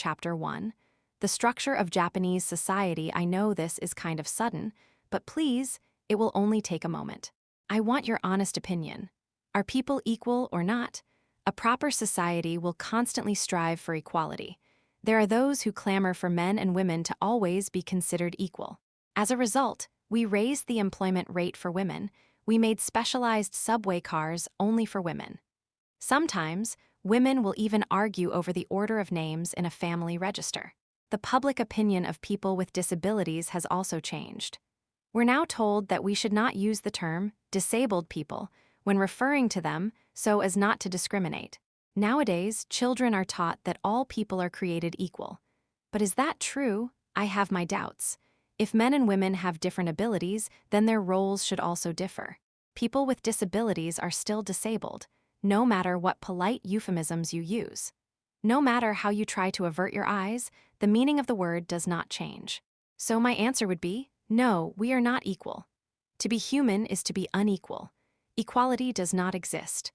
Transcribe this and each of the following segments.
Chapter 1. The structure of Japanese society. I know this is kind of sudden, but please, it will only take a moment. I want your honest opinion. Are people equal or not? A proper society will constantly strive for equality. There are those who clamor for men and women to always be considered equal. As a result, we raised the employment rate for women. We made specialized subway cars only for women. Sometimes, women will even argue over the order of names in a family register. The public opinion of people with disabilities has also changed. We're now told that we should not use the term disabled people when referring to them so as not to discriminate. Nowadays, children are taught that all people are created equal. But is that true? I have my doubts. If men and women have different abilities, then their roles should also differ. People with disabilities are still disabled, no matter what polite euphemisms you use. No matter how you try to avert your eyes, the meaning of the word does not change. So my answer would be, no, we are not equal. To be human is to be unequal. Equality does not exist.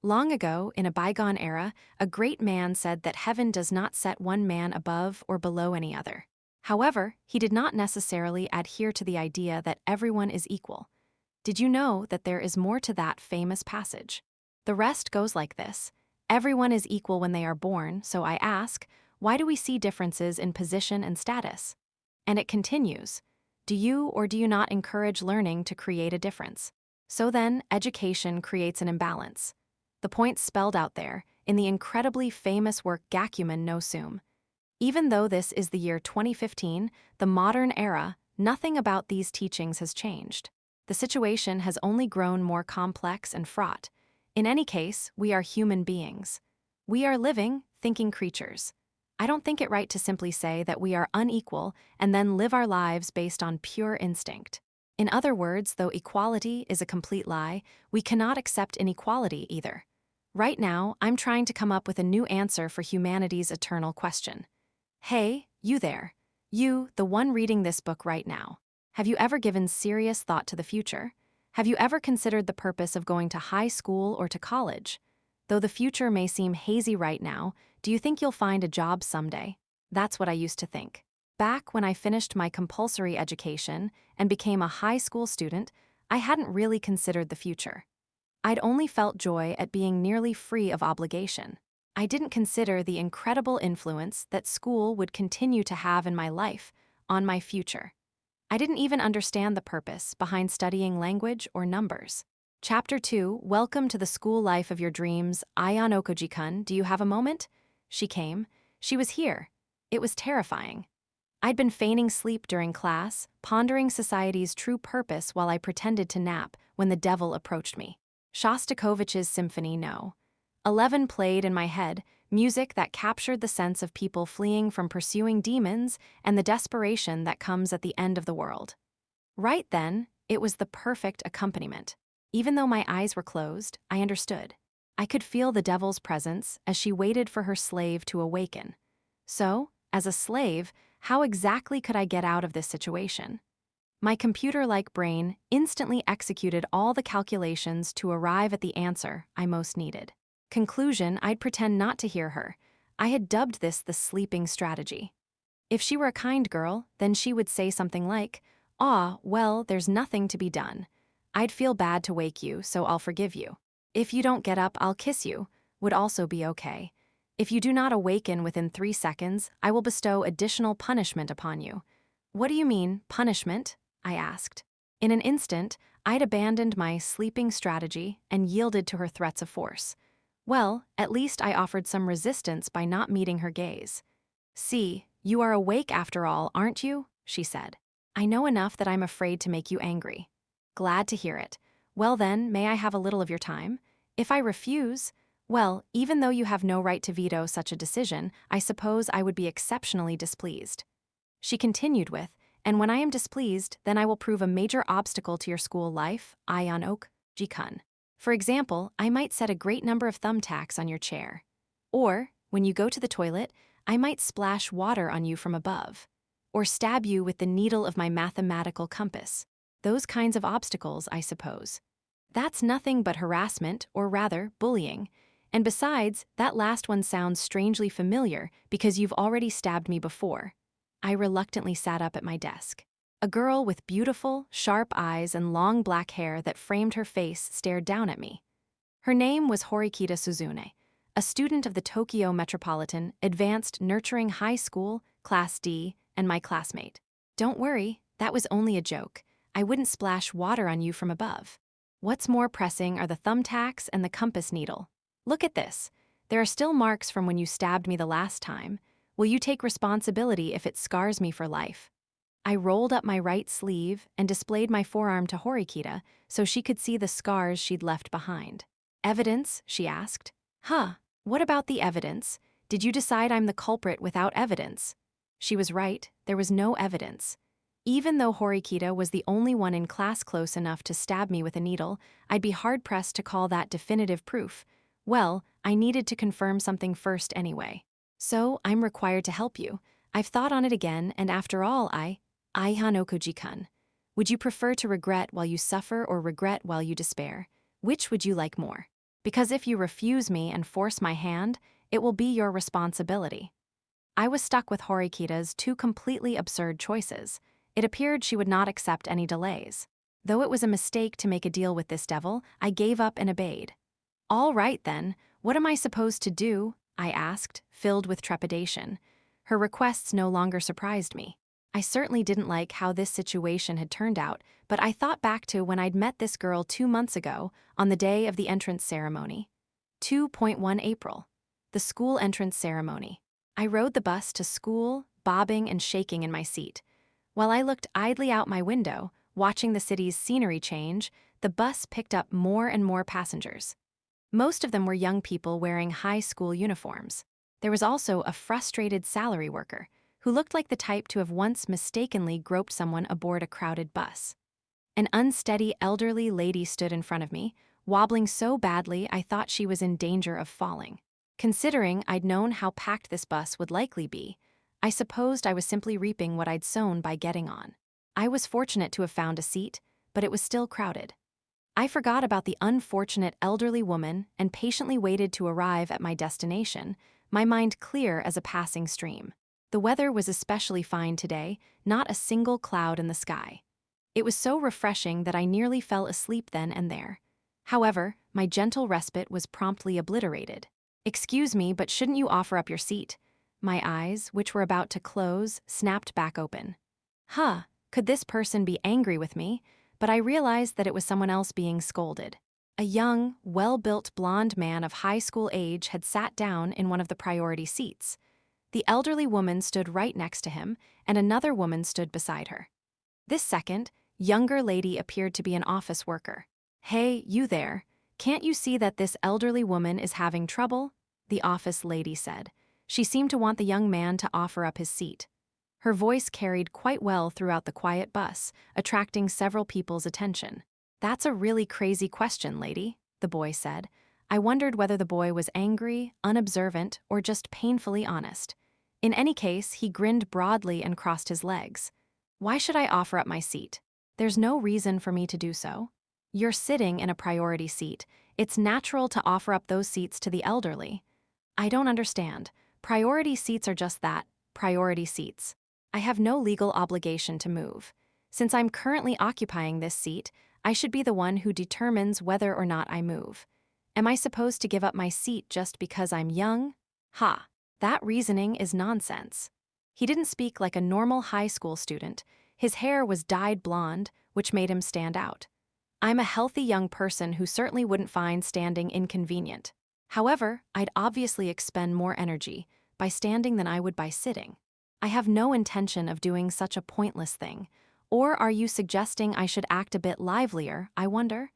Long ago, in a bygone era, a great man said that heaven does not set one man above or below any other. However, he did not necessarily adhere to the idea that everyone is equal. Did you know that there is more to that famous passage? The rest goes like this. Everyone is equal when they are born, so I ask, why do we see differences in position and status? And it continues, do you or do you not encourage learning to create a difference? So then, education creates an imbalance. The point spelled out there, in the incredibly famous work Gakumen no Sum. Even though this is the year 2015, the modern era, nothing about these teachings has changed. The situation has only grown more complex and fraught. In any case, we are human beings. We are living, thinking creatures. I don't think it right to simply say that we are unequal and then live our lives based on pure instinct. In other words, though equality is a complete lie, we cannot accept inequality either. Right now, I'm trying to come up with a new answer for humanity's eternal question. Hey, you there. You, the one reading this book right now. Have you ever given serious thought to the future? Have you ever considered the purpose of going to high school or to college? Though the future may seem hazy right now, do you think you'll find a job someday? That's what I used to think. Back when I finished my compulsory education and became a high school student, I hadn't really considered the future. I'd only felt joy at being nearly free of obligation. I didn't consider the incredible influence that school would continue to have in my life, on my future. I didn't even understand the purpose behind studying language or numbers. Chapter 2, Welcome to the School Life of Your Dreams. Ayan Okoji-kun, do you have a moment? She came. She was here. It was terrifying. I'd been feigning sleep during class, pondering society's true purpose while I pretended to nap when the devil approached me. Shostakovich's Symphony No. 11 played in my head, music that captured the sense of people fleeing from pursuing demons and the desperation that comes at the end of the world. Right then, it was the perfect accompaniment. Even though my eyes were closed, I understood. I could feel the devil's presence as she waited for her slave to awaken. So, as a slave, how exactly could I get out of this situation? My computer-like brain instantly executed all the calculations to arrive at the answer I most needed. Conclusion, I'd pretend not to hear her. I had dubbed this the sleeping strategy. If she were a kind girl, then she would say something like, "Ah, well, there's nothing to be done. I'd feel bad to wake you, so I'll forgive you. If you don't get up, I'll kiss you," would also be okay. If you do not awaken within 3 seconds, I will bestow additional punishment upon you. What do you mean, punishment? I asked. In an instant, I'd abandoned my sleeping strategy and yielded to her threats of force. Well, at least I offered some resistance by not meeting her gaze. "See, you are awake after all, aren't you?" she said. "I know enough that I'm afraid to make you angry." "Glad to hear it. Well then, may I have a little of your time? If I refuse, well, even though you have no right to veto such a decision, I suppose I would be exceptionally displeased." She continued with, "And when I am displeased, then I will prove a major obstacle to your school life, Ayan Ji-kun. For example, I might set a great number of thumbtacks on your chair. Or, when you go to the toilet, I might splash water on you from above. Or stab you with the needle of my mathematical compass. Those kinds of obstacles, I suppose. That's nothing but harassment, or rather, bullying. And besides, that last one sounds strangely familiar because you've already stabbed me before. I reluctantly sat up at my desk. A girl with beautiful, sharp eyes and long black hair that framed her face stared down at me. Her name was Horikita Suzune, a student of the Tokyo Metropolitan Advanced Nurturing High School, Class D, and my classmate. Don't worry, that was only a joke. I wouldn't splash water on you from above. What's more pressing are the thumbtacks and the compass needle. Look at this. There are still marks from when you stabbed me the last time. Will you take responsibility if it scars me for life? I rolled up my right sleeve and displayed my forearm to Horikita so she could see the scars she'd left behind. Evidence? She asked. Huh, what about the evidence? Did you decide I'm the culprit without evidence? She was right, there was no evidence. Even though Horikita was the only one in class close enough to stab me with a needle, I'd be hard-pressed to call that definitive proof. Well, I needed to confirm something first anyway. So, I'm required to help you. I've thought on it again, and after all, Hanokuji-kun. Would you prefer to regret while you suffer or regret while you despair? Which would you like more? Because if you refuse me and force my hand, it will be your responsibility. I was stuck with Horikita's two completely absurd choices. It appeared she would not accept any delays. Though it was a mistake to make a deal with this devil, I gave up and obeyed. All right then, what am I supposed to do? I asked, filled with trepidation. Her requests no longer surprised me. I certainly didn't like how this situation had turned out, but I thought back to when I'd met this girl 2 months ago, on the day of the entrance ceremony. 2.1 April. The school entrance ceremony. I rode the bus to school, bobbing and shaking in my seat. While I looked idly out my window, watching the city's scenery change, the bus picked up more and more passengers. Most of them were young people wearing high school uniforms. There was also a frustrated salary worker, who looked like the type to have once mistakenly groped someone aboard a crowded bus. An unsteady elderly lady stood in front of me, wobbling so badly I thought she was in danger of falling. Considering I'd known how packed this bus would likely be, I supposed I was simply reaping what I'd sown by getting on. I was fortunate to have found a seat, but it was still crowded. I forgot about the unfortunate elderly woman and patiently waited to arrive at my destination, my mind clear as a passing stream. The weather was especially fine today, not a single cloud in the sky. It was so refreshing that I nearly fell asleep then and there. However, my gentle respite was promptly obliterated. Excuse me, but shouldn't you offer up your seat? My eyes, which were about to close, snapped back open. Could this person be angry with me? But I realized that it was someone else being scolded. A young, well-built blonde man of high school age had sat down in one of the priority seats. The elderly woman stood right next to him, and another woman stood beside her. This second, younger lady appeared to be an office worker. Hey, you there. Can't you see that this elderly woman is having trouble? The office lady said. She seemed to want the young man to offer up his seat. Her voice carried quite well throughout the quiet bus, attracting several people's attention. That's a really crazy question, lady, the boy said. I wondered whether the boy was angry, unobservant, or just painfully honest. In any case, he grinned broadly and crossed his legs. Why should I offer up my seat? There's no reason for me to do so. You're sitting in a priority seat. It's natural to offer up those seats to the elderly. I don't understand. Priority seats are just that, priority seats. I have no legal obligation to move. Since I'm currently occupying this seat, I should be the one who determines whether or not I move. Am I supposed to give up my seat just because I'm young? That reasoning is nonsense. He didn't speak like a normal high school student. His hair was dyed blonde, which made him stand out. I'm a healthy young person who certainly wouldn't find standing inconvenient. However, I'd obviously expend more energy by standing than I would by sitting. I have no intention of doing such a pointless thing. Or are you suggesting I should act a bit livelier, I wonder?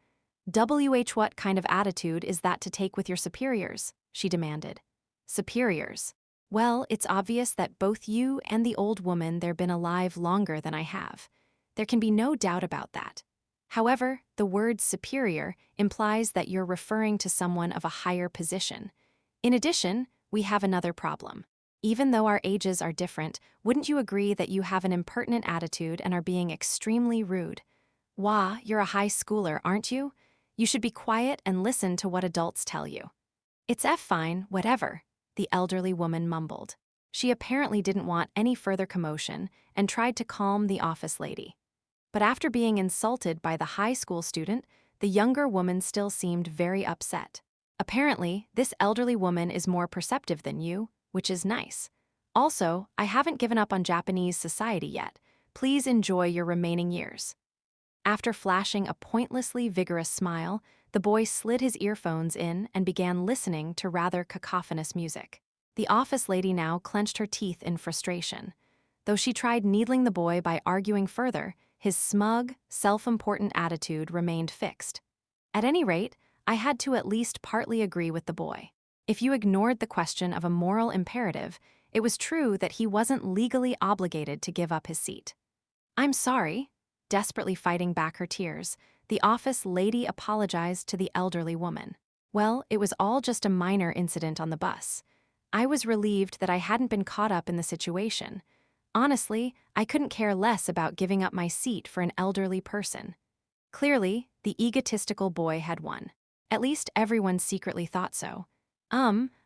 What kind of attitude is that to take with your superiors? She demanded. Superiors. Well, it's obvious that both you and the old woman there been alive longer than I have. There can be no doubt about that. However, the word superior implies that you're referring to someone of a higher position. In addition, we have another problem. Even though our ages are different, wouldn't you agree that you have an impertinent attitude and are being extremely rude? Wah, you're a high schooler, aren't you? You should be quiet and listen to what adults tell you. "It's fine, whatever," the elderly woman mumbled. She apparently didn't want any further commotion and tried to calm the office lady. But after being insulted by the high school student, the younger woman still seemed very upset. "Apparently, this elderly woman is more perceptive than you, which is nice. Also, I haven't given up on Japanese society yet. Please enjoy your remaining years." After flashing a pointlessly vigorous smile, the boy slid his earphones in and began listening to rather cacophonous music. The office lady now clenched her teeth in frustration. Though she tried needling the boy by arguing further, his smug, self-important attitude remained fixed. At any rate, I had to at least partly agree with the boy. If you ignored the question of a moral imperative, it was true that he wasn't legally obligated to give up his seat. "I'm sorry." Desperately fighting back her tears, the office lady apologized to the elderly woman. "Well, it was all just a minor incident on the bus. I was relieved that I hadn't been caught up in the situation. Honestly, I couldn't care less about giving up my seat for an elderly person." Clearly, the egotistical boy had won. At least everyone secretly thought so.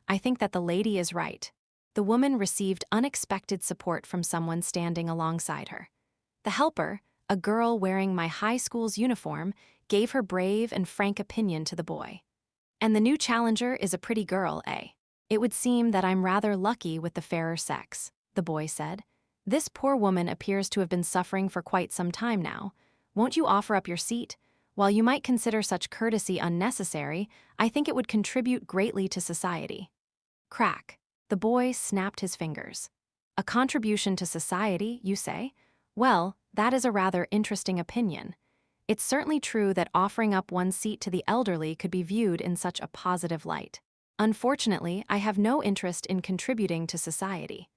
I think that the lady is right." The woman received unexpected support from someone standing alongside her. The helper, a girl wearing my high school's uniform, gave her brave and frank opinion to the boy. "And the new challenger is a pretty girl, eh? It would seem that I'm rather lucky with the fairer sex," the boy said. "This poor woman appears to have been suffering for quite some time now. Won't you offer up your seat? While you might consider such courtesy unnecessary, I think it would contribute greatly to society." Crack. The boy snapped his fingers. "A contribution to society, you say? Well, that is a rather interesting opinion. It's certainly true that offering up one's seat to the elderly could be viewed in such a positive light. Unfortunately, I have no interest in contributing to society.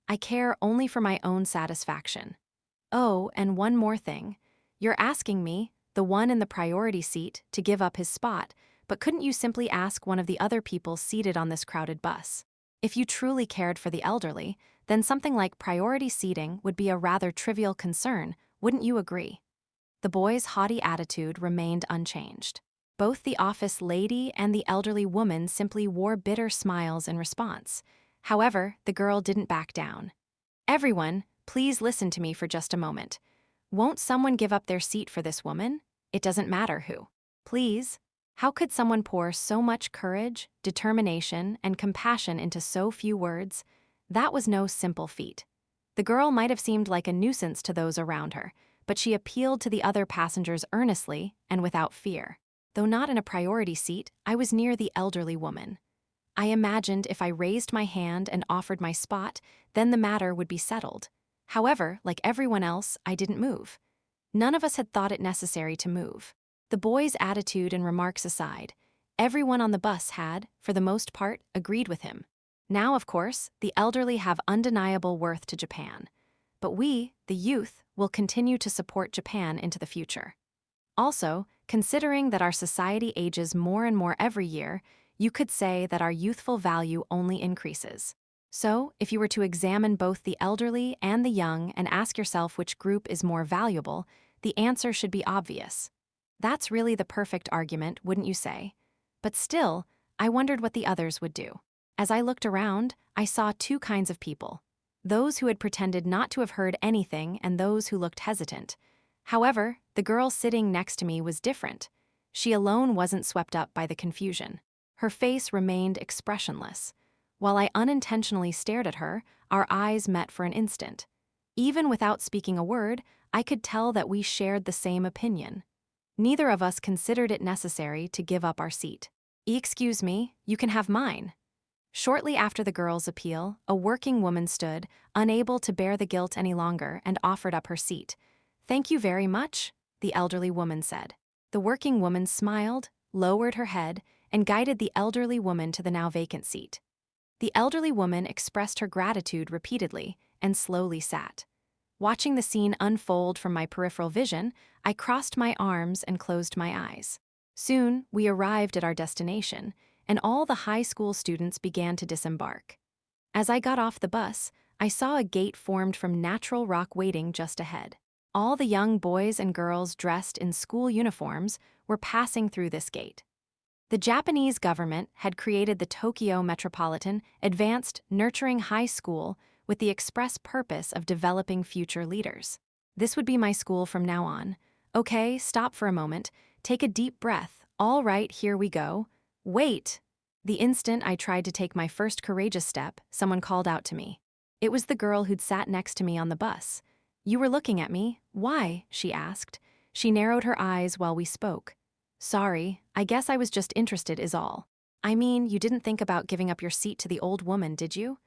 I care only for my own satisfaction. Oh, and one more thing. You're asking me, the one in the priority seat, to give up his spot, but couldn't you simply ask one of the other people seated on this crowded bus? If you truly cared for the elderly, then something like priority seating would be a rather trivial concern, wouldn't you agree?" The boy's haughty attitude remained unchanged. Both the office lady and the elderly woman simply wore bitter smiles in response. However, the girl didn't back down. "Everyone, please listen to me for just a moment. Won't someone give up their seat for this woman? It doesn't matter who. Please." How could someone pour so much courage, determination, and compassion into so few words? That was no simple feat. The girl might have seemed like a nuisance to those around her, but she appealed to the other passengers earnestly and without fear. Though not in a priority seat, I was near the elderly woman. I imagined if I raised my hand and offered my spot, then the matter would be settled. However, like everyone else, I didn't move. None of us had thought it necessary to move. The boy's attitude and remarks aside, everyone on the bus had, for the most part, agreed with him. Now, of course, the elderly have undeniable worth to Japan. But we, the youth, will continue to support Japan into the future. Also, considering that our society ages more and more every year, you could say that our youthful value only increases. So, if you were to examine both the elderly and the young and ask yourself which group is more valuable, the answer should be obvious. That's really the perfect argument, wouldn't you say? But still, I wondered what the others would do. As I looked around, I saw two kinds of people: those who had pretended not to have heard anything and those who looked hesitant. However, the girl sitting next to me was different. She alone wasn't swept up by the confusion. Her face remained expressionless. While I unintentionally stared at her, our eyes met for an instant. Even without speaking a word, I could tell that we shared the same opinion. Neither of us considered it necessary to give up our seat. "Excuse me, you can have mine." Shortly after the girl's appeal, a working woman stood, unable to bear the guilt any longer, and offered up her seat. "Thank you very much," the elderly woman said. The working woman smiled, lowered her head, and guided the elderly woman to the now vacant seat. The elderly woman expressed her gratitude repeatedly and slowly sat. Watching the scene unfold from my peripheral vision, I crossed my arms and closed my eyes. Soon, we arrived at our destination, and all the high school students began to disembark. As I got off the bus, I saw a gate formed from natural rock waiting just ahead. All the young boys and girls dressed in school uniforms were passing through this gate. The Japanese government had created the Tokyo Metropolitan Advanced Nurturing High School with the express purpose of developing future leaders. This would be my school from now on. Okay, stop for a moment. Take a deep breath. All right, here we go. Wait! The instant I tried to take my first courageous step, someone called out to me. It was the girl who'd sat next to me on the bus. You were looking at me. Why? She asked. She narrowed her eyes while we spoke. Sorry, I guess I was just interested is all. I mean, you didn't think about giving up your seat to the old woman, did you?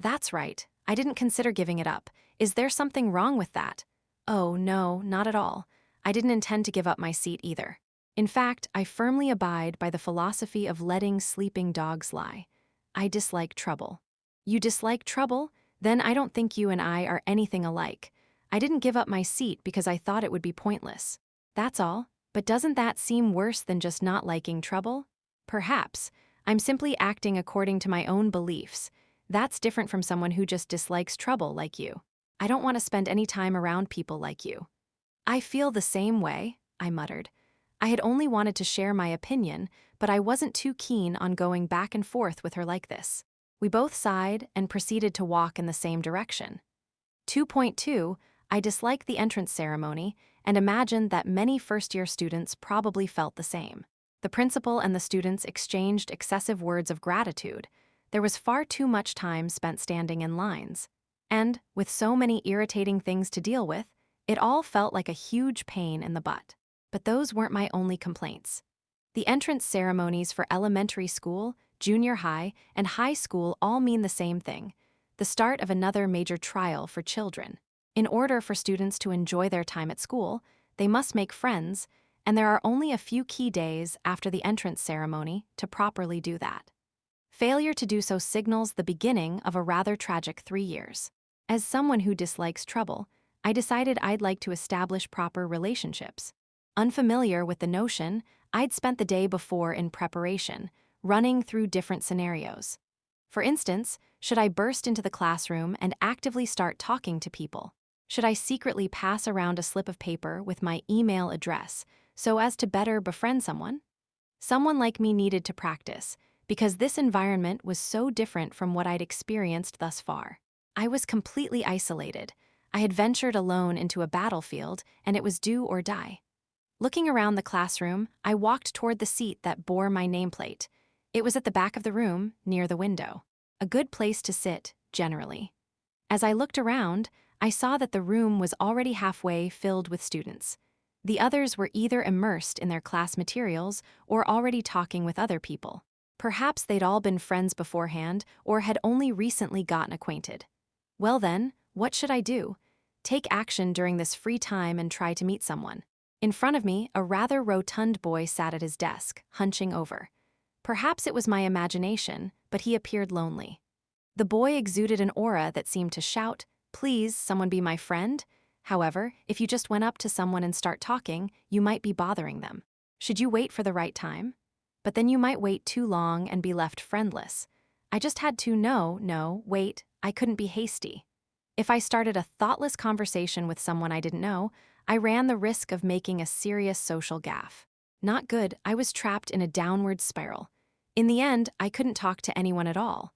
That's right. I didn't consider giving it up. Is there something wrong with that? Oh, no, not at all. I didn't intend to give up my seat either. In fact, I firmly abide by the philosophy of letting sleeping dogs lie. I dislike trouble. You dislike trouble? Then I don't think you and I are anything alike. I didn't give up my seat because I thought it would be pointless. That's all. But doesn't that seem worse than just not liking trouble? Perhaps. I'm simply acting according to my own beliefs. That's different from someone who just dislikes trouble like you. I don't want to spend any time around people like you. I feel the same way, I muttered. I had only wanted to share my opinion, but I wasn't too keen on going back and forth with her like this. We both sighed and proceeded to walk in the same direction. 2.2, I dislike the entrance ceremony and imagined that many first-year students probably felt the same. The principal and the students exchanged excessive words of gratitude. There was far too much time spent standing in lines. And, with so many irritating things to deal with, it all felt like a huge pain in the butt. But those weren't my only complaints. The entrance ceremonies for elementary school, junior high, and high school all mean the same thing: the start of another major trial for children. In order for students to enjoy their time at school, they must make friends, and there are only a few key days after the entrance ceremony to properly do that. Failure to do so signals the beginning of a rather tragic 3 years. As someone who dislikes trouble, I decided I'd like to establish proper relationships. Unfamiliar with the notion, I'd spent the day before in preparation, running through different scenarios. For instance, should I burst into the classroom and actively start talking to people? Should I secretly pass around a slip of paper with my email address so as to better befriend someone? Someone like me needed to practice, because this environment was so different from what I'd experienced thus far. I was completely isolated. I had ventured alone into a battlefield, and it was do or die. Looking around the classroom, I walked toward the seat that bore my nameplate. It was at the back of the room, near the window. A good place to sit, generally. As I looked around, I saw that the room was already halfway filled with students. The others were either immersed in their class materials or already talking with other people. Perhaps they'd all been friends beforehand or had only recently gotten acquainted. Well then, what should I do? Take action during this free time and try to meet someone. In front of me, a rather rotund boy sat at his desk, hunching over. Perhaps it was my imagination, but he appeared lonely. The boy exuded an aura that seemed to shout, "Please, someone be my friend." However, if you just went up to someone and start talking, you might be bothering them. Should you wait for the right time? But then you might wait too long and be left friendless. I just had to wait, I couldn't be hasty. If I started a thoughtless conversation with someone I didn't know, I ran the risk of making a serious social gaffe. Not good, I was trapped in a downward spiral. In the end, I couldn't talk to anyone at all.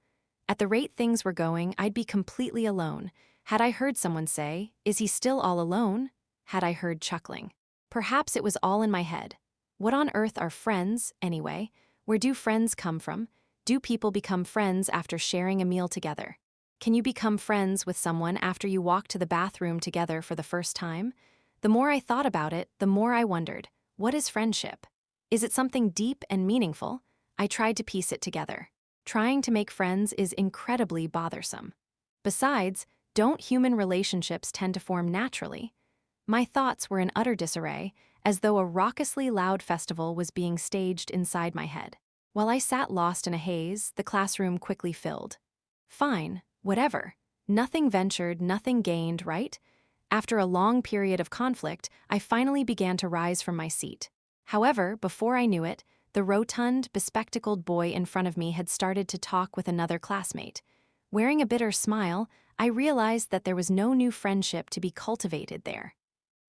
At the rate things were going, I'd be completely alone. Had I heard someone say, "Is he still all alone?" Had I heard chuckling? Perhaps it was all in my head. What on earth are friends, anyway? Where do friends come from? Do people become friends after sharing a meal together? Can you become friends with someone after you walk to the bathroom together for the first time? The more I thought about it, the more I wondered, what is friendship? Is it something deep and meaningful? I tried to piece it together. Trying to make friends is incredibly bothersome. Besides, don't human relationships tend to form naturally? My thoughts were in utter disarray, as though a raucously loud festival was being staged inside my head. While I sat lost in a haze, the classroom quickly filled. Fine, whatever. Nothing ventured, nothing gained, right? After a long period of conflict, I finally began to rise from my seat. However, before I knew it, the rotund, bespectacled boy in front of me had started to talk with another classmate. Wearing a bitter smile, I realized that there was no new friendship to be cultivated there.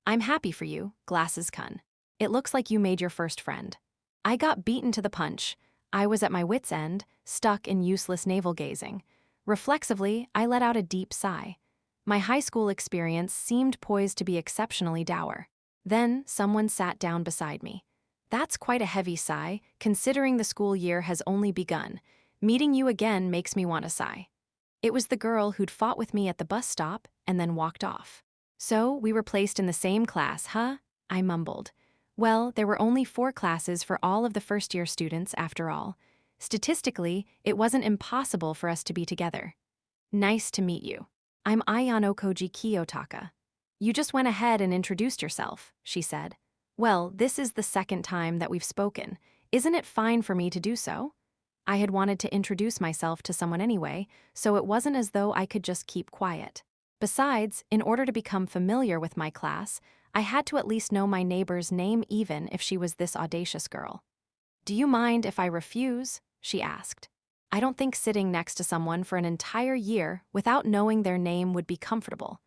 "I'm happy for you, Glasses Kun. It looks like you made your first friend." I got beaten to the punch. I was at my wit's end, stuck in useless navel-gazing. Reflexively, I let out a deep sigh. My high school experience seemed poised to be exceptionally dour. Then, someone sat down beside me. That's quite a heavy sigh, considering the school year has only begun. Meeting you again makes me want to sigh. It was the girl who'd fought with me at the bus stop and then walked off. So, we were placed in the same class, huh? I mumbled. Well, there were only 4 classes for all of the first-year students, after all. Statistically, it wasn't impossible for us to be together. Nice to meet you. I'm Ayano Koji Kiyotaka. You just went ahead and introduced yourself, she said. Well, this is the second time that we've spoken. Isn't it fine for me to do so? I had wanted to introduce myself to someone anyway, so it wasn't as though I could just keep quiet. Besides, in order to become familiar with my class, I had to at least know my neighbor's name even if she was this audacious girl. Do you mind if I refuse? She asked. I don't think sitting next to someone for an entire year without knowing their name would be comfortable.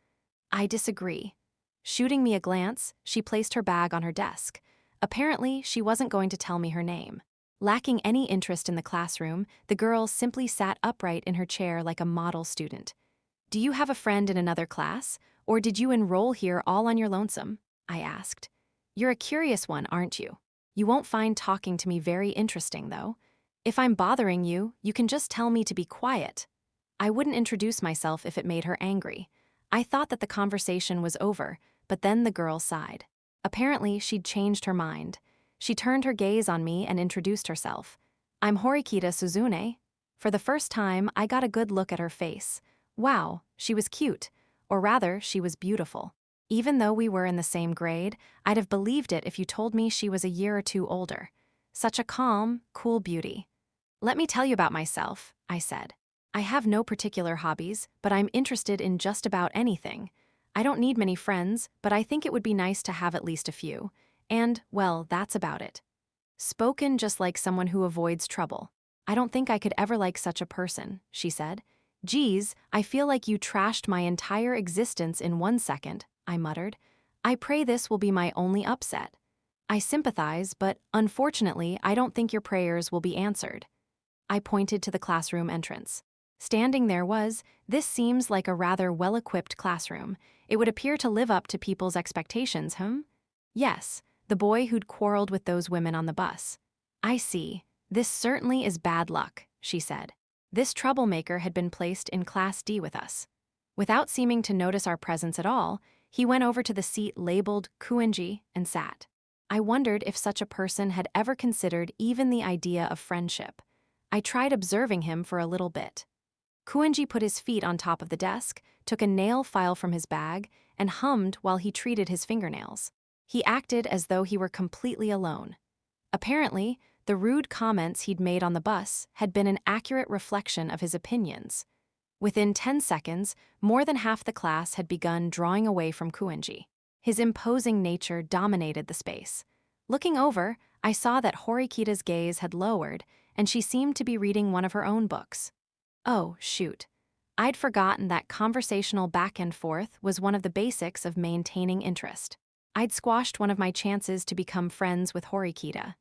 I disagree. Shooting me a glance, she placed her bag on her desk. Apparently, she wasn't going to tell me her name. Lacking any interest in the classroom, the girl simply sat upright in her chair like a model student. Do you have a friend in another class, or did you enroll here all on your lonesome? I asked. You're a curious one, aren't you? You won't find talking to me very interesting, though. If I'm bothering you, you can just tell me to be quiet. I wouldn't introduce myself if it made her angry. I thought that the conversation was over, but then the girl sighed. Apparently, she'd changed her mind. She turned her gaze on me and introduced herself. I'm Horikita Suzune. For the first time, I got a good look at her face. Wow, she was cute. Or rather, she was beautiful. Even though we were in the same grade, I'd have believed it if you told me she was a year or 2 older. Such a calm, cool beauty. Let me tell you about myself, I said. I have no particular hobbies, but I'm interested in just about anything. I don't need many friends, but I think it would be nice to have at least a few. And, well, that's about it. Spoken just like someone who avoids trouble. I don't think I could ever like such a person, she said. Geez, I feel like you trashed my entire existence in 1 second, I muttered. I pray this will be my only upset. I sympathize, but unfortunately, I don't think your prayers will be answered. I pointed to the classroom entrance. Standing there was, this seems like a rather well-equipped classroom. It would appear to live up to people's expectations, Yes, the boy who'd quarreled with those women on the bus. I see. This certainly is bad luck, she said. This troublemaker had been placed in Class D with us. Without seeming to notice our presence at all, he went over to the seat labeled Kuenji and sat. I wondered if such a person had ever considered even the idea of friendship. I tried observing him for a little bit. Kuenji put his feet on top of the desk, took a nail file from his bag, and hummed while he treated his fingernails. He acted as though he were completely alone. Apparently, the rude comments he'd made on the bus had been an accurate reflection of his opinions. Within 10 seconds, more than half the class had begun drawing away from Kuenji. His imposing nature dominated the space. Looking over, I saw that Horikita's gaze had lowered, and she seemed to be reading one of her own books. Oh, shoot. I'd forgotten that conversational back and forth was one of the basics of maintaining interest. I'd squashed one of my chances to become friends with Horikita.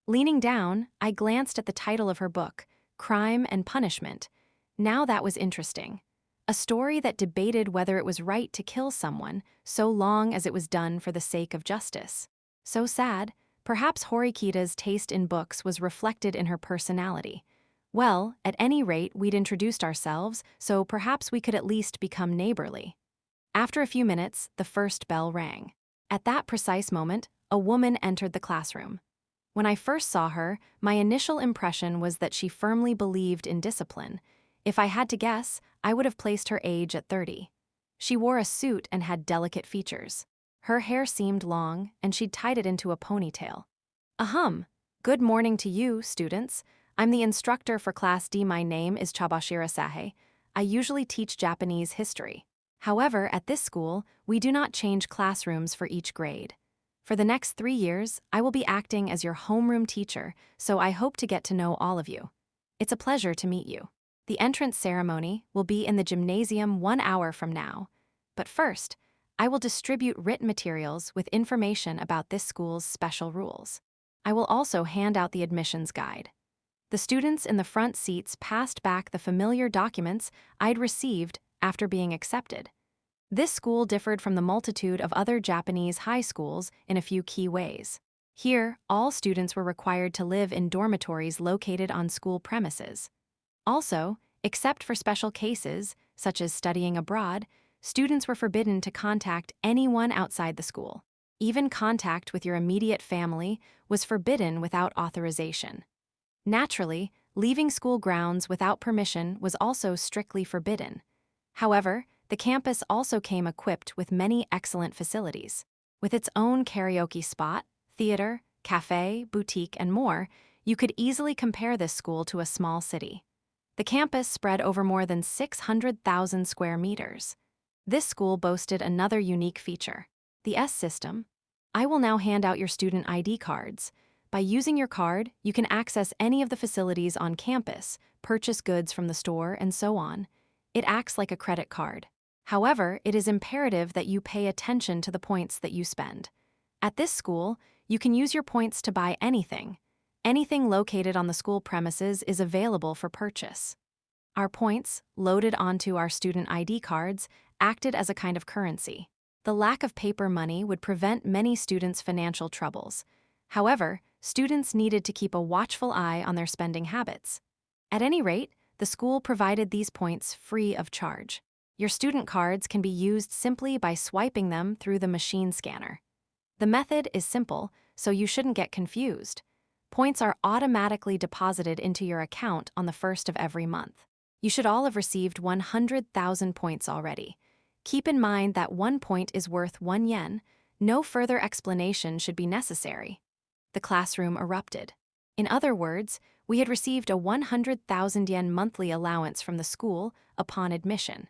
Leaning down, I glanced at the title of her book, Crime and Punishment. Now that was interesting. A story that debated whether it was right to kill someone, so long as it was done for the sake of justice. So sad. Perhaps Horikita's taste in books was reflected in her personality. Well, at any rate, we'd introduced ourselves, so perhaps we could at least become neighborly. After a few minutes, the first bell rang. At that precise moment, a woman entered the classroom. When I first saw her, my initial impression was that she firmly believed in discipline. If I had to guess, I would have placed her age at 30. She wore a suit and had delicate features. Her hair seemed long, and she'd tied it into a ponytail. Ahem. Good morning to you, students. I'm the instructor for Class D. My name is Chabashira Sahe. I usually teach Japanese history. However, at this school, we do not change classrooms for each grade. For the next 3 years, I will be acting as your homeroom teacher, so I hope to get to know all of you. It's a pleasure to meet you. The entrance ceremony will be in the gymnasium 1 hour from now. But first, I will distribute written materials with information about this school's special rules. I will also hand out the admissions guide. The students in the front seats passed back the familiar documents I'd received after being accepted. This school differed from the multitude of other Japanese high schools in a few key ways. Here, all students were required to live in dormitories located on school premises. Also, except for special cases, such as studying abroad, students were forbidden to contact anyone outside the school. Even contact with your immediate family was forbidden without authorization. Naturally, leaving school grounds without permission was also strictly forbidden. However, the campus also came equipped with many excellent facilities. With its own karaoke spot, theater, cafe, boutique, and more, you could easily compare this school to a small city. The campus spread over more than 600,000 square meters. This school boasted another unique feature: the S system. I will now hand out your student ID cards. By using your card, you can access any of the facilities on campus, purchase goods from the store, and so on. It acts like a credit card. However, it is imperative that you pay attention to the points that you spend. At this school, you can use your points to buy anything. Anything located on the school premises is available for purchase. Our points, loaded onto our student ID cards, acted as a kind of currency. The lack of paper money would prevent many students' financial troubles. However, students needed to keep a watchful eye on their spending habits. At any rate, the school provided these points free of charge. Your student cards can be used simply by swiping them through the machine scanner. The method is simple, so you shouldn't get confused. Points are automatically deposited into your account on the first of every month. You should all have received 100,000 points already. Keep in mind that 1 point is worth 1 yen. No further explanation should be necessary. The classroom erupted. In other words, we had received a 100,000 yen monthly allowance from the school upon admission.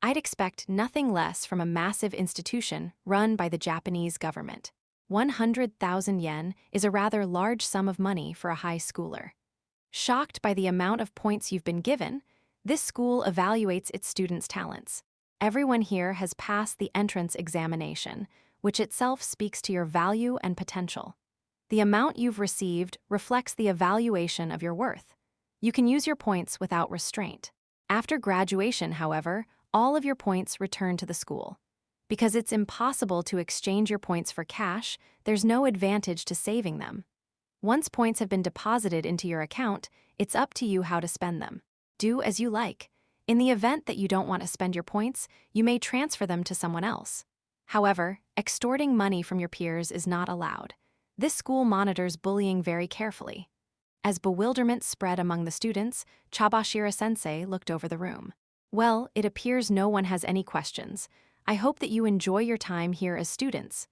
I'd expect nothing less from a massive institution run by the Japanese government. 100,000 yen is a rather large sum of money for a high schooler. Shocked by the amount of points you've been given, this school evaluates its students' talents. Everyone here has passed the entrance examination, which itself speaks to your value and potential. The amount you've received reflects the evaluation of your worth. You can use your points without restraint. After graduation, however, all of your points return to the school. Because it's impossible to exchange your points for cash, there's no advantage to saving them. Once points have been deposited into your account, it's up to you how to spend them. Do as you like. In the event that you don't want to spend your points, you may transfer them to someone else. However, extorting money from your peers is not allowed. This school monitors bullying very carefully. As bewilderment spread among the students, Chabashira-sensei looked over the room. Well, it appears no one has any questions. I hope that you enjoy your time here as students.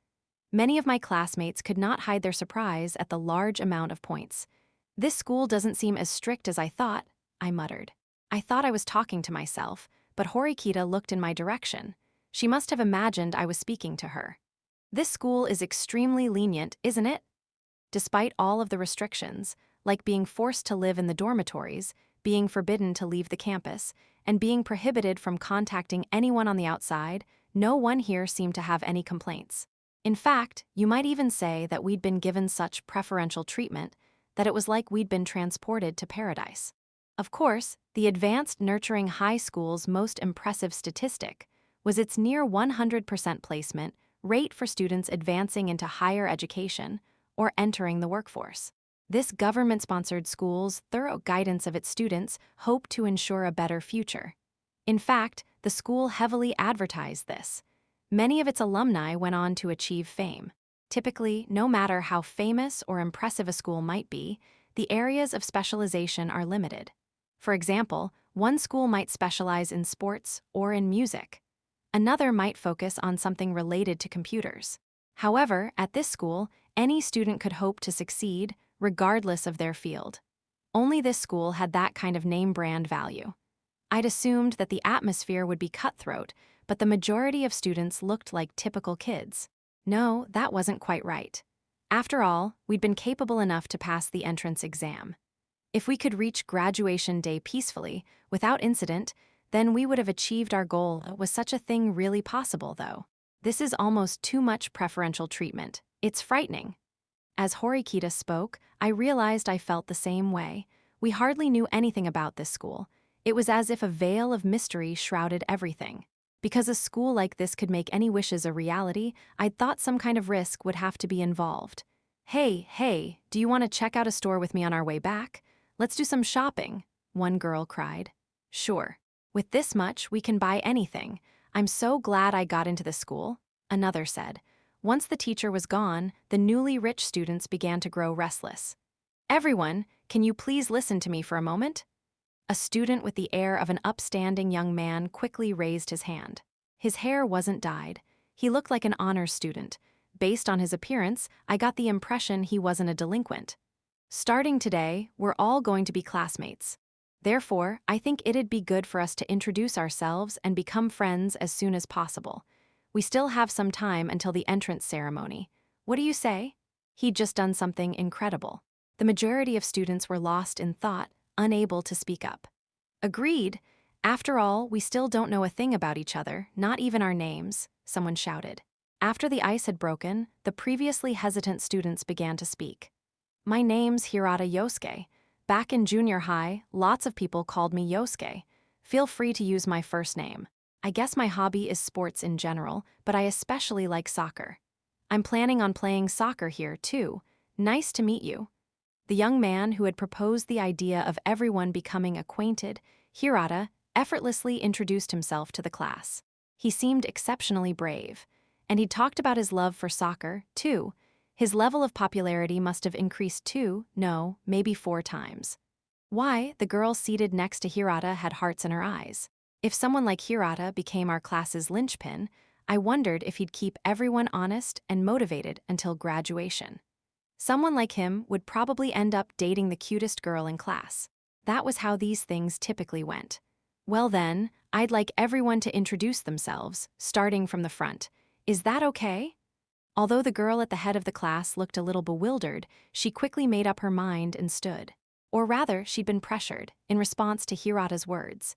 Many of my classmates could not hide their surprise at the large amount of points. This school doesn't seem as strict as I thought, I muttered. I thought I was talking to myself, but Horikita looked in my direction. She must have imagined I was speaking to her. This school is extremely lenient, isn't it? Despite all of the restrictions, like being forced to live in the dormitories, being forbidden to leave the campus, and being prohibited from contacting anyone on the outside, no one here seemed to have any complaints. In fact, you might even say that we'd been given such preferential treatment that it was like we'd been transported to paradise. Of course, the advanced nurturing high school's most impressive statistic was its near 100% placement rate for students advancing into higher education or entering the workforce. This government-sponsored school's thorough guidance of its students hoped to ensure a better future. In fact, the school heavily advertised this. Many of its alumni went on to achieve fame. Typically, no matter how famous or impressive a school might be, the areas of specialization are limited. For example, one school might specialize in sports or in music. Another might focus on something related to computers. However, at this school, any student could hope to succeed, regardless of their field. Only this school had that kind of name brand value. I'd assumed that the atmosphere would be cutthroat, but the majority of students looked like typical kids. No, that wasn't quite right. After all, we'd been capable enough to pass the entrance exam. If we could reach graduation day peacefully, without incident, then we would have achieved our goal. Was such a thing really possible, though? This is almost too much preferential treatment. It's frightening. As Horikita spoke, I realized I felt the same way. We hardly knew anything about this school. It was as if a veil of mystery shrouded everything. Because a school like this could make any wishes a reality, I'd thought some kind of risk would have to be involved. Hey, do you want to check out a store with me on our way back? Let's do some shopping, one girl cried. Sure. With this much, we can buy anything. I'm so glad I got into this school, another said. Once the teacher was gone, the newly rich students began to grow restless. Everyone, can you please listen to me for a moment? A student with the air of an upstanding young man quickly raised his hand. His hair wasn't dyed. He looked like an honors student. Based on his appearance, I got the impression he wasn't a delinquent. Starting today, we're all going to be classmates. Therefore, I think it'd be good for us to introduce ourselves and become friends as soon as possible. We still have some time until the entrance ceremony. What do you say? He'd just done something incredible. The majority of students were lost in thought, unable to speak up. Agreed. After all, we still don't know a thing about each other, not even our names, someone shouted. After the ice had broken, the previously hesitant students began to speak. My name's Hirata Yosuke. Back in junior high, lots of people called me Yosuke. Feel free to use my first name. I guess my hobby is sports in general, but I especially like soccer. I'm planning on playing soccer here, too. Nice to meet you. The young man who had proposed the idea of everyone becoming acquainted, Hirata, effortlessly introduced himself to the class. He seemed exceptionally brave, and he'd talked about his love for soccer, too. His level of popularity must have increased 2, no, maybe 4 times. Why, the girl seated next to Hirata had hearts in her eyes. If someone like Hirata became our class's linchpin, I wondered if he'd keep everyone honest and motivated until graduation. Someone like him would probably end up dating the cutest girl in class. That was how these things typically went. Well then, I'd like everyone to introduce themselves, starting from the front. Is that okay? Although the girl at the head of the class looked a little bewildered, she quickly made up her mind and stood. Or rather, she'd been pressured, in response to Hirata's words.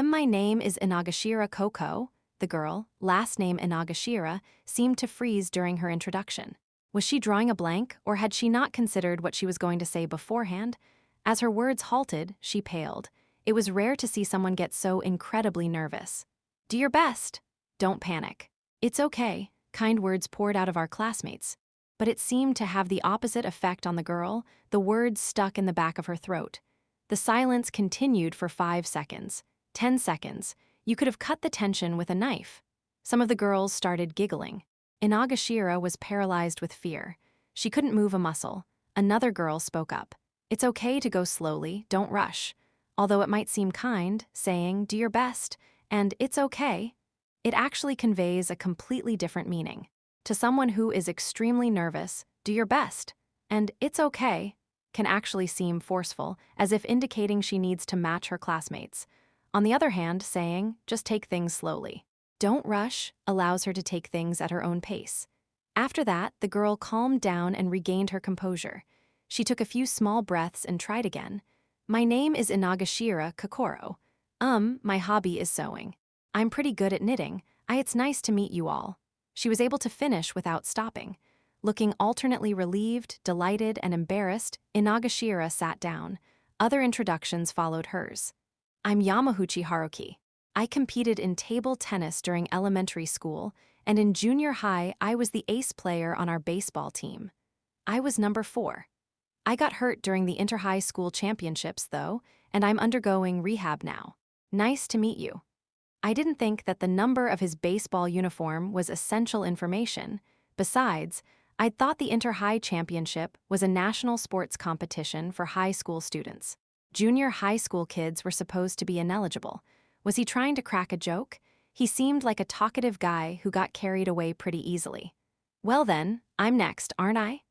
My name is Inagashira Koko. The girl, last name Inagashira, seemed to freeze during her introduction. Was she drawing a blank, or had she not considered what she was going to say beforehand? As her words halted, she paled. It was rare to see someone get so incredibly nervous. Do your best. Don't panic. It's okay, kind words poured out of our classmates. But it seemed to have the opposite effect on the girl. The words stuck in the back of her throat. The silence continued for 5 seconds, 10 seconds. You could have cut the tension with a knife. Some of the girls started giggling. Inagashira was paralyzed with fear. She couldn't move a muscle. Another girl spoke up. It's okay to go slowly, don't rush. Although it might seem kind, saying, do your best, and it's okay, it actually conveys a completely different meaning. To someone who is extremely nervous, do your best, and it's okay, can actually seem forceful, as if indicating she needs to match her classmates. On the other hand, saying, just take things slowly. Don't rush allows her to take things at her own pace. After that, the girl calmed down and regained her composure. She took a few small breaths and tried again. My name is Inagashira Kokoro. My hobby is sewing. I'm pretty good at knitting. It's nice to meet you all. She was able to finish without stopping. Looking alternately relieved, delighted, and embarrassed, Inagashira sat down. Other introductions followed hers. I'm Yamaguchi Haruki. I competed in table tennis during elementary school, and in junior high, I was the ace player on our baseball team. I was number 4. I got hurt during the inter-high school championships, though, and I'm undergoing rehab now. Nice to meet you. I didn't think that the number of his baseball uniform was essential information. Besides, I'd thought the inter-high championship was a national sports competition for high school students. Junior high school kids were supposed to be ineligible. Was he trying to crack a joke? He seemed like a talkative guy who got carried away pretty easily. Well then, I'm next, aren't I?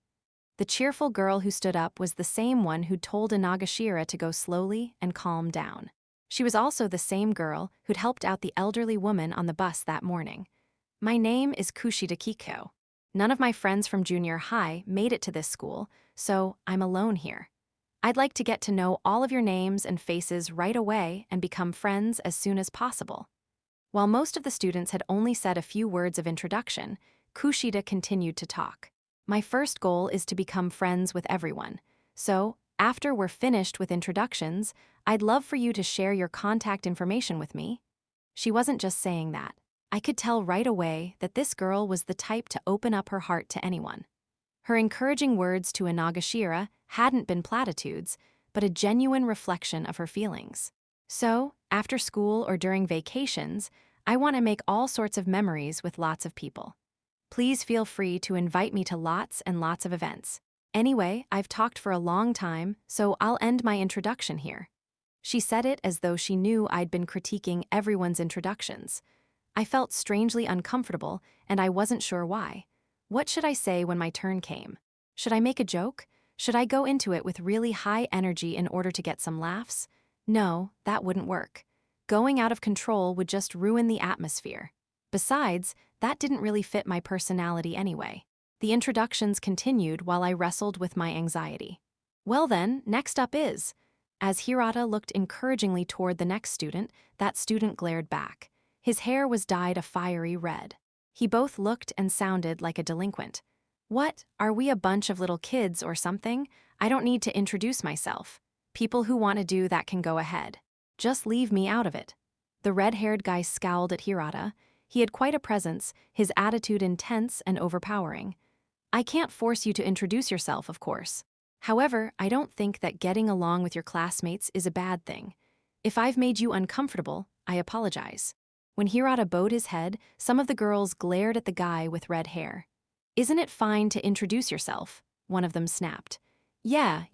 The cheerful girl who stood up was the same one who told Inagashira to go slowly and calm down. She was also the same girl who'd helped out the elderly woman on the bus that morning. My name is Kushida Kiko. None of my friends from junior high made it to this school, so I'm alone here. I'd like to get to know all of your names and faces right away and become friends as soon as possible. While most of the students had only said a few words of introduction, Kushida continued to talk. My first goal is to become friends with everyone. So, after we're finished with introductions, I'd love for you to share your contact information with me. She wasn't just saying that. I could tell right away that this girl was the type to open up her heart to anyone. Her encouraging words to Inagashira hadn't been platitudes, but a genuine reflection of her feelings. So, after school or during vacations, I want to make all sorts of memories with lots of people. Please feel free to invite me to lots and lots of events. Anyway, I've talked for a long time, so I'll end my introduction here. She said it as though she knew I'd been critiquing everyone's introductions. I felt strangely uncomfortable, and I wasn't sure why. What should I say when my turn came? Should I make a joke? Should I go into it with really high energy in order to get some laughs? No, that wouldn't work. Going out of control would just ruin the atmosphere. Besides, that didn't really fit my personality anyway. The introductions continued while I wrestled with my anxiety. Well then, next up is… As Hirata looked encouragingly toward the next student, that student glared back. His hair was dyed a fiery red. He both looked and sounded like a delinquent. What, are we a bunch of little kids or something? I don't need to introduce myself. People who want to do that can go ahead. Just leave me out of it. The red-haired guy scowled at Hirata. He had quite a presence, his attitude intense and overpowering. I can't force you to introduce yourself, of course. However, I don't think that getting along with your classmates is a bad thing. If I've made you uncomfortable, I apologize. When Hirata bowed his head, some of the girls glared at the guy with red hair. Isn't it fine to introduce yourself? One of them snapped. Yeah.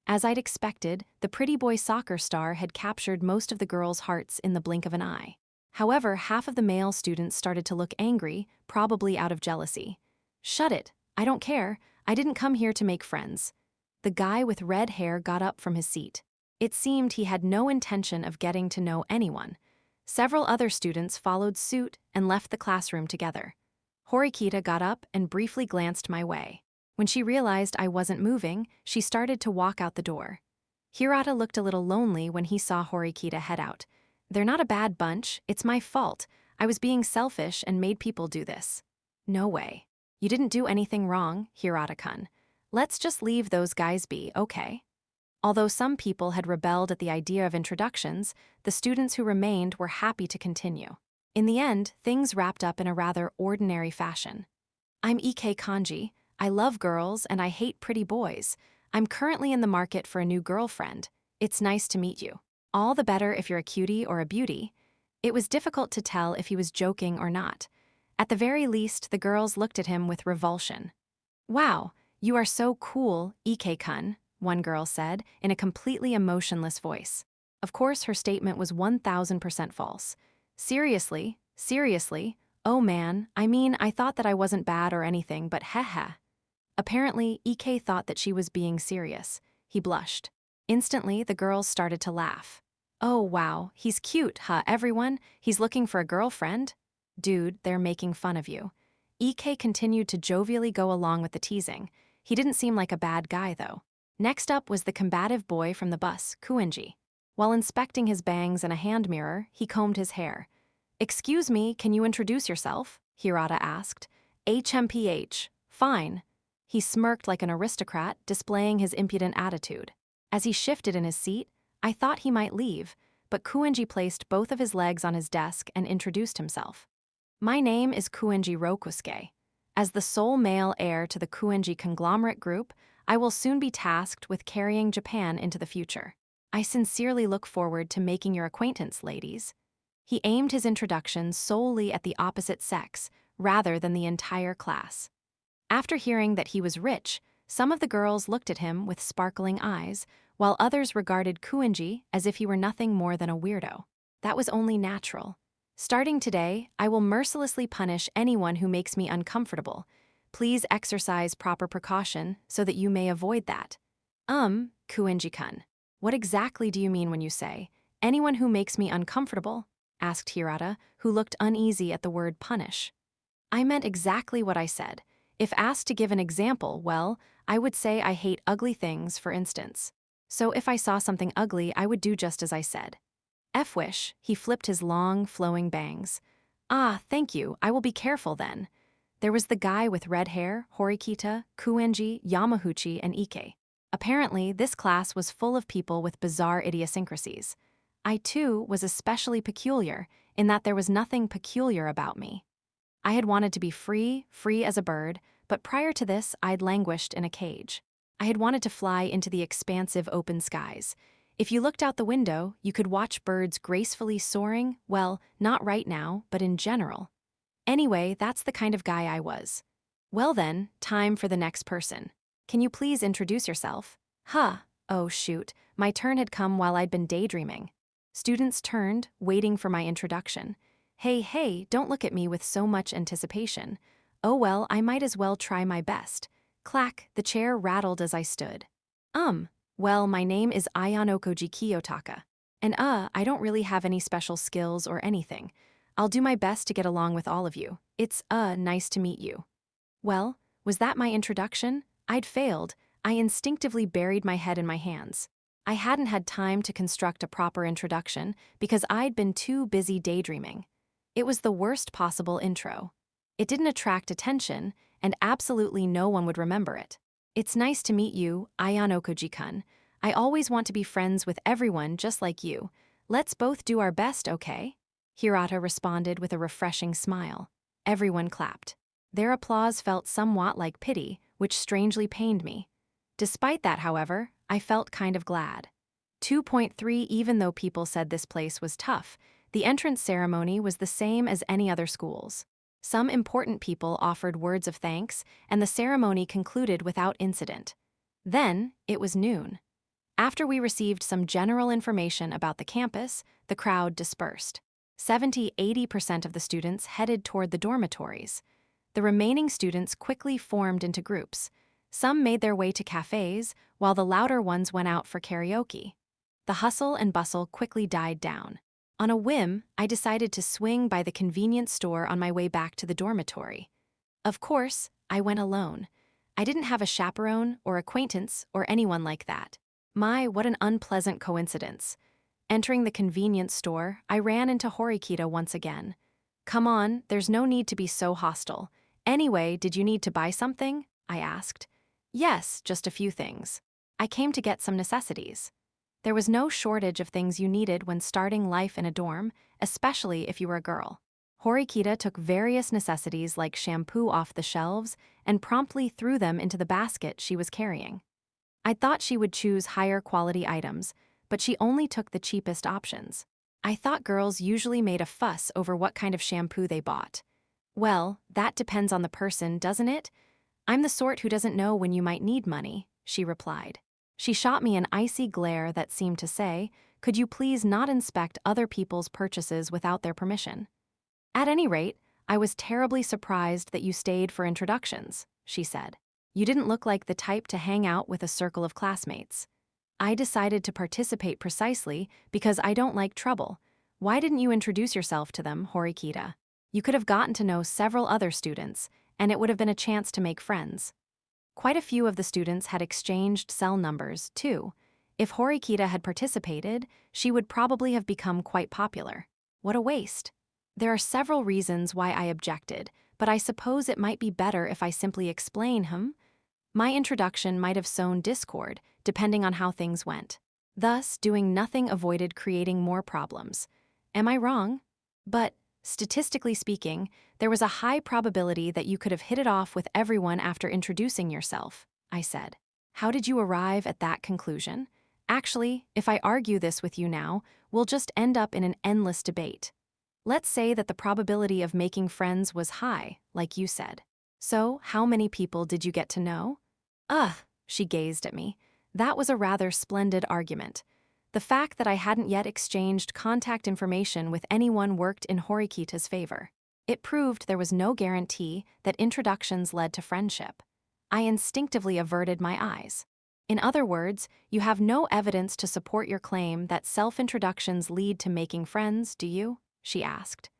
As I'd expected, the pretty boy soccer star had captured most of the girls' hearts in the blink of an eye. However, half of the male students started to look angry, probably out of jealousy. Shut it, I don't care, I didn't come here to make friends. The guy with red hair got up from his seat. It seemed he had no intention of getting to know anyone. Several other students followed suit and left the classroom together. Horikita got up and briefly glanced my way. When she realized I wasn't moving, she started to walk out the door. Hirata looked a little lonely when he saw Horikita head out. They're not a bad bunch, it's my fault. I was being selfish and made people do this. No way. You didn't do anything wrong, Hirata-kun. Let's just leave those guys be, okay? Although some people had rebelled at the idea of introductions, the students who remained were happy to continue. In the end, things wrapped up in a rather ordinary fashion. I'm Ike Kanji. I love girls and I hate pretty boys. I'm currently in the market for a new girlfriend. It's nice to meet you. All the better if you're a cutie or a beauty. It was difficult to tell if he was joking or not. At the very least, the girls looked at him with revulsion. Wow, you are so cool, Ike-kun, one girl said, in a completely emotionless voice. Of course, her statement was 1000% false. Seriously, oh man, I thought that I wasn't bad or anything, but heh. Apparently, Ike thought that she was being serious. He blushed. Instantly, the girls started to laugh. Oh wow, he's cute, huh, everyone? He's looking for a girlfriend? Dude, they're making fun of you. Ike continued to jovially go along with the teasing. He didn't seem like a bad guy, though. Next up was the combative boy from the bus, Kuenji. While inspecting his bangs in a hand mirror, he combed his hair. Excuse me, can you introduce yourself? Hirata asked. HMPH. Fine. He smirked like an aristocrat, displaying his impudent attitude. As he shifted in his seat, I thought he might leave, but Kuenji placed both of his legs on his desk and introduced himself. My name is Kuenji Rokusuke. As the sole male heir to the Kuenji conglomerate group, I will soon be tasked with carrying Japan into the future. I sincerely look forward to making your acquaintance, ladies. He aimed his introduction solely at the opposite sex, rather than the entire class. After hearing that he was rich, some of the girls looked at him with sparkling eyes, while others regarded Kuenji as if he were nothing more than a weirdo. That was only natural. Starting today, I will mercilessly punish anyone who makes me uncomfortable. Please exercise proper precaution so that you may avoid that. Kuenji-kun, what exactly do you mean when you say, anyone who makes me uncomfortable? Asked Hirata, who looked uneasy at the word punish. I meant exactly what I said. If asked to give an example, well, I would say I hate ugly things, for instance. So if I saw something ugly, I would do just as I said. F-wish, he flipped his long, flowing bangs. Ah, thank you, I will be careful then. There was the guy with red hair, Horikita, Kuenji, Yamahuchi, and Ike. Apparently, this class was full of people with bizarre idiosyncrasies. I, too, was especially peculiar, in that there was nothing peculiar about me. I had wanted to be free as a bird, but prior to this, I'd languished in a cage. I had wanted to fly into the expansive open skies. If you looked out the window, you could watch birds gracefully soaring, well, not right now, but in general. Anyway, that's the kind of guy I was. Well then, time for the next person. Can you please introduce yourself? Oh shoot, my turn had come while I'd been daydreaming. Students turned, waiting for my introduction. Hey, don't look at me with so much anticipation. Oh well, I might as well try my best. Clack, the chair rattled as I stood. Well, my name is Ayanokoji Kiyotaka. And I don't really have any special skills or anything. I'll do my best to get along with all of you. It's, nice to meet you. Well, was that my introduction? I'd failed. I instinctively buried my head in my hands. I hadn't had time to construct a proper introduction because I'd been too busy daydreaming. It was the worst possible intro. It didn't attract attention, and absolutely no one would remember it. It's nice to meet you, Ayanokoji-kun. I always want to be friends with everyone just like you. Let's both do our best, okay? Hirata responded with a refreshing smile. Everyone clapped. Their applause felt somewhat like pity, which strangely pained me. Despite that, however, I felt kind of glad. 2.3 Even though people said this place was tough, the entrance ceremony was the same as any other schools. Some important people offered words of thanks, and the ceremony concluded without incident. Then, it was noon. After we received some general information about the campus, the crowd dispersed. 70–80% of the students headed toward the dormitories. The remaining students quickly formed into groups. Some made their way to cafes, while the louder ones went out for karaoke. The hustle and bustle quickly died down. On a whim, I decided to swing by the convenience store on my way back to the dormitory. Of course, I went alone. I didn't have a chaperone or acquaintance or anyone like that. What an unpleasant coincidence. Entering the convenience store, I ran into Horikita once again. Come on, there's no need to be so hostile. Anyway, did you need to buy something? I asked. Yes, just a few things. I came to get some necessities. There was no shortage of things you needed when starting life in a dorm, especially if you were a girl. Horikita took various necessities like shampoo off the shelves and promptly threw them into the basket she was carrying. I thought she would choose higher quality items, but she only took the cheapest options. I thought girls usually made a fuss over what kind of shampoo they bought. Well, that depends on the person, doesn't it? I'm the sort who doesn't know when you might need money, she replied. She shot me an icy glare that seemed to say, could you please not inspect other people's purchases without their permission? At any rate, I was terribly surprised that you stayed for introductions, she said. You didn't look like the type to hang out with a circle of classmates. I decided to participate precisely because I don't like trouble. Why didn't you introduce yourself to them, Horikita? You could have gotten to know several other students, and it would have been a chance to make friends. Quite a few of the students had exchanged cell numbers, too. If Horikita had participated, she would probably have become quite popular. What a waste. There are several reasons why I objected, but I suppose it might be better if I simply explain, My introduction might have sown discord, depending on how things went. Thus, doing nothing avoided creating more problems. Am I wrong? But, statistically speaking, there was a high probability that you could have hit it off with everyone after introducing yourself, I said. How did you arrive at that conclusion? Actually, if I argue this with you now, we'll just end up in an endless debate. Let's say that the probability of making friends was high, like you said. So, how many people did you get to know? She gazed at me. That was a rather splendid argument. The fact that I hadn't yet exchanged contact information with anyone worked in Horikita's favor. It proved there was no guarantee that introductions led to friendship. I instinctively averted my eyes. In other words, you have no evidence to support your claim that self-introductions lead to making friends, do you? She asked.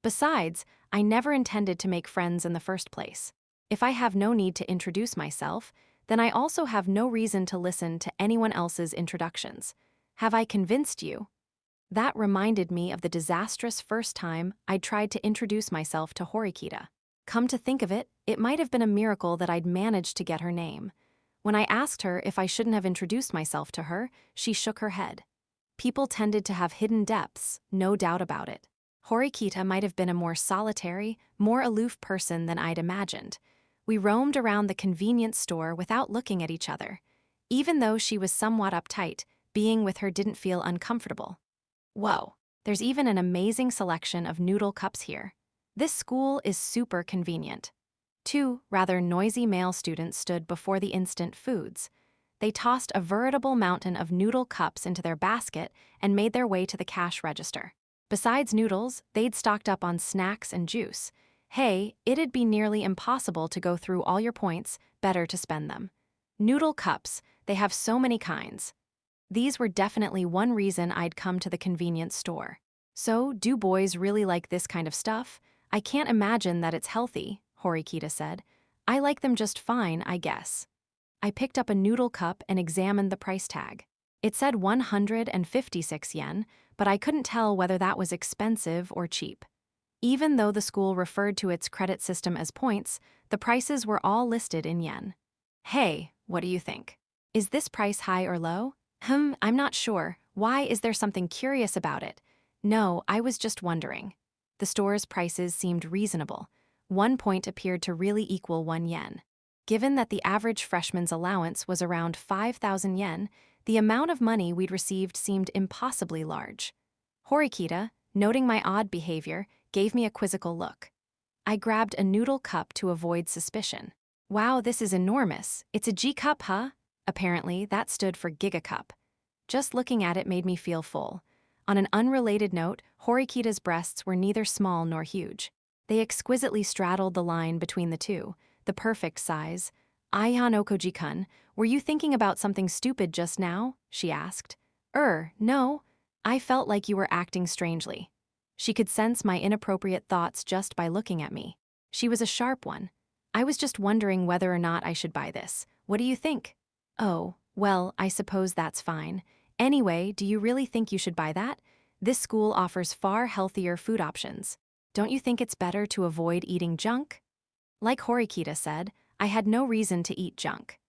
Besides, I never intended to make friends in the first place. If I have no need to introduce myself, then I also have no reason to listen to anyone else's introductions. Have I convinced you? That reminded me of the disastrous first time I tried to introduce myself to Horikita. Come to think of it, it might have been a miracle that I'd managed to get her name. When I asked her if I shouldn't have introduced myself to her, she shook her head. People tended to have hidden depths, no doubt about it. Horikita might have been a more solitary, more aloof person than I'd imagined. We roamed around the convenience store without looking at each other. Even though she was somewhat uptight, being with her didn't feel uncomfortable. Whoa, there's even an amazing selection of noodle cups here. This school is super convenient. Two rather noisy male students stood before the instant foods. They tossed a veritable mountain of noodle cups into their basket and made their way to the cash register. Besides noodles, they'd stocked up on snacks and juice. Hey, it'd be nearly impossible to go through all your points, better to spend them. Noodle cups, they have so many kinds. These were definitely one reason I'd come to the convenience store. So, do boys really like this kind of stuff? I can't imagine that it's healthy, Horikita said. I like them just fine, I guess. I picked up a noodle cup and examined the price tag. It said 156 yen, but I couldn't tell whether that was expensive or cheap. Even though the school referred to its credit system as points, the prices were all listed in yen. Hey, what do you think? Is this price high or low? I'm not sure. Why is there something curious about it? No, I was just wondering. The store's prices seemed reasonable. 1 point appeared to really equal 1 yen. Given that the average freshman's allowance was around 5,000 yen, the amount of money we'd received seemed impossibly large. Horikita, noting my odd behavior, gave me a quizzical look. I grabbed a noodle cup to avoid suspicion. Wow, this is enormous. It's a G-cup, huh? Apparently, that stood for gigacup. Just looking at it made me feel full. On an unrelated note, Horikita's breasts were neither small nor huge. They exquisitely straddled the line between the two, the perfect size. Aihan Okoji-kun, were you thinking about something stupid just now? She asked. No. I felt like you were acting strangely. She could sense my inappropriate thoughts just by looking at me. She was a sharp one. I was just wondering whether or not I should buy this. What do you think? Oh, well, I suppose that's fine. Anyway, do you really think you should buy that? This school offers far healthier food options. Don't you think it's better to avoid eating junk? Like Horikita said, I had no reason to eat junk.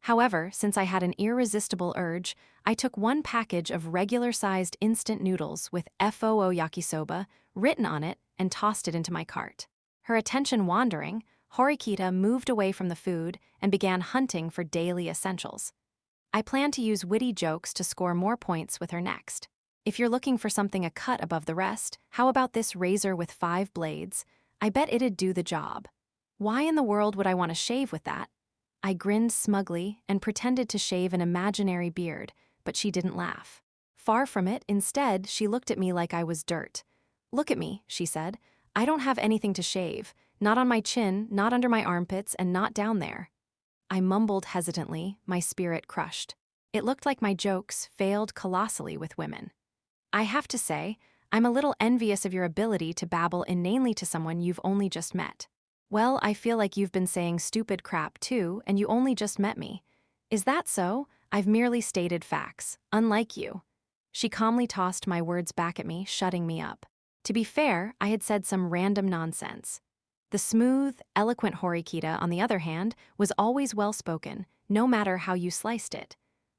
However, since I had an irresistible urge, I took one package of regular-sized instant noodles with FOO yakisoba written on it and tossed it into my cart. Her attention wandering, Horikita moved away from the food and began hunting for daily essentials. I plan to use witty jokes to score more points with her next. If you're looking for something a cut above the rest, how about this razor with 5 blades? I bet it'd do the job. Why in the world would I want to shave with that? I grinned smugly and pretended to shave an imaginary beard, but she didn't laugh. Far from it, instead, she looked at me like I was dirt. Look at me, she said. I don't have anything to shave. Not on my chin, not under my armpits, and not down there. I mumbled hesitantly, my spirit crushed. It looked like my jokes failed colossally with women. I have to say, I'm a little envious of your ability to babble inanely to someone you've only just met. Well, I feel like you've been saying stupid crap too, and you only just met me. Is that so? I've merely stated facts, unlike you. She calmly tossed my words back at me, shutting me up. To be fair, I had said some random nonsense. The smooth, eloquent Horikita, on the other hand, was always well-spoken, no matter how you sliced it.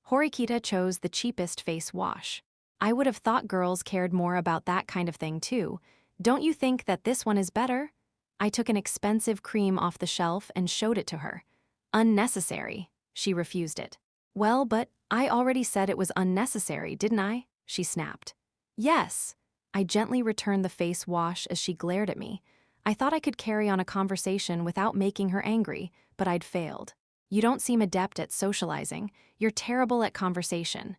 Horikita chose the cheapest face wash. I would have thought girls cared more about that kind of thing too. Don't you think that this one is better? I took an expensive cream off the shelf and showed it to her. Unnecessary. She refused it. Well, but I already said it was unnecessary, didn't I? She snapped. Yes. I gently returned the face wash as she glared at me. I thought I could carry on a conversation without making her angry, but I'd failed. You don't seem adept at socializing. You're terrible at conversation.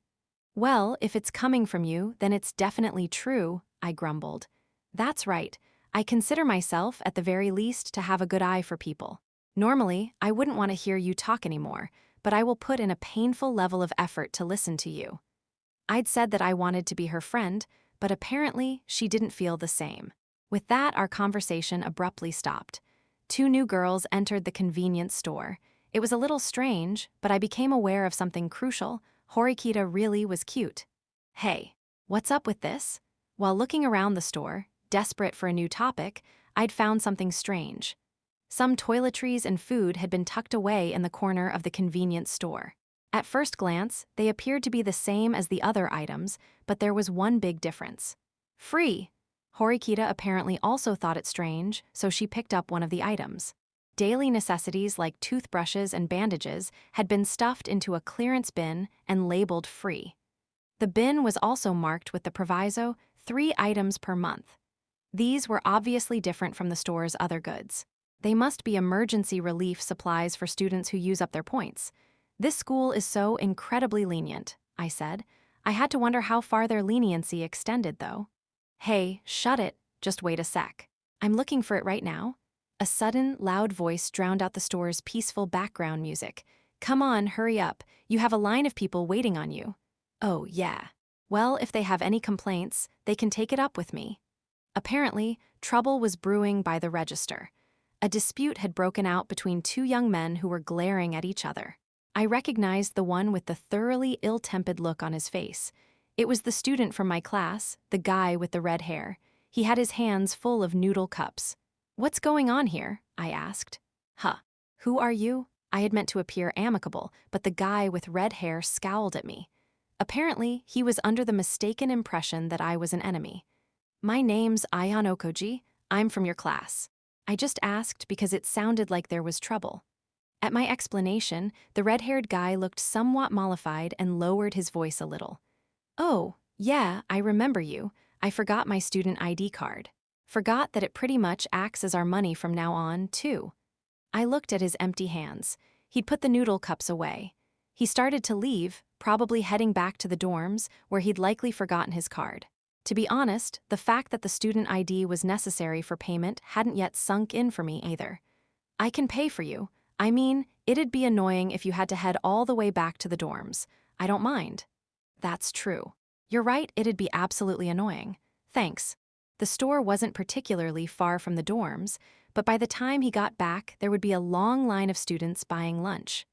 Well, if it's coming from you, then it's definitely true, I grumbled. That's right. I consider myself, at the very least, to have a good eye for people. Normally, I wouldn't want to hear you talk anymore, but I will put in a painful level of effort to listen to you. I'd said that I wanted to be her friend, but apparently she didn't feel the same. With that, our conversation abruptly stopped. 2 new girls entered the convenience store. It was a little strange, but I became aware of something crucial. Horikita really was cute. Hey, what's up with this? While looking around the store, desperate for a new topic, I'd found something strange. Some toiletries and food had been tucked away in the corner of the convenience store. At first glance, they appeared to be the same as the other items, but there was one big difference. Free! Horikita apparently also thought it strange, so she picked up one of the items. Daily necessities like toothbrushes and bandages had been stuffed into a clearance bin and labeled free. The bin was also marked with the proviso, 3 items per month. These were obviously different from the store's other goods. They must be emergency relief supplies for students who use up their points. This school is so incredibly lenient, I said. I had to wonder how far their leniency extended, though. Hey, shut it, just wait a sec. I'm looking for it right now. A sudden, loud voice drowned out the store's peaceful background music. Come on, hurry up. You have a line of people waiting on you. Oh, yeah. Well, if they have any complaints, they can take it up with me. Apparently, trouble was brewing by the register. A dispute had broken out between 2 young men who were glaring at each other. I recognized the one with the thoroughly ill-tempered look on his face. It was the student from my class, the guy with the red hair. He had his hands full of noodle cups. What's going on here? I asked. Huh. Who are you? I had meant to appear amicable, but the guy with red hair scowled at me. Apparently, he was under the mistaken impression that I was an enemy. My name's Ayan Okoji. I'm from your class. I just asked because it sounded like there was trouble. At my explanation, the red-haired guy looked somewhat mollified and lowered his voice a little. Oh, yeah, I remember you. I forgot my student ID card. Forgot that it pretty much acts as our money from now on, too. I looked at his empty hands. He'd put the noodle cups away. He started to leave, probably heading back to the dorms, where he'd likely forgotten his card. To be honest, the fact that the student ID was necessary for payment hadn't yet sunk in for me either. I can pay for you. I mean, it'd be annoying if you had to head all the way back to the dorms. I don't mind. That's true. You're right, it'd be absolutely annoying. Thanks. The store wasn't particularly far from the dorms, but by the time he got back, there would be a long line of students buying lunch.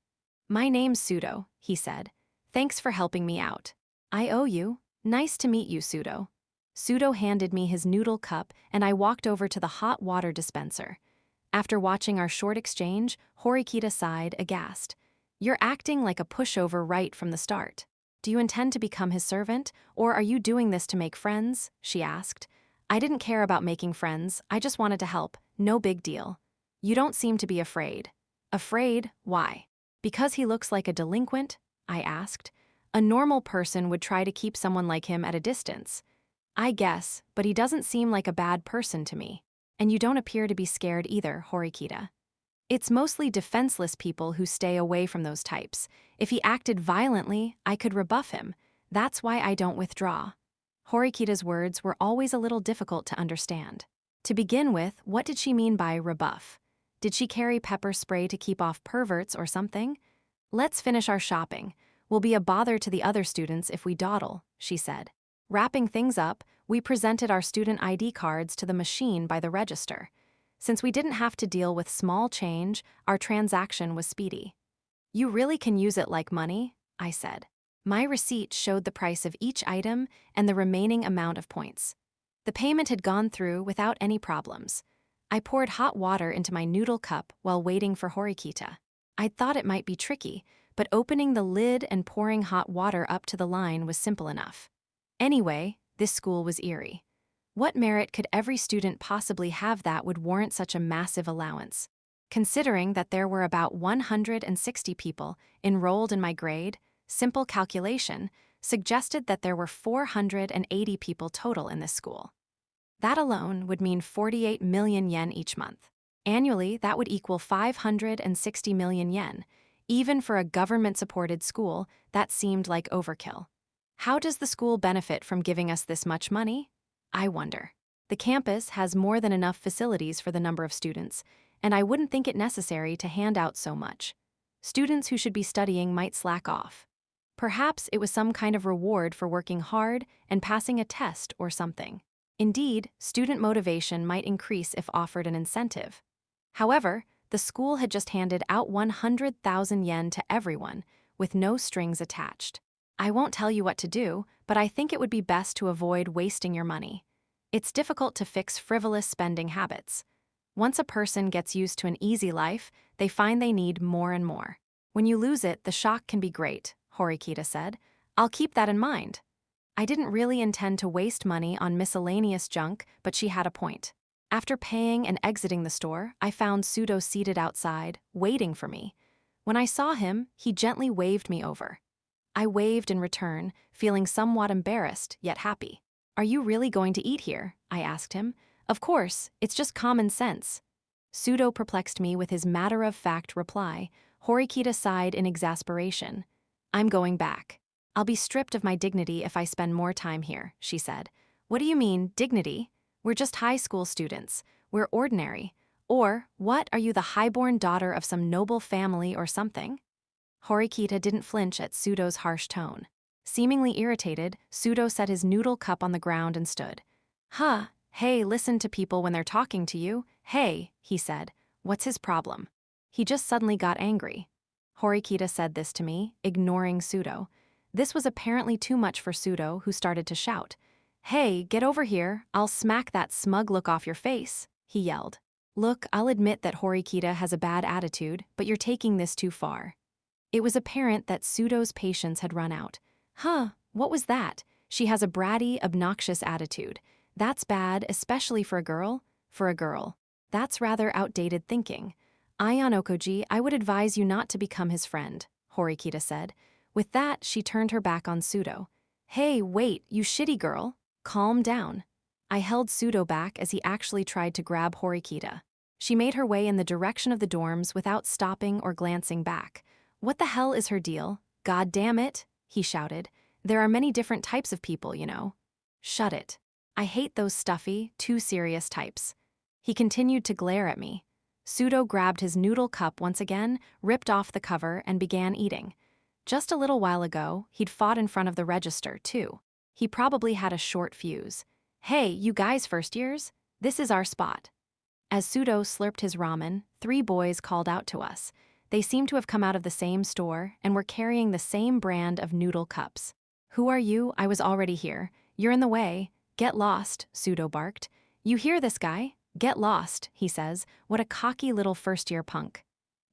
My name's Pseudo, he said. Thanks for helping me out. I owe you. Nice to meet you, Pseudo. Pseudo handed me his noodle cup, and I walked over to the hot water dispenser. After watching our short exchange, Horikita sighed, aghast. You're acting like a pushover right from the start. Do you intend to become his servant, or are you doing this to make friends? She asked. I didn't care about making friends, I just wanted to help, no big deal. You don't seem to be afraid. Afraid? Why? Because he looks like a delinquent? I asked. A normal person would try to keep someone like him at a distance. I guess, but he doesn't seem like a bad person to me. And you don't appear to be scared either, Horikita. It's mostly defenseless people who stay away from those types. If he acted violently, I could rebuff him. That's why I don't withdraw. Horikita's words were always a little difficult to understand. To begin with, what did she mean by rebuff? Did she carry pepper spray to keep off perverts or something? Let's finish our shopping. We'll be a bother to the other students if we dawdle, she said. Wrapping things up, we presented our student ID cards to the machine by the register. Since we didn't have to deal with small change, our transaction was speedy. You really can use it like money, I said. My receipt showed the price of each item and the remaining amount of points. The payment had gone through without any problems. I poured hot water into my noodle cup while waiting for Horikita. I'd thought it might be tricky, but opening the lid and pouring hot water up to the line was simple enough. Anyway, this school was eerie. What merit could every student possibly have that would warrant such a massive allowance? Considering that there were about 160 people enrolled in my grade, simple calculation suggested that there were 480 people total in this school. That alone would mean 48 million yen each month. Annually, that would equal 560 million yen. Even for a government-supported school, that seemed like overkill. How does the school benefit from giving us this much money? I wonder. The campus has more than enough facilities for the number of students, and I wouldn't think it necessary to hand out so much. Students who should be studying might slack off. Perhaps it was some kind of reward for working hard and passing a test or something. Indeed, student motivation might increase if offered an incentive. However, the school had just handed out 100,000 yen to everyone, with no strings attached. I won't tell you what to do, but I think it would be best to avoid wasting your money. It's difficult to fix frivolous spending habits. Once a person gets used to an easy life, they find they need more and more. When you lose it, the shock can be great, Horikita said. I'll keep that in mind. I didn't really intend to waste money on miscellaneous junk, but she had a point. After paying and exiting the store, I found Pseudo seated outside, waiting for me. When I saw him, he gently waved me over. I waved in return, feeling somewhat embarrassed, yet happy. Are you really going to eat here? I asked him. Of course, it's just common sense. Pseudo perplexed me with his matter-of-fact reply. Horikita sighed in exasperation. I'm going back. I'll be stripped of my dignity if I spend more time here, she said. What do you mean, dignity? We're just high school students. We're ordinary. Or, what, are you the highborn daughter of some noble family or something? Horikita didn't flinch at Pseudo's harsh tone. Seemingly irritated, Pseudo set his noodle cup on the ground and stood. Hey, listen to people when they're talking to you. Hey, he said. What's his problem? He just suddenly got angry. Horikita said this to me, ignoring Pseudo. This was apparently too much for Pseudo, who started to shout. Hey, get over here, I'll smack that smug look off your face, he yelled. Look, I'll admit that Horikita has a bad attitude, but you're taking this too far. It was apparent that Pseudo's patience had run out. What was that? She has a bratty, obnoxious attitude. That's bad, especially for a girl. For a girl. That's rather outdated thinking. Aion Okoji, I would advise you not to become his friend, Horikita said. With that, she turned her back on Pseudo. Hey, wait, you shitty girl. Calm down. I held Pseudo back as he actually tried to grab Horikita. She made her way in the direction of the dorms without stopping or glancing back. What the hell is her deal? God damn it, he shouted. There are many different types of people, you know. Shut it. I hate those stuffy, too serious types. He continued to glare at me. Pseudo grabbed his noodle cup once again, ripped off the cover, and began eating. Just a little while ago, he'd fought in front of the register, too. He probably had a short fuse. Hey, you guys first years? This is our spot. As Pseudo slurped his ramen, 3 boys called out to us. They seemed to have come out of the same store and were carrying the same brand of noodle cups. Who are you? I was already here. You're in the way. Get lost, Pseudo barked. You hear this guy? Get lost, he says. What a cocky little first-year punk.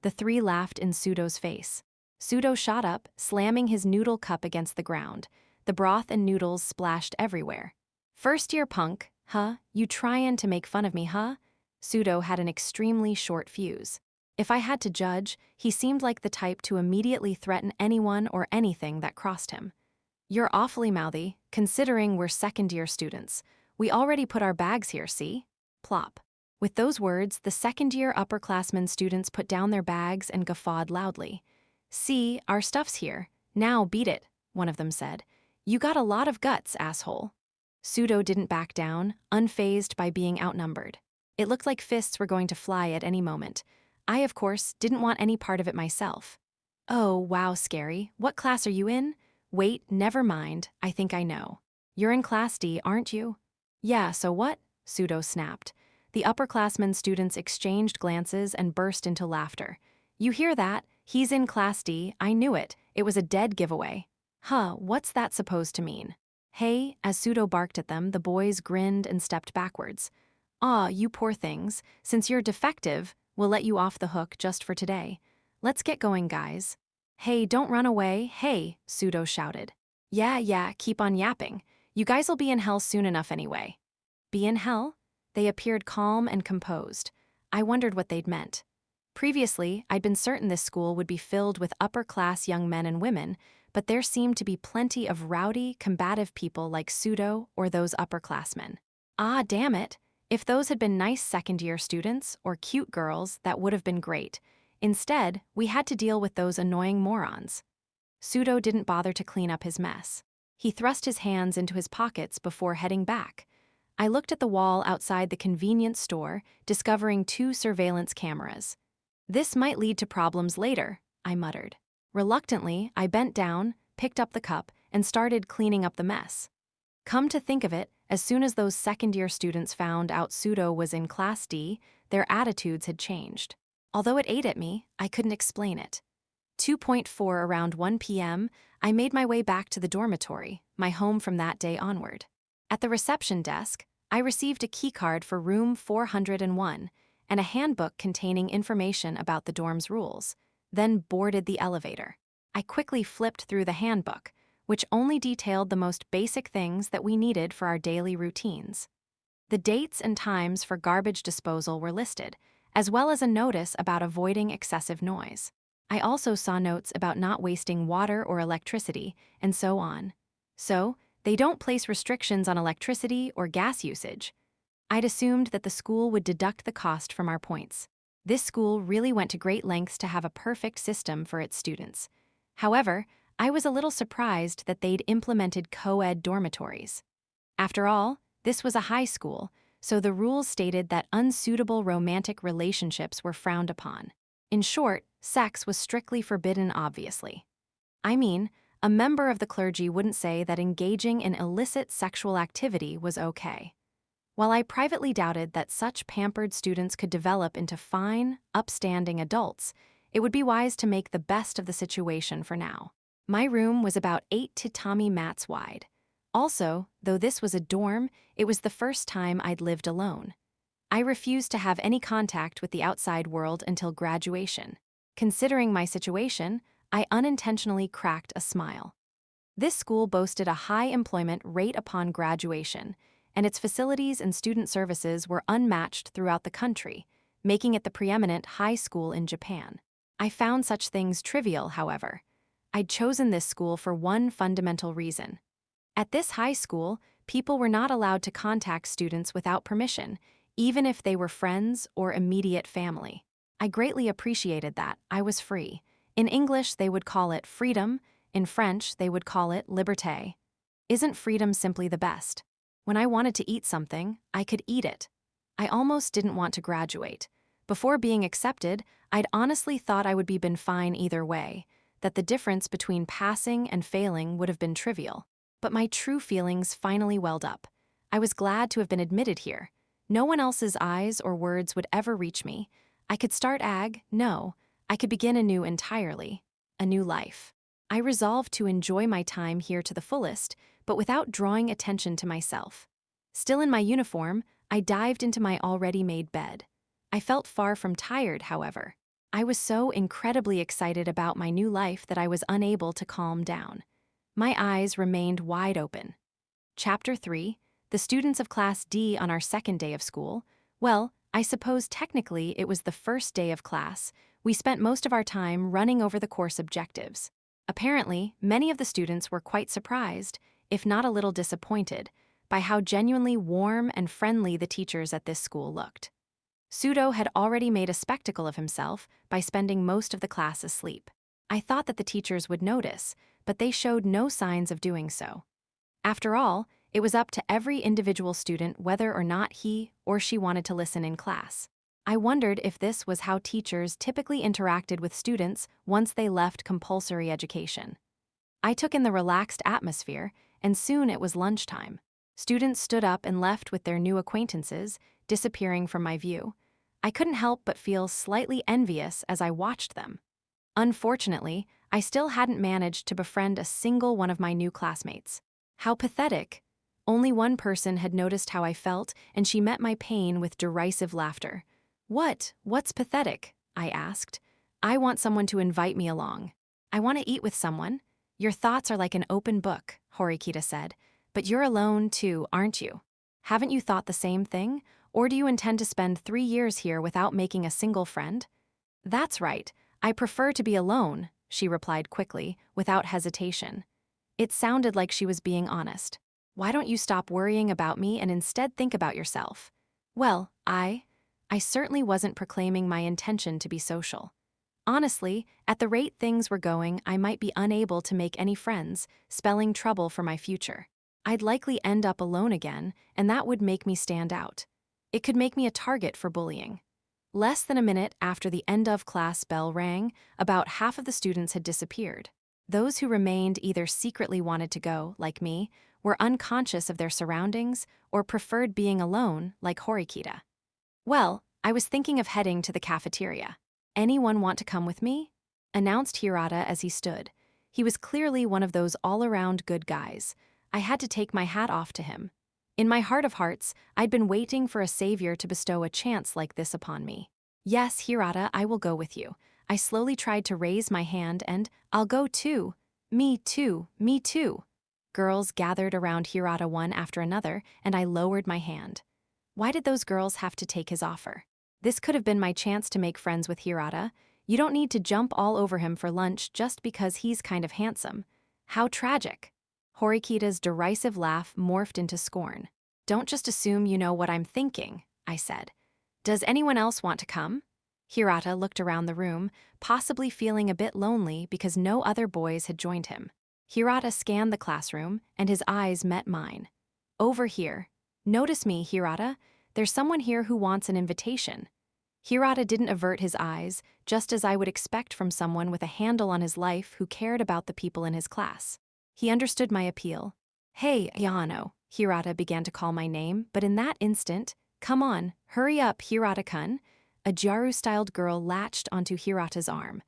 The 3 laughed in Pseudo's face. Pseudo shot up, slamming his noodle cup against the ground. The broth and noodles splashed everywhere. First-year punk, huh? You tryin' to make fun of me, huh? Pseudo had an extremely short fuse. If I had to judge, he seemed like the type to immediately threaten anyone or anything that crossed him. You're awfully mouthy, considering we're second-year students. We already put our bags here, see? Plop. With those words, the second-year upperclassmen students put down their bags and guffawed loudly. See, our stuff's here. Now beat it, one of them said. You got a lot of guts, asshole. Pseudo didn't back down, unfazed by being outnumbered. It looked like fists were going to fly at any moment. I, of course, didn't want any part of it myself. Oh, wow, scary. What class are you in? Wait, never mind. I think I know. You're in Class D, aren't you? Yeah, so what? Pseudo snapped. The upperclassmen students exchanged glances and burst into laughter. You hear that? He's in Class D. I knew it. It was a dead giveaway. What's that supposed to mean? Hey, as Pseudo barked at them, the boys grinned and stepped backwards. Aw, you poor things. Since you're defective, we'll let you off the hook just for today. Let's get going, guys. Hey, don't run away, hey, Pseudo shouted. Yeah, keep on yapping. You guys'll be in hell soon enough anyway. Be in hell? They appeared calm and composed. I wondered what they'd meant. Previously, I'd been certain this school would be filled with upper-class young men and women, but there seemed to be plenty of rowdy, combative people like Pseudo or those upperclassmen. Ah, damn it. If those had been nice second-year students or cute girls, that would have been great. Instead, we had to deal with those annoying morons. Pseudo didn't bother to clean up his mess. He thrust his hands into his pockets before heading back. I looked at the wall outside the convenience store, discovering 2 surveillance cameras. This might lead to problems later, I muttered. Reluctantly, I bent down, picked up the cup, and started cleaning up the mess. Come to think of it, as soon as those second-year students found out Pseudo was in Class D, their attitudes had changed. Although it ate at me, I couldn't explain it. 2.4 around 1 p.m., I made my way back to the dormitory, my home from that day onward. At the reception desk, I received a keycard for room 401, and a handbook containing information about the dorm's rules, then boarded the elevator. I quickly flipped through the handbook, which only detailed the most basic things that we needed for our daily routines. The dates and times for garbage disposal were listed, as well as a notice about avoiding excessive noise. I also saw notes about not wasting water or electricity, and so on. So, they don't place restrictions on electricity or gas usage. I'd assumed that the school would deduct the cost from our points. This school really went to great lengths to have a perfect system for its students. However, I was a little surprised that they'd implemented co-ed dormitories. After all, this was a high school, so the rules stated that unsuitable romantic relationships were frowned upon. In short, sex was strictly forbidden, obviously. I mean, a member of the clergy wouldn't say that engaging in illicit sexual activity was okay. While I privately doubted that such pampered students could develop into fine, upstanding adults, it would be wise to make the best of the situation for now. My room was about 8 tatami mats wide. Also, though this was a dorm, it was the first time I'd lived alone. I refused to have any contact with the outside world until graduation. Considering my situation, I unintentionally cracked a smile. This school boasted a high employment rate upon graduation, and its facilities and student services were unmatched throughout the country, making it the preeminent high school in Japan. I found such things trivial, however. I'd chosen this school for one fundamental reason. At this high school, people were not allowed to contact students without permission, even if they were friends or immediate family. I greatly appreciated that I was free. In English, they would call it freedom. In French, they would call it liberté. Isn't freedom simply the best? When I wanted to eat something, I could eat it. I almost didn't want to graduate. Before being accepted, I'd honestly thought I would be been fine either way, that the difference between passing and failing would have been trivial. But my true feelings finally welled up. I was glad to have been admitted here. No one else's eyes or words would ever reach me. I could start I could begin anew entirely. A new life. I resolved to enjoy my time here to the fullest, but without drawing attention to myself. Still in my uniform, I dived into my already made bed. I felt far from tired, however. I was so incredibly excited about my new life that I was unable to calm down. My eyes remained wide open. Chapter 3, the students of Class D on our second day of school. Well, I suppose technically it was the first day of class. We spent most of our time running over the course objectives. Apparently, many of the students were quite surprised, if not a little disappointed, by how genuinely warm and friendly the teachers at this school looked. Pseudo had already made a spectacle of himself by spending most of the class asleep. I thought that the teachers would notice, but they showed no signs of doing so. After all, it was up to every individual student whether or not he or she wanted to listen in class. I wondered if this was how teachers typically interacted with students once they left compulsory education. I took in the relaxed atmosphere, and soon it was lunchtime. Students stood up and left with their new acquaintances, disappearing from my view. I couldn't help but feel slightly envious as I watched them. Unfortunately, I still hadn't managed to befriend a single one of my new classmates. How pathetic! Only one person had noticed how I felt, and she met my pain with derisive laughter. What's pathetic? I asked. I want someone to invite me along. I want to eat with someone. Your thoughts are like an open book, Horikita said. But you're alone too, aren't you? Haven't you thought the same thing? Or do you intend to spend 3 years here without making a single friend? That's right. I prefer to be alone, she replied quickly, without hesitation. It sounded like she was being honest. Why don't you stop worrying about me and instead think about yourself? Well, I certainly wasn't proclaiming my intention to be social. Honestly, at the rate things were going, I might be unable to make any friends, spelling trouble for my future. I'd likely end up alone again, and that would make me stand out. It could make me a target for bullying. Less than a minute after the end-of-class bell rang, about half of the students had disappeared. Those who remained either secretly wanted to go, like me, were unconscious of their surroundings, or preferred being alone, like Horikita. Well, I was thinking of heading to the cafeteria. Anyone want to come with me? Announced Hirata as he stood. He was clearly one of those all-around good guys. I had to take my hat off to him. In my heart of hearts, I'd been waiting for a savior to bestow a chance like this upon me. Yes, Hirata, I will go with you. I slowly tried to raise my hand and, I'll go too. Me too, me too. Girls gathered around Hirata one after another, and I lowered my hand. Why did those girls have to take his offer? This could have been my chance to make friends with Hirata. You don't need to jump all over him for lunch just because he's kind of handsome. How tragic. Horikita's derisive laugh morphed into scorn. Don't just assume you know what I'm thinking, I said. Does anyone else want to come? Hirata looked around the room, possibly feeling a bit lonely because no other boys had joined him. Hirata scanned the classroom, and his eyes met mine. Over here. Notice me, Hirata. There's someone here who wants an invitation. Hirata didn't avert his eyes, just as I would expect from someone with a handle on his life who cared about the people in his class. He understood my appeal. Hey, Yano, Hirata began to call my name, but in that instant, come on, hurry up, Hirata-kun. A Gyaru-styled girl latched onto Hirata's arm.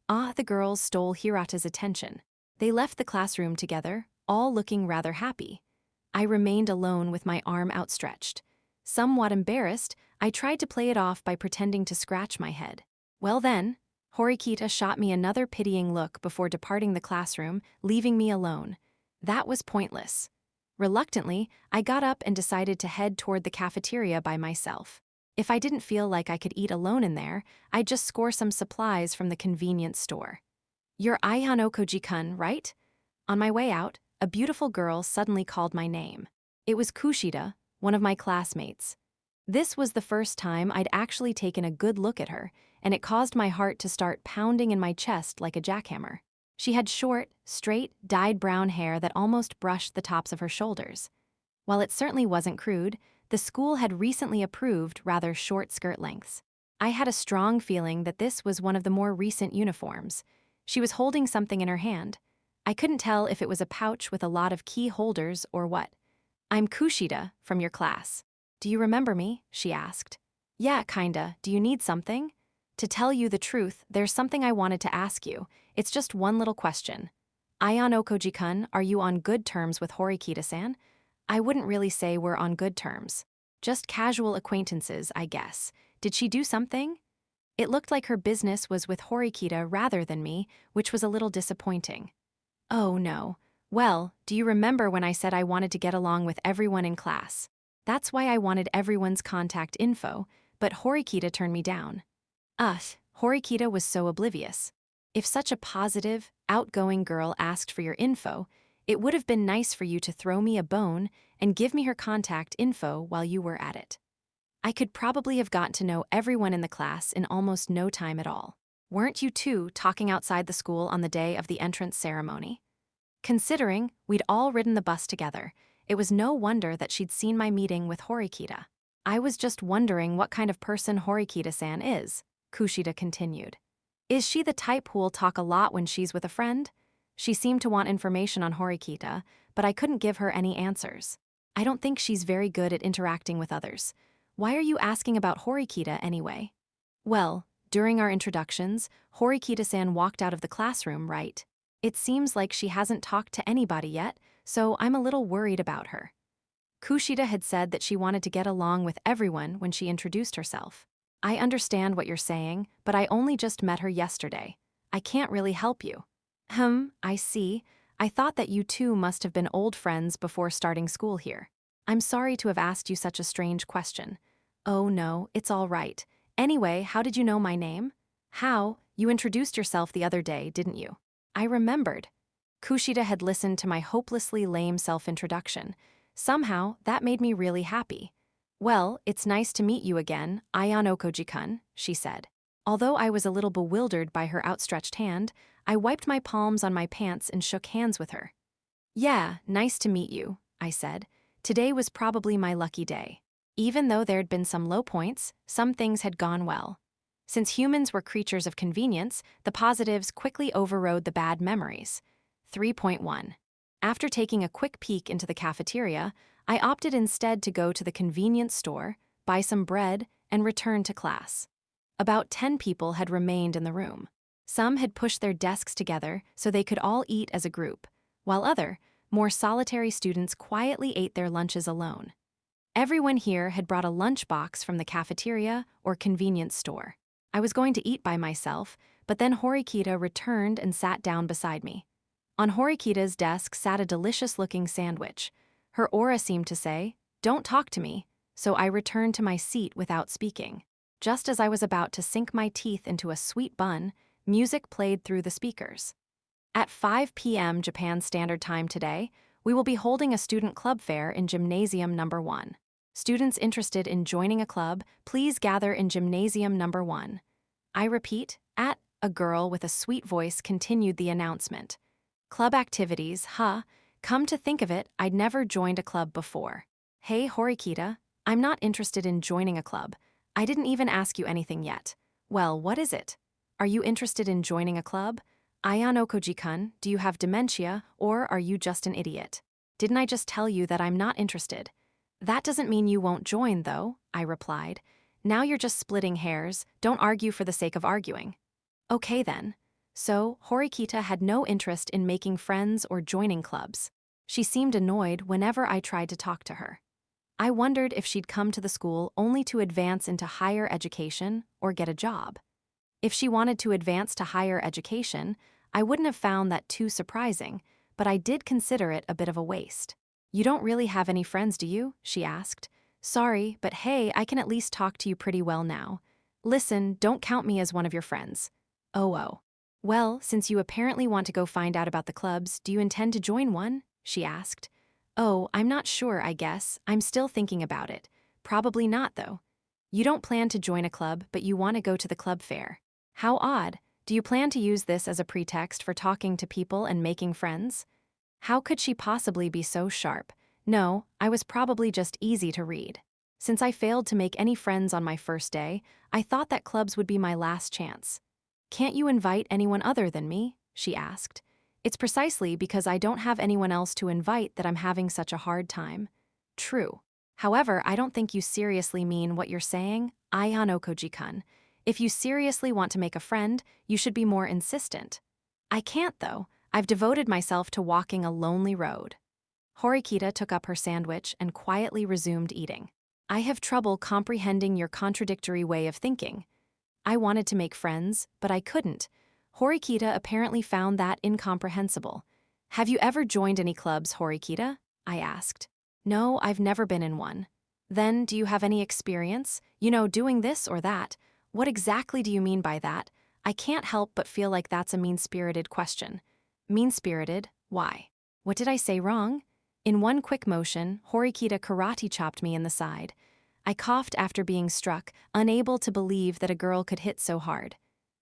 The girls stole Hirata's attention. They left the classroom together, all looking rather happy. I remained alone with my arm outstretched. Somewhat embarrassed, I tried to play it off by pretending to scratch my head. Well then, Horikita shot me another pitying look before departing the classroom, leaving me alone. That was pointless. Reluctantly, I got up and decided to head toward the cafeteria by myself. If I didn't feel like I could eat alone in there, I'd just score some supplies from the convenience store. You're Ayano Koji-kun, right? On my way out, a beautiful girl suddenly called my name. It was Kushida, one of my classmates. This was the first time I'd actually taken a good look at her, and it caused my heart to start pounding in my chest like a jackhammer. She had short, straight, dyed brown hair that almost brushed the tops of her shoulders. While it certainly wasn't crude, the school had recently approved rather short skirt lengths. I had a strong feeling that this was one of the more recent uniforms. She was holding something in her hand. I couldn't tell if it was a pouch with a lot of key holders or what. I'm Kushida, from your class. Do you remember me? She asked. Yeah, kinda. Do you need something? To tell you the truth, there's something I wanted to ask you. It's just one little question. Ayano Koji-kun, are you on good terms with Horikita-san? I wouldn't really say we're on good terms. Just casual acquaintances, I guess. Did she do something? It looked like her business was with Horikita rather than me, which was a little disappointing. Oh no. Well, do you remember when I said I wanted to get along with everyone in class? That's why I wanted everyone's contact info, but Horikita turned me down. Horikita was so oblivious. If such a positive, outgoing girl asked for your info, it would have been nice for you to throw me a bone and give me her contact info while you were at it. I could probably have gotten to know everyone in the class in almost no time at all. Weren't you two talking outside the school on the day of the entrance ceremony? Considering we'd all ridden the bus together, it was no wonder that she'd seen my meeting with Horikita. I was just wondering what kind of person Horikita-san is, Kushida continued. Is she the type who'll talk a lot when she's with a friend? She seemed to want information on Horikita, but I couldn't give her any answers. I don't think she's very good at interacting with others. Why are you asking about Horikita anyway? Well, during our introductions, Horikita-san walked out of the classroom, right? It seems like she hasn't talked to anybody yet, so I'm a little worried about her. Kushida had said that she wanted to get along with everyone when she introduced herself. I understand what you're saying, but I only just met her yesterday. I can't really help you. I see. I thought that you two must have been old friends before starting school here. I'm sorry to have asked you such a strange question. Oh no, it's all right. Anyway, how did you know my name? How? You introduced yourself the other day, didn't you? I remembered. Kushida had listened to my hopelessly lame self-introduction. Somehow, that made me really happy. Well, it's nice to meet you again, Ayano Koji-kun, she said. Although I was a little bewildered by her outstretched hand, I wiped my palms on my pants and shook hands with her. Yeah, nice to meet you, I said. Today was probably my lucky day. Even though there'd been some low points, some things had gone well. Since humans were creatures of convenience, the positives quickly overrode the bad memories. 3.1. After taking a quick peek into the cafeteria, I opted instead to go to the convenience store, buy some bread, and return to class. About 10 people had remained in the room. Some had pushed their desks together so they could all eat as a group, while other, more solitary students quietly ate their lunches alone. Everyone here had brought a lunchbox from the cafeteria or convenience store. I was going to eat by myself, but then Horikita returned and sat down beside me. On Horikita's desk sat a delicious-looking sandwich. Her aura seemed to say, "Don't talk to me," so I returned to my seat without speaking. Just as I was about to sink my teeth into a sweet bun, music played through the speakers. At 5 p.m. Japan Standard Time today, we will be holding a student club fair in Gymnasium Number 1. Students interested in joining a club, please gather in Gymnasium Number 1. I repeat, a girl with a sweet voice continued the announcement. Club activities, huh? Come to think of it, I'd never joined a club before. Hey, Horikita, I'm not interested in joining a club. I didn't even ask you anything yet. Well, what is it? Are you interested in joining a club? Ayano Koji-kun, do you have dementia, or are you just an idiot? Didn't I just tell you that I'm not interested? That doesn't mean you won't join, though, I replied. Now you're just splitting hairs, don't argue for the sake of arguing. Okay then. So, Horikita had no interest in making friends or joining clubs. She seemed annoyed whenever I tried to talk to her. I wondered if she'd come to the school only to advance into higher education or get a job. If she wanted to advance to higher education, I wouldn't have found that too surprising, but I did consider it a bit of a waste. You don't really have any friends, do you? She asked. Sorry, but hey, I can at least talk to you pretty well now. Listen, don't count me as one of your friends. Oh. Well, since you apparently want to go find out about the clubs, do you intend to join one? She asked. Oh, I'm not sure, I guess. I'm still thinking about it. Probably not, though. You don't plan to join a club, but you want to go to the club fair. How odd. Do you plan to use this as a pretext for talking to people and making friends? How could she possibly be so sharp? No, I was probably just easy to read. Since I failed to make any friends on my first day, I thought that clubs would be my last chance. Can't you invite anyone other than me? She asked. It's precisely because I don't have anyone else to invite that I'm having such a hard time. True. However, I don't think you seriously mean what you're saying, Ayano Koji-kun. If you seriously want to make a friend, you should be more insistent. I can't, though. I've devoted myself to walking a lonely road. Horikita took up her sandwich and quietly resumed eating. I have trouble comprehending your contradictory way of thinking. I wanted to make friends, but I couldn't. Horikita apparently found that incomprehensible. Have you ever joined any clubs, Horikita? I asked. No, I've never been in one. Then, do you have any experience? Doing this or that? What exactly do you mean by that? I can't help but feel like that's a mean-spirited question. Mean-spirited? Why? What did I say wrong? In one quick motion, Horikita karate chopped me in the side. I coughed after being struck, unable to believe that a girl could hit so hard.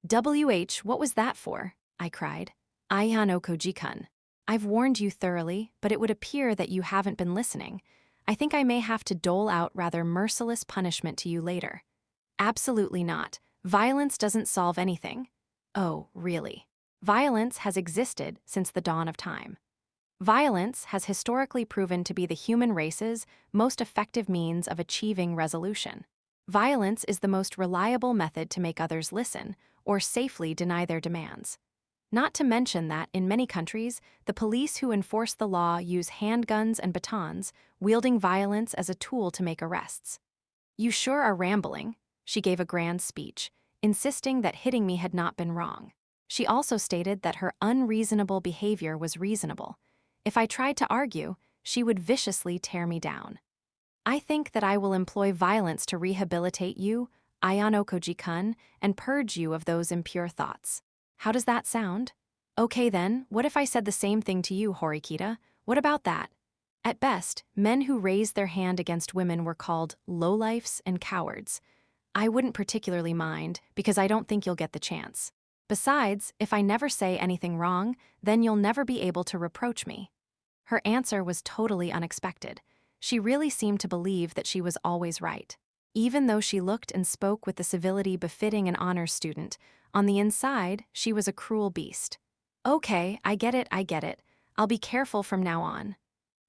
What was that for? I cried. Ayano Koji-kun. I've warned you thoroughly, but it would appear that you haven't been listening. I think I may have to dole out rather merciless punishment to you later. Absolutely not. Violence doesn't solve anything. Oh, really? Violence has existed since the dawn of time. Violence has historically proven to be the human race's most effective means of achieving resolution. Violence is the most reliable method to make others listen or safely deny their demands. Not to mention that, in many countries, the police who enforce the law use handguns and batons, wielding violence as a tool to make arrests. You sure are rambling. She gave a grand speech, insisting that hitting me had not been wrong. She also stated that her unreasonable behavior was reasonable. If I tried to argue, she would viciously tear me down. I think that I will employ violence to rehabilitate you, Ayano Koji-kun, and purge you of those impure thoughts. How does that sound? Okay then, what if I said the same thing to you, Horikita? What about that? At best, men who raised their hand against women were called lowlifes and cowards. I wouldn't particularly mind, because I don't think you'll get the chance. Besides, if I never say anything wrong, then you'll never be able to reproach me. Her answer was totally unexpected. She really seemed to believe that she was always right. Even though she looked and spoke with the civility befitting an honors student, on the inside, she was a cruel beast. Okay, I get it. I'll be careful from now on.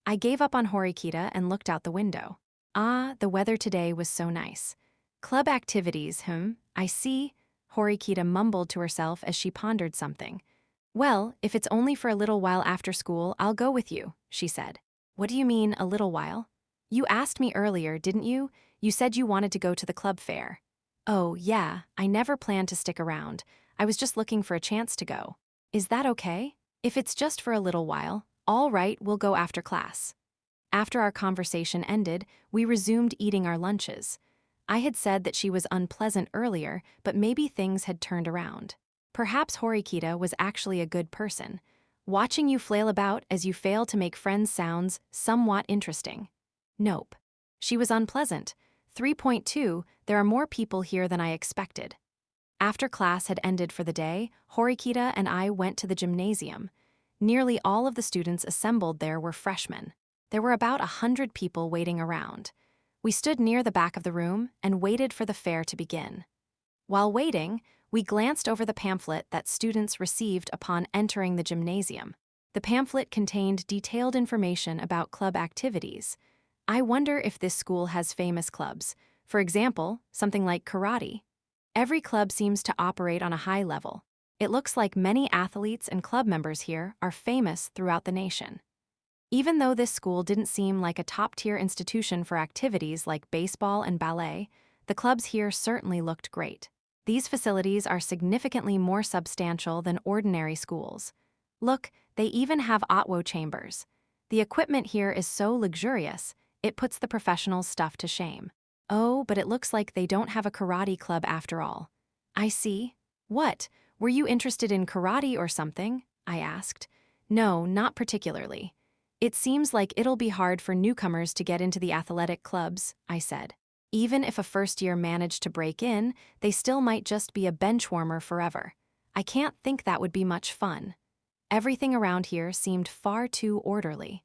I gave up on Horikita and looked out the window. Ah, the weather today was so nice. Club activities, I see, Horikita mumbled to herself as she pondered something. Well, if it's only for a little while after school, I'll go with you, she said. What do you mean, a little while? You asked me earlier, didn't you? You said you wanted to go to the club fair. Oh, yeah, I never planned to stick around. I was just looking for a chance to go. Is that okay? If it's just for a little while, all right, we'll go after class. After our conversation ended, we resumed eating our lunches. I had said that she was unpleasant earlier, but maybe things had turned around. Perhaps Horikita was actually a good person. Watching you flail about as you fail to make friends sounds somewhat interesting. Nope. She was unpleasant. 3.2, there are more people here than I expected. After class had ended for the day, Horikita and I went to the gymnasium. Nearly all of the students assembled there were freshmen. There were about 100 people waiting around. We stood near the back of the room and waited for the fair to begin. While waiting, we glanced over the pamphlet that students received upon entering the gymnasium. The pamphlet contained detailed information about club activities. I wonder if this school has famous clubs. For example, something like karate. Every club seems to operate on a high level. It looks like many athletes and club members here are famous throughout the nation. Even though this school didn't seem like a top-tier institution for activities like baseball and ballet, the clubs here certainly looked great. These facilities are significantly more substantial than ordinary schools. Look, they even have Otwo chambers. The equipment here is so luxurious, it puts the professional stuff to shame. Oh, but it looks like they don't have a karate club after all. I see. What? Were you interested in karate or something? I asked. No, not particularly. It seems like it'll be hard for newcomers to get into the athletic clubs, I said. Even if a first year managed to break in, they still might just be a bench warmer forever. I can't think that would be much fun. Everything around here seemed far too orderly.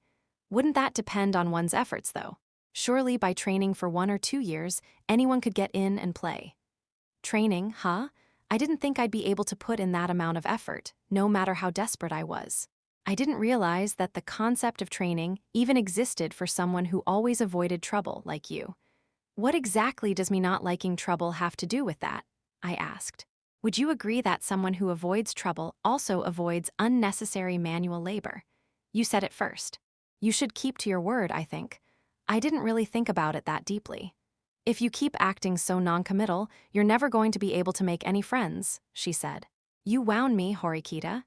Wouldn't that depend on one's efforts, though? Surely by training for 1 or 2 years, anyone could get in and play. Training, huh? I didn't think I'd be able to put in that amount of effort, no matter how desperate I was. I didn't realize that the concept of training even existed for someone who always avoided trouble like you. What exactly does me not liking trouble have to do with that? I asked. Would you agree that someone who avoids trouble also avoids unnecessary manual labor? You said it first. You should keep to your word, I think. I didn't really think about it that deeply. If you keep acting so non-committal, you're never going to be able to make any friends, she said. You wound me, Horikita.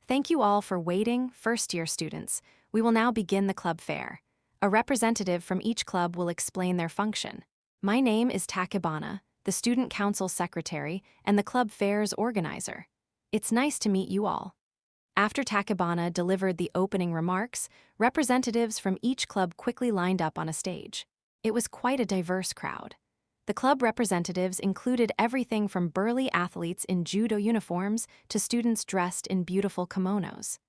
Thank you all for waiting, first-year students. We will now begin the club fair. A representative from each club will explain their function. My name is Takebana, the student council secretary and the club fair's organizer. It's nice to meet you all. After Takebana delivered the opening remarks, representatives from each club quickly lined up on a stage. It was quite a diverse crowd. The club representatives included everything from burly athletes in judo uniforms to students dressed in beautiful kimonos.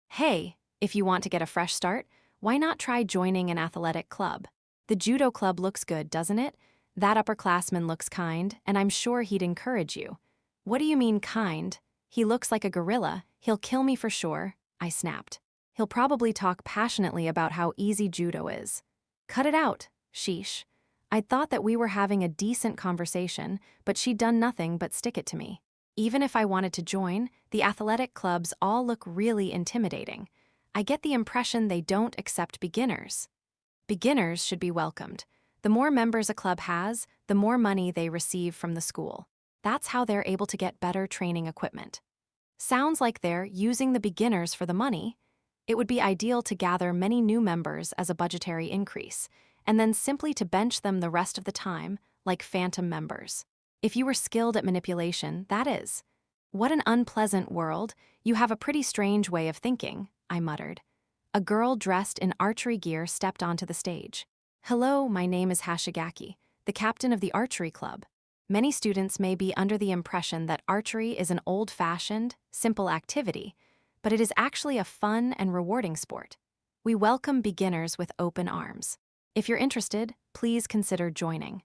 Hey, if you want to get a fresh start, why not try joining an athletic club? The judo club looks good, doesn't it? That upperclassman looks kind, and I'm sure he'd encourage you. What do you mean kind? He looks like a gorilla. He'll kill me for sure, I snapped. He'll probably talk passionately about how easy judo is. Cut it out, sheesh. I'd thought that we were having a decent conversation, but she'd done nothing but stick it to me. Even if I wanted to join, the athletic clubs all look really intimidating. I get the impression they don't accept beginners. Beginners should be welcomed. The more members a club has, the more money they receive from the school. That's how they're able to get better training equipment. Sounds like they're using the beginners for the money. It would be ideal to gather many new members as a budgetary increase, and then simply to bench them the rest of the time, like phantom members. If you were skilled at manipulation, that is. What an unpleasant world. You have a pretty strange way of thinking, I muttered. A girl dressed in archery gear stepped onto the stage. Hello, my name is Hashigaki, the captain of the archery club. Many students may be under the impression that archery is an old-fashioned, simple activity, but it is actually a fun and rewarding sport. We welcome beginners with open arms. If you're interested, please consider joining.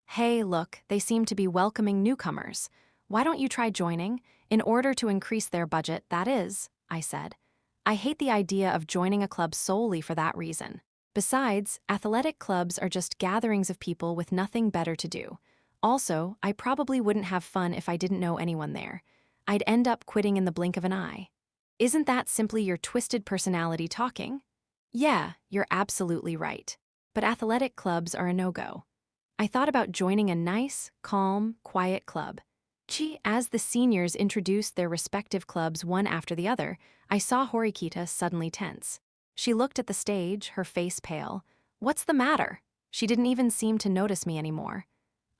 Hey, look, they seem to be welcoming newcomers. Why don't you try joining? In order to increase their budget, that is, I said. I hate the idea of joining a club solely for that reason. Besides, athletic clubs are just gatherings of people with nothing better to do. Also, I probably wouldn't have fun if I didn't know anyone there. I'd end up quitting in the blink of an eye. Isn't that simply your twisted personality talking? Yeah, you're absolutely right. but athletic clubs are a no-go. I thought about joining a nice, calm, quiet club. As the seniors introduced their respective clubs one after the other, I saw Horikita suddenly tense. She looked at the stage, her face pale. What's the matter? She didn't even seem to notice me anymore.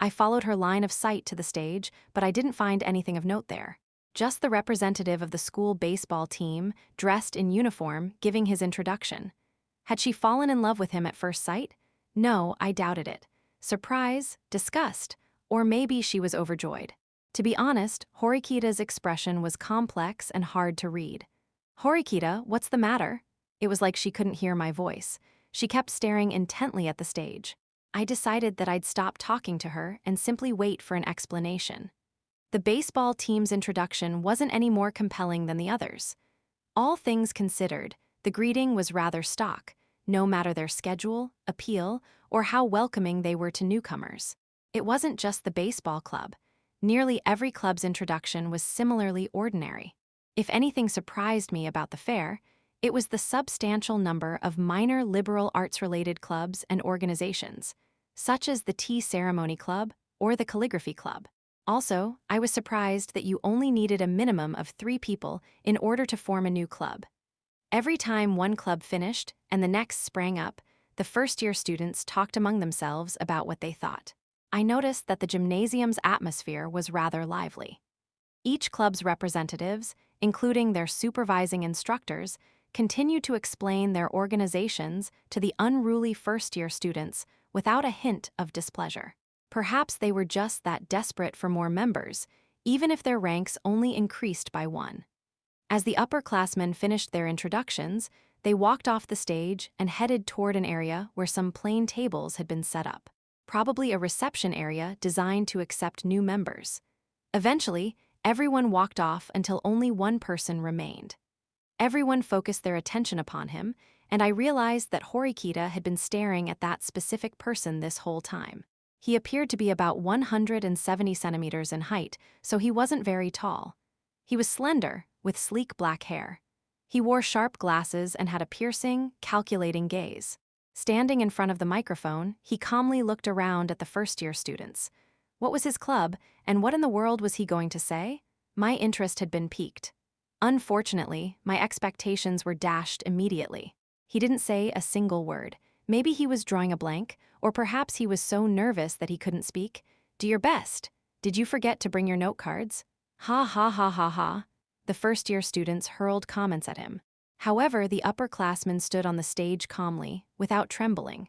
I followed her line of sight to the stage, but I didn't find anything of note there. Just the representative of the school baseball team, dressed in uniform, giving his introduction. Had she fallen in love with him at first sight? No, I doubted it. Surprise, disgust, or maybe she was overjoyed. To be honest, Horikita's expression was complex and hard to read. Horikita, what's the matter? It was like she couldn't hear my voice. She kept staring intently at the stage. I decided that I'd stop talking to her and simply wait for an explanation. The baseball team's introduction wasn't any more compelling than the others. All things considered, the greeting was rather stock, no matter their schedule, appeal, or how welcoming they were to newcomers. It wasn't just the baseball club. Nearly every club's introduction was similarly ordinary. If anything surprised me about the fair, it was the substantial number of minor liberal arts-related clubs and organizations, such as the Tea Ceremony Club or the Calligraphy Club. Also, I was surprised that you only needed a minimum of 3 people in order to form a new club. Every time one club finished and the next sprang up, the first-year students talked among themselves about what they thought. I noticed that the gymnasium's atmosphere was rather lively. Each club's representatives, including their supervising instructors, continued to explain their organizations to the unruly first-year students without a hint of displeasure. Perhaps they were just that desperate for more members, even if their ranks only increased by 1. As the upperclassmen finished their introductions, they walked off the stage and headed toward an area where some plain tables had been set up, probably a reception area designed to accept new members. Eventually, everyone walked off until only one person remained. Everyone focused their attention upon him, and I realized that Horikita had been staring at that specific person this whole time. He appeared to be about 170 centimeters in height, so he wasn't very tall. He was slender, with sleek black hair. He wore sharp glasses and had a piercing, calculating gaze. Standing in front of the microphone, he calmly looked around at the first-year students. What was his club, and what in the world was he going to say? My interest had been piqued. Unfortunately, my expectations were dashed immediately. He didn't say a single word. Maybe he was drawing a blank, or perhaps he was so nervous that he couldn't speak. Do your best. Did you forget to bring your note cards? Ha ha ha ha ha. The first-year students hurled comments at him. However, the upperclassmen stood on the stage calmly, without trembling.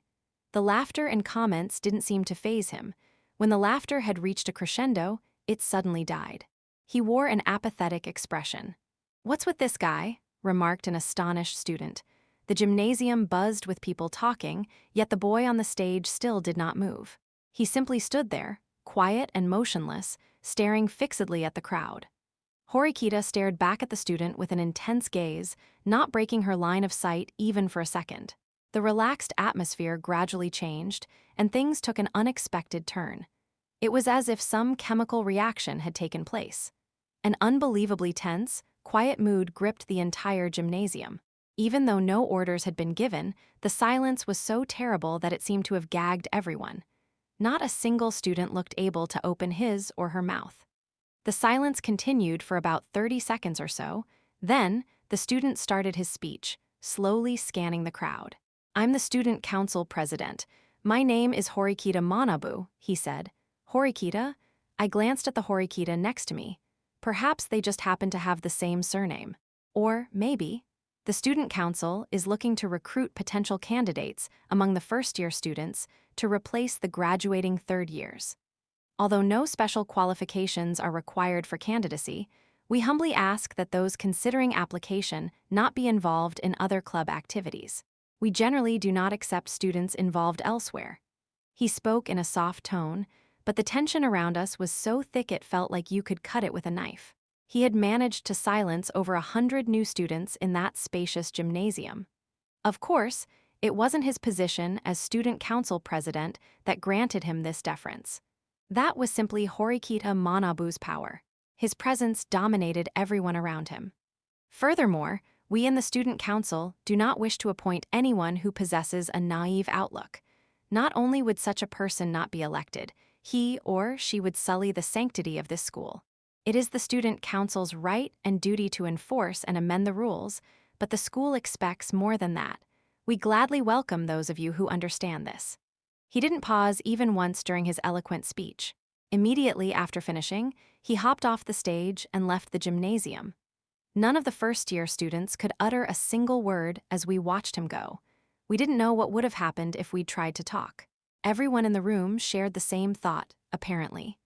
The laughter and comments didn't seem to faze him. When the laughter had reached a crescendo, it suddenly died. He wore an apathetic expression. "What's with this guy?" remarked an astonished student. The gymnasium buzzed with people talking, yet the boy on the stage still did not move. He simply stood there, quiet and motionless, staring fixedly at the crowd. Horikita stared back at the student with an intense gaze, not breaking her line of sight even for a second. The relaxed atmosphere gradually changed, and things took an unexpected turn. It was as if some chemical reaction had taken place. An unbelievably tense, quiet mood gripped the entire gymnasium. Even though no orders had been given, the silence was so terrible that it seemed to have gagged everyone. Not a single student looked able to open his or her mouth. The silence continued for about 30 seconds or so. Then, the student started his speech, slowly scanning the crowd. "I'm the student council president. My name is Horikita Manabu," he said. "Horikita?" I glanced at the Horikita next to me. Perhaps they just happened to have the same surname. Or maybe the student council is looking to recruit potential candidates among the first-year students to replace the graduating third years. Although no special qualifications are required for candidacy, we humbly ask that those considering application not be involved in other club activities. We generally do not accept students involved elsewhere. He spoke in a soft tone, but the tension around us was so thick it felt like you could cut it with a knife. He had managed to silence over 100 new students in that spacious gymnasium. Of course, it wasn't his position as student council president that granted him this deference. That was simply Horikita Manabu's power. His presence dominated everyone around him. Furthermore, we in the student council do not wish to appoint anyone who possesses a naive outlook. Not only would such a person not be elected, he or she would sully the sanctity of this school. It is the student council's right and duty to enforce and amend the rules, but the school expects more than that. We gladly welcome those of you who understand this. He didn't pause even once during his eloquent speech. Immediately after finishing, he hopped off the stage and left the gymnasium. None of the first-year students could utter a single word as we watched him go. We didn't know what would have happened if we'd tried to talk. Everyone in the room shared the same thought, apparently.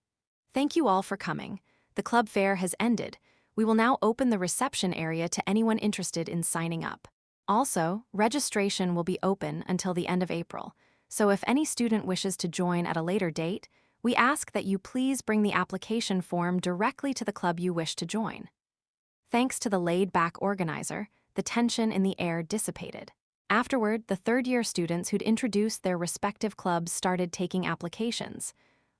Thank you all for coming. The club fair has ended. We will now open the reception area to anyone interested in signing up. Also, registration will be open until the end of April, so if any student wishes to join at a later date, we ask that you please bring the application form directly to the club you wish to join. Thanks to the laid-back organizer, the tension in the air dissipated. Afterward, the third-year students who'd introduced their respective clubs started taking applications.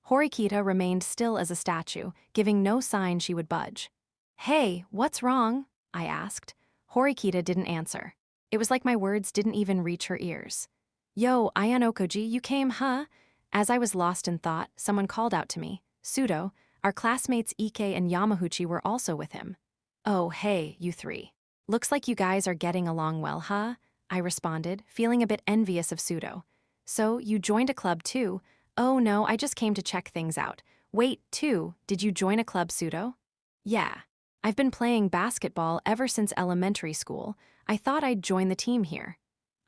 Horikita remained still as a statue, giving no sign she would budge. "Hey, what's wrong?" I asked. Horikita didn't answer. It was like my words didn't even reach her ears. "Yo, Ayanokoji, you came, huh?" As I was lost in thought, someone called out to me. Sudo, our classmates Ike and Yamahuchi were also with him. "Oh, hey, you three. Looks like you guys are getting along well, huh?" I responded, feeling a bit envious of Sudo. "So, you joined a club too?" "Oh no, I just came to check things out." "Wait, too, did you join a club, Sudo?" "Yeah. I've been playing basketball ever since elementary school. I thought I'd join the team here."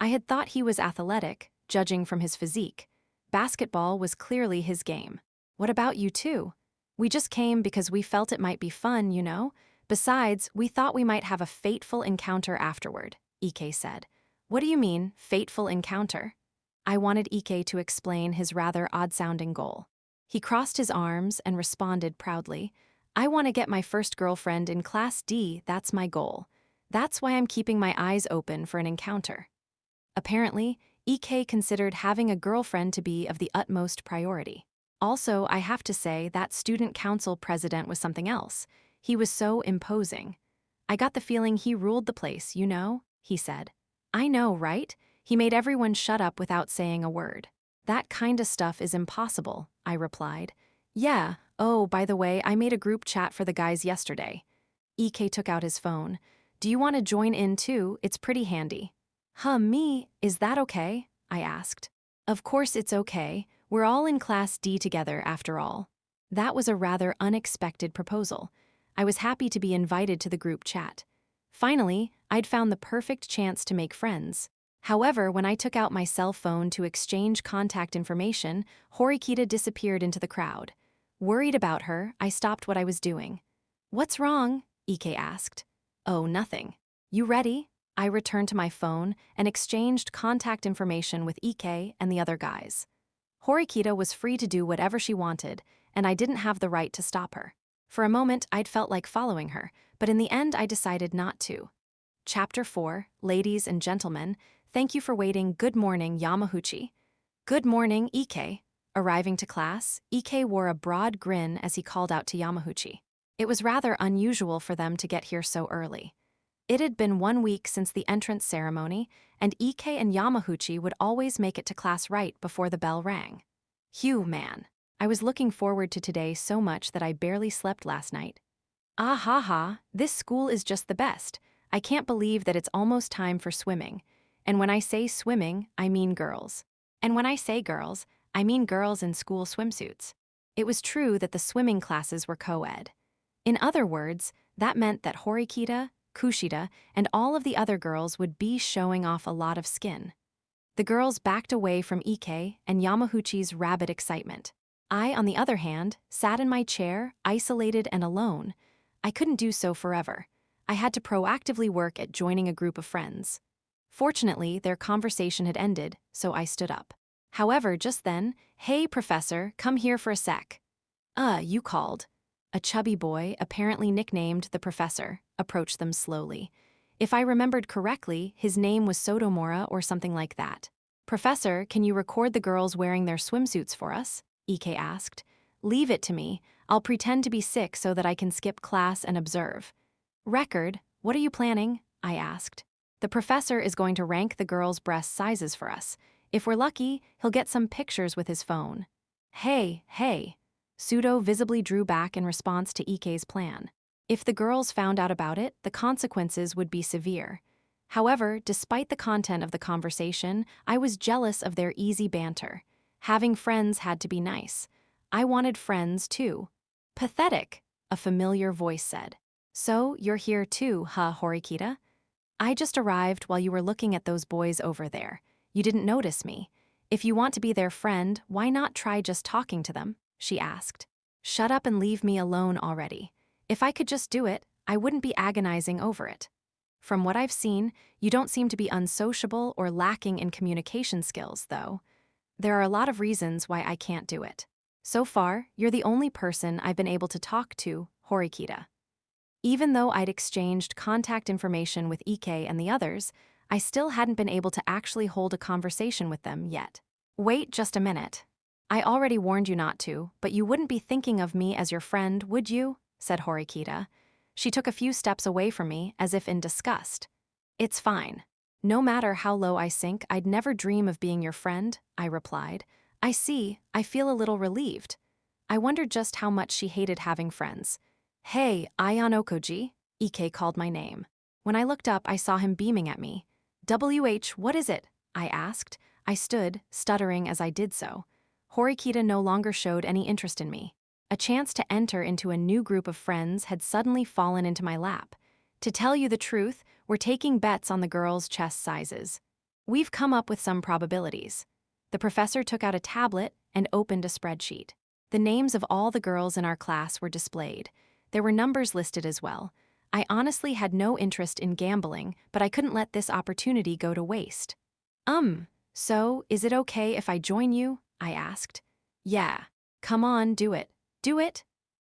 I had thought he was athletic, judging from his physique. Basketball was clearly his game. "What about you two?" "We just came because we felt it might be fun, you know? Besides, we thought we might have a fateful encounter afterward," Ike said. "What do you mean, fateful encounter?" I wanted Ike to explain his rather odd-sounding goal. He crossed his arms and responded proudly, "I want to get my first girlfriend in Class D, that's my goal. That's why I'm keeping my eyes open for an encounter." Apparently, Ike considered having a girlfriend to be of the utmost priority. Also, I have to say that student council president was something else. He was so imposing. "I got the feeling he ruled the place, you know," he said. "I know, right? He made everyone shut up without saying a word." "That kinda stuff is impossible," I replied. "Yeah, oh, by the way, I made a group chat for the guys yesterday." Ike took out his phone. "Do you want to join in too? It's pretty handy." "Huh, me? Is that okay?" I asked. "Of course it's okay. We're all in Class D together, after all." That was a rather unexpected proposal. I was happy to be invited to the group chat. Finally, I'd found the perfect chance to make friends. However, when I took out my cell phone to exchange contact information, Horikita disappeared into the crowd. Worried about her, I stopped what I was doing. "What's wrong?" Ike asked. "Oh, nothing. You ready?" I returned to my phone and exchanged contact information with Ike and the other guys. Horikita was free to do whatever she wanted, and I didn't have the right to stop her. For a moment, I'd felt like following her, but in the end I decided not to. Chapter 4, Ladies and Gentlemen, thank you for waiting. Good morning, Yamahuchi. Good morning, Ike. Arriving to class, Ike wore a broad grin as he called out to Yamahuchi. It was rather unusual for them to get here so early. It had been 1 week since the entrance ceremony, and Ike and Yamahuchi would always make it to class right before the bell rang. Phew, man. I was looking forward to today so much that I barely slept last night. Ah ha ha, this school is just the best. I can't believe that it's almost time for swimming. And when I say swimming, I mean girls. And when I say girls, I mean girls in school swimsuits. It was true that the swimming classes were co-ed. In other words, that meant that Horikita, Kushida, and all of the other girls would be showing off a lot of skin. The girls backed away from Ike and Yamahuchi's rabid excitement. I, on the other hand, sat in my chair, isolated and alone. I couldn't do so forever. I had to proactively work at joining a group of friends. Fortunately, their conversation had ended, so I stood up. However, just then, "Hey, Professor, come here for a sec." You called." A chubby boy, apparently nicknamed the Professor, approached them slowly. If I remembered correctly, his name was Sotomura or something like that. "Professor, can you record the girls wearing their swimsuits for us?" Ike asked. "Leave it to me. I'll pretend to be sick so that I can skip class and observe." "Record? What are you planning?" I asked. "The professor is going to rank the girls' breast sizes for us. If we're lucky, he'll get some pictures with his phone. Hey, hey. Pseudo visibly drew back in response to Ike's plan. If the girls found out about it, the consequences would be severe. However, despite the content of the conversation, I was jealous of their easy banter. Having friends had to be nice. I wanted friends, too. Pathetic, a familiar voice said. So, you're here too, huh, Horikita? I just arrived while you were looking at those boys over there. You didn't notice me. If you want to be their friend, why not try just talking to them? She asked. Shut up and leave me alone already. If I could just do it, I wouldn't be agonizing over it. From what I've seen, you don't seem to be unsociable or lacking in communication skills, though. There are a lot of reasons why I can't do it. So far, you're the only person I've been able to talk to, Horikita. Even though I'd exchanged contact information with Ike and the others, I still hadn't been able to actually hold a conversation with them yet. Wait just a minute. I already warned you not to, but you wouldn't be thinking of me as your friend, would you? Said Horikita. She took a few steps away from me, as if in disgust. It's fine. No matter how low I sink, I'd never dream of being your friend, I replied. I see, I feel a little relieved. I wondered just how much she hated having friends. Hey, Ayan Okoji, Ike called my name. When I looked up, I saw him beaming at me. What is it? I asked. I stood, stuttering as I did so. Horikita no longer showed any interest in me. A chance to enter into a new group of friends had suddenly fallen into my lap. To tell you the truth, we're taking bets on the girls' chest sizes. We've come up with some probabilities. The professor took out a tablet and opened a spreadsheet. The names of all the girls in our class were displayed. There were numbers listed as well. I honestly had no interest in gambling, but I couldn't let this opportunity go to waste. So, is it okay if I join you? I asked. Yeah. Come on, do it. Do it?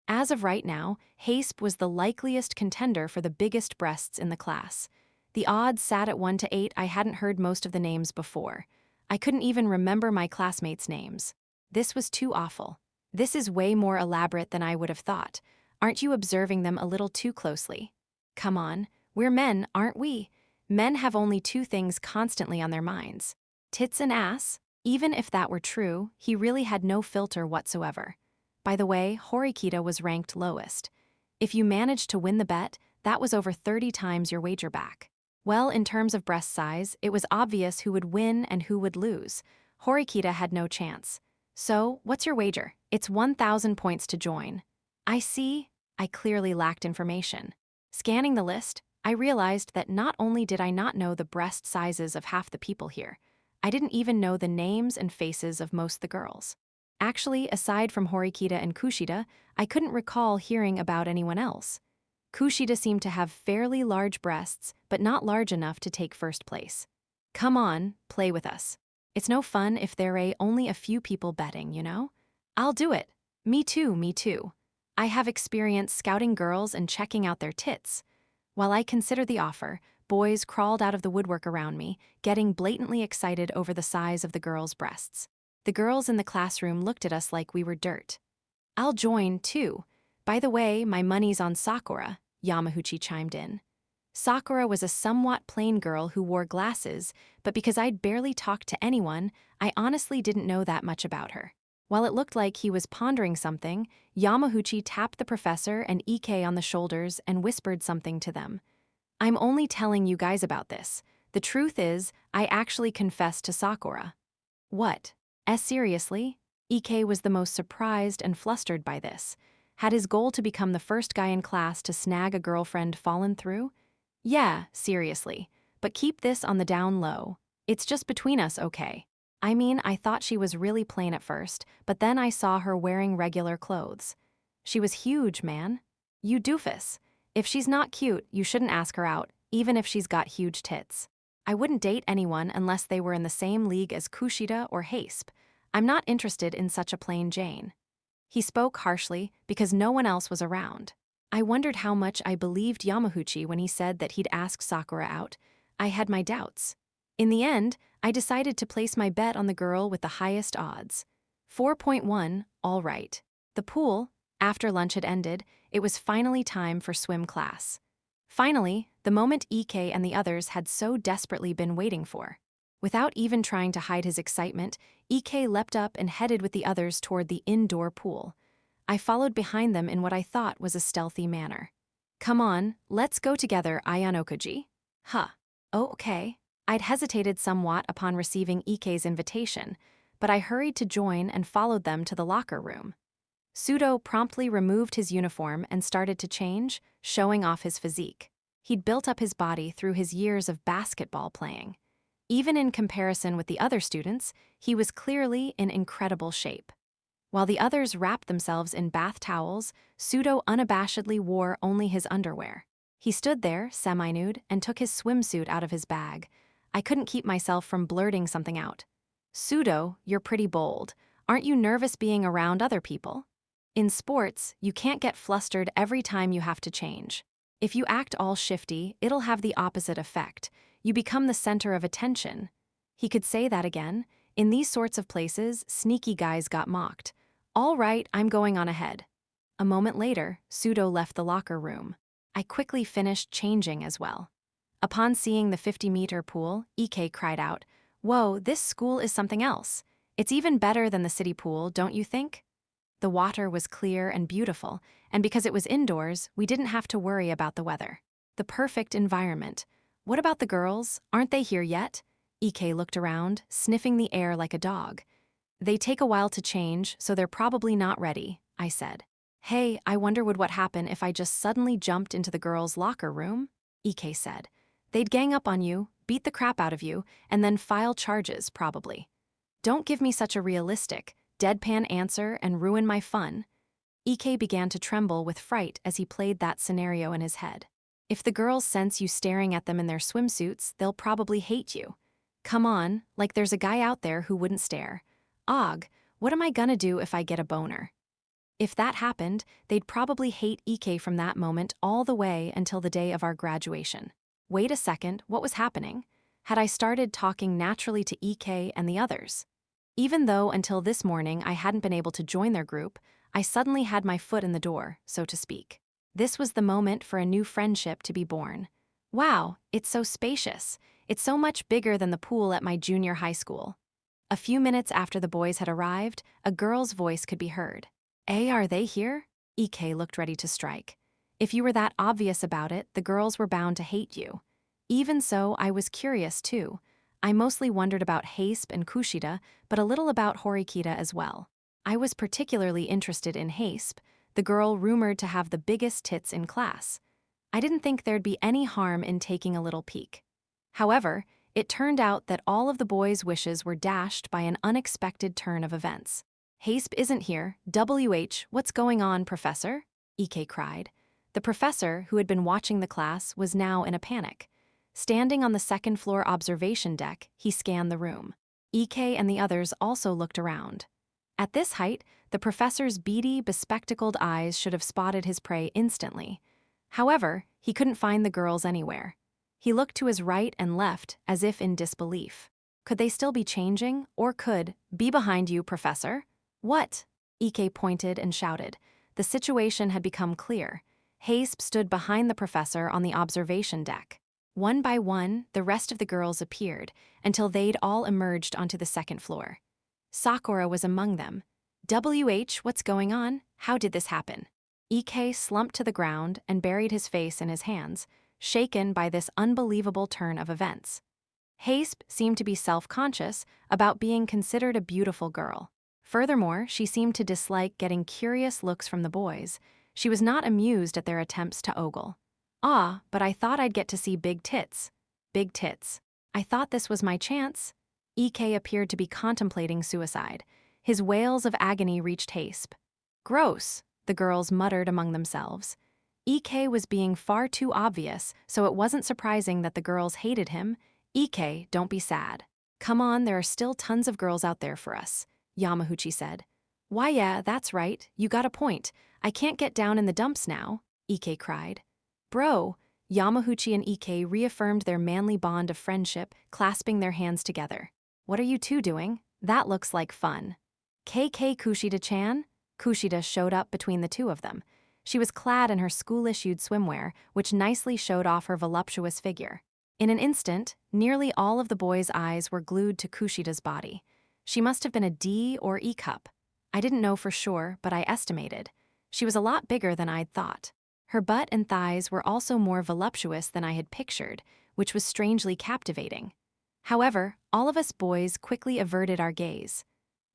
As of right now, Haspe was the likeliest contender for the biggest breasts in the class. The odds sat at 1 to 8. I hadn't heard most of the names before. I couldn't even remember my classmates' names. This was too awful. This is way more elaborate than I would have thought. Aren't you observing them a little too closely? Come on, we're men, aren't we? Men have only two things constantly on their minds. Tits and ass. Even if that were true, he really had no filter whatsoever. By the way, Horikita was ranked lowest. If you managed to win the bet, that was over 30 times your wager back. Well, in terms of breast size, it was obvious who would win and who would lose. Horikita had no chance. So, what's your wager? It's 1,000 points to join. I see. I clearly lacked information. Scanning the list, I realized that not only did I not know the breast sizes of half the people here, I didn't even know the names and faces of most of the girls. Actually, aside from Horikita and Kushida, I couldn't recall hearing about anyone else. Kushida seemed to have fairly large breasts, but not large enough to take first place. Come on, play with us. It's no fun if there are only a few people betting, you know? I'll do it. Me too, me too. I have experience scouting girls and checking out their tits. While I considered the offer, boys crawled out of the woodwork around me, getting blatantly excited over the size of the girls' breasts. The girls in the classroom looked at us like we were dirt. I'll join, too. By the way, my money's on Sakura, Yamaguchi chimed in. Sakura was a somewhat plain girl who wore glasses, but because I'd barely talked to anyone, I honestly didn't know that much about her. While it looked like he was pondering something, Yamaguchi tapped the professor and Ike on the shoulders and whispered something to them. I'm only telling you guys about this. The truth is, I actually confessed to Sakura. What? Seriously? Ike was the most surprised and flustered by this. Had his goal to become the first guy in class to snag a girlfriend fallen through? Yeah, seriously. But keep this on the down low. It's just between us, okay? I mean, I thought she was really plain at first, but then I saw her wearing regular clothes. She was huge, man. You doofus. If she's not cute, you shouldn't ask her out, even if she's got huge tits. I wouldn't date anyone unless they were in the same league as Kushida or Haspe. I'm not interested in such a plain Jane. He spoke harshly because no one else was around. I wondered how much I believed Yamaguchi when he said that he'd ask Sakura out. I had my doubts. In the end, I decided to place my bet on the girl with the highest odds. 4.1, all right. The pool, after lunch had ended, it was finally time for swim class. Finally, the moment Ike and the others had so desperately been waiting for. Without even trying to hide his excitement, EK leapt up and headed with the others toward the indoor pool. I followed behind them in what I thought was a stealthy manner. Come on, let's go together, Ayanokoji. Huh. Oh, okay. I'd hesitated somewhat upon receiving EK's invitation, but I hurried to join and followed them to the locker room. Pseudo promptly removed his uniform and started to change, showing off his physique. He'd built up his body through his years of basketball playing. Even in comparison with the other students, he was clearly in incredible shape. While the others wrapped themselves in bath towels, Pseudo unabashedly wore only his underwear. He stood there, semi-nude, and took his swimsuit out of his bag. I couldn't keep myself from blurting something out. Pseudo, you're pretty bold. Aren't you nervous being around other people? In sports, you can't get flustered every time you have to change. If you act all shifty, it'll have the opposite effect. You become the center of attention. He could say that again. In these sorts of places, sneaky guys got mocked. All right, I'm going on ahead. A moment later, Pseudo left the locker room. I quickly finished changing as well. Upon seeing the 50-meter pool, EK cried out, "Whoa, this school is something else. It's even better than the city pool, don't you think?" The water was clear and beautiful, and because it was indoors, we didn't have to worry about the weather. The perfect environment. What about the girls? Aren't they here yet? EK looked around, sniffing the air like a dog. They take a while to change, so they're probably not ready, I said. Hey, I wonder what happen if I just suddenly jumped into the girls' locker room? EK said. They'd gang up on you, beat the crap out of you, and then file charges, probably. Don't give me such a realistic, deadpan answer and ruin my fun. EK began to tremble with fright as he played that scenario in his head. If the girls sense you staring at them in their swimsuits, they'll probably hate you. Come on, like there's a guy out there who wouldn't stare. Og, what am I gonna do if I get a boner? If that happened, they'd probably hate EK from that moment all the way until the day of our graduation. Wait a second, what was happening? Had I started talking naturally to EK and the others? Even though until this morning I hadn't been able to join their group, I suddenly had my foot in the door, so to speak. This was the moment for a new friendship to be born. Wow, it's so spacious. It's so much bigger than the pool at my junior high school. A few minutes after the boys had arrived, a girl's voice could be heard. Are they here? EK looked ready to strike. If you were that obvious about it, the girls were bound to hate you. Even so, I was curious too. I mostly wondered about Haspe and Kushida, but a little about Horikita as well. I was particularly interested in Haspe, the girl rumored to have the biggest tits in class. I didn't think there'd be any harm in taking a little peek. However, it turned out that all of the boys' wishes were dashed by an unexpected turn of events. Haspe isn't here. What's going on, Professor? EK cried. The professor, who had been watching the class, was now in a panic. Standing on the second-floor observation deck, he scanned the room. EK and the others also looked around. At this height, the professor's beady, bespectacled eyes should have spotted his prey instantly. However, he couldn't find the girls anywhere. He looked to his right and left, as if in disbelief. Could they still be changing, or could, be behind you, Professor? What? EK pointed and shouted. The situation had become clear. Haspe stood behind the professor on the observation deck. One by one, the rest of the girls appeared, until they'd all emerged onto the second floor. Sakura was among them. What's going on? How did this happen? EK slumped to the ground and buried his face in his hands, shaken by this unbelievable turn of events. Haspe seemed to be self-conscious about being considered a beautiful girl. Furthermore, she seemed to dislike getting curious looks from the boys. She was not amused at their attempts to ogle. Ah, but I thought I'd get to see big tits. Big tits. I thought this was my chance. EK appeared to be contemplating suicide. His wails of agony reached Haspe. Gross, the girls muttered among themselves. EK was being far too obvious, so it wasn't surprising that the girls hated him. EK, don't be sad. Come on, there are still tons of girls out there for us, Yamaguchi said. Why yeah, that's right, you got a point. I can't get down in the dumps now, EK cried. Bro, Yamaguchi and EK reaffirmed their manly bond of friendship, clasping their hands together. What are you two doing? That looks like fun. KK Kushida-chan? Kushida showed up between the two of them. She was clad in her school-issued swimwear, which nicely showed off her voluptuous figure. In an instant, nearly all of the boys' eyes were glued to Kushida's body. She must have been a D or E cup. I didn't know for sure, but I estimated. She was a lot bigger than I'd thought. Her butt and thighs were also more voluptuous than I had pictured, which was strangely captivating. However, all of us boys quickly averted our gaze.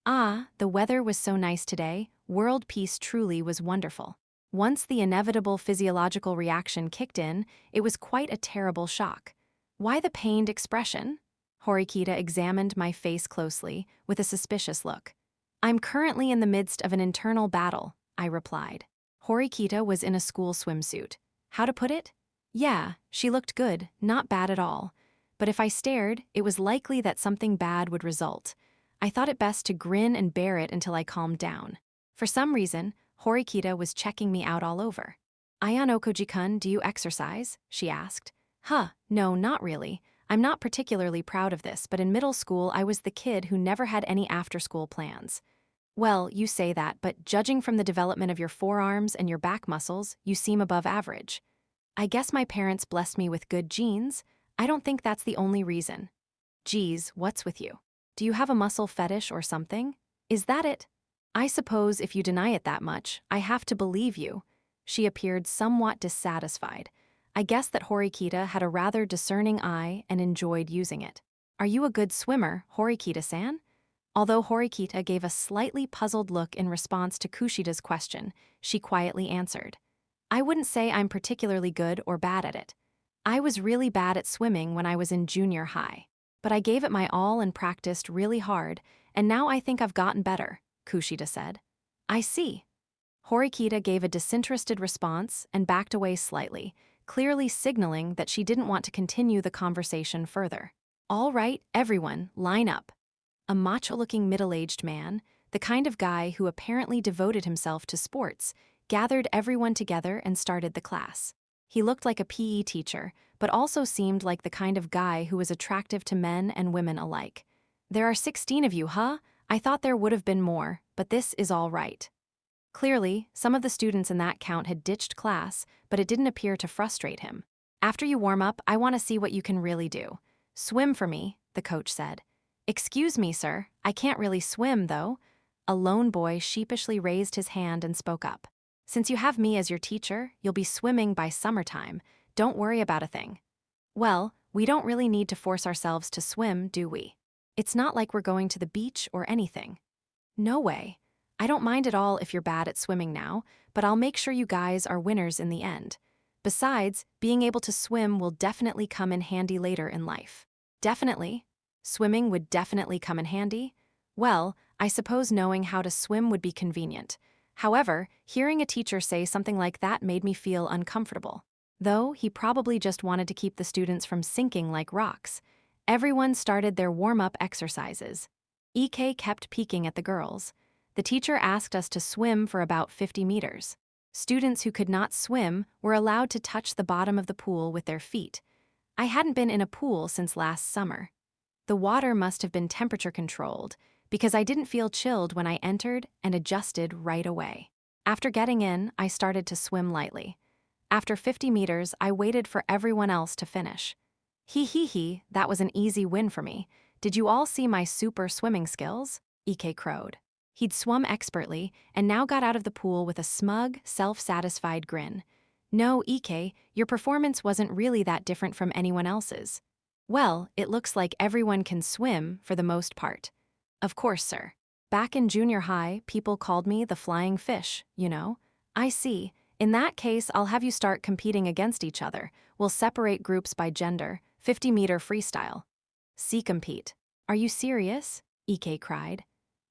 Ah, the weather was so nice today, world peace truly was wonderful. Once the inevitable physiological reaction kicked in, it was quite a terrible shock. Why the pained expression? Horikita examined my face closely, with a suspicious look. I'm currently in the midst of an internal battle, I replied. Horikita was in a school swimsuit. How to put it? Yeah, she looked good, not bad at all. But if I stared, it was likely that something bad would result. I thought it best to grin and bear it until I calmed down. For some reason, Horikita was checking me out all over. Ayano Koji-kun, do you exercise? She asked. No, not really. I'm not particularly proud of this, but in middle school I was the kid who never had any after-school plans. Well, you say that, but judging from the development of your forearms and your back muscles, you seem above average. I guess my parents blessed me with good genes. I don't think that's the only reason. Geez, what's with you? Do you have a muscle fetish or something? Is that it? I suppose if you deny it that much, I have to believe you. She appeared somewhat dissatisfied. I guess that Horikita had a rather discerning eye and enjoyed using it. Are you a good swimmer, Horikita-san? Although Horikita gave a slightly puzzled look in response to Kushida's question, she quietly answered. I wouldn't say I'm particularly good or bad at it. I was really bad at swimming when I was in junior high. But I gave it my all and practiced really hard, and now I think I've gotten better, Kushida said. I see. Horikita gave a disinterested response and backed away slightly, clearly signaling that she didn't want to continue the conversation further. All right, everyone, line up. A macho-looking middle-aged man, the kind of guy who apparently devoted himself to sports, gathered everyone together and started the class. He looked like a PE teacher, but also seemed like the kind of guy who was attractive to men and women alike. There are 16 of you, huh? I thought there would have been more, but this is all right. Clearly, some of the students in that count had ditched class, but it didn't appear to frustrate him. After you warm up, I want to see what you can really do. Swim for me, the coach said. Excuse me, sir, I can't really swim, though. A lone boy sheepishly raised his hand and spoke up. Since you have me as your teacher, you'll be swimming by summertime. Don't worry about a thing. Well, we don't really need to force ourselves to swim, do we? It's not like we're going to the beach or anything. No way. I don't mind at all if you're bad at swimming now, but I'll make sure you guys are winners in the end. Besides, being able to swim will definitely come in handy later in life. Definitely. Swimming would definitely come in handy? Well, I suppose knowing how to swim would be convenient. However, hearing a teacher say something like that made me feel uncomfortable. Though, he probably just wanted to keep the students from sinking like rocks. Everyone started their warm-up exercises. EK kept peeking at the girls. The teacher asked us to swim for about 50 meters. Students who could not swim were allowed to touch the bottom of the pool with their feet. I hadn't been in a pool since last summer. The water must have been temperature-controlled, because I didn't feel chilled when I entered and adjusted right away. After getting in, I started to swim lightly. After 50 meters, I waited for everyone else to finish. Hee, that was an easy win for me. Did you all see my super swimming skills? EK crowed. He'd swum expertly and now got out of the pool with a smug, self-satisfied grin. No, EK, your performance wasn't really that different from anyone else's. Well, it looks like everyone can swim for the most part. Of course, sir. Back in junior high, people called me the flying fish, you know. I see. In that case, I'll have you start competing against each other. We'll separate groups by gender, 50-meter freestyle. See compete. Are you serious? EK cried.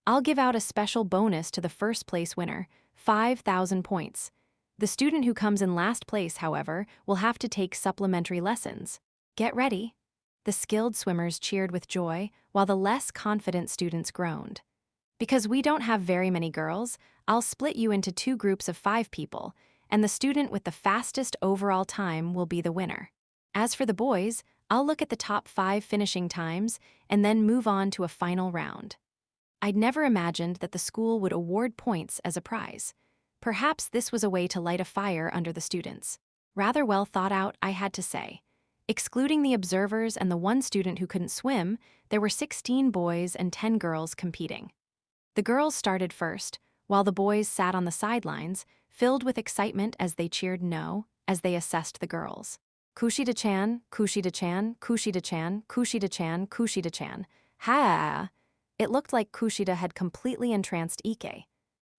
I'll give out a special bonus to the first place winner, 5,000 points. The student who comes in last place, however, will have to take supplementary lessons. Get ready. The skilled swimmers cheered with joy, while the less confident students groaned. Because we don't have very many girls, I'll split you into 2 groups of 5 people, and the student with the fastest overall time will be the winner. As for the boys, I'll look at the top 5 finishing times and then move on to a final round. I'd never imagined that the school would award points as a prize. Perhaps this was a way to light a fire under the students. Rather well thought out, I had to say. Excluding the observers and the one student who couldn't swim, there were 16 boys and 10 girls competing. The girls started first, while the boys sat on the sidelines, filled with excitement as they cheered no, as they assessed the girls. Kushida-chan, Kushida-chan, Kushida-chan, Kushida-chan, Kushida-chan. Ha! It looked like Kushida had completely entranced Ike.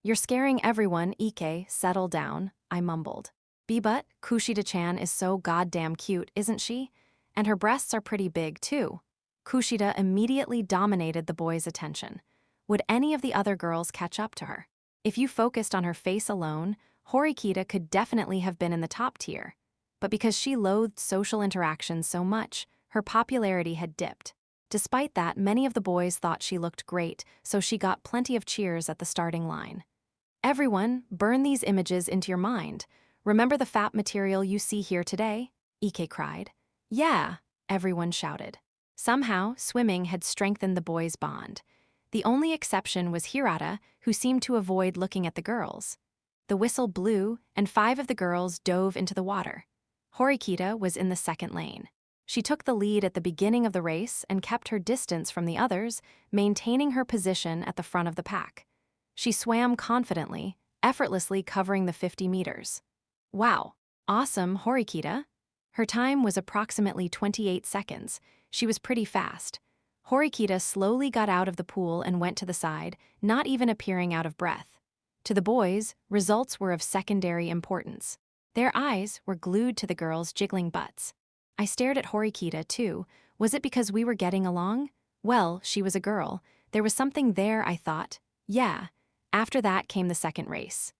You're scaring everyone, Ike, settle down, I mumbled. But Kushida-chan is so goddamn cute, isn't she? And her breasts are pretty big, too. Kushida immediately dominated the boys' attention. Would any of the other girls catch up to her? If you focused on her face alone, Horikita could definitely have been in the top tier. But because she loathed social interactions so much, her popularity had dipped. Despite that, many of the boys thought she looked great, so she got plenty of cheers at the starting line. Everyone, burn these images into your mind. Remember the fat material you see here today? Ike cried. Yeah, everyone shouted. Somehow, swimming had strengthened the boys' bond. The only exception was Hirata, who seemed to avoid looking at the girls. The whistle blew, and 5 of the girls dove into the water. Horikita was in the second lane. She took the lead at the beginning of the race and kept her distance from the others, maintaining her position at the front of the pack. She swam confidently, effortlessly covering the 50 meters. Wow, awesome, Horikita. Her time was approximately 28 seconds. She was pretty fast. Horikita slowly got out of the pool and went to the side, not even appearing out of breath. To the boys, results were of secondary importance. Their eyes were glued to the girls' jiggling butts. I stared at Horikita, too. Was it because we were getting along? Well, she was a girl. There was something there, I thought. Yeah. After that came the second race.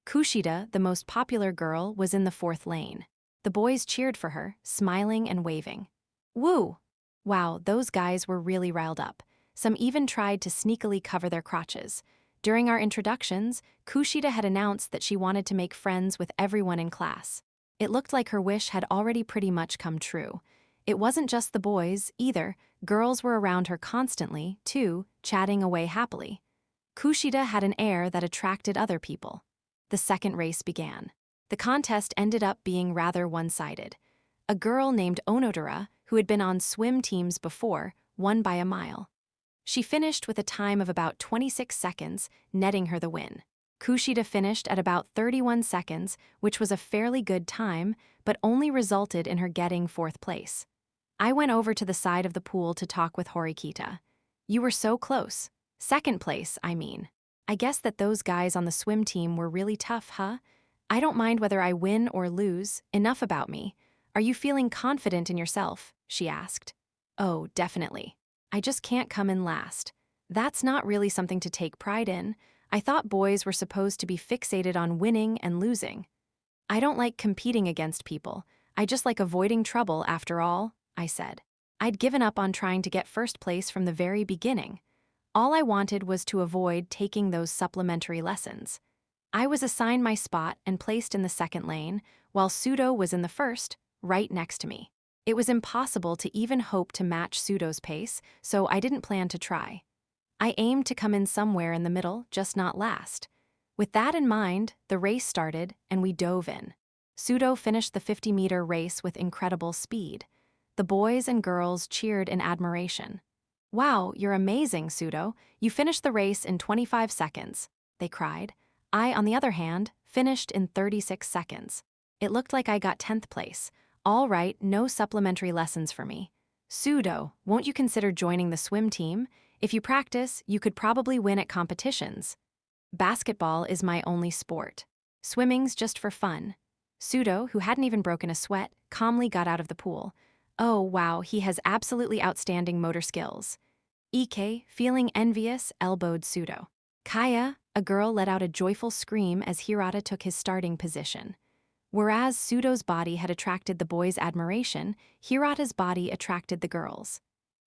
Kushida, the most popular girl, was in the 4th lane. The boys cheered for her, smiling and waving. Woo! Wow, those guys were really riled up. Some even tried to sneakily cover their crotches. During our introductions, Kushida had announced that she wanted to make friends with everyone in class. It looked like her wish had already pretty much come true. It wasn't just the boys, either. Girls were around her constantly, too, chatting away happily. Kushida had an air that attracted other people. The second race began. The contest ended up being rather one-sided. A girl named Onodera, who had been on swim teams before, won by a mile. She finished with a time of about 26 seconds, netting her the win. Kushida finished at about 31 seconds, which was a fairly good time, but only resulted in her getting 4th place. I went over to the side of the pool to talk with Horikita. You were so close. 2nd place, I mean. I guess that those guys on the swim team were really tough, huh? I don't mind whether I win or lose. Enough about me. Are you feeling confident in yourself? She asked. Oh, definitely. I just can't come in last. That's not really something to take pride in. I thought boys were supposed to be fixated on winning and losing. I don't like competing against people. I just like avoiding trouble after all, I said. I'd given up on trying to get 1st place from the very beginning. All I wanted was to avoid taking those supplementary lessons. I was assigned my spot and placed in the 2nd lane, while Pseudo was in the 1st, right next to me. It was impossible to even hope to match Pseudo's pace, so I didn't plan to try. I aimed to come in somewhere in the middle, just not last. With that in mind, the race started, and we dove in. Pseudo finished the 50-meter race with incredible speed. The boys and girls cheered in admiration. Wow, you're amazing, Pseudo. You finished the race in 25 seconds, they cried. I, on the other hand, finished in 36 seconds. It looked like I got 10th place. All right, no supplementary lessons for me. Pseudo, won't you consider joining the swim team? If you practice, you could probably win at competitions. Basketball is my only sport. Swimming's just for fun. Pseudo, who hadn't even broken a sweat, calmly got out of the pool. Oh, wow, he has absolutely outstanding motor skills. Ike, feeling envious, elbowed Pseudo. Kaya, a girl, let out a joyful scream as Hirata took his starting position. Whereas Pseudo's body had attracted the boys' admiration, Hirata's body attracted the girls.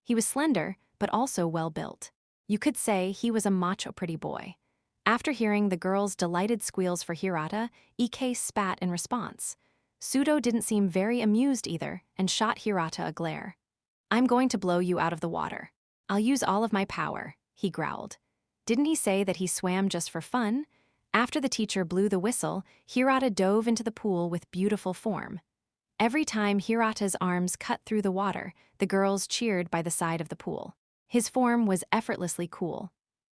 He was slender, but also well-built. You could say he was a macho pretty boy. After hearing the girls' delighted squeals for Hirata, Ike spat in response. Pseudo didn't seem very amused either and shot Hirata a glare. I'm going to blow you out of the water. I'll use all of my power, he growled. Didn't he say that he swam just for fun? After the teacher blew the whistle, Hirata dove into the pool with beautiful form. Every time Hirata's arms cut through the water, the girls cheered by the side of the pool. His form was effortlessly cool.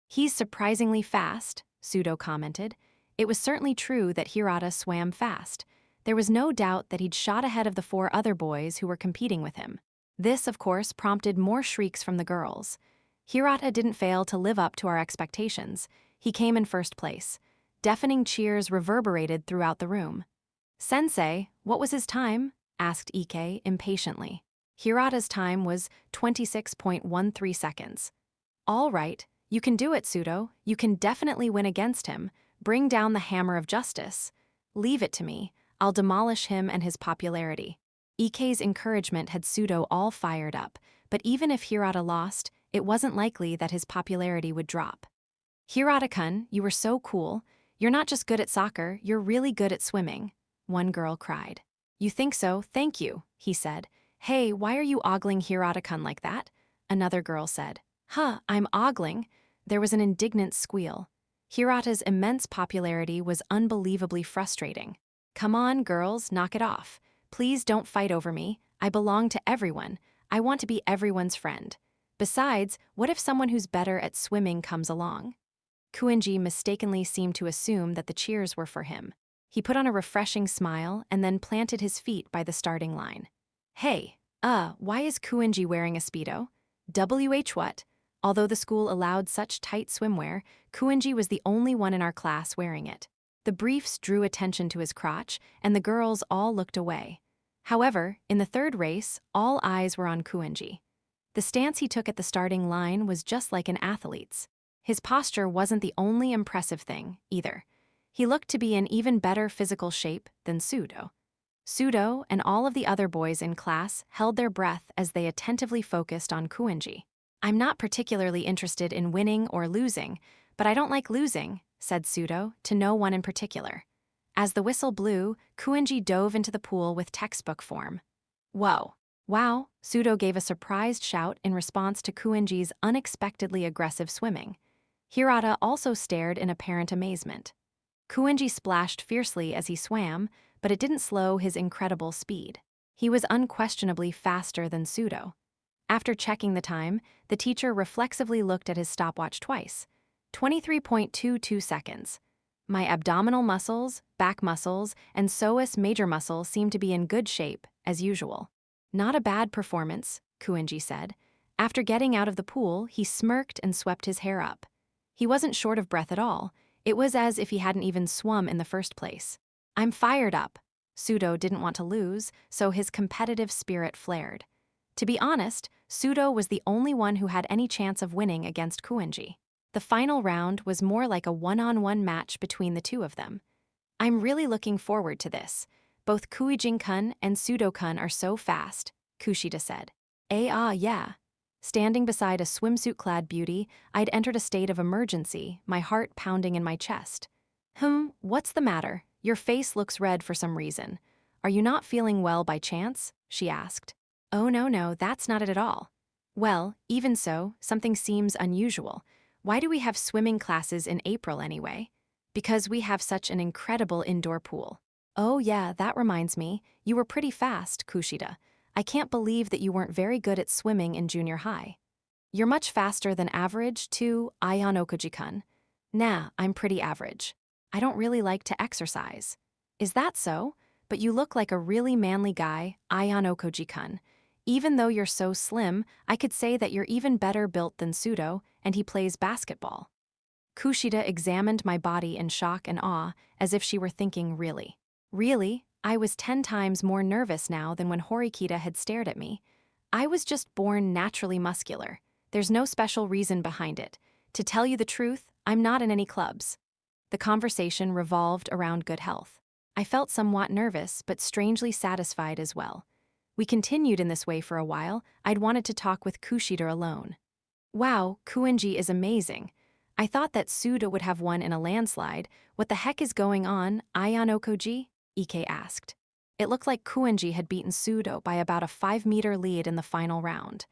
"He's surprisingly fast," Pseudo commented. It was certainly true that Hirata swam fast. There was no doubt that he'd shot ahead of the 4 other boys who were competing with him. This, of course, prompted more shrieks from the girls. Hirata didn't fail to live up to our expectations. He came in first place. Deafening cheers reverberated throughout the room. "Sensei, what was his time?" asked Ike impatiently. Hirata's time was 26.13 seconds. "All right, you can do it, Pseudo. You can definitely win against him. Bring down the hammer of justice. Leave it to me. I'll demolish him and his popularity." Ike's encouragement had Pseudo all fired up, but even if Hirata lost, it wasn't likely that his popularity would drop. "Hirata-kun, you were so cool. You're not just good at soccer, you're really good at swimming," one girl cried. "You think so? Thank you," he said. "Hey, why are you ogling Hirata-kun like that?" another girl said. "Huh, I'm ogling." There was an indignant squeal. Hirata's immense popularity was unbelievably frustrating. "Come on, girls, knock it off. Please don't fight over me. I belong to everyone. I want to be everyone's friend. Besides, what if someone who's better at swimming comes along?" Kuinji mistakenly seemed to assume that the cheers were for him. He put on a refreshing smile and then planted his feet by the starting line. "Hey, why is Kuinji wearing a Speedo? WH what?" Although the school allowed such tight swimwear, Kuinji was the only one in our class wearing it. The briefs drew attention to his crotch, and the girls all looked away. However, in the third race, all eyes were on Kuinji. The stance he took at the starting line was just like an athlete's. His posture wasn't the only impressive thing, either. He looked to be in even better physical shape than Pseudo. Pseudo and all of the other boys in class held their breath as they attentively focused on Kuinji. "I'm not particularly interested in winning or losing, but I don't like losing," said Pseudo to no one in particular. As the whistle blew, Kuinji dove into the pool with textbook form. "Whoa. Wow," Pseudo gave a surprised shout in response to Kuinji's unexpectedly aggressive swimming. Hirata also stared in apparent amazement. Kuinji splashed fiercely as he swam, but it didn't slow his incredible speed. He was unquestionably faster than Pseudo. After checking the time, the teacher reflexively looked at his stopwatch twice. 23.22 seconds. My abdominal muscles, back muscles, and psoas major muscle seem to be in good shape, as usual. "Not a bad performance," Kuinji said. After getting out of the pool, he smirked and swept his hair up. He wasn't short of breath at all. It was as if he hadn't even swum in the first place. "I'm fired up." Pseudo didn't want to lose, so his competitive spirit flared. To be honest, Pseudo was the only one who had any chance of winning against Kuinji. The final round was more like a one-on-one match between the two of them. "I'm really looking forward to this. Both Kuijin-kun and Pseudo-kun are so fast," Kushida said. Yeah." Standing beside a swimsuit-clad beauty, I'd entered a state of emergency, my heart pounding in my chest. What's the matter? Your face looks red for some reason. Are you not feeling well by chance?" she asked. "Oh no, that's not it at all." "Well, even so, something seems unusual. Why do we have swimming classes in April anyway?" "Because we have such an incredible indoor pool." "Oh yeah, that reminds me, you were pretty fast, Kushida. I can't believe that you weren't very good at swimming in junior high." "You're much faster than average, too, Aion Okuji-kun." "Nah, I'm pretty average. I don't really like to exercise." "Is that so? But you look like a really manly guy, Aion Okuji-kun. Even though you're so slim, I could say that you're even better built than Pseudo, and he plays basketball." Kushida examined my body in shock and awe, as if she were thinking really. Really? I was 10 times more nervous now than when Horikita had stared at me. I was just born naturally muscular. There's no special reason behind it. To tell you the truth, I'm not in any clubs. The conversation revolved around good health. I felt somewhat nervous, but strangely satisfied as well. We continued in this way for a while. I'd wanted to talk with Kushida alone. "Wow, Kuinji is amazing. I thought that Pseudo would have won in a landslide. What the heck is going on, Aion Okuji?" Ike asked. It looked like Kuinji had beaten Pseudo by about a 5-meter lead in the final round.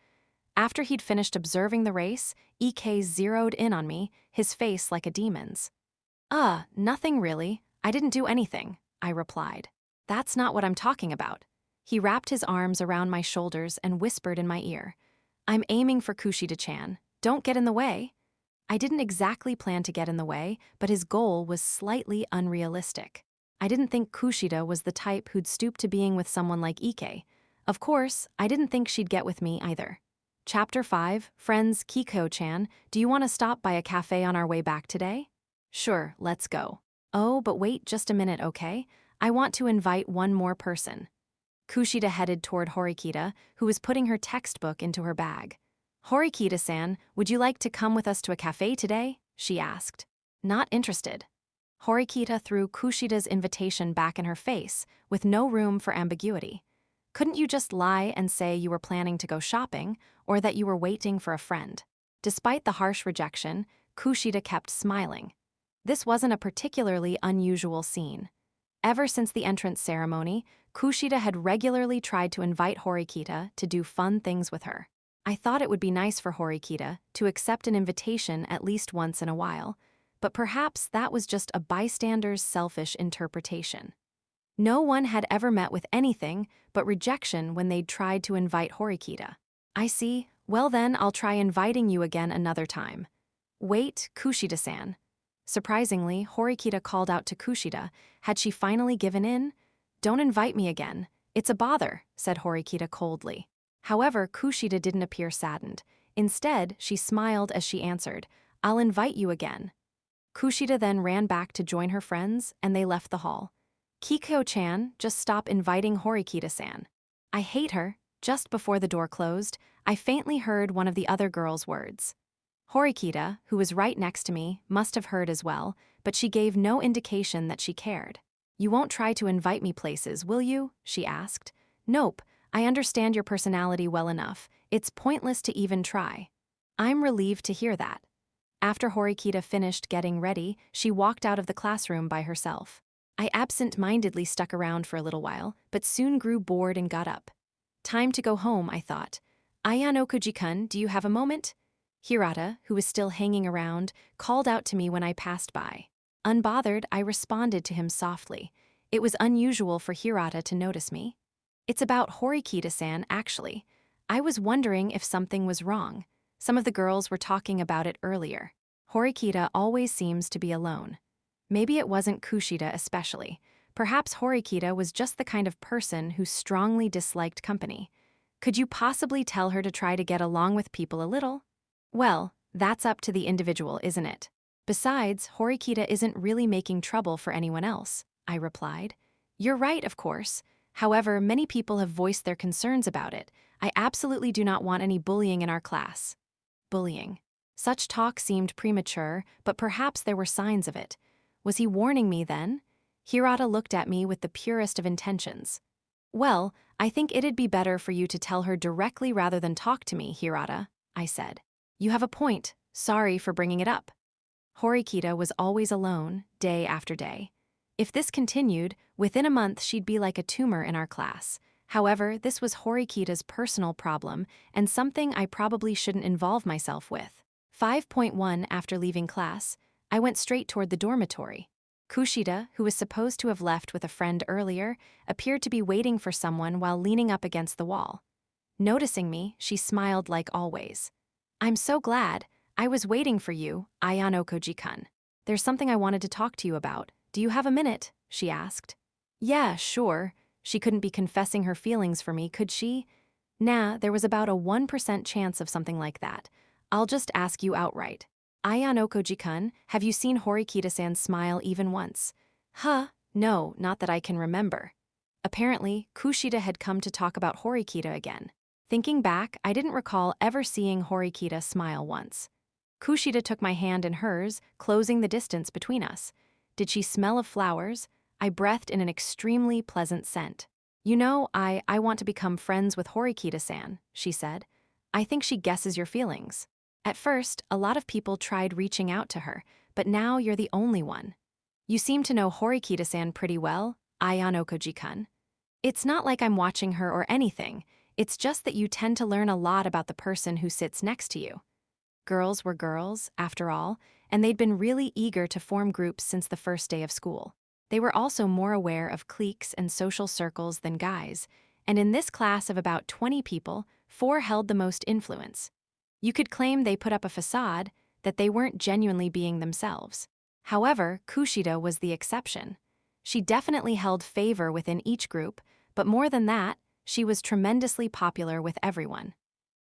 After he'd finished observing the race, Ike zeroed in on me, his face like a demon's. Nothing really. I didn't do anything," I replied. "That's not what I'm talking about." He wrapped his arms around my shoulders and whispered in my ear, "I'm aiming for Kushida-chan. Don't get in the way." I didn't exactly plan to get in the way, but his goal was slightly unrealistic. I didn't think Kushida was the type who'd stoop to being with someone like Ike. Of course, I didn't think she'd get with me either. Chapter 5, Friends. Kiko-chan, do you want to stop by a cafe on our way back today? Sure, let's go. Oh, but wait just a minute, okay? I want to invite one more person. Kushida headed toward Horikita, who was putting her textbook into her bag. Horikita-san, would you like to come with us to a cafe today? She asked. Not interested. Horikita threw Kushida's invitation back in her face, with no room for ambiguity. Couldn't you just lie and say you were planning to go shopping, or that you were waiting for a friend? Despite the harsh rejection, Kushida kept smiling. This wasn't a particularly unusual scene. Ever since the entrance ceremony, Kushida had regularly tried to invite Horikita to do fun things with her. I thought it would be nice for Horikita to accept an invitation at least once in a while, but perhaps that was just a bystander's selfish interpretation. No one had ever met with anything but rejection when they'd tried to invite Horikita. I see. Well then, I'll try inviting you again another time. Wait, Kushida-san. Surprisingly, Horikita called out to Kushida. Had she finally given in? Don't invite me again. It's a bother, said Horikita coldly. However, Kushida didn't appear saddened. Instead, she smiled as she answered, I'll invite you again. Kushida then ran back to join her friends, and they left the hall. Kiko-chan, just stop inviting Horikita-san. I hate her. Just before the door closed, I faintly heard one of the other girls' words. Horikita, who was right next to me, must have heard as well, but she gave no indication that she cared. You won't try to invite me places, will you? She asked. Nope, I understand your personality well enough. It's pointless to even try. I'm relieved to hear that. After Horikita finished getting ready, she walked out of the classroom by herself. I absent-mindedly stuck around for a little while, but soon grew bored and got up. Time to go home, I thought. Ayano Koji-kun, do you have a moment? Hirata, who was still hanging around, called out to me when I passed by. Unbothered, I responded to him softly. It was unusual for Hirata to notice me. It's about Horikita-san, actually. I was wondering if something was wrong. Some of the girls were talking about it earlier. Horikita always seems to be alone. Maybe it wasn't Kushida especially. Perhaps Horikita was just the kind of person who strongly disliked company. Could you possibly tell her to try to get along with people a little? Well, that's up to the individual, isn't it? Besides, Horikita isn't really making trouble for anyone else, I replied. You're right, of course. However, many people have voiced their concerns about it. I absolutely do not want any bullying in our class. Bullying. Such talk seemed premature, but perhaps there were signs of it. Was he warning me then? Hirata looked at me with the purest of intentions. Well, I think it'd be better for you to tell her directly rather than talk to me, Hirata, I said. You have a point. Sorry for bringing it up. Horikita was always alone, day after day. If this continued, within a month she'd be like a tumor in our class. However, this was Horikita's personal problem and something I probably shouldn't involve myself with. 5.1 After leaving class, I went straight toward the dormitory. Kushida, who was supposed to have left with a friend earlier, appeared to be waiting for someone while leaning up against the wall. Noticing me, she smiled like always. I'm so glad. I was waiting for you, Ayano Koji-kun. There's something I wanted to talk to you about. Do you have a minute? She asked. Yeah, sure. She couldn't be confessing her feelings for me, could she? Nah, there was about a 1% chance of something like that. I'll just ask you outright. Ayano Koji-kun, have you seen Horikita-san smile even once? Huh, no, not that I can remember. Apparently, Kushida had come to talk about Horikita again. Thinking back, I didn't recall ever seeing Horikita smile once. Kushida took my hand in hers, closing the distance between us. Did she smell of flowers? I breathed in an extremely pleasant scent. You know, I want to become friends with Horikita-san, she said. I think she guesses your feelings. At first, a lot of people tried reaching out to her, but now you're the only one. You seem to know Horikita-san pretty well, Ayano Koji-kun. It's not like I'm watching her or anything, it's just that you tend to learn a lot about the person who sits next to you. Girls were girls, after all, and they'd been really eager to form groups since the first day of school. They were also more aware of cliques and social circles than guys, And in this class of about 20 people, 4 held the most influence. You could claim they put up a facade, that they weren't genuinely being themselves. However, Kushida was the exception. She definitely held favor within each group, but more than that, she was tremendously popular with everyone.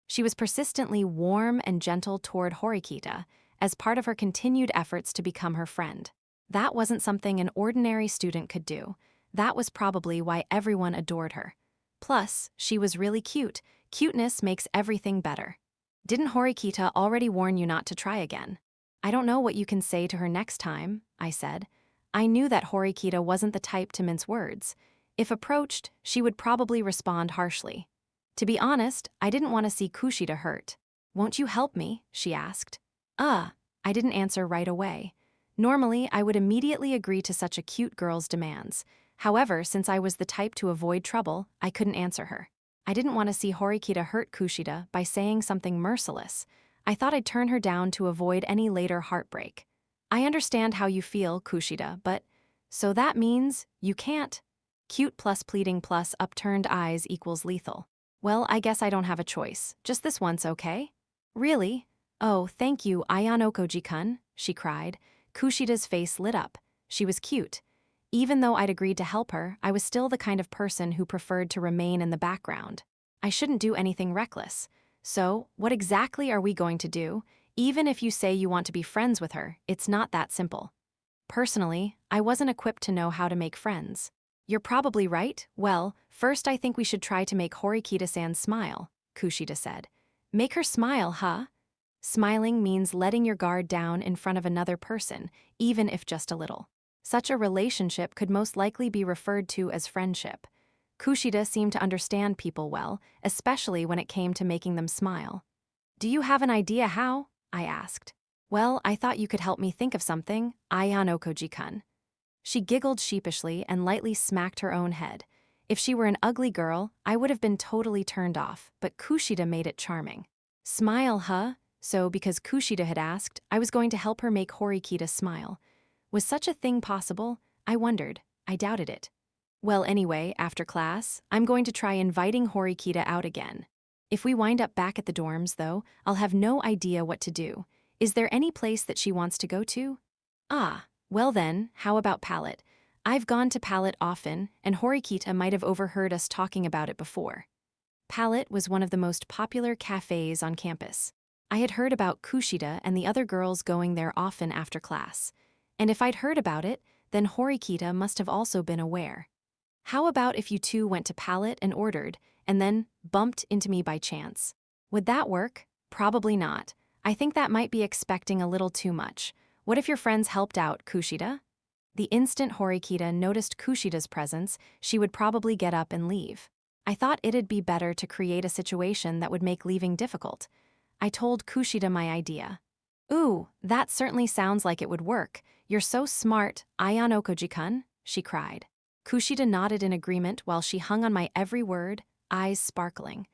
She was persistently warm and gentle toward Horikita, as part of her continued efforts to become her friend. That wasn't something an ordinary student could do. That was probably why everyone adored her. Plus, she was really cute. Cuteness makes everything better. Didn't Horikita already warn you not to try again? I don't know what you can say to her next time, I said. I knew that Horikita wasn't the type to mince words. If approached, she would probably respond harshly. To be honest, I didn't want to see Kushida hurt. Won't you help me? She asked. I didn't answer right away. Normally, I would immediately agree to such a cute girl's demands. However, since I was the type to avoid trouble, I couldn't answer her. I didn't want to see Horikita hurt Kushida by saying something merciless. I thought I'd turn her down to avoid any later heartbreak. I understand how you feel, Kushida, but... So that means you can't. Cute plus pleading plus upturned eyes equals lethal. Well, I guess I don't have a choice. Just this once, okay? Really? Oh, thank you, Ayanokoji-kun, she cried. Kushida's face lit up. She was cute. Even though I'd agreed to help her, I was still the kind of person who preferred to remain in the background. I shouldn't do anything reckless. So, what exactly are we going to do? Even if you say you want to be friends with her, it's not that simple. Personally, I wasn't equipped to know how to make friends. You're probably right. Well, first I think we should try to make Horikita-san smile, Kushida said. Make her smile, huh? Smiling means letting your guard down in front of another person, even if just a little. Such a relationship could most likely be referred to as friendship. Kushida seemed to understand people well, especially when it came to making them smile. Do you have an idea how? I asked. Well, I thought you could help me think of something, Ayanokoji-kun. She giggled sheepishly and lightly smacked her own head. If she were an ugly girl, I would have been totally turned off, but Kushida made it charming. Smile, huh? So, because Kushida had asked, I was going to help her make Horikita smile. Was such a thing possible? I wondered. I doubted it. Well, anyway, after class, I'm going to try inviting Horikita out again. If we wind up back at the dorms, though, I'll have no idea what to do. Is there any place that she wants to go to? Well then, how about Palette? I've gone to Palette often, and Horikita might have overheard us talking about it before. Palette was one of the most popular cafes on campus. I had heard about Kushida and the other girls going there often after class. And if I'd heard about it, then Horikita must have also been aware. How about if you two went to Palette and ordered, and then bumped into me by chance? Would that work? Probably not. I think that might be expecting a little too much. What if your friends helped out, Kushida? The instant Horikita noticed Kushida's presence, she would probably get up and leave. I thought it'd be better to create a situation that would make leaving difficult. I told Kushida my idea. Ooh, that certainly sounds like it would work. You're so smart, Ayanokoji-kun, she cried. Kushida nodded in agreement while she hung on my every word, eyes sparkling.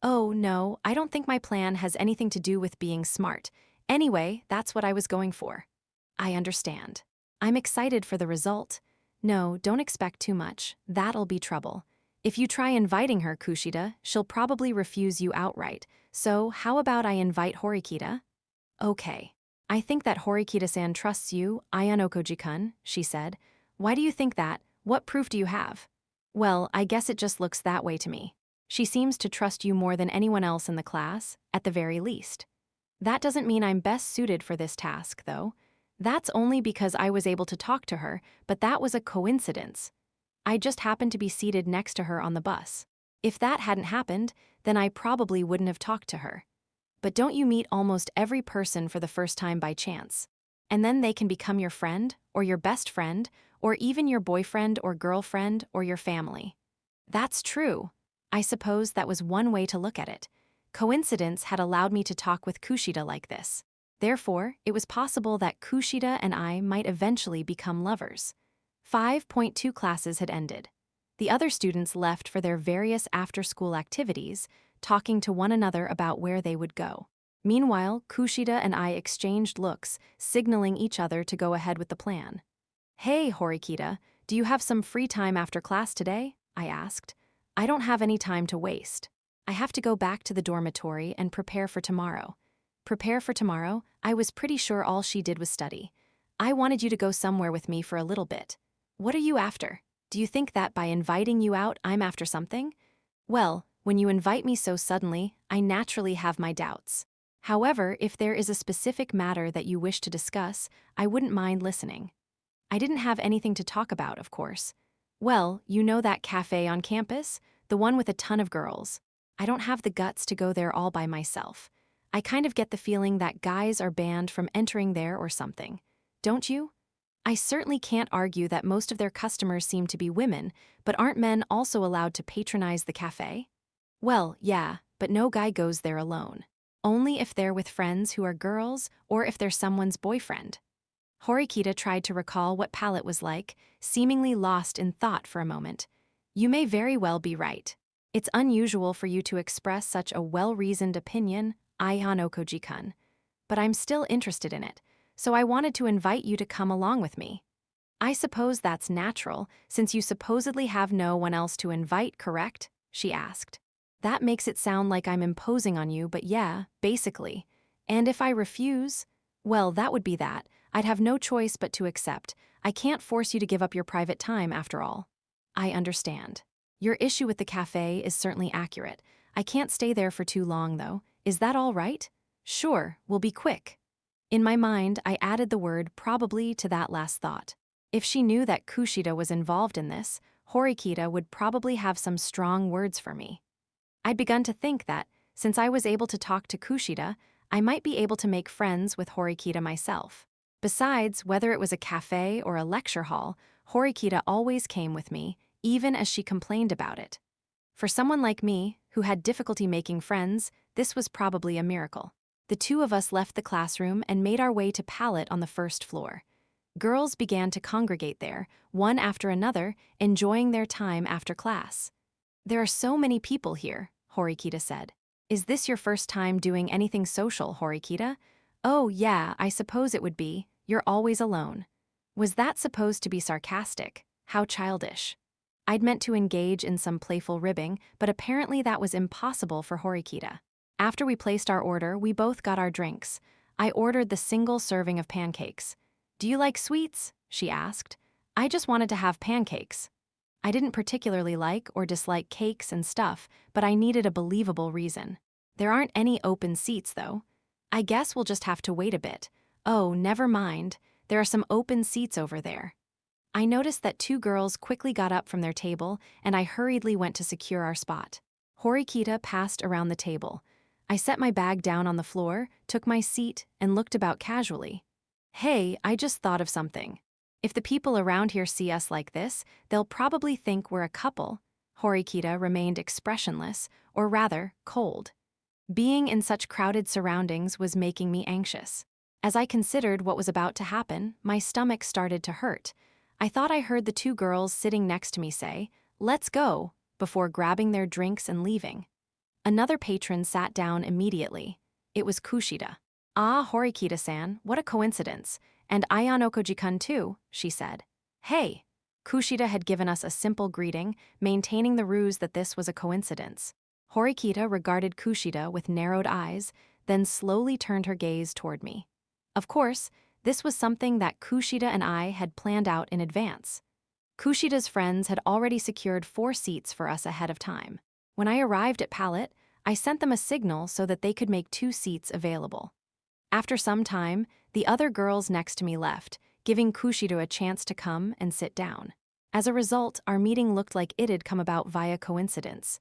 Oh, no, I don't think my plan has anything to do with being smart. Anyway, that's what I was going for. I understand. I'm excited for the result. No, don't expect too much. That'll be trouble. If you try inviting her, Kushida, she'll probably refuse you outright. So, how about I invite Horikita? Okay. I think that Horikita-san trusts you, Ayanokoji-kun, she said. Why do you think that? What proof do you have? Well, I guess it just looks that way to me. She seems to trust you more than anyone else in the class, at the very least. That doesn't mean I'm best suited for this task, though. That's only because I was able to talk to her, but that was a coincidence. I just happened to be seated next to her on the bus. If that hadn't happened, then I probably wouldn't have talked to her. But don't you meet almost every person for the first time by chance? And then they can become your friend, or your best friend, or even your boyfriend or girlfriend or your family. That's true. I suppose that was one way to look at it. Coincidence had allowed me to talk with Kushida like this. Therefore, it was possible that Kushida and I might eventually become lovers. 5.2 classes had ended. The other students left for their various after-school activities, talking to one another about where they would go. Meanwhile, Kushida and I exchanged looks, signaling each other to go ahead with the plan. Hey, Horikita, do you have some free time after class today? I asked. I don't have any time to waste. I have to go back to the dormitory and prepare for tomorrow. Prepare for tomorrow? I was pretty sure all she did was study. I wanted you to go somewhere with me for a little bit. What are you after? Do you think that by inviting you out, I'm after something? Well, when you invite me so suddenly, I naturally have my doubts. However, if there is a specific matter that you wish to discuss, I wouldn't mind listening. I didn't have anything to talk about, of course. Well, you know that cafe on campus? The one with a ton of girls. I don't have the guts to go there all by myself. I kind of get the feeling that guys are banned from entering there or something. Don't you? I certainly can't argue that most of their customers seem to be women, but aren't men also allowed to patronize the cafe? Well, yeah, but no guy goes there alone. Only if they're with friends who are girls or if they're someone's boyfriend. Horikita tried to recall what Palette was like, seemingly lost in thought for a moment. You may very well be right. It's unusual for you to express such a well-reasoned opinion, Aihan Okoji-kun. But I'm still interested in it, so I wanted to invite you to come along with me. I suppose that's natural, since you supposedly have no one else to invite, correct? She asked. That makes it sound like I'm imposing on you, but yeah, basically. And if I refuse? Well, that would be that. I'd have no choice but to accept. I can't force you to give up your private time, after all. I understand. Your issue with the cafe is certainly accurate. I can't stay there for too long, though. Is that all right? Sure, we'll be quick. In my mind, I added the word probably to that last thought. If she knew that Kushida was involved in this, Horikita would probably have some strong words for me. I'd begun to think that, since I was able to talk to Kushida, I might be able to make friends with Horikita myself. Besides, whether it was a cafe or a lecture hall, Horikita always came with me, even as she complained about it. For someone like me, who had difficulty making friends, this was probably a miracle. The two of us left the classroom and made our way to Palette on the first floor. Girls began to congregate there, one after another, enjoying their time after class. There are so many people here, Horikita said. Is this your first time doing anything social, Horikita? Oh, yeah, I suppose it would be. You're always alone. Was that supposed to be sarcastic? How childish. I'd meant to engage in some playful ribbing, but apparently that was impossible for Horikita. After we placed our order, we both got our drinks. I ordered the single serving of pancakes. Do you like sweets? She asked. I just wanted to have pancakes. I didn't particularly like or dislike cakes and stuff, but I needed a believable reason. There aren't any open seats, though. I guess we'll just have to wait a bit. Oh, never mind. There are some open seats over there. I noticed that two girls quickly got up from their table, and I hurriedly went to secure our spot. Horikita passed around the table. I set my bag down on the floor, took my seat, and looked about casually. Hey, I just thought of something. If the people around here see us like this, they'll probably think we're a couple. Horikita remained expressionless, or rather, cold. Being in such crowded surroundings was making me anxious. As I considered what was about to happen, my stomach started to hurt. I thought I heard the two girls sitting next to me say, "Let's go," before grabbing their drinks and leaving. Another patron sat down immediately. It was Kushida. Ah, Horikita-san, what a coincidence. And Aihan Okoji-kun too, she said. Hey! Kushida had given us a simple greeting, maintaining the ruse that this was a coincidence. Horikita regarded Kushida with narrowed eyes, then slowly turned her gaze toward me. Of course, this was something that Kushida and I had planned out in advance. Kushida's friends had already secured 4 seats for us ahead of time. When I arrived at Palette, I sent them a signal so that they could make 2 seats available. After some time, the other girls next to me left, giving Kushida a chance to come and sit down. As a result, our meeting looked like it had come about via coincidence.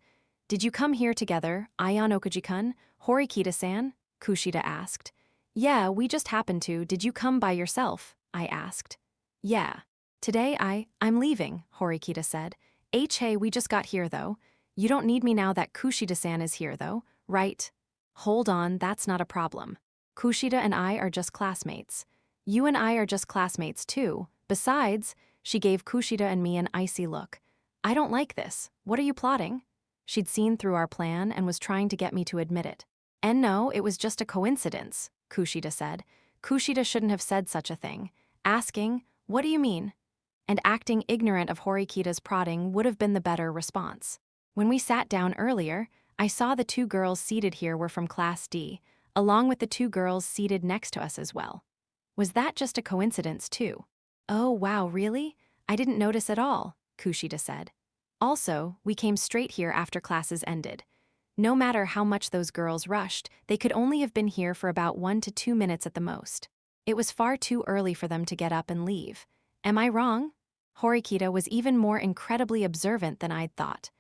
Did you come here together, Aihan Okoji-kun, Horikita-san? Kushida asked. Yeah, we just happened to. Did you come by yourself? I asked. Yeah. Today I'm leaving, Horikita said. Hey, we just got here though. You don't need me now that Kushida-san is here though, right? Hold on, that's not a problem. Kushida and I are just classmates. You and I are just classmates too. Besides, she gave Kushida and me an icy look. I don't like this. What are you plotting? She'd seen through our plan and was trying to get me to admit it. And no, it was just a coincidence, Kushida said. Kushida shouldn't have said such a thing. Asking, what do you mean? And acting ignorant of Horikita's prodding would have been the better response. When we sat down earlier, I saw the two girls seated here were from Class D, along with the two girls seated next to us as well. Was that just a coincidence too? Oh wow, really? I didn't notice at all, Kushida said. Also, we came straight here after classes ended. No matter how much those girls rushed, they could only have been here for about 1 to 2 minutes at the most. It was far too early for them to get up and leave. Am I wrong? Horikita was even more incredibly observant than I'd thought.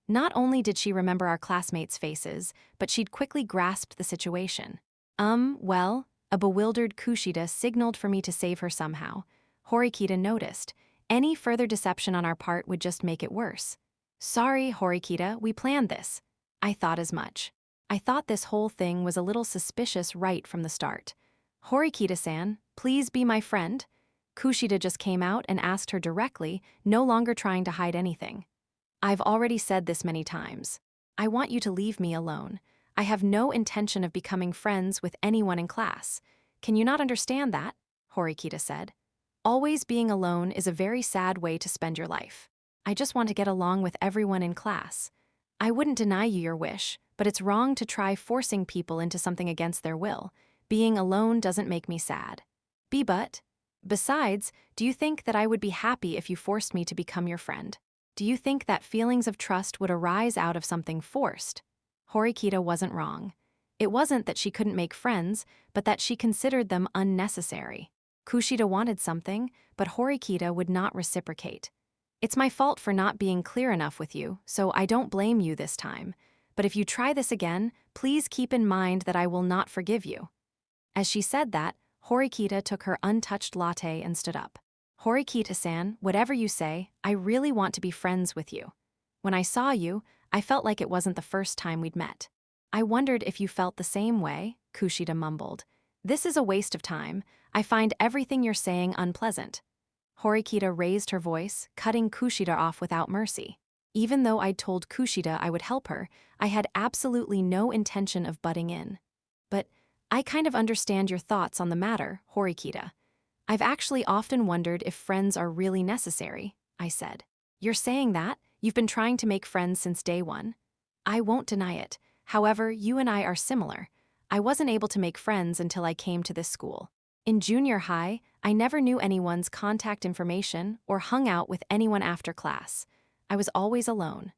Not only did she remember our classmates' faces, but she'd quickly grasped the situation. Well, a bewildered Kushida signaled for me to save her somehow. Horikita noticed. Any further deception on our part would just make it worse. Sorry, Horikita, we planned this. I thought as much. I thought this whole thing was a little suspicious right from the start. Horikita-san, please be my friend. Kushida just came out and asked her directly, no longer trying to hide anything. I've already said this many times. I want you to leave me alone. I have no intention of becoming friends with anyone in class. Can you not understand that? Horikita said. Always being alone is a very sad way to spend your life. I just want to get along with everyone in class. I wouldn't deny you your wish, but it's wrong to try forcing people into something against their will. Being alone doesn't make me sad. Besides, do you think that I would be happy if you forced me to become your friend? Do you think that feelings of trust would arise out of something forced? Horikita wasn't wrong. It wasn't that she couldn't make friends, but that she considered them unnecessary. Kushida wanted something, but Horikita would not reciprocate. It's my fault for not being clear enough with you, so I don't blame you this time. But if you try this again, please keep in mind that I will not forgive you. As she said that, Horikita took her untouched latte and stood up. Horikita-san, whatever you say, I really want to be friends with you. When I saw you, I felt like it wasn't the first time we'd met. I wondered if you felt the same way, Kushida mumbled. This is a waste of time. I find everything you're saying unpleasant. Horikita raised her voice, cutting Kushida off without mercy. Even though I'd told Kushida I would help her, I had absolutely no intention of butting in. But I kind of understand your thoughts on the matter, Horikita. I've actually often wondered if friends are really necessary, I said. You're saying that? You've been trying to make friends since day one? I won't deny it. However, you and I are similar. I wasn't able to make friends until I came to this school. In junior high, I never knew anyone's contact information or hung out with anyone after class. I was always alone.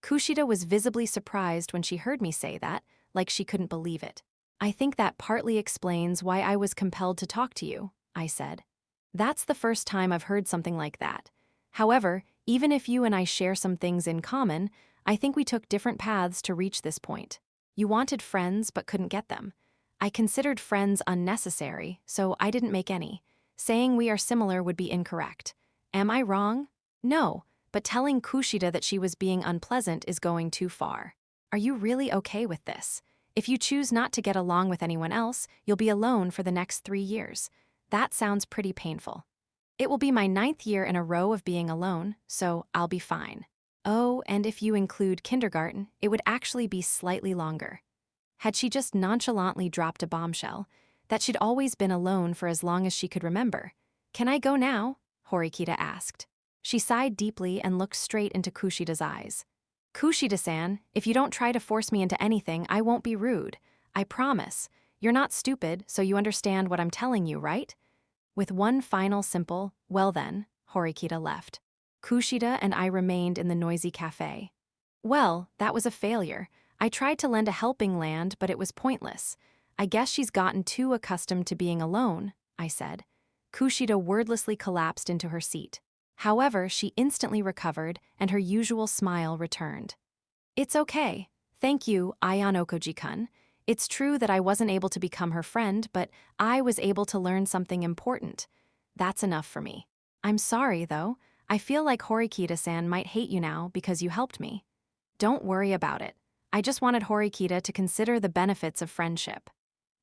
Kushida was visibly surprised when she heard me say that, like she couldn't believe it. I think that partly explains why I was compelled to talk to you, I said. That's the first time I've heard something like that. However, even if you and I share some things in common, I think we took different paths to reach this point. You wanted friends but couldn't get them. I considered friends unnecessary, so I didn't make any. Saying we are similar would be incorrect. Am I wrong? No, but telling Kushida that she was being unpleasant is going too far. Are you really okay with this? If you choose not to get along with anyone else, you'll be alone for the next 3 years. That sounds pretty painful. It will be my 9th year in a row of being alone, so I'll be fine. Oh, and if you include kindergarten, it would actually be slightly longer. Had she just nonchalantly dropped a bombshell, that she'd always been alone for as long as she could remember. Can I go now? Horikita asked. She sighed deeply and looked straight into Kushida's eyes. Kushida-san, if you don't try to force me into anything, I won't be rude. I promise. You're not stupid, so you understand what I'm telling you, right? With one final simple, well then, Horikita left. Kushida and I remained in the noisy cafe. Well, that was a failure. I tried to lend a helping hand, but it was pointless. I guess she's gotten too accustomed to being alone, I said. Kushida wordlessly collapsed into her seat. However, she instantly recovered, and her usual smile returned. It's okay. Thank you, Ayano-koji-kun. It's true that I wasn't able to become her friend, but I was able to learn something important. That's enough for me. I'm sorry, though. I feel like Horikita-san might hate you now because you helped me. Don't worry about it. I just wanted Horikita to consider the benefits of friendship.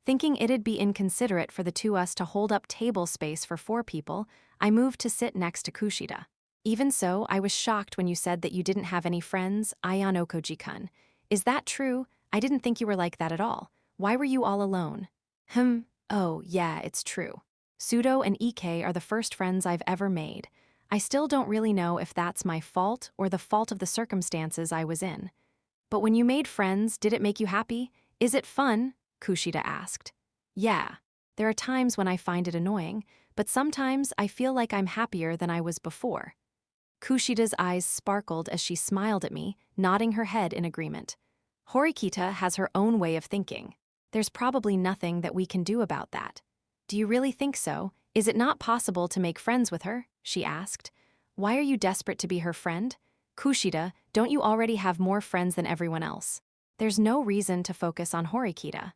Thinking it'd be inconsiderate for the two us to hold up table space for 4 people, I moved to sit next to Kushida. Even so, I was shocked when you said that you didn't have any friends, Ayano-koji-kun. Is that true? I didn't think you were like that at all. Why were you all alone? Oh, yeah, it's true. Sudo and Ike are the first friends I've ever made. I still don't really know if that's my fault or the fault of the circumstances I was in. But when you made friends, did it make you happy? Is it fun? Kushida asked. Yeah. There are times when I find it annoying, but sometimes I feel like I'm happier than I was before. Kushida's eyes sparkled as she smiled at me, nodding her head in agreement. Horikita has her own way of thinking. There's probably nothing that we can do about that. Do you really think so? Is it not possible to make friends with her? She asked. Why are you desperate to be her friend? Kushida, don't you already have more friends than everyone else? There's no reason to focus on Horikita.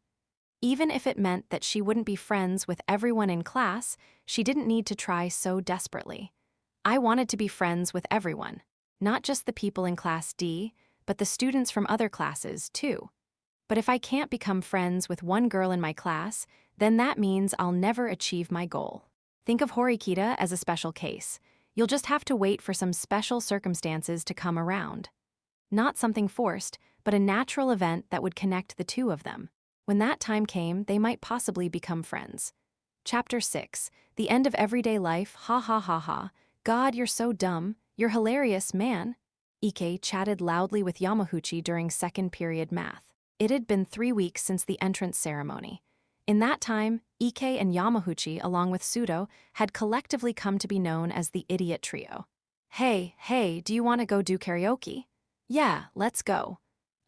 Even if it meant that she wouldn't be friends with everyone in class, she didn't need to try so desperately. I wanted to be friends with everyone, not just the people in Class D, but the students from other classes, too. But if I can't become friends with one girl in my class, then that means I'll never achieve my goal. Think of Horikita as a special case. You'll just have to wait for some special circumstances to come around. Not something forced, but a natural event that would connect the two of them. When that time came, they might possibly become friends. Chapter 6. The End of Everyday Life. Ha ha ha ha. God, you're so dumb. You're hilarious, man. Ike chatted loudly with Yamaguchi during second period math. It had been 3 weeks since the entrance ceremony. In that time, Ike and Yamaguchi, along with Sudo, had collectively come to be known as the Idiot Trio. Hey, do you want to go do karaoke? Yeah, let's go.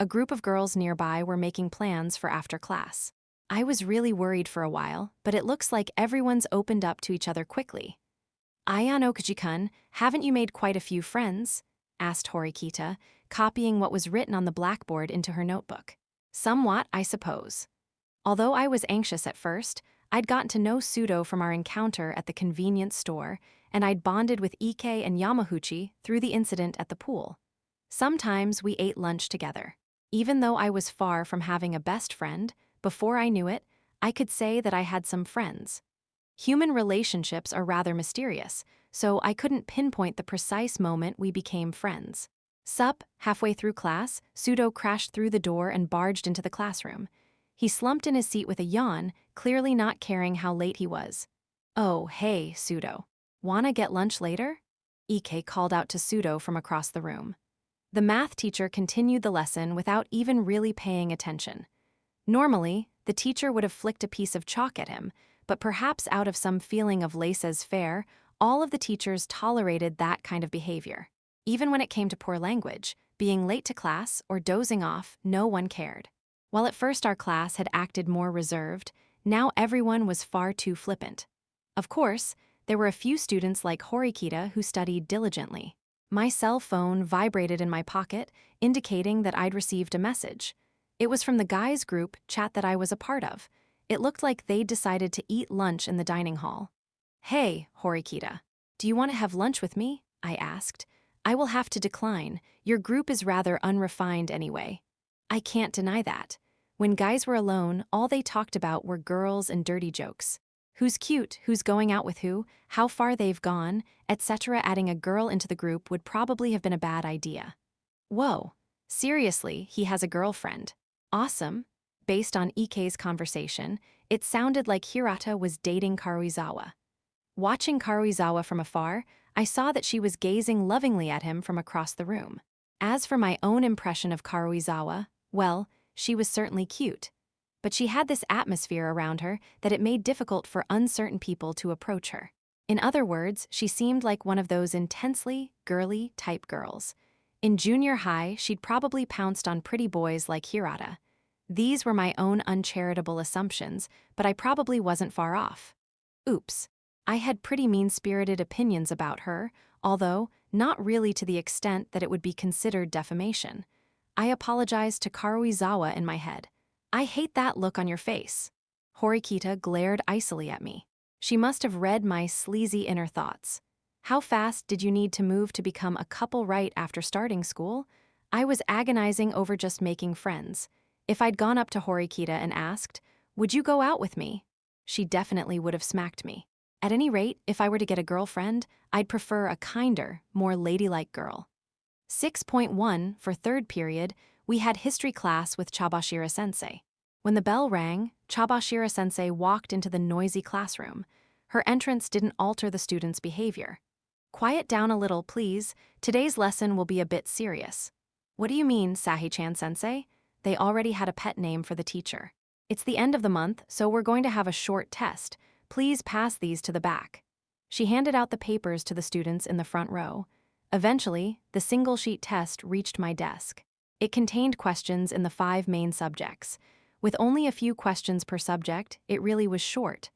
A group of girls nearby were making plans for after class. I was really worried for a while, but it looks like everyone's opened up to each other quickly. Ayano Kuji-kun, haven't you made quite a few friends? Asked Horikita, copying what was written on the blackboard into her notebook. Somewhat, I suppose. Although I was anxious at first, I'd gotten to know Sudo from our encounter at the convenience store, and I'd bonded with Ike and Yamaguchi through the incident at the pool. Sometimes we ate lunch together. Even though I was far from having a best friend, before I knew it, I could say that I had some friends. Human relationships are rather mysterious, so I couldn't pinpoint the precise moment we became friends. Sup, halfway through class, Sudo crashed through the door and barged into the classroom. He slumped in his seat with a yawn, clearly not caring how late he was. Oh, hey, Sudo. Wanna get lunch later? Ike called out to Sudo from across the room. The math teacher continued the lesson without even really paying attention. Normally, the teacher would have flicked a piece of chalk at him, but perhaps out of some feeling of laissez-faire, all of the teachers tolerated that kind of behavior. Even when it came to poor language, being late to class, or dozing off, no one cared. While at first our class had acted more reserved, now everyone was far too flippant. Of course, there were a few students like Horikita who studied diligently. My cell phone vibrated in my pocket, indicating that I'd received a message. It was from the guys' group chat that I was a part of. It looked like they'd decided to eat lunch in the dining hall. Hey, Horikita. Do you want to have lunch with me? I asked. I will have to decline. Your group is rather unrefined anyway. I can't deny that. When guys were alone, all they talked about were girls and dirty jokes. Who's cute, who's going out with who, how far they've gone, etc. Adding a girl into the group would probably have been a bad idea. Whoa, seriously, he has a girlfriend. Awesome. Based on Ike's conversation, it sounded like Hirata was dating Karuizawa. Watching Karuizawa from afar, I saw that she was gazing lovingly at him from across the room. As for my own impression of Karuizawa, well, she was certainly cute. But she had this atmosphere around her that it made difficult for uncertain people to approach her. In other words, she seemed like one of those intensely girly type girls. In junior high, she'd probably pounced on pretty boys like Hirata. These were my own uncharitable assumptions, but I probably wasn't far off. Oops. I had pretty mean-spirited opinions about her, although not really to the extent that it would be considered defamation. I apologized to Karuizawa in my head. I hate that look on your face. Horikita glared icily at me. She must have read my sleazy inner thoughts. How fast did you need to move to become a couple right after starting school? I was agonizing over just making friends. If I'd gone up to Horikita and asked, "Would you go out with me?" she definitely would have smacked me. At any rate, if I were to get a girlfriend, I'd prefer a kinder, more ladylike girl. 6.1 for third period, we had history class with Chabashira-sensei. When the bell rang, Chabashira-sensei walked into the noisy classroom. Her entrance didn't alter the students' behavior. Quiet down a little, please. Today's lesson will be a bit serious. What do you mean, Sahi-chan sensei? They already had a pet name for the teacher. It's the end of the month, so we're going to have a short test. Please pass these to the back. She handed out the papers to the students in the front row. Eventually, the single-sheet test reached my desk. It contained questions in the 5 main subjects. With only a few questions per subject, it really was short.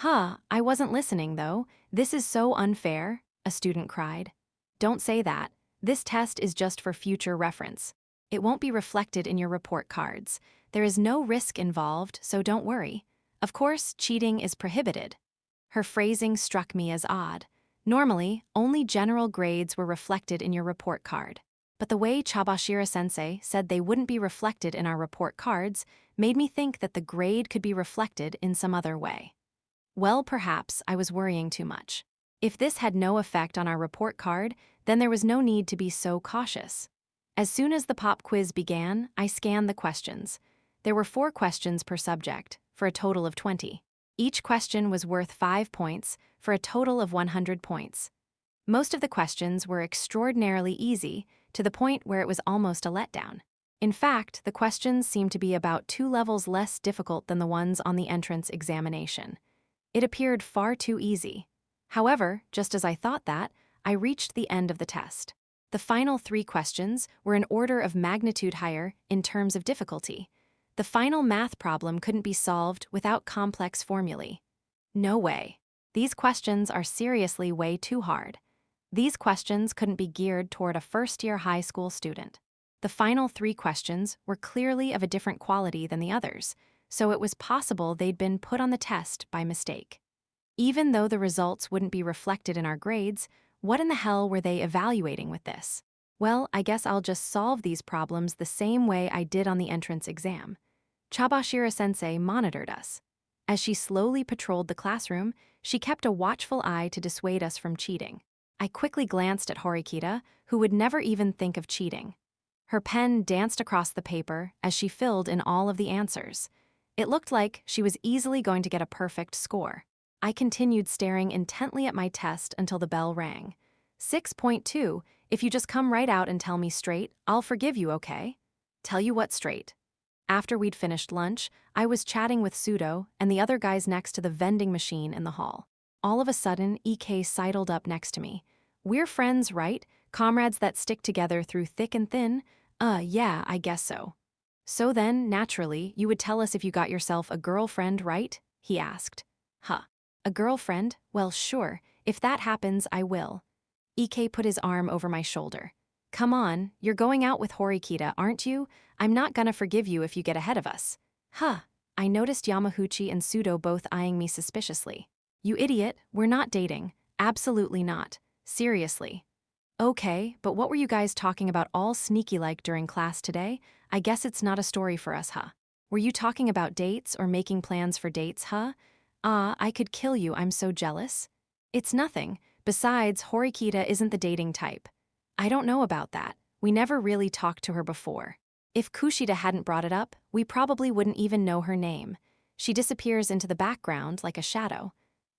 I wasn't listening, though. This is so unfair, a student cried. Don't say that. This test is just for future reference. It won't be reflected in your report cards. There is no risk involved, so don't worry. Of course, cheating is prohibited. Her phrasing struck me as odd. Normally, only general grades were reflected in your report card. But the way Chabashira-sensei said they wouldn't be reflected in our report cards made me think that the grade could be reflected in some other way. Well, perhaps I was worrying too much. If this had no effect on our report card, then there was no need to be so cautious. As soon as the pop quiz began, I scanned the questions. There were 4 questions per subject, for a total of 20. Each question was worth 5 points, for a total of 100 points. Most of the questions were extraordinarily easy, to the point where it was almost a letdown. In fact, the questions seemed to be about 2 levels less difficult than the ones on the entrance examination. It appeared far too easy. However, just as I thought that, I reached the end of the test. The final 3 questions were an order of magnitude higher in terms of difficulty. The final math problem couldn't be solved without complex formulae. No way. These questions are seriously way too hard. These questions couldn't be geared toward a first-year high school student. The final 3 questions were clearly of a different quality than the others, so it was possible they'd been put on the test by mistake. Even though the results wouldn't be reflected in our grades, what in the hell were they evaluating with this? Well, I guess I'll just solve these problems the same way I did on the entrance exam. Chabashira-sensei monitored us. As she slowly patrolled the classroom, she kept a watchful eye to dissuade us from cheating. I quickly glanced at Horikita, who would never even think of cheating. Her pen danced across the paper as she filled in all of the answers. It looked like she was easily going to get a perfect score. I continued staring intently at my test until the bell rang. 6.2, if you just come right out and tell me straight, I'll forgive you, okay? Tell you what straight. After we'd finished lunch, I was chatting with Pseudo and the other guys next to the vending machine in the hall. All of a sudden, EK sidled up next to me. We're friends, right? Comrades that stick together through thick and thin? Yeah, I guess so. So then, naturally, you would tell us if you got yourself a girlfriend, right? He asked. A girlfriend? Well, sure. If that happens, I will. EK put his arm over my shoulder. Come on, you're going out with Horikita, aren't you? I'm not gonna forgive you if you get ahead of us. I noticed Yamaguchi and Pseudo both eyeing me suspiciously. You idiot, we're not dating. Absolutely not. Seriously. Okay, but what were you guys talking about all sneaky-like during class today? I guess it's not a story for us, Were you talking about dates or making plans for dates, I could kill you, I'm so jealous. It's nothing. Besides, Horikita isn't the dating type. I don't know about that. We never really talked to her before. If Kushida hadn't brought it up, we probably wouldn't even know her name. She disappears into the background like a shadow.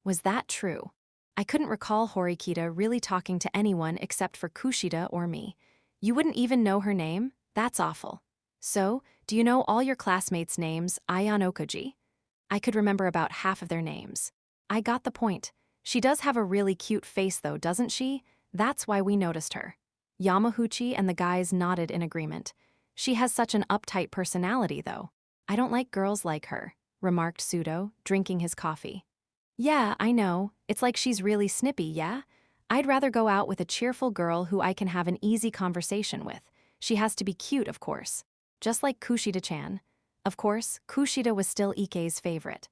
Was that true? I couldn't recall Horikita really talking to anyone except for Kushida or me. You wouldn't even know her name? That's awful. So, do you know all your classmates' names, Ayan Okoji? I could remember about half of their names. I got the point. She does have a really cute face though, doesn't she? That's why we noticed her. Yamaguchi and the guys nodded in agreement. She has such an uptight personality though. I don't like girls like her, remarked Pseudo, drinking his coffee. Yeah, I know. It's like she's really snippy, yeah? I'd rather go out with a cheerful girl who I can have an easy conversation with. She has to be cute, of course. Just like Kushida-chan. Of course, Kushida was still Ike's favorite.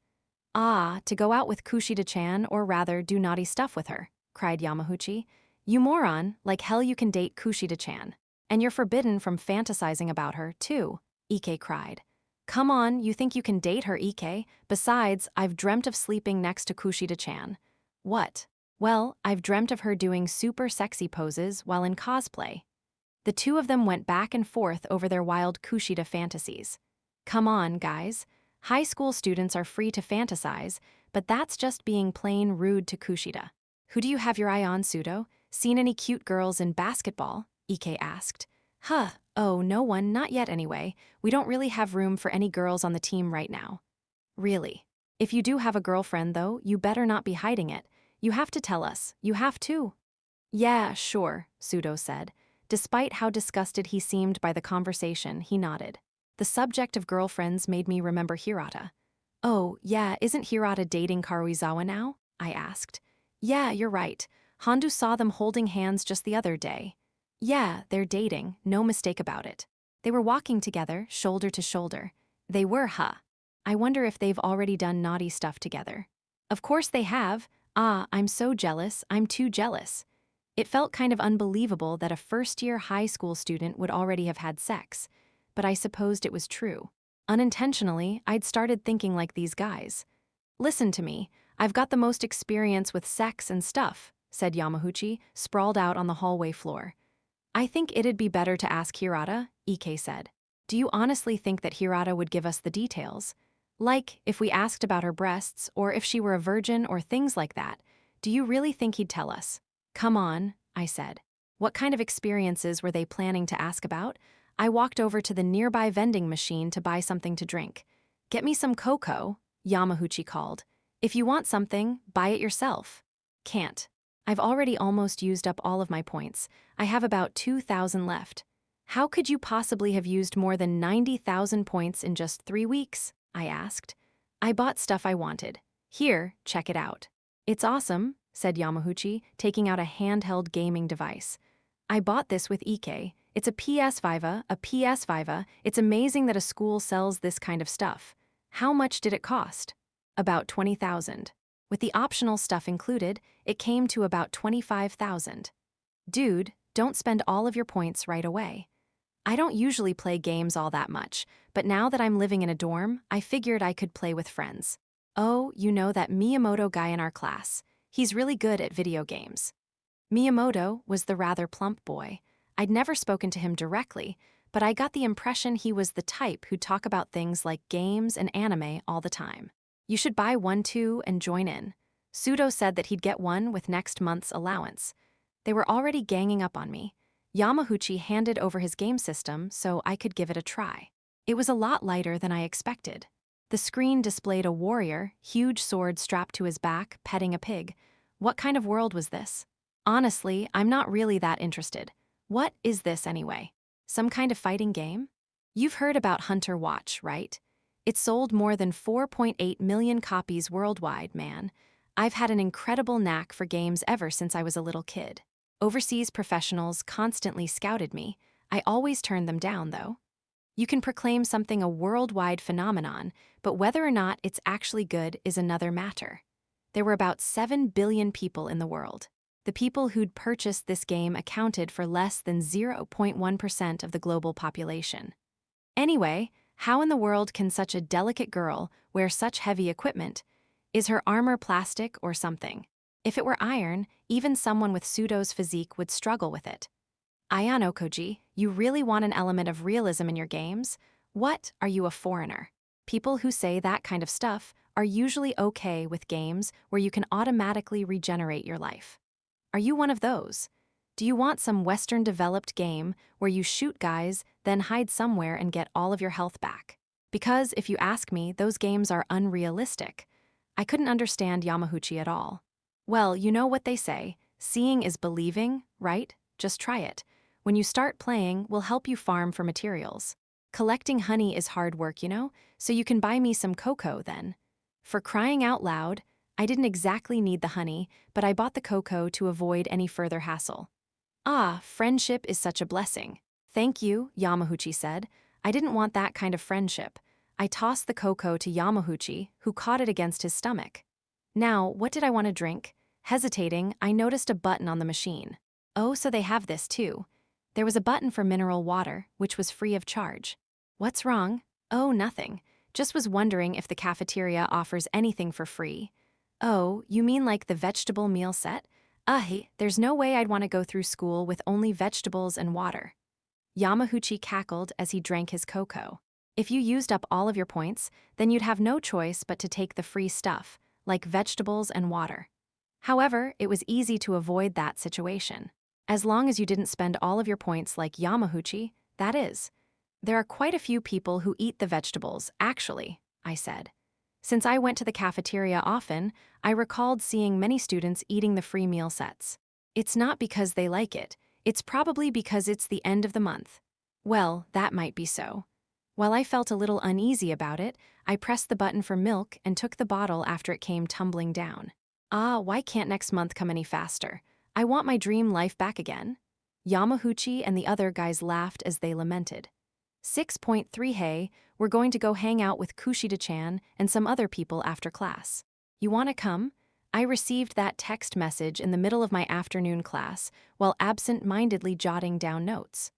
To go out with Kushida-chan or rather do naughty stuff with her, cried Yamaguchi. You moron, like hell you can date Kushida-chan. And you're forbidden from fantasizing about her, too, Ike cried. Come on, you think you can date her, Ike? Besides, I've dreamt of sleeping next to Kushida-chan. What? Well, I've dreamt of her doing super sexy poses while in cosplay. The two of them went back and forth over their wild Kushida fantasies. Come on, guys. High school students are free to fantasize, but that's just being plain rude to Kushida. Who do you have your eye on, Pseudo? Seen any cute girls in basketball? Ike asked. Huh, oh, no one, not yet anyway. We don't really have room for any girls on the team right now. Really? If you do have a girlfriend, though, you better not be hiding it. You have to tell us. You have to. Yeah, sure, Pseudo said. Despite how disgusted he seemed by the conversation, he nodded. The subject of girlfriends made me remember Hirata. Oh, yeah, isn't Hirata dating Karuizawa now? I asked. Yeah, you're right. Hondu saw them holding hands just the other day. Yeah, they're dating, no mistake about it. They were walking together, shoulder to shoulder. They were, huh? I wonder if they've already done naughty stuff together. Of course they have. Ah, I'm so jealous, I'm too jealous. It felt kind of unbelievable that a first-year high school student would already have had sex, but I supposed it was true. Unintentionally, I'd started thinking like these guys. Listen to me, I've got the most experience with sex and stuff, said Yamaguchi, sprawled out on the hallway floor. I think it'd be better to ask Hirata, Ike said. Do you honestly think that Hirata would give us the details? Like, if we asked about her breasts, or if she were a virgin, or things like that. Do you really think he'd tell us? Come on, I said. What kind of experiences were they planning to ask about? I walked over to the nearby vending machine to buy something to drink. Get me some cocoa, Yamaguchi called. If you want something, buy it yourself. Can't. I've already almost used up all of my points. I have about 2,000 left. How could you possibly have used more than 90,000 points in just 3 weeks? I asked. I bought stuff I wanted. Here, check it out. It's awesome, said Yamaguchi, taking out a handheld gaming device. I bought this with Ike. It's a PS5, a PS5. It's amazing that a school sells this kind of stuff. How much did it cost? About 20,000. With the optional stuff included, it came to about 25,000. Dude, don't spend all of your points right away. I don't usually play games all that much, but now that I'm living in a dorm, I figured I could play with friends. Oh, you know that Miyamoto guy in our class. He's really good at video games. Miyamoto was the rather plump boy. I'd never spoken to him directly, but I got the impression he was the type who'd talk about things like games and anime all the time. You should buy one too and join in. Pseudo said that he'd get one with next month's allowance. They were already ganging up on me. Yamaguchi handed over his game system so I could give it a try. It was a lot lighter than I expected. The screen displayed a warrior, huge sword strapped to his back, petting a pig. What kind of world was this? Honestly, I'm not really that interested. What is this anyway? Some kind of fighting game? You've heard about Hunter Watch, right? It sold more than 4.8 million copies worldwide, man. I've had an incredible knack for games ever since I was a little kid. Overseas professionals constantly scouted me. I always turned them down, though. You can proclaim something a worldwide phenomenon, but whether or not it's actually good is another matter. There were about 7 billion people in the world. The people who'd purchased this game accounted for less than 0.1% of the global population. Anyway, how in the world can such a delicate girl wear such heavy equipment? Is her armor plastic or something? If it were iron, even someone with Pseudo's physique would struggle with it. Ayano Koji, you really want an element of realism in your games? What, are you a foreigner? People who say that kind of stuff are usually okay with games where you can automatically regenerate your life. Are you one of those? Do you want some Western-developed game where you shoot guys, then hide somewhere and get all of your health back? Because, if you ask me, those games are unrealistic. I couldn't understand Yamaguchi at all. Well, you know what they say, seeing is believing, right? Just try it. When you start playing, we'll help you farm for materials. Collecting honey is hard work, you know, so you can buy me some cocoa then. For crying out loud, I didn't exactly need the honey, but I bought the cocoa to avoid any further hassle. Ah, friendship is such a blessing. Thank you, Yamaguchi said. I didn't want that kind of friendship. I tossed the cocoa to Yamaguchi, who caught it against his stomach. Now, what did I want to drink? Hesitating, I noticed a button on the machine. Oh, so they have this too. There was a button for mineral water, which was free of charge. What's wrong? Oh, nothing. Just was wondering if the cafeteria offers anything for free. Oh, you mean like the vegetable meal set? There's no way I'd want to go through school with only vegetables and water. Yamaguchi cackled as he drank his cocoa. If you used up all of your points, then you'd have no choice but to take the free stuff, like vegetables and water. However, it was easy to avoid that situation. As long as you didn't spend all of your points like Yamahuchi, that is. There are quite a few people who eat the vegetables, actually, I said. Since I went to the cafeteria often, I recalled seeing many students eating the free meal sets. It's not because they like it, it's probably because it's the end of the month. Well, that might be so. While I felt a little uneasy about it, I pressed the button for milk and took the bottle after it came tumbling down. Ah, why can't next month come any faster? I want my dream life back again. Yamahuchi and the other guys laughed as they lamented. 6.3 Hey, we're going to go hang out with Kushida-chan and some other people after class. You want to come? I received that text message in the middle of my afternoon class while absent-mindedly jotting down notes.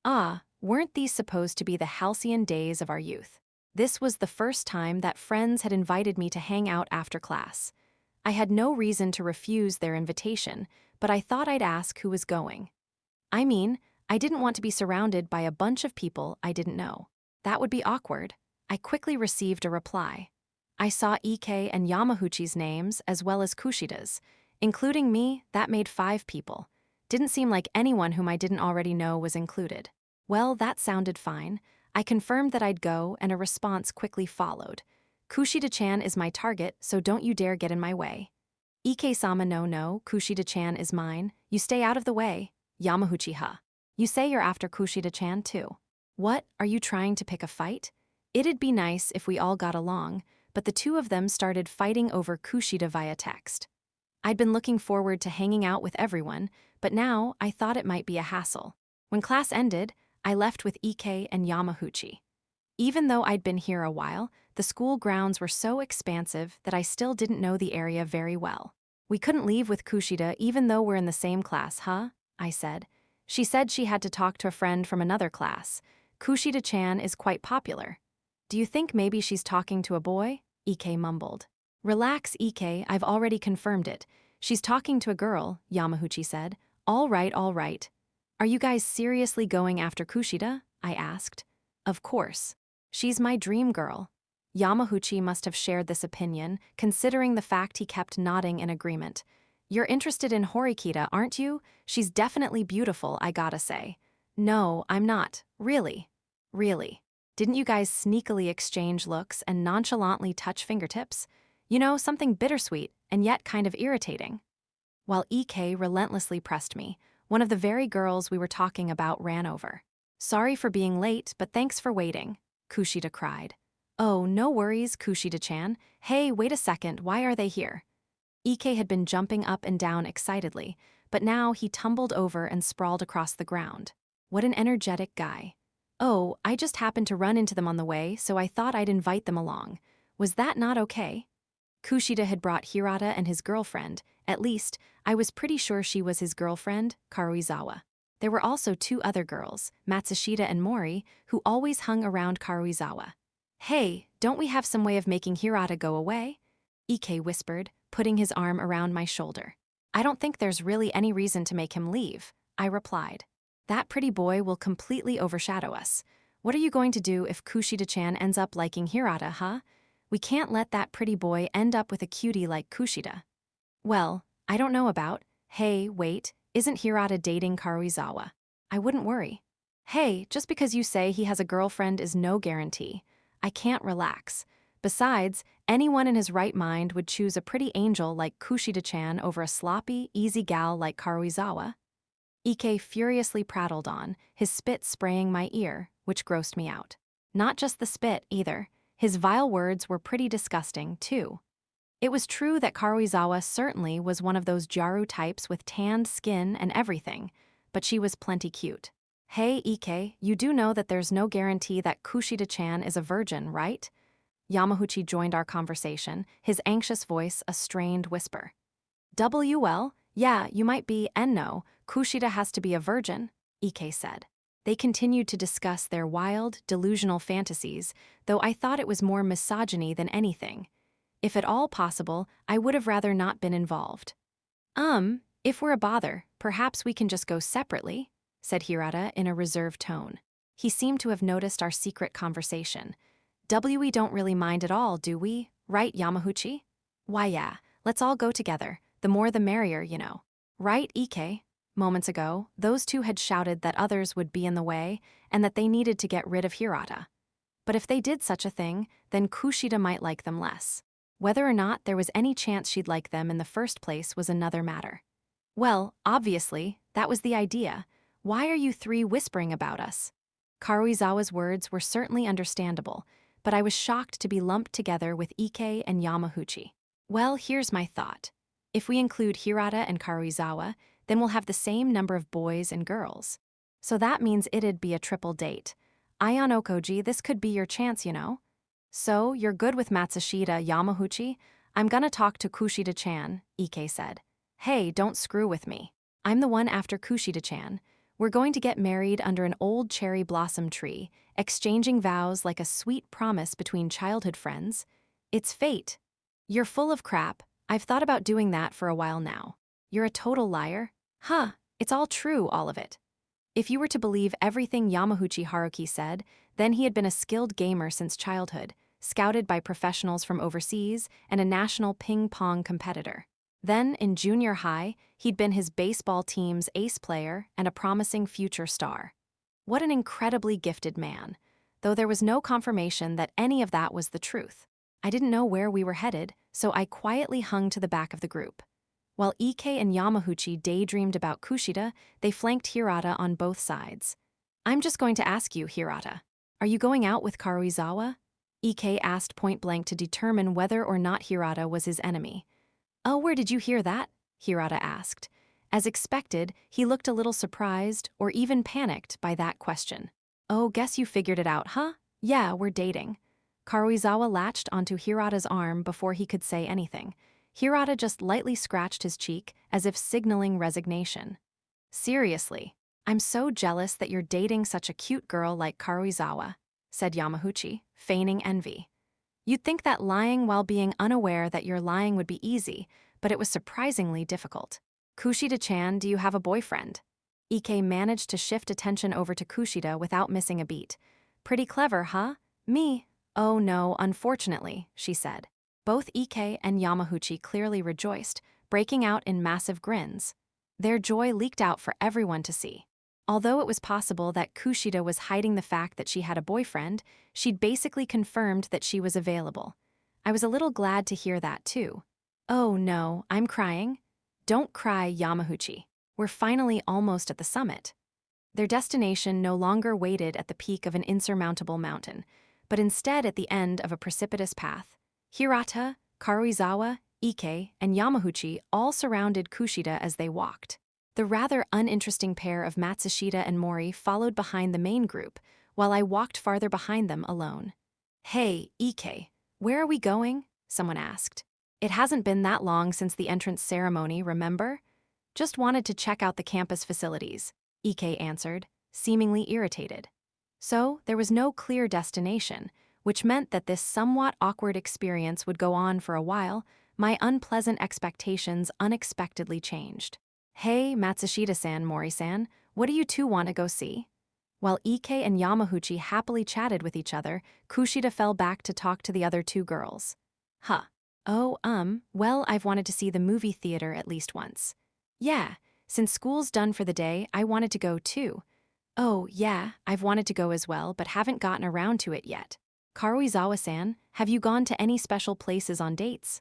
Ah, weren't these supposed to be the halcyon days of our youth? This was the first time that friends had invited me to hang out after class. I had no reason to refuse their invitation, but I thought I'd ask who was going. I mean, I didn't want to be surrounded by a bunch of people I didn't know. That would be awkward. I quickly received a reply. I saw Ike and Yamahuchi's names as well as Kushida's. Including me, that made 5 people. Didn't seem like anyone whom I didn't already know was included. Well, that sounded fine. I confirmed that I'd go, and a response quickly followed. Kushida-chan is my target, so don't you dare get in my way. Ike-sama no, Kushida-chan is mine. You stay out of the way. Yamahuchi-ha. You say you're after Kushida-chan too. What, are you trying to pick a fight? It'd be nice if we all got along, but the two of them started fighting over Kushida via text. I'd been looking forward to hanging out with everyone, but now I thought it might be a hassle. When class ended, I left with Ike and Yamahuchi. Even though I'd been here a while, the school grounds were so expansive that I still didn't know the area very well. We couldn't leave with Kushida even though we're in the same class, huh? I said. She said she had to talk to a friend from another class. Kushida-chan is quite popular. Do you think maybe she's talking to a boy? Ike mumbled. Relax, Ike, I've already confirmed it. She's talking to a girl, Yamahuchi said. All right. Are you guys seriously going after Kushida? I asked. Of course. She's my dream girl. Yamahuchi must have shared this opinion, considering the fact he kept nodding in agreement. You're interested in Horikita, aren't you? She's definitely beautiful, I gotta say. No, I'm not. Really. Didn't you guys sneakily exchange looks and nonchalantly touch fingertips? You know, something bittersweet and yet kind of irritating. While Ike relentlessly pressed me, one of the very girls we were talking about ran over. Sorry for being late, but thanks for waiting, Kushida cried. Oh, no worries, Kushida-chan. Hey, wait a second, why are they here? Ike had been jumping up and down excitedly, but now he tumbled over and sprawled across the ground. What an energetic guy. Oh, I just happened to run into them on the way, so I thought I'd invite them along. Was that not okay? Kushida had brought Hirata and his girlfriend. At least, I was pretty sure she was his girlfriend, Karuizawa. There were also 2 other girls, Matsushita and Mori, who always hung around Karuizawa. Hey, don't we have some way of making Hirata go away? Ike whispered, putting his arm around my shoulder. I don't think there's really any reason to make him leave, I replied. That pretty boy will completely overshadow us. What are you going to do if Kushida-chan ends up liking Hirata, huh? We can't let that pretty boy end up with a cutie like Kushida. Well, I don't know about. Hey, wait, isn't Hirata dating Karuizawa? I wouldn't worry. Hey, just because you say he has a girlfriend is no guarantee. I can't relax. Besides, anyone in his right mind would choose a pretty angel like Kushida-chan over a sloppy, easy gal like Karuizawa. Ike furiously prattled on, his spit spraying my ear, which grossed me out. Not just the spit, either. His vile words were pretty disgusting, too. It was true that Karuizawa certainly was one of those Jaru types with tanned skin and everything, but she was plenty cute. Hey, Ike, you do know that there's no guarantee that Kushida-chan is a virgin, right? Yamahuchi joined our conversation, his anxious voice a strained whisper. Well, yeah, you might be, and no, Kushida has to be a virgin, Ike said. They continued to discuss their wild, delusional fantasies, though I thought it was more misogyny than anything. If at all possible, I would have rather not been involved. If we're a bother, perhaps we can just go separately, said Hirata in a reserved tone. He seemed to have noticed our secret conversation. We don't really mind at all, do we? Right, Yamahuchi? Why yeah, let's all go together. The more the merrier, you know. Right, Ike? Moments ago, those two had shouted that others would be in the way and that they needed to get rid of Hirata. But if they did such a thing, then Kushida might like them less. Whether or not there was any chance she'd like them in the first place was another matter. Well, obviously, that was the idea. Why are you three whispering about us? Karuizawa's words were certainly understandable, but I was shocked to be lumped together with Ike and Yamahuchi. Well, here's my thought. If we include Hirata and Karuizawa, then we'll have the same number of boys and girls. So that means it'd be a triple date. Ion Okoji, this could be your chance, you know? So, you're good with Matsushita, Yamahuchi? I'm gonna talk to Kushida-chan, Ike said. Hey, don't screw with me. I'm the one after Kushida-chan. We're going to get married under an old cherry blossom tree, exchanging vows like a sweet promise between childhood friends. It's fate. You're full of crap. I've thought about doing that for a while now. You're a total liar. Huh, it's all true, all of it. If you were to believe everything Yamahuchi Haruki said, then he had been a skilled gamer since childhood, scouted by professionals from overseas, and a national ping-pong competitor. Then, in junior high, he'd been his baseball team's ace player and a promising future star. What an incredibly gifted man, though there was no confirmation that any of that was the truth. I didn't know where we were headed, so I quietly hung to the back of the group. While Ike and Yamahuchi daydreamed about Kushida, they flanked Hirata on both sides. I'm just going to ask you, Hirata. Are you going out with Karuizawa? Ike asked point-blank to determine whether or not Hirata was his enemy. Oh, where did you hear that? Hirata asked. As expected, he looked a little surprised or even panicked by that question. Oh, guess you figured it out, huh? Yeah, we're dating. Karuizawa latched onto Hirata's arm before he could say anything. Hirata just lightly scratched his cheek as if signaling resignation. Seriously, I'm so jealous that you're dating such a cute girl like Karuizawa, said Yamahuchi, feigning envy. You'd think that lying while being unaware that you're lying would be easy, but it was surprisingly difficult. Kushida-chan, do you have a boyfriend? Ike managed to shift attention over to Kushida without missing a beat. Pretty clever, huh? Me? Oh no, unfortunately, she said. Both Ike and Yamahuchi clearly rejoiced, breaking out in massive grins. Their joy leaked out for everyone to see. Although it was possible that Kushida was hiding the fact that she had a boyfriend, she'd basically confirmed that she was available. I was a little glad to hear that too. Oh no, I'm crying. Don't cry, Yamahuchi. We're finally almost at the summit. Their destination no longer waited at the peak of an insurmountable mountain, but instead at the end of a precipitous path. Hirata, Karuizawa, Ike, and Yamahuchi all surrounded Kushida as they walked. The rather uninteresting pair of Matsushita and Mori followed behind the main group, while I walked farther behind them alone. Hey, Ike, where are we going? Someone asked. It hasn't been that long since the entrance ceremony, remember? Just wanted to check out the campus facilities, Ike answered, seemingly irritated. So, there was no clear destination, which meant that this somewhat awkward experience would go on for a while. My unpleasant expectations unexpectedly changed. Hey, Matsushita-san, Mori-san, what do you two want to go see? While Ike and Yamahuchi happily chatted with each other, Kushida fell back to talk to the other two girls. Huh. Oh, well, I've wanted to see the movie theater at least once. Yeah, since school's done for the day, I wanted to go too. Oh, yeah, I've wanted to go as well, but haven't gotten around to it yet. Karuizawa-san, have you gone to any special places on dates?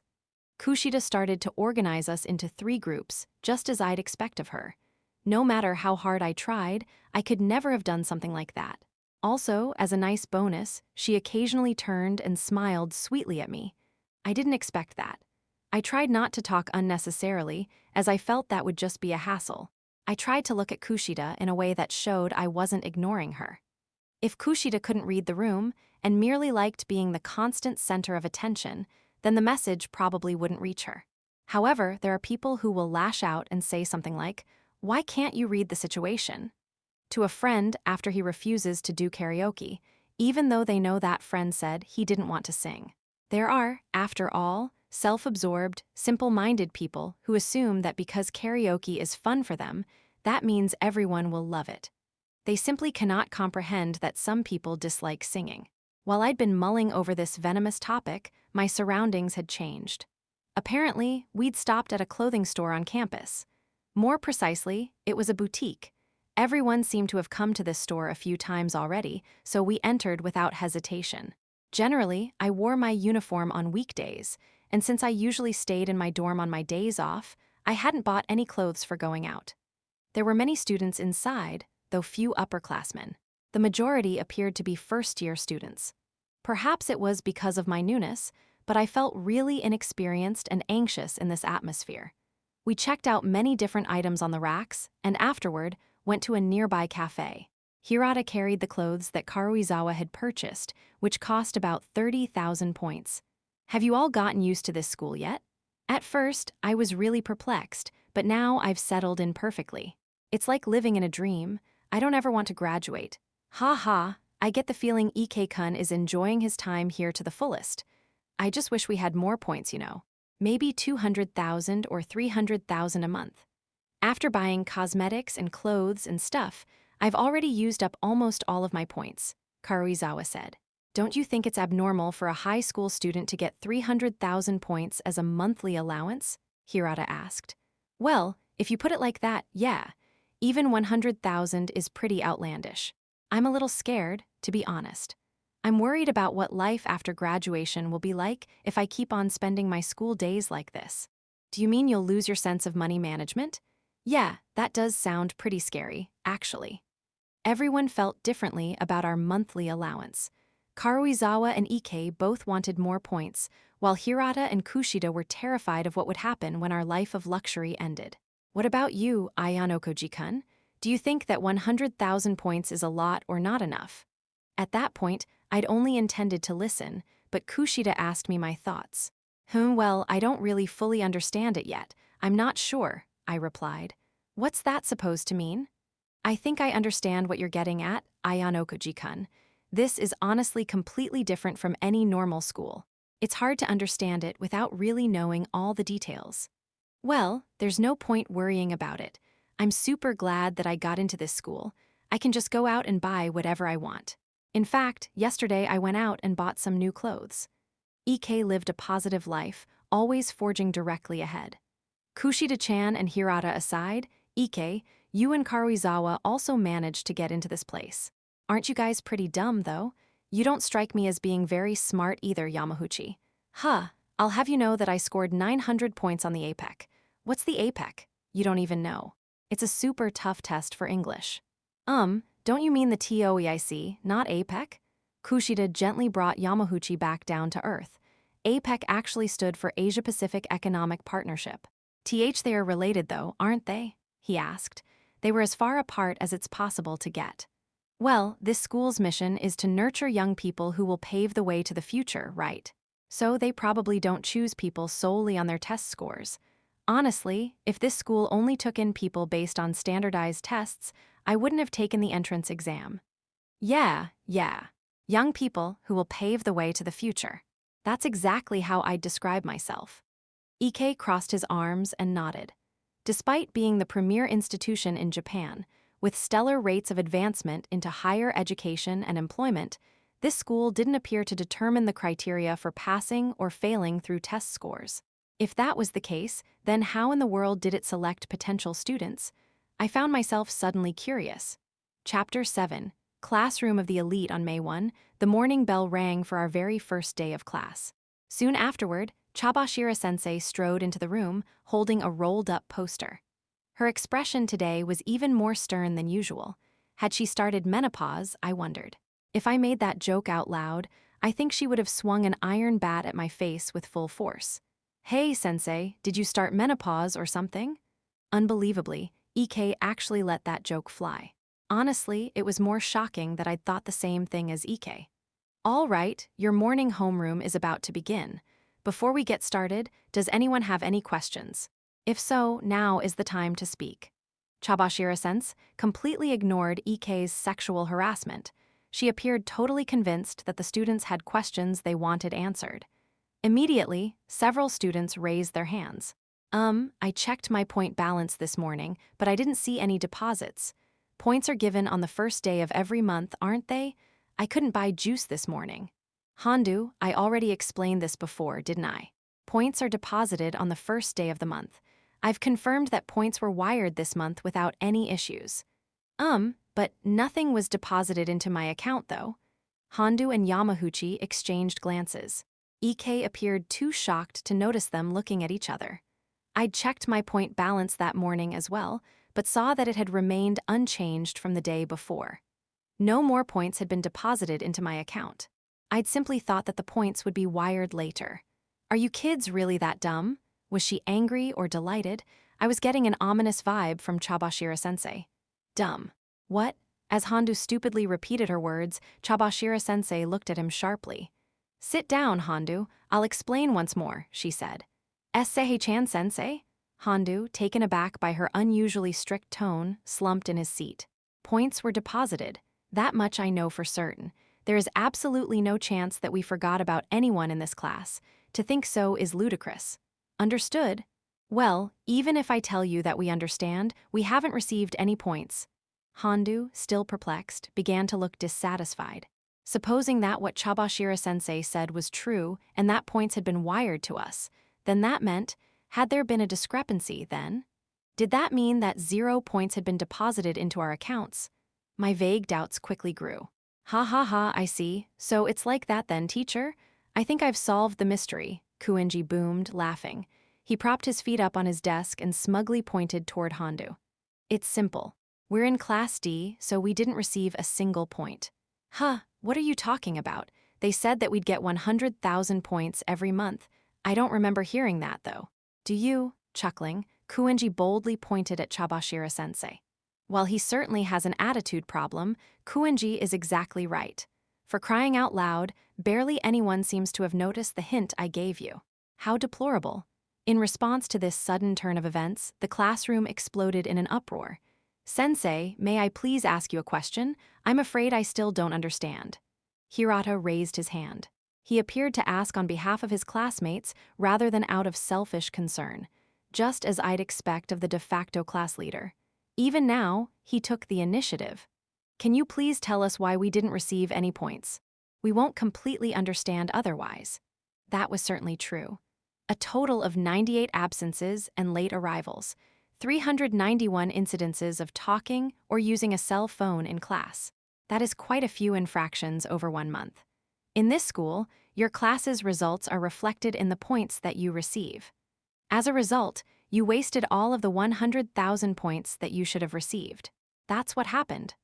Kushida started to organize us into 3 groups, just as I'd expect of her. No matter how hard I tried, I could never have done something like that. Also, as a nice bonus, she occasionally turned and smiled sweetly at me. I didn't expect that. I tried not to talk unnecessarily, as I felt that would just be a hassle. I tried to look at Kushida in a way that showed I wasn't ignoring her. If Kushida couldn't read the room and merely liked being the constant center of attention, then the message probably wouldn't reach her. However, there are people who will lash out and say something like, "Why can't you read the situation?" to a friend after he refuses to do karaoke, even though they know that friend said he didn't want to sing. There are, after all, self-absorbed, simple-minded people who assume that because karaoke is fun for them, that means everyone will love it. They simply cannot comprehend that some people dislike singing. While I'd been mulling over this venomous topic, my surroundings had changed. Apparently, we'd stopped at a clothing store on campus. More precisely, it was a boutique. Everyone seemed to have come to this store a few times already, so we entered without hesitation. Generally, I wore my uniform on weekdays, and since I usually stayed in my dorm on my days off, I hadn't bought any clothes for going out. There were many students inside, though few upperclassmen. The majority appeared to be first-year students. Perhaps it was because of my newness, but I felt really inexperienced and anxious in this atmosphere. We checked out many different items on the racks, and afterward, went to a nearby cafe. Hirata carried the clothes that Karuizawa had purchased, which cost about 30,000 points. Have you all gotten used to this school yet? At first, I was really perplexed, but now I've settled in perfectly. It's like living in a dream. I don't ever want to graduate. Ha ha, I get the feeling Ike-kun is enjoying his time here to the fullest. I just wish we had more points, you know. Maybe 200,000 or 300,000 a month. After buying cosmetics and clothes and stuff, I've already used up almost all of my points, Karuizawa said. Don't you think it's abnormal for a high school student to get 300,000 points as a monthly allowance? Hirata asked. Well, if you put it like that, yeah. Even 100,000 is pretty outlandish. I'm a little scared, to be honest. I'm worried about what life after graduation will be like if I keep on spending my school days like this. Do you mean you'll lose your sense of money management? Yeah, that does sound pretty scary, actually. Everyone felt differently about our monthly allowance. Karuizawa and Ike both wanted more points, while Hirata and Kushida were terrified of what would happen when our life of luxury ended. What about you, Ayano Koji-kun? Do you think that 100,000 points is a lot or not enough? At that point, I'd only intended to listen, but Kushida asked me my thoughts. Well, I don't really fully understand it yet. I'm not sure, I replied. What's that supposed to mean? I think I understand what you're getting at, Ayano Koji-kun. This is honestly completely different from any normal school. It's hard to understand it without really knowing all the details. Well, there's no point worrying about it. I'm super glad that I got into this school. I can just go out and buy whatever I want. In fact, yesterday I went out and bought some new clothes. Ike lived a positive life, always forging directly ahead. Kushida-chan and Hirata aside, Ike, you and Karuizawa also managed to get into this place. Aren't you guys pretty dumb, though? You don't strike me as being very smart either, Yamahuchi. I'll have you know that I scored 900 points on the APEC. What's the APEC? You don't even know. It's a super tough test for English. Don't you mean the TOEIC, not APEC? Kushida gently brought Yamahuchi back down to earth. APEC actually stood for Asia-Pacific Economic Partnership. They are related though, aren't they? He asked. They were as far apart as it's possible to get. Well, this school's mission is to nurture young people who will pave the way to the future, right? So they probably don't choose people solely on their test scores. Honestly, if this school only took in people based on standardized tests, I wouldn't have taken the entrance exam. Yeah. Young people who will pave the way to the future. That's exactly how I'd describe myself. Ike crossed his arms and nodded. Despite being the premier institution in Japan, with stellar rates of advancement into higher education and employment, this school didn't appear to determine the criteria for passing or failing through test scores. If that was the case, then how in the world did it select potential students? I found myself suddenly curious. Chapter 7, Classroom of the Elite on May 1, the morning bell rang for our very first day of class. Soon afterward, Chabashira-sensei strode into the room, holding a rolled-up poster. Her expression today was even more stern than usual. Had she started menopause, I wondered. If I made that joke out loud, I think she would have swung an iron bat at my face with full force. Hey, sensei, did you start menopause or something? Unbelievably, Ike actually let that joke fly. Honestly, it was more shocking that I'd thought the same thing as Ike. All right, your morning homeroom is about to begin. Before we get started, does anyone have any questions? If so, now is the time to speak. Chabashira-sense completely ignored Ike's sexual harassment. She appeared totally convinced that the students had questions they wanted answered. Immediately, several students raised their hands. I checked my point balance this morning, but I didn't see any deposits. Points are given on the first day of every month, aren't they? I couldn't buy juice this morning. Hondu, I already explained this before, didn't I? Points are deposited on the first day of the month. I've confirmed that points were wired this month without any issues. But nothing was deposited into my account, though. Hondu and Yamahuchi exchanged glances. Ike appeared too shocked to notice them looking at each other. I'd checked my point balance that morning as well, but saw that it had remained unchanged from the day before. No more points had been deposited into my account. I'd simply thought that the points would be wired later. Are you kids really that dumb? Was she angry or delighted? I was getting an ominous vibe from Chabashira-sensei. Dumb. What? As Hondu stupidly repeated her words, Chabashira-sensei looked at him sharply. Sit down, Hondu. I'll explain once more, she said. Seihei-chan sensei? Hondu, taken aback by her unusually strict tone, slumped in his seat. Points were deposited. That much I know for certain. There is absolutely no chance that we forgot about anyone in this class. To think so is ludicrous. Understood? Well, even if I tell you that we understand, we haven't received any points. Hondu, still perplexed, began to look dissatisfied. Supposing that what Chabashira-sensei said was true and that points had been wired to us, then that meant, had there been a discrepancy then? Did that mean that 0 points had been deposited into our accounts? My vague doubts quickly grew. Ha ha ha, I see. So it's like that then, teacher? I think I've solved the mystery, Kuinji boomed, laughing. He propped his feet up on his desk and smugly pointed toward Hondu. It's simple. We're in Class D, so we didn't receive a single point. Huh, what are you talking about? They said that we'd get 100,000 points every month. I don't remember hearing that, though. Do you? Chuckling, Kuinji boldly pointed at Chabashira-sensei. While he certainly has an attitude problem, Kuinji is exactly right. For crying out loud, barely anyone seems to have noticed the hint I gave you. How deplorable. In response to this sudden turn of events, the classroom exploded in an uproar. Sensei, may I please ask you a question? I'm afraid I still don't understand. Hirata raised his hand. He appeared to ask on behalf of his classmates rather than out of selfish concern, just as I'd expect of the de facto class leader. Even now, he took the initiative. Can you please tell us why we didn't receive any points? We won't completely understand otherwise. That was certainly true. A total of 98 absences and late arrivals, 391 incidences of talking or using a cell phone in class. That is quite a few infractions over 1 month. In this school, your class's results are reflected in the points that you receive. As a result, you wasted all of the 100,000 points that you should have received. That's what happened.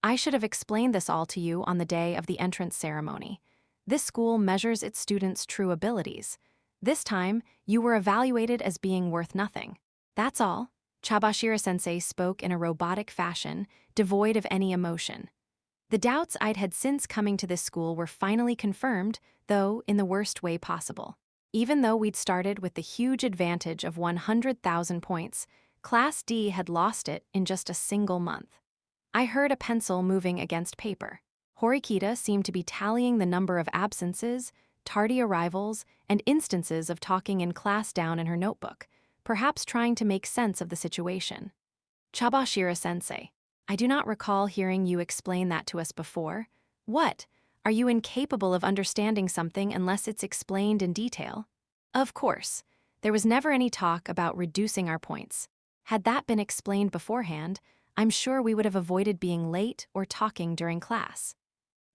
I should have explained this all to you on the day of the entrance ceremony. This school measures its students' true abilities. This time, you were evaluated as being worth nothing. That's all. Chabashira-sensei spoke in a robotic fashion, devoid of any emotion. The doubts I'd had since coming to this school were finally confirmed, though in the worst way possible. Even though we'd started with the huge advantage of 100,000 points, Class D had lost it in just a single month. I heard a pencil moving against paper. Horikita seemed to be tallying the number of absences, tardy arrivals, and instances of talking in class down in her notebook, perhaps trying to make sense of the situation. Chabashira-sensei, I do not recall hearing you explain that to us before. What? Are you incapable of understanding something unless it's explained in detail? Of course. There was never any talk about reducing our points. Had that been explained beforehand, I'm sure we would have avoided being late or talking during class.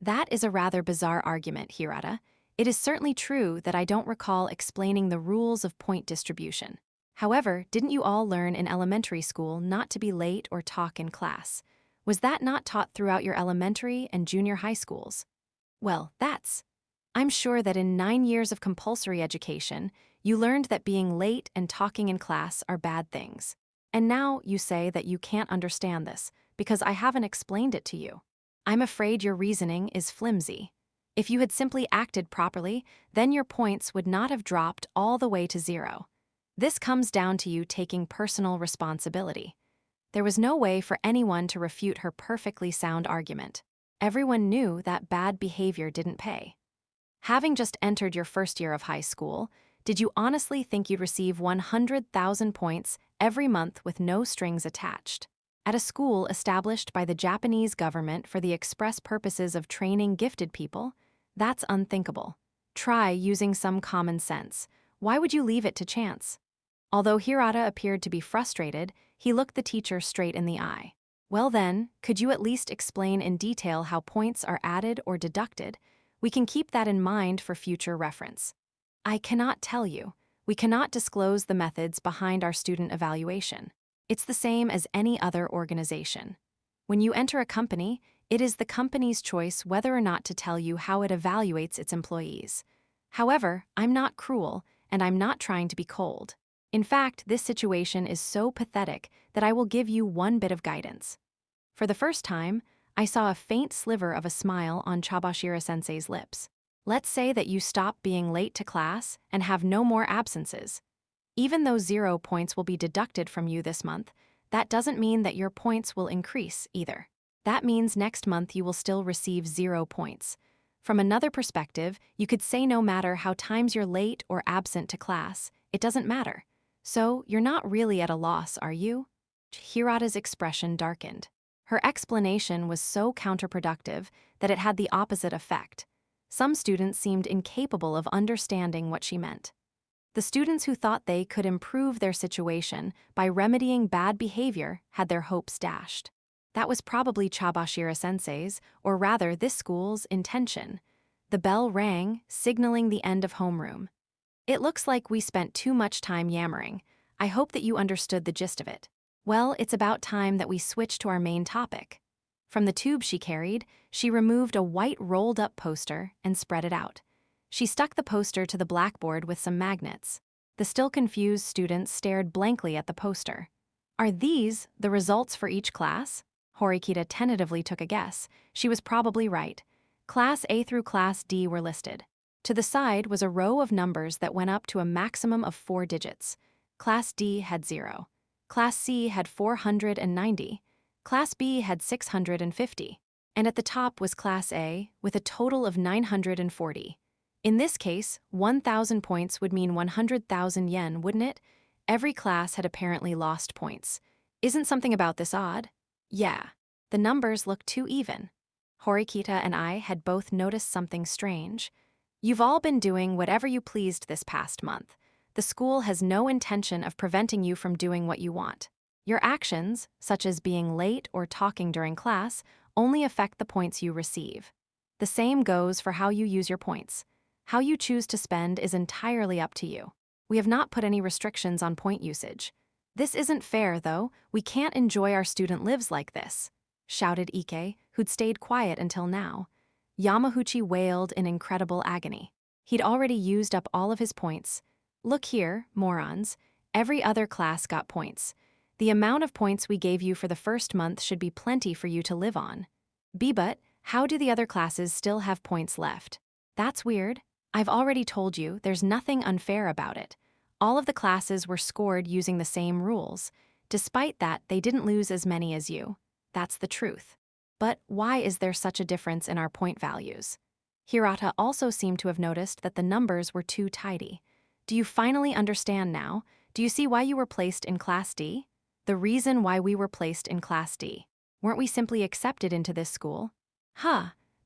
That is a rather bizarre argument, Hirata. It is certainly true that I don't recall explaining the rules of point distribution. However, didn't you all learn in elementary school not to be late or talk in class? Was that not taught throughout your elementary and junior high schools? Well, I'm sure that in 9 years of compulsory education, you learned that being late and talking in class are bad things. And now you say that you can't understand this because I haven't explained it to you. I'm afraid your reasoning is flimsy. If you had simply acted properly, then your points would not have dropped all the way to 0. This comes down to you taking personal responsibility. There was no way for anyone to refute her perfectly sound argument. Everyone knew that bad behavior didn't pay. Having just entered your first year of high school, did you honestly think you'd receive 100,000 points every month with no strings attached? At a school established by the Japanese government for the express purposes of training gifted people? That's unthinkable. Try using some common sense. Why would you leave it to chance? Although Hirata appeared to be frustrated, he looked the teacher straight in the eye. Well then, could you at least explain in detail how points are added or deducted? We can keep that in mind for future reference. I cannot tell you. We cannot disclose the methods behind our student evaluation. It's the same as any other organization. When you enter a company, it is the company's choice whether or not to tell you how it evaluates its employees. However, I'm not cruel, and I'm not trying to be cold. In fact, this situation is so pathetic that I will give you one bit of guidance. For the first time, I saw a faint sliver of a smile on Chabashira-sensei's lips. Let's say that you stop being late to class and have no more absences. Even though 0 points will be deducted from you this month, that doesn't mean that your points will increase either. That means next month you will still receive 0 points. From another perspective, you could say no matter how times you're late or absent to class, it doesn't matter. So, you're not really at a loss, are you? Hirata's expression darkened. Her explanation was so counterproductive that it had the opposite effect. Some students seemed incapable of understanding what she meant. The students who thought they could improve their situation by remedying bad behavior had their hopes dashed. That was probably Chabashira-sensei's, or rather this school's, intention. The bell rang, signaling the end of homeroom. It looks like we spent too much time yammering. I hope that you understood the gist of it. Well, it's about time that we switch to our main topic. From the tube she carried, she removed a white rolled-up poster and spread it out. She stuck the poster to the blackboard with some magnets. The still confused students stared blankly at the poster. Are these the results for each class? Horikita tentatively took a guess. She was probably right. Class A through Class D were listed. To the side was a row of numbers that went up to a maximum of 4 digits. Class D had 0. Class C had 490. Class B had 650. And at the top was Class A, with a total of 940. In this case, 1,000 points would mean 100,000 yen, wouldn't it? Every class had apparently lost points. Isn't something about this odd? Yeah, the numbers look too even. Horikita and I had both noticed something strange. You've all been doing whatever you pleased this past month. The school has no intention of preventing you from doing what you want. Your actions, such as being late or talking during class, only affect the points you receive. The same goes for how you use your points. How you choose to spend is entirely up to you. We have not put any restrictions on point usage. This isn't fair, though. We can't enjoy our student lives like this, shouted Ike, who'd stayed quiet until now. Yamahuchi wailed in incredible agony. He'd already used up all of his points. Look here, morons. Every other class got points. The amount of points we gave you for the first month should be plenty for you to live on. But how do the other classes still have points left? That's weird. I've already told you there's nothing unfair about it. All of the classes were scored using the same rules. Despite that, they didn't lose as many as you. That's the truth. But why is there such a difference in our point values? Hirata also seemed to have noticed that the numbers were too tidy. Do you finally understand now? Do you see why you were placed in Class D? The reason why we were placed in Class D. Weren't we simply accepted into this school?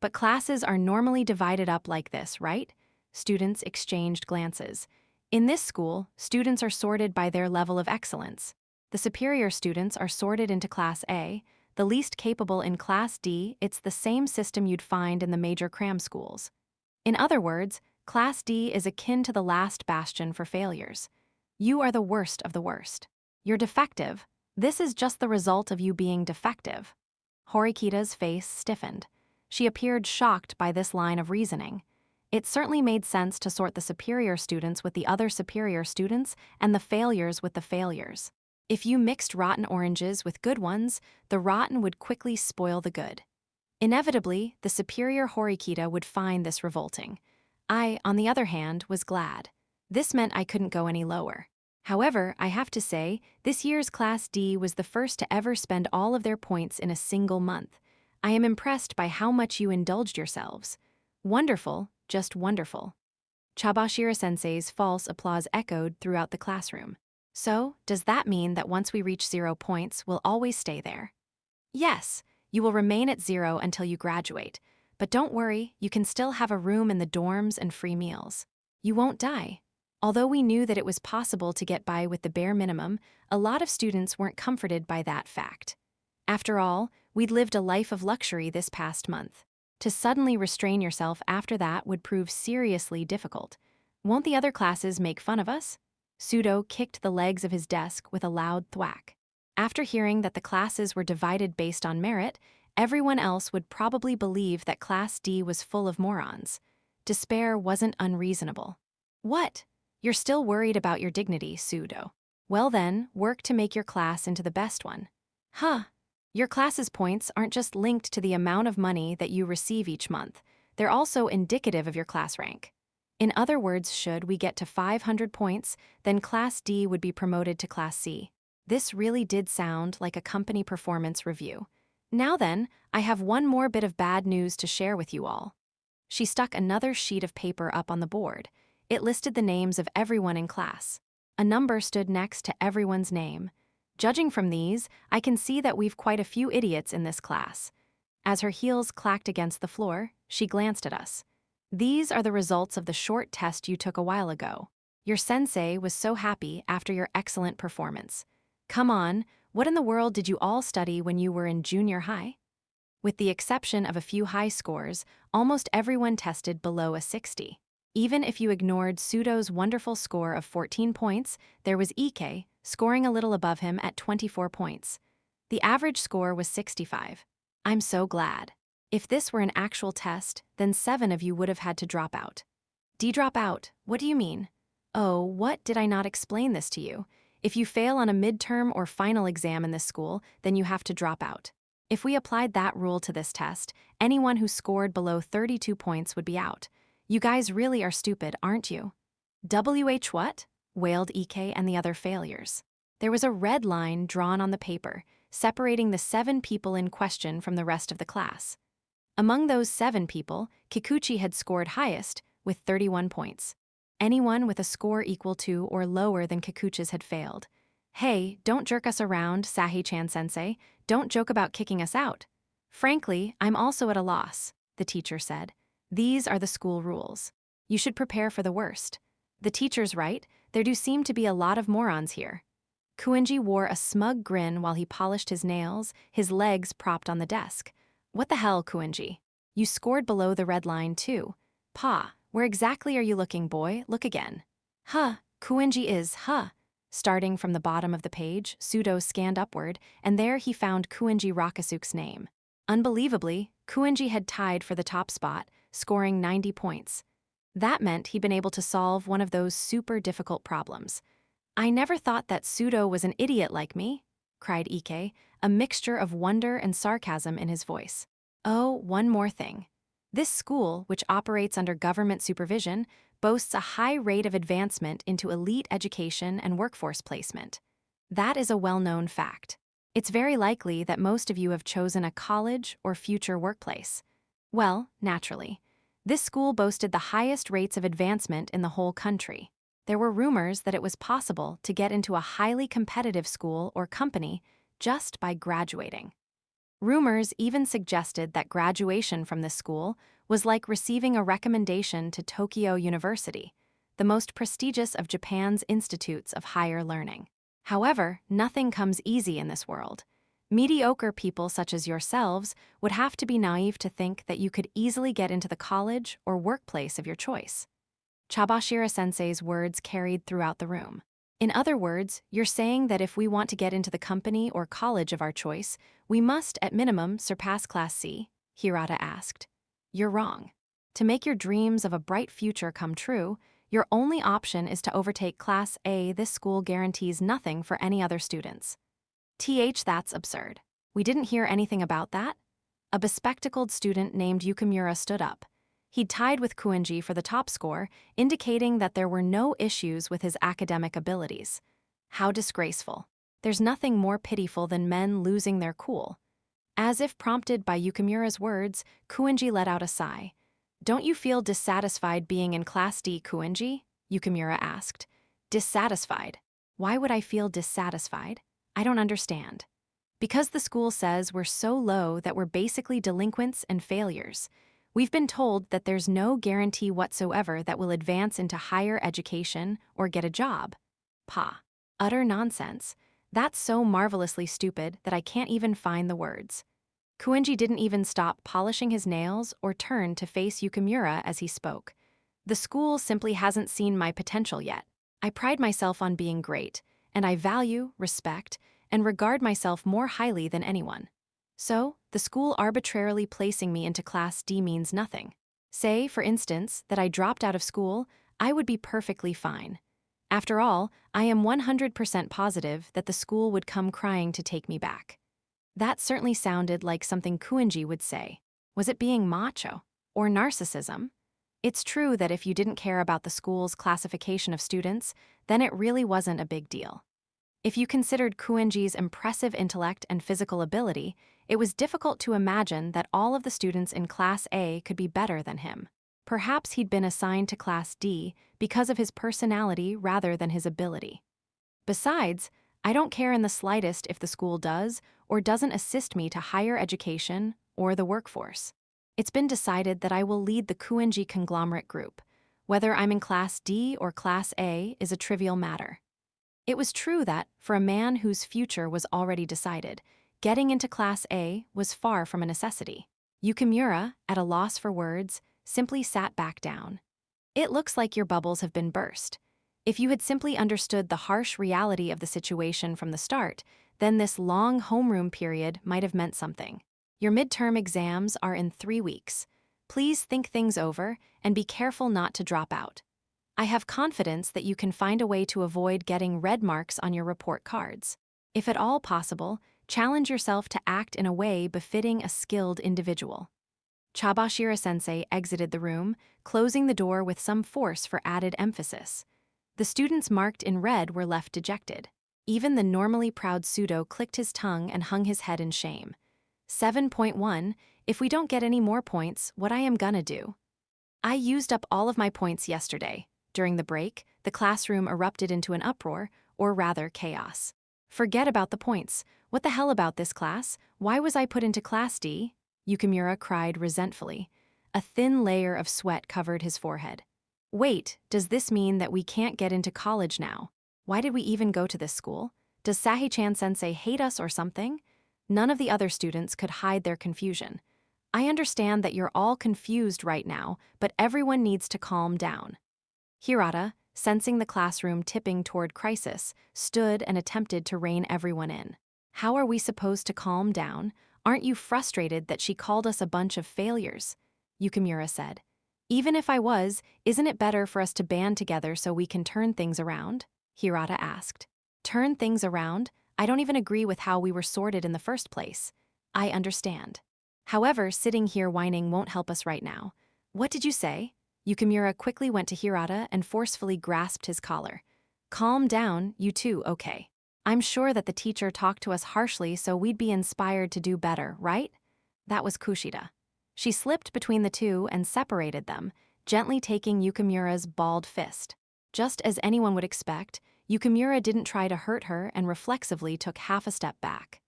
But classes are normally divided up like this, right? Students exchanged glances. In this school, students are sorted by their level of excellence. The superior students are sorted into Class A, the least capable in Class D. It's the same system you'd find in the major cram schools. In other words, Class D is akin to the last bastion for failures. You are the worst of the worst. You're defective. This is just the result of you being defective. Horikita's face stiffened. She appeared shocked by this line of reasoning. It certainly made sense to sort the superior students with the other superior students and the failures with the failures. If you mixed rotten oranges with good ones, the rotten would quickly spoil the good. Inevitably, the superior Horikita would find this revolting. I, on the other hand, was glad. This meant I couldn't go any lower. However, I have to say, this year's Class D was the first to ever spend all of their points in a single month. I am impressed by how much you indulged yourselves. Wonderful, just wonderful. Chabashira-sensei's false applause echoed throughout the classroom. So, does that mean that once we reach 0 points, we'll always stay there? Yes, you will remain at 0 until you graduate. But don't worry, you can still have a room in the dorms and free meals. You won't die. Although we knew that it was possible to get by with the bare minimum, a lot of students weren't comforted by that fact. After all, we'd lived a life of luxury this past month. To suddenly restrain yourself after that would prove seriously difficult. Won't the other classes make fun of us? Pseudo kicked the legs of his desk with a loud thwack. After hearing that the classes were divided based on merit, everyone else would probably believe that Class D was full of morons. Despair wasn't unreasonable. What? You're still worried about your dignity, Pseudo. Well then, work to make your class into the best one. Huh. Your class's points aren't just linked to the amount of money that you receive each month. They're also indicative of your class rank. In other words, should we get to 500 points, then Class D would be promoted to Class C. This really did sound like a company performance review. Now then, I have one more bit of bad news to share with you all. She stuck another sheet of paper up on the board. It listed the names of everyone in class. A number stood next to everyone's name. Judging from these, I can see that we've quite a few idiots in this class. As her heels clacked against the floor, she glanced at us. These are the results of the short test you took a while ago. Your sensei was so happy after your excellent performance. Come on, what in the world did you all study when you were in junior high? With the exception of a few high scores, almost everyone tested below a 60. Even if you ignored Pseudo's wonderful score of 14 points, there was Ike, scoring a little above him at 24 points. The average score was 65. I'm so glad. If this were an actual test, then 7 of you would have had to drop out. Drop out? What do you mean? Oh, what did I not explain this to you? If you fail on a midterm or final exam in this school, then you have to drop out. If we applied that rule to this test, anyone who scored below 32 points would be out. You guys really are stupid, aren't you? WH what? Wailed Ike and the other failures. There was a red line drawn on the paper, separating the 7 people in question from the rest of the class. Among those 7 people, Kikuchi had scored highest, with 31 points. Anyone with a score equal to or lower than Kikuchi's had failed. Hey, don't jerk us around, Sahi-chan sensei. Don't joke about kicking us out. Frankly, I'm also at a loss, the teacher said. These are the school rules. You should prepare for the worst. The teacher's right, there do seem to be a lot of morons here. Kuinji wore a smug grin while he polished his nails, his legs propped on the desk. What the hell, Kuinji? You scored below the red line too. Pa, where exactly are you looking, boy? Look again. Huh, Kuinji is, huh. Starting from the bottom of the page, Pseudo scanned upward, and there he found Kuinji Rakasuke's name. Unbelievably, Kuinji had tied for the top spot, scoring 90 points. That meant he'd been able to solve one of those super difficult problems. I never thought that Pseudo was an idiot like me, cried Ike, a mixture of wonder and sarcasm in his voice. Oh, one more thing. This school, which operates under government supervision, boasts a high rate of advancement into elite education and workforce placement. That is a well-known fact. It's very likely that most of you have chosen a college or future workplace. Well, naturally. This school boasted the highest rates of advancement in the whole country. There were rumors that it was possible to get into a highly competitive school or company just by graduating. Rumors even suggested that graduation from this school was like receiving a recommendation to Tokyo University, the most prestigious of Japan's institutes of higher learning. However, nothing comes easy in this world. Mediocre people such as yourselves would have to be naive to think that you could easily get into the college or workplace of your choice. Chabashira sensei's words carried throughout the room. In other words, you're saying that if we want to get into the company or college of our choice, we must, at minimum, surpass Class C? Hirata asked. You're wrong. To make your dreams of a bright future come true, your only option is to overtake Class A. This school guarantees nothing for any other students. That's absurd. We didn't hear anything about that? A bespectacled student named Yukimura stood up. He'd tied with Kuinji for the top score, indicating that there were no issues with his academic abilities. How disgraceful. There's nothing more pitiful than men losing their cool. As if prompted by Yukimura's words, Kuinji let out a sigh. Don't you feel dissatisfied being in Class D, Kuinji? Yukimura asked. Dissatisfied? Why would I feel dissatisfied? I don't understand. Because the school says we're so low that we're basically delinquents and failures. We've been told that there's no guarantee whatsoever that we'll advance into higher education or get a job. Pa. Utter nonsense. That's so marvelously stupid that I can't even find the words. Kuenji didn't even stop polishing his nails or turn to face Yukimura as he spoke. The school simply hasn't seen my potential yet. I pride myself on being great, and I value, respect, and regard myself more highly than anyone. So, the school arbitrarily placing me into Class D means nothing. Say, for instance, that I dropped out of school, I would be perfectly fine. After all, I am 100% positive that the school would come crying to take me back. That certainly sounded like something Kuenji would say. Was it being macho? Or narcissism? It's true that if you didn't care about the school's classification of students, then it really wasn't a big deal. If you considered Kuenji's impressive intellect and physical ability, it was difficult to imagine that all of the students in Class A could be better than him. Perhaps he'd been assigned to Class D because of his personality rather than his ability. Besides, I don't care in the slightest if the school does or doesn't assist me to higher education or the workforce. It's been decided that I will lead the Kuenji conglomerate group. Whether I'm in Class D or Class A is a trivial matter. It was true that, for a man whose future was already decided, getting into Class A was far from a necessity. Yukimura, at a loss for words, simply sat back down. It looks like your bubbles have been burst. If you had simply understood the harsh reality of the situation from the start, then this long homeroom period might have meant something. Your midterm exams are in 3 weeks. Please think things over and be careful not to drop out. I have confidence that you can find a way to avoid getting red marks on your report cards. If at all possible, challenge yourself to act in a way befitting a skilled individual. Chabashira-sensei exited the room, closing the door with some force for added emphasis. The students marked in red were left dejected. Even the normally proud pseudo clicked his tongue and hung his head in shame. 7.1, if we don't get any more points, what I am gonna do? I used up all of my points yesterday. During the break, the classroom erupted into an uproar, or rather chaos. Forget about the points. What the hell about this class? Why was I put into Class D? Yukimura cried resentfully. A thin layer of sweat covered his forehead. Wait, does this mean that we can't get into college now? Why did we even go to this school? Does Sahi-chan sensei hate us or something? None of the other students could hide their confusion. I understand that you're all confused right now, but everyone needs to calm down. Hirata, sensing the classroom tipping toward crisis, stood and attempted to rein everyone in. How are we supposed to calm down? Aren't you frustrated that she called us a bunch of failures? Yukimura said. Even if I was, isn't it better for us to band together so we can turn things around? Hirata asked. Turn things around? I don't even agree with how we were sorted in the first place. I understand. However, sitting here whining won't help us right now. What did you say? Yukimura quickly went to Hirata and forcefully grasped his collar. Calm down, you two, okay. I'm sure that the teacher talked to us harshly so we'd be inspired to do better, right? That was Kushida. She slipped between the two and separated them, gently taking Yukimura's balled fist. Just as anyone would expect, Yukimura didn't try to hurt her and reflexively took half a step back.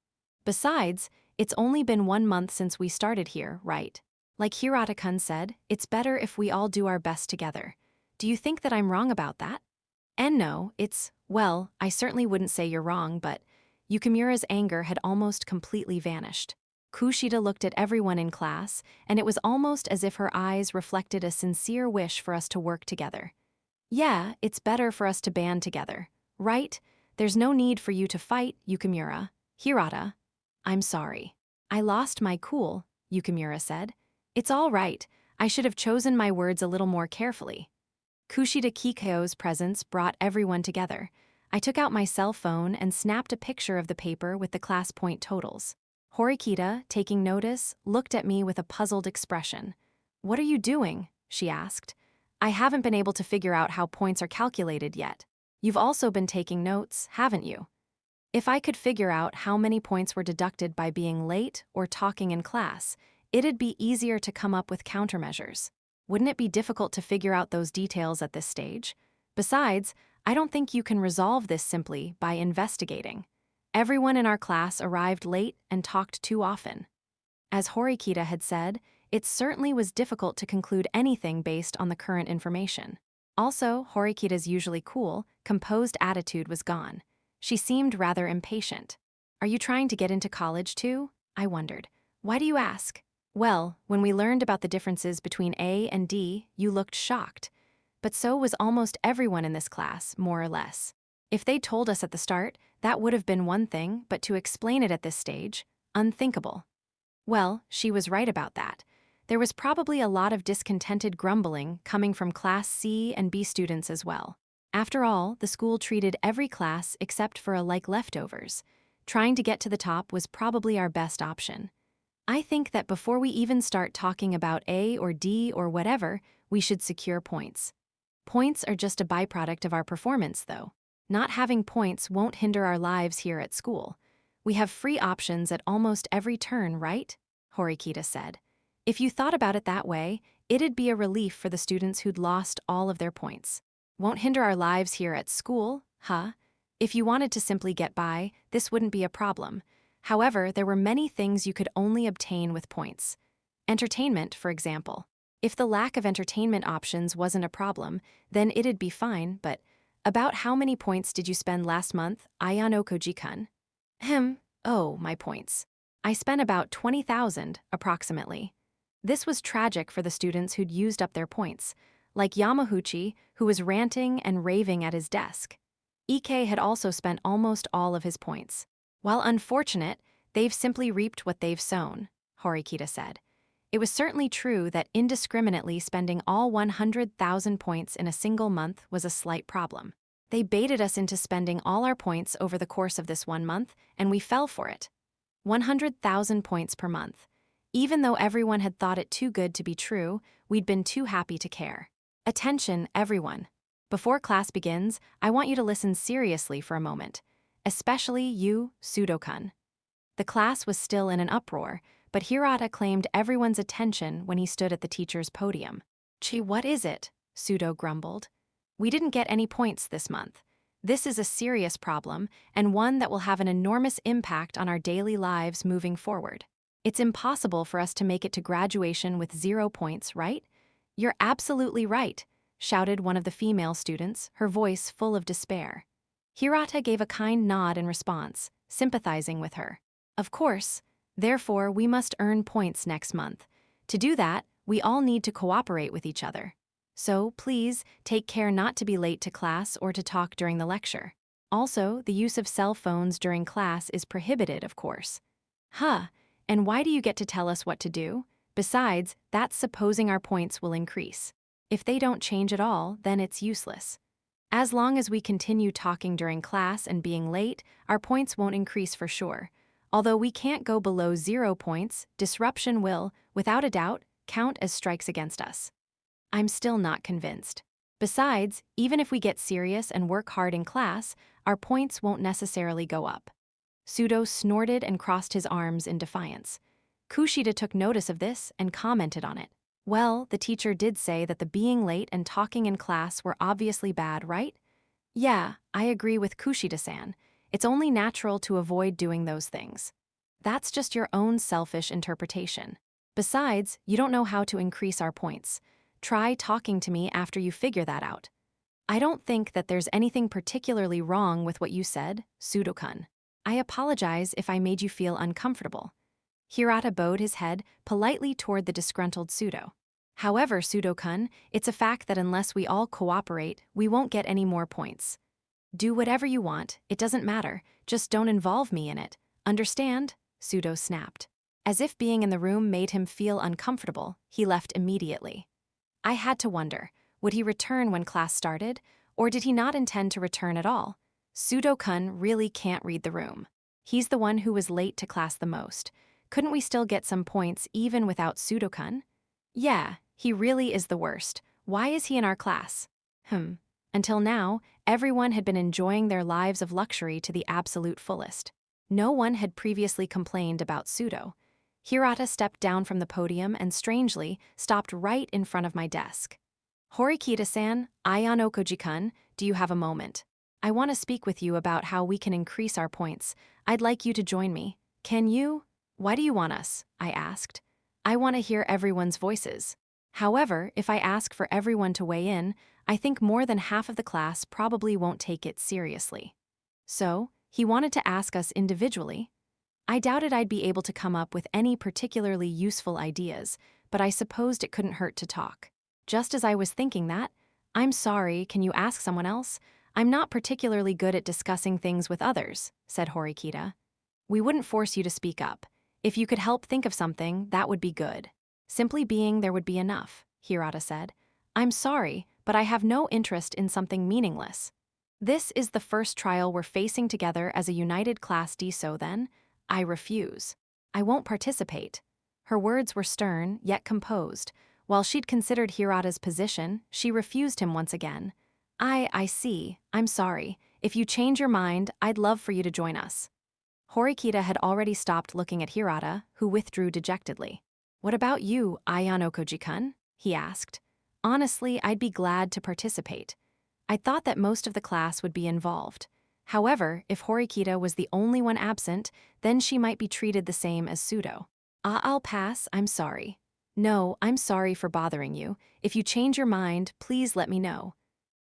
Besides, it's only been 1 month since we started here, right? Like Hirata-kun said, it's better if we all do our best together. Do you think that I'm wrong about that? And no, well, I certainly wouldn't say you're wrong, but Yukimura's anger had almost completely vanished. Kushida looked at everyone in class, and it was almost as if her eyes reflected a sincere wish for us to work together. Yeah, it's better for us to band together, right? There's no need for you to fight, Yukimura. Hirata. I'm sorry. I lost my cool, Yukimura said. It's all right. I should have chosen my words a little more carefully. Kushida Kiko's presence brought everyone together. I took out my cell phone and snapped a picture of the paper with the class point totals. Horikita, taking notice, looked at me with a puzzled expression. What are you doing? She asked. I haven't been able to figure out how points are calculated yet. You've also been taking notes, haven't you? If I could figure out how many points were deducted by being late or talking in class, it'd be easier to come up with countermeasures. Wouldn't it be difficult to figure out those details at this stage? Besides, I don't think you can resolve this simply by investigating. Everyone in our class arrived late and talked too often. As Horikita had said, it certainly was difficult to conclude anything based on the current information. Also, Horikita's usually cool, composed attitude was gone. She seemed rather impatient. Are you trying to get into college too? I wondered. Why do you ask? Well, when we learned about the differences between A and D, you looked shocked. But so was almost everyone in this class, more or less. If they'd told us at the start, that would have been one thing, but to explain it at this stage, unthinkable. Well, she was right about that. There was probably a lot of discontented grumbling coming from Class C and B students as well. After all, the school treated every class except for like leftovers. Trying to get to the top was probably our best option. I think that before we even start talking about A or D or whatever, we should secure points. Points are just a byproduct of our performance, though. Not having points won't hinder our lives here at school. We have free options at almost every turn, right? Horikita said. If you thought about it that way, it'd be a relief for the students who'd lost all of their points. Won't hinder our lives here at school, huh? If you wanted to simply get by, this wouldn't be a problem. However, there were many things you could only obtain with points. Entertainment, for example. If the lack of entertainment options wasn't a problem, then it'd be fine, but about how many points did you spend last month, Ayano Koji-kun? Oh, my points. I spent about 20,000, approximately. This was tragic for the students who'd used up their points, like Yamahuchi, who was ranting and raving at his desk. Ike had also spent almost all of his points. While unfortunate, they've simply reaped what they've sown, Horikita said. It was certainly true that indiscriminately spending all 100,000 points in a single month was a slight problem. They baited us into spending all our points over the course of this 1 month, and we fell for it. 100,000 points per month. Even though everyone had thought it too good to be true, we'd been too happy to care. Attention, everyone. Before class begins, I want you to listen seriously for a moment. Especially you, Sudo-kun. The class was still in an uproar, but Hirata claimed everyone's attention when he stood at the teacher's podium. Gee, what is it? Sudo grumbled. We didn't get any points this month. This is a serious problem, and one that will have an enormous impact on our daily lives moving forward. It's impossible for us to make it to graduation with 0 points, right? You're absolutely right, shouted one of the female students, her voice full of despair. Hirata gave a kind nod in response, sympathizing with her. Of course. Therefore, we must earn points next month. To do that, we all need to cooperate with each other. So, please, take care not to be late to class or to talk during the lecture. Also, the use of cell phones during class is prohibited, of course. And why do you get to tell us what to do? Besides, that's supposing our points will increase. If they don't change at all, then it's useless. As long as we continue talking during class and being late, our points won't increase for sure. Although we can't go below 0 points, disruption will, without a doubt, count as strikes against us. I'm still not convinced. Besides, even if we get serious and work hard in class, our points won't necessarily go up. Sudo snorted and crossed his arms in defiance. Kushida took notice of this and commented on it. Well, the teacher did say that the being late and talking in class were obviously bad, right? Yeah, I agree with Kushida-san. It's only natural to avoid doing those things. That's just your own selfish interpretation. Besides, you don't know how to increase our points. Try talking to me after you figure that out. I don't think that there's anything particularly wrong with what you said, Sudo-kun. I apologize if I made you feel uncomfortable. Hirata bowed his head politely toward the disgruntled Sudo. However, Sudo-kun, it's a fact that unless we all cooperate, we won't get any more points. Do whatever you want, it doesn't matter, just don't involve me in it. Understand? Sudo snapped. As if being in the room made him feel uncomfortable, he left immediately. I had to wonder, would he return when class started, or did he not intend to return at all? Sudo-kun really can't read the room. He's the one who was late to class the most. Couldn't we still get some points even without Sudo-kun? Yeah, he really is the worst. Why is he in our class? Until now, everyone had been enjoying their lives of luxury to the absolute fullest. No one had previously complained about Sudo. Hirata stepped down from the podium and strangely stopped right in front of my desk. Horikita-san, Ayano Koji-kun, do you have a moment? I want to speak with you about how we can increase our points. I'd like you to join me. Can you? Why do you want us? I asked. I want to hear everyone's voices. However, if I ask for everyone to weigh in, I think more than half of the class probably won't take it seriously. So, he wanted to ask us individually. I doubted I'd be able to come up with any particularly useful ideas, but I supposed it couldn't hurt to talk. Just as I was thinking that, "I'm sorry, can you ask someone else? I'm not particularly good at discussing things with others," said Horikita. "We wouldn't force you to speak up. If you could help think of something, that would be good. Simply being there would be enough," Hirata said. "I'm sorry, but I have no interest in something meaningless." "This is the first trial we're facing together as a united class DSO then? I refuse. I won't participate." Her words were stern, yet composed. While she'd considered Hirata's position, she refused him once again. I see. I'm sorry. If you change your mind, I'd love for you to join us." Horikita had already stopped looking at Hirata, who withdrew dejectedly. "What about you, Ayano Koji-kun?" he asked. "Honestly, I'd be glad to participate." I thought that most of the class would be involved. However, if Horikita was the only one absent, then she might be treated the same as Pseudo. I'll pass, I'm sorry." "No, I'm sorry for bothering you. If you change your mind, please let me know."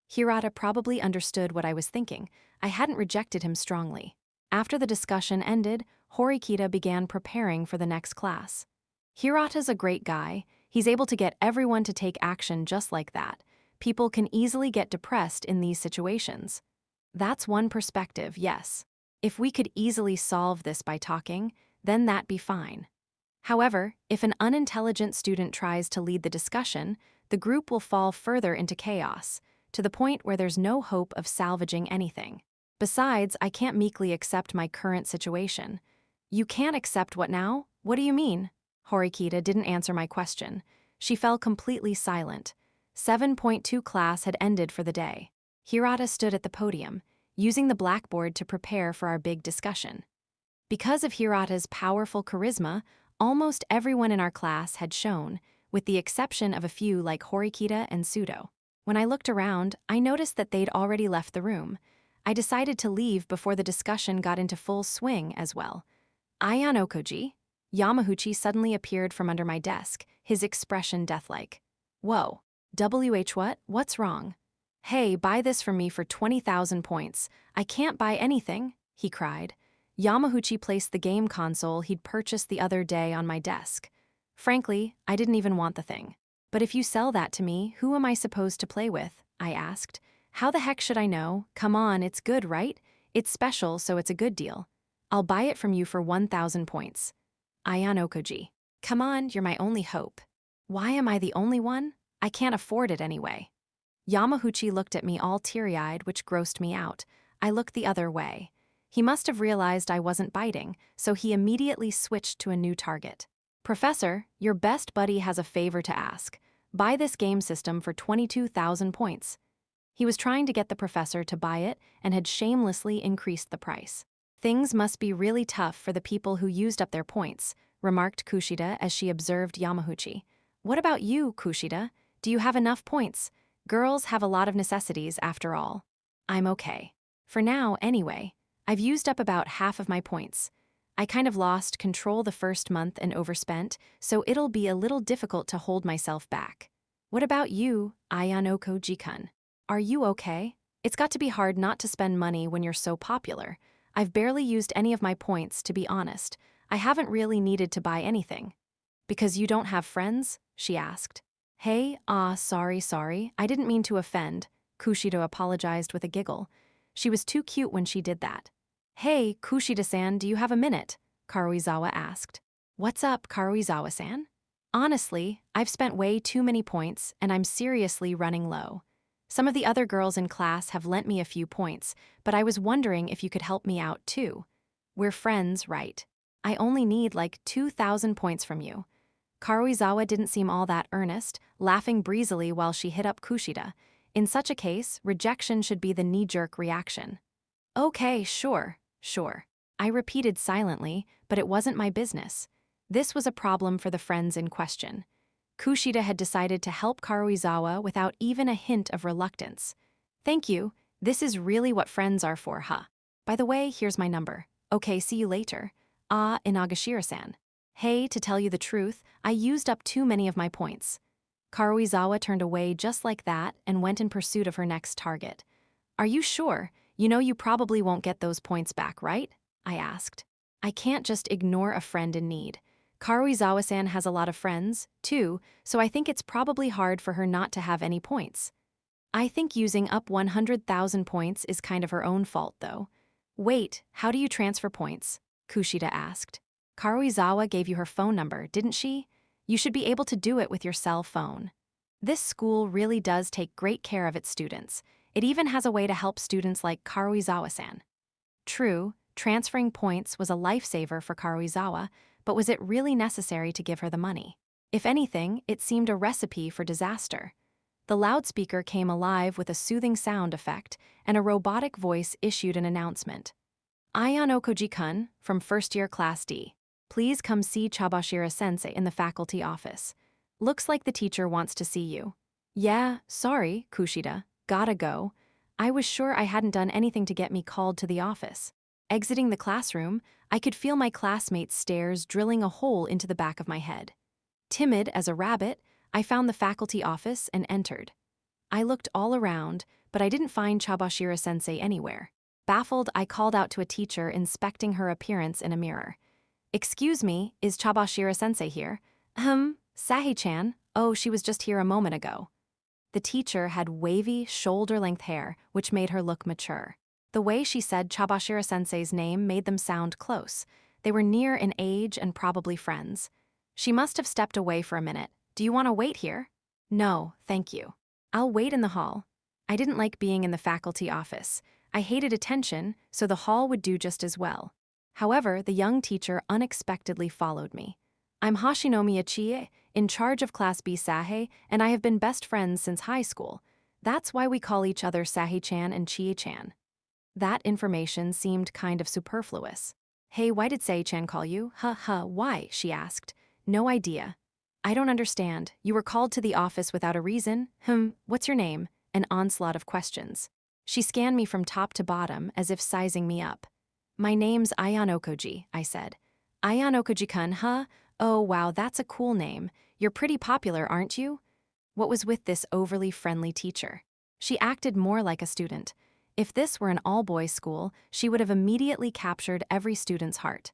Hirata probably understood what I was thinking. I hadn't rejected him strongly. After the discussion ended, Horikita began preparing for the next class. "Hirata's a great guy. He's able to get everyone to take action just like that. People can easily get depressed in these situations." That's one perspective, yes. If we could easily solve this by talking, then that'd be fine. However, if an unintelligent student tries to lead the discussion, the group will fall further into chaos, to the point where there's no hope of salvaging anything. Besides, I can't meekly accept my current situation. "You can't accept what now? What do you mean?" Horikita didn't answer my question. She fell completely silent. 7.2 class had ended for the day. Hirata stood at the podium, using the blackboard to prepare for our big discussion. Because of Hirata's powerful charisma, almost everyone in our class had shown, with the exception of a few like Horikita and Pseudo. When I looked around, I noticed that they'd already left the room. I decided to leave before the discussion got into full swing as well. "Ayano Koji?" Yamahuchi suddenly appeared from under my desk, his expression deathlike. "Whoa. What? What's wrong?" "Hey, buy this for me for 20,000 points. I can't buy anything," he cried. Yamahuchi placed the game console he'd purchased the other day on my desk. Frankly, I didn't even want the thing. "But if you sell that to me, who am I supposed to play with?" I asked. "How the heck should I know? Come on, it's good, right? It's special, so it's a good deal. I'll buy it from you for 1,000 points. Ayano Koji. Come on, you're my only hope." "Why am I the only one? I can't afford it anyway." Yamahuchi looked at me all teary-eyed, which grossed me out. I looked the other way. He must have realized I wasn't biting, so he immediately switched to a new target. "Professor, your best buddy has a favor to ask. Buy this game system for 22,000 points." He was trying to get the professor to buy it and had shamelessly increased the price. "Things must be really tough for the people who used up their points," remarked Kushida as she observed Yamahuchi. "What about you, Kushida? Do you have enough points? Girls have a lot of necessities, after all." "I'm okay. For now, anyway. I've used up about half of my points. I kind of lost control the first month and overspent, so it'll be a little difficult to hold myself back." "What about you, Ayano Koji-kun? Are you okay? It's got to be hard not to spend money when you're so popular. I've barely used any of my points, to be honest. I haven't really needed to buy anything." "Because you don't have friends?" she asked. "Hey, sorry, I didn't mean to offend." Kushida apologized with a giggle. She was too cute when she did that. "Hey, Kushida-san, do you have a minute?" Karuizawa asked. "What's up, Karuizawa-san?" "Honestly, I've spent way too many points, and I'm seriously running low. Some of the other girls in class have lent me a few points, but I was wondering if you could help me out too. We're friends, right? I only need like 2,000 points from you." Karuizawa didn't seem all that earnest, laughing breezily while she hit up Kushida. In such a case, rejection should be the knee-jerk reaction. "Okay, sure. I repeated silently, but it wasn't my business. This was a problem for the friends in question. Kushida had decided to help Karuizawa without even a hint of reluctance. "Thank you. This is really what friends are for, huh? By the way, here's my number. Okay, see you later. Inagashira-san." Hey, to tell you the truth, I used up too many of my points. Karuizawa turned away just like that and went in pursuit of her next target. Are you sure? You know you probably won't get those points back, right? I asked. I can't just ignore a friend in need. Karuizawa-san has a lot of friends, too, so I think it's probably hard for her not to have any points. I think using up 100,000 points is kind of her own fault, though. Wait, how do you transfer points? Kushida asked. Karuizawa gave you her phone number, didn't she? You should be able to do it with your cell phone. This school really does take great care of its students. It even has a way to help students like Karuizawa-san. True, transferring points was a lifesaver for Karuizawa, but was it really necessary to give her the money? If anything, it seemed a recipe for disaster. The loudspeaker came alive with a soothing sound effect, and a robotic voice issued an announcement. Ayano Koji-kun, from first-year Class D. Please come see Chabashira-sensei in the faculty office. Looks like the teacher wants to see you. Yeah, sorry, Kushida. Gotta go. I was sure I hadn't done anything to get me called to the office. Exiting the classroom, I could feel my classmates' stares drilling a hole into the back of my head. Timid as a rabbit, I found the faculty office and entered. I looked all around, but I didn't find Chabashira-sensei anywhere. Baffled, I called out to a teacher inspecting her appearance in a mirror. Excuse me, is Chabashira-sensei here? Sahi-chan. Oh, she was just here a moment ago. The teacher had wavy, shoulder-length hair, which made her look mature. The way she said Chabashira-sensei's name made them sound close. They were near in age and probably friends. She must have stepped away for a minute. Do you want to wait here? No, thank you. I'll wait in the hall. I didn't like being in the faculty office. I hated attention, so the hall would do just as well. However, the young teacher unexpectedly followed me. I'm Hashinomiya Chie, in charge of Class B Sahe, and I have been best friends since high school. That's why we call each other Sahi-chan and Chie-chan. That information seemed kind of superfluous. Hey, why did Sahi-chan call you? Why? She asked. No idea. I don't understand. You were called to the office without a reason? What's your name? An onslaught of questions. She scanned me from top to bottom as if sizing me up. My name's Ayano Koji, I said. Ayano Koji-kun, huh? Oh, wow, that's a cool name. You're pretty popular, aren't you? What was with this overly friendly teacher? She acted more like a student. If this were an all-boys school, she would have immediately captured every student's heart.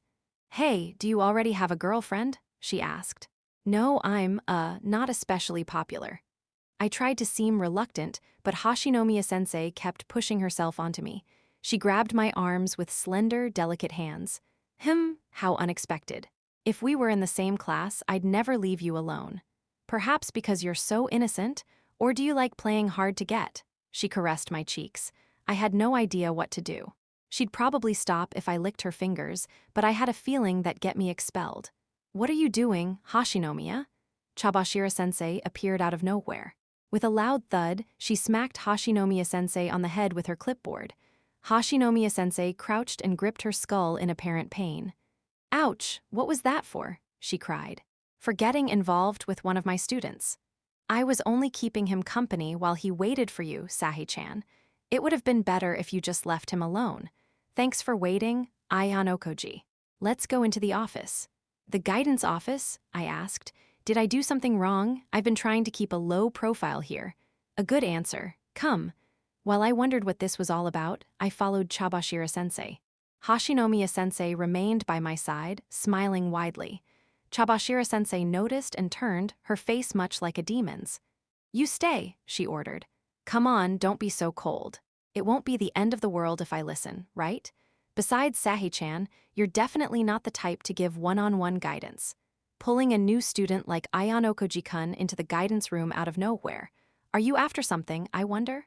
Hey, do you already have a girlfriend? She asked. No, I'm, not especially popular. I tried to seem reluctant, but Hashinomiya-sensei kept pushing herself onto me. She grabbed my arms with slender, delicate hands. How unexpected. If we were in the same class, I'd never leave you alone. Perhaps because you're so innocent, or do you like playing hard to get? She caressed my cheeks. I had no idea what to do. She'd probably stop if I licked her fingers, but I had a feeling that'd get me expelled. What are you doing, Hashinomiya? Chabashira-sensei appeared out of nowhere. With a loud thud, she smacked Hashinomiya-sensei on the head with her clipboard. Hashinomiya-sensei crouched and gripped her skull in apparent pain. Ouch, what was that for? She cried. For getting involved with one of my students. I was only keeping him company while he waited for you, Sahi-chan. It would have been better if you just left him alone. Thanks for waiting, Ayano Koji. Let's go into the office. The guidance office? I asked. Did I do something wrong? I've been trying to keep a low profile here. A good answer. Come. While I wondered what this was all about, I followed Chabashira-sensei. Hashinomiya-sensei remained by my side, smiling widely. Chabashira-sensei noticed and turned, her face much like a demon's. You stay, she ordered. Come on, don't be so cold. It won't be the end of the world if I listen, right? Besides Sahi-chan, you're definitely not the type to give one-on-one guidance. Pulling a new student like Ayano Koji-kun into the guidance room out of nowhere. Are you after something, I wonder?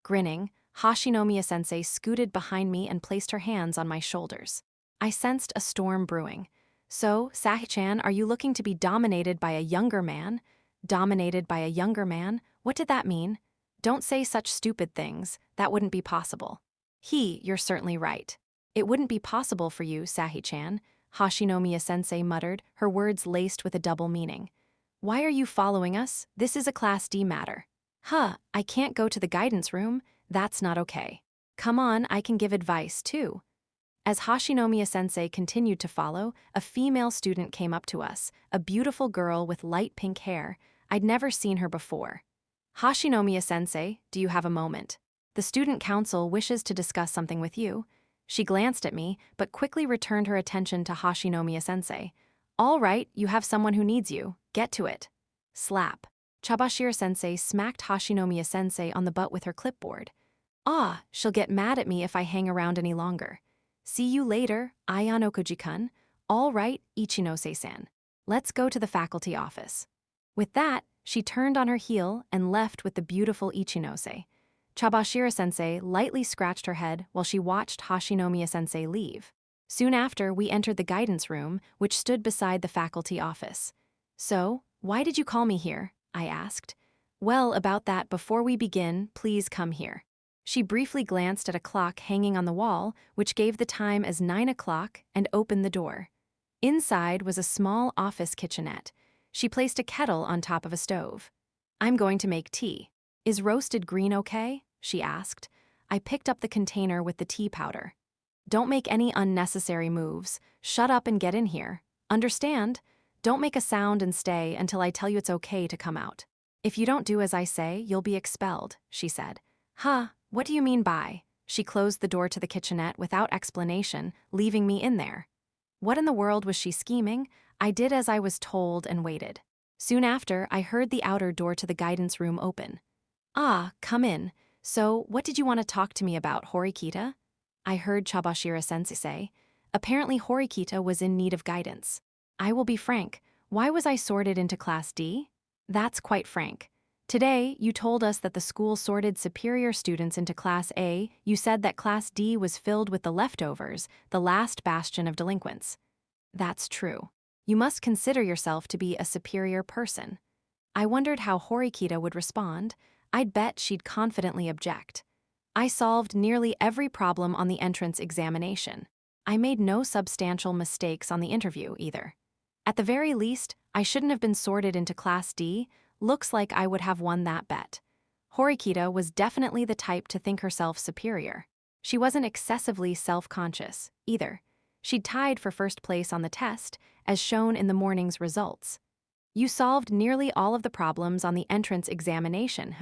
Grinning, Hashinomiya-sensei scooted behind me and placed her hands on my shoulders. I sensed a storm brewing. So, Sahi-chan, are you looking to be dominated by a younger man? Dominated by a younger man? What did that mean? Don't say such stupid things. That wouldn't be possible. You're certainly right. It wouldn't be possible for you, Sahi-chan, Hashinomiya-sensei muttered, her words laced with a double meaning. Why are you following us? This is a Class D matter. I can't go to the guidance room. That's not okay. Come on, I can give advice, too. As Hashinomiya-sensei continued to follow, a female student came up to us, a beautiful girl with light pink hair. I'd never seen her before. Hashinomiya-sensei, do you have a moment? The student council wishes to discuss something with you. She glanced at me, but quickly returned her attention to Hashinomiya-sensei. All right, you have someone who needs you. Get to it. Slap. Chabashira-sensei smacked Hashinomiya-sensei on the butt with her clipboard. Ah, she'll get mad at me if I hang around any longer. See you later, Ayano-koji-kun. All right, Ichinose-san. Let's go to the faculty office. With that, she turned on her heel and left with the beautiful Ichinose. Chabashira-sensei lightly scratched her head while she watched Hashinomiya-sensei leave. Soon after, we entered the guidance room, which stood beside the faculty office. So, why did you call me here? I asked. Well, about that, before we begin, please come here. She briefly glanced at a clock hanging on the wall, which gave the time as 9 o'clock, and opened the door. Inside was a small office kitchenette. She placed a kettle on top of a stove. I'm going to make tea. Is roasted green okay? She asked. I picked up the container with the tea powder. Don't make any unnecessary moves. Shut up and get in here. Understand? Don't make a sound and stay until I tell you it's okay to come out. If you don't do as I say, you'll be expelled, she said. Huh, what do you mean by? She closed the door to the kitchenette without explanation, leaving me in there. What in the world was she scheming? I did as I was told and waited. Soon after, I heard the outer door to the guidance room open. Ah, come in. So, what did you want to talk to me about, Horikita? I heard Chabashira-sensei say. Apparently Horikita was in need of guidance. I will be frank, why was I sorted into Class D? That's quite frank. Today, you told us that the school sorted superior students into Class A. You said that Class D was filled with the leftovers, the last bastion of delinquents. That's true. You must consider yourself to be a superior person. I wondered how Horikita would respond. I'd bet she'd confidently object. I solved nearly every problem on the entrance examination. I made no substantial mistakes on the interview either. At the very least, I shouldn't have been sorted into Class D. Looks like I would have won that bet. Horikita was definitely the type to think herself superior. She wasn't excessively self-conscious, either. She'd tied for first place on the test, as shown in the morning's results. You solved nearly all of the problems on the entrance examination,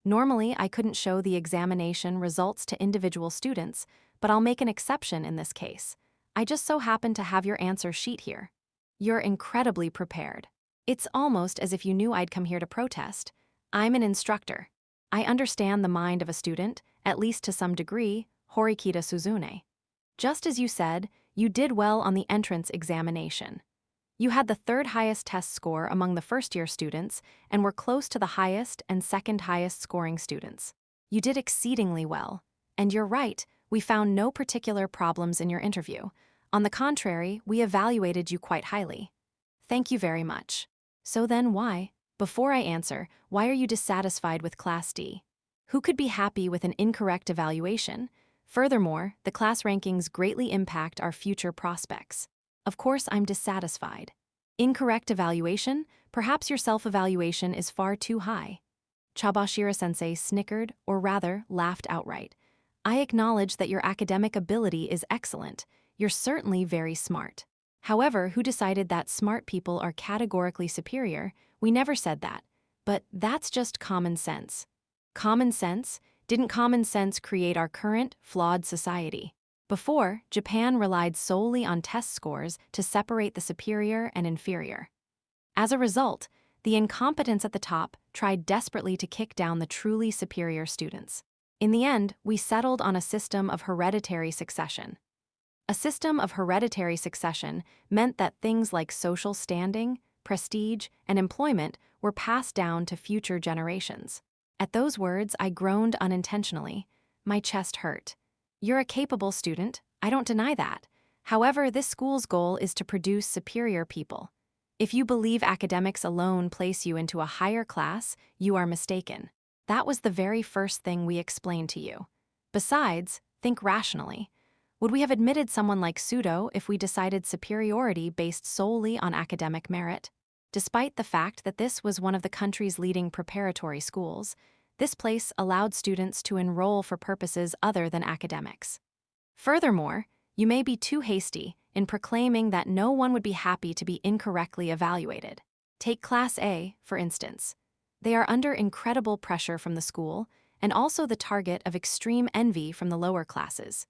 Normally, I couldn't show the examination results to individual students, but I'll make an exception in this case. I just so happen to have your answer sheet here. You're incredibly prepared. It's almost as if you knew I'd come here to protest. I'm an instructor. I understand the mind of a student, at least to some degree, Horikita Suzune. Just as you said, you did well on the entrance examination. You had the third highest test score among the first-year students and were close to the highest and second highest scoring students. You did exceedingly well. And you're right, we found no particular problems in your interview. On the contrary, we evaluated you quite highly. Thank you very much. So then why? Before I answer, why are you dissatisfied with Class D? Who could be happy with an incorrect evaluation? Furthermore, the class rankings greatly impact our future prospects. Of course, I'm dissatisfied. Incorrect evaluation? Perhaps your self-evaluation is far too high. Chabashira-sensei snickered, or rather, laughed outright. I acknowledge that your academic ability is excellent. You're certainly very smart. However, who decided that smart people are categorically superior? We never said that. But that's just common sense. Common sense? Didn't common sense create our current, flawed society? Before, Japan relied solely on test scores to separate the superior and inferior. As a result, the incompetents at the top tried desperately to kick down the truly superior students. In the end, we settled on a system of hereditary succession. A system of hereditary succession meant that things like social standing, prestige, and employment were passed down to future generations. At those words, I groaned unintentionally. My chest hurt. You're a capable student, I don't deny that. However, this school's goal is to produce superior people. If you believe academics alone place you into a higher class, you are mistaken. That was the very first thing we explained to you. Besides, think rationally. Would we have admitted someone like Pseudo if we decided superiority based solely on academic merit? Despite the fact that this was one of the country's leading preparatory schools, this place allowed students to enroll for purposes other than academics. Furthermore, You may be too hasty in proclaiming that no one would be happy to be incorrectly evaluated. Take Class A, for instance. They are under incredible pressure from the school and also the target of extreme envy from the lower classes.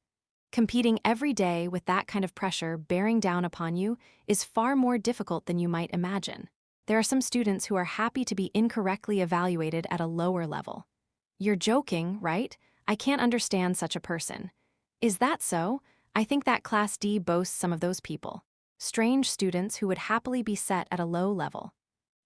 Competing every day with that kind of pressure bearing down upon you is far more difficult than you might imagine. There are some students who are happy to be incorrectly evaluated at a lower level. You're joking, right? I can't understand such a person. Is that so? I think that Class D boasts some of those people. Strange students who would happily be set at a low level.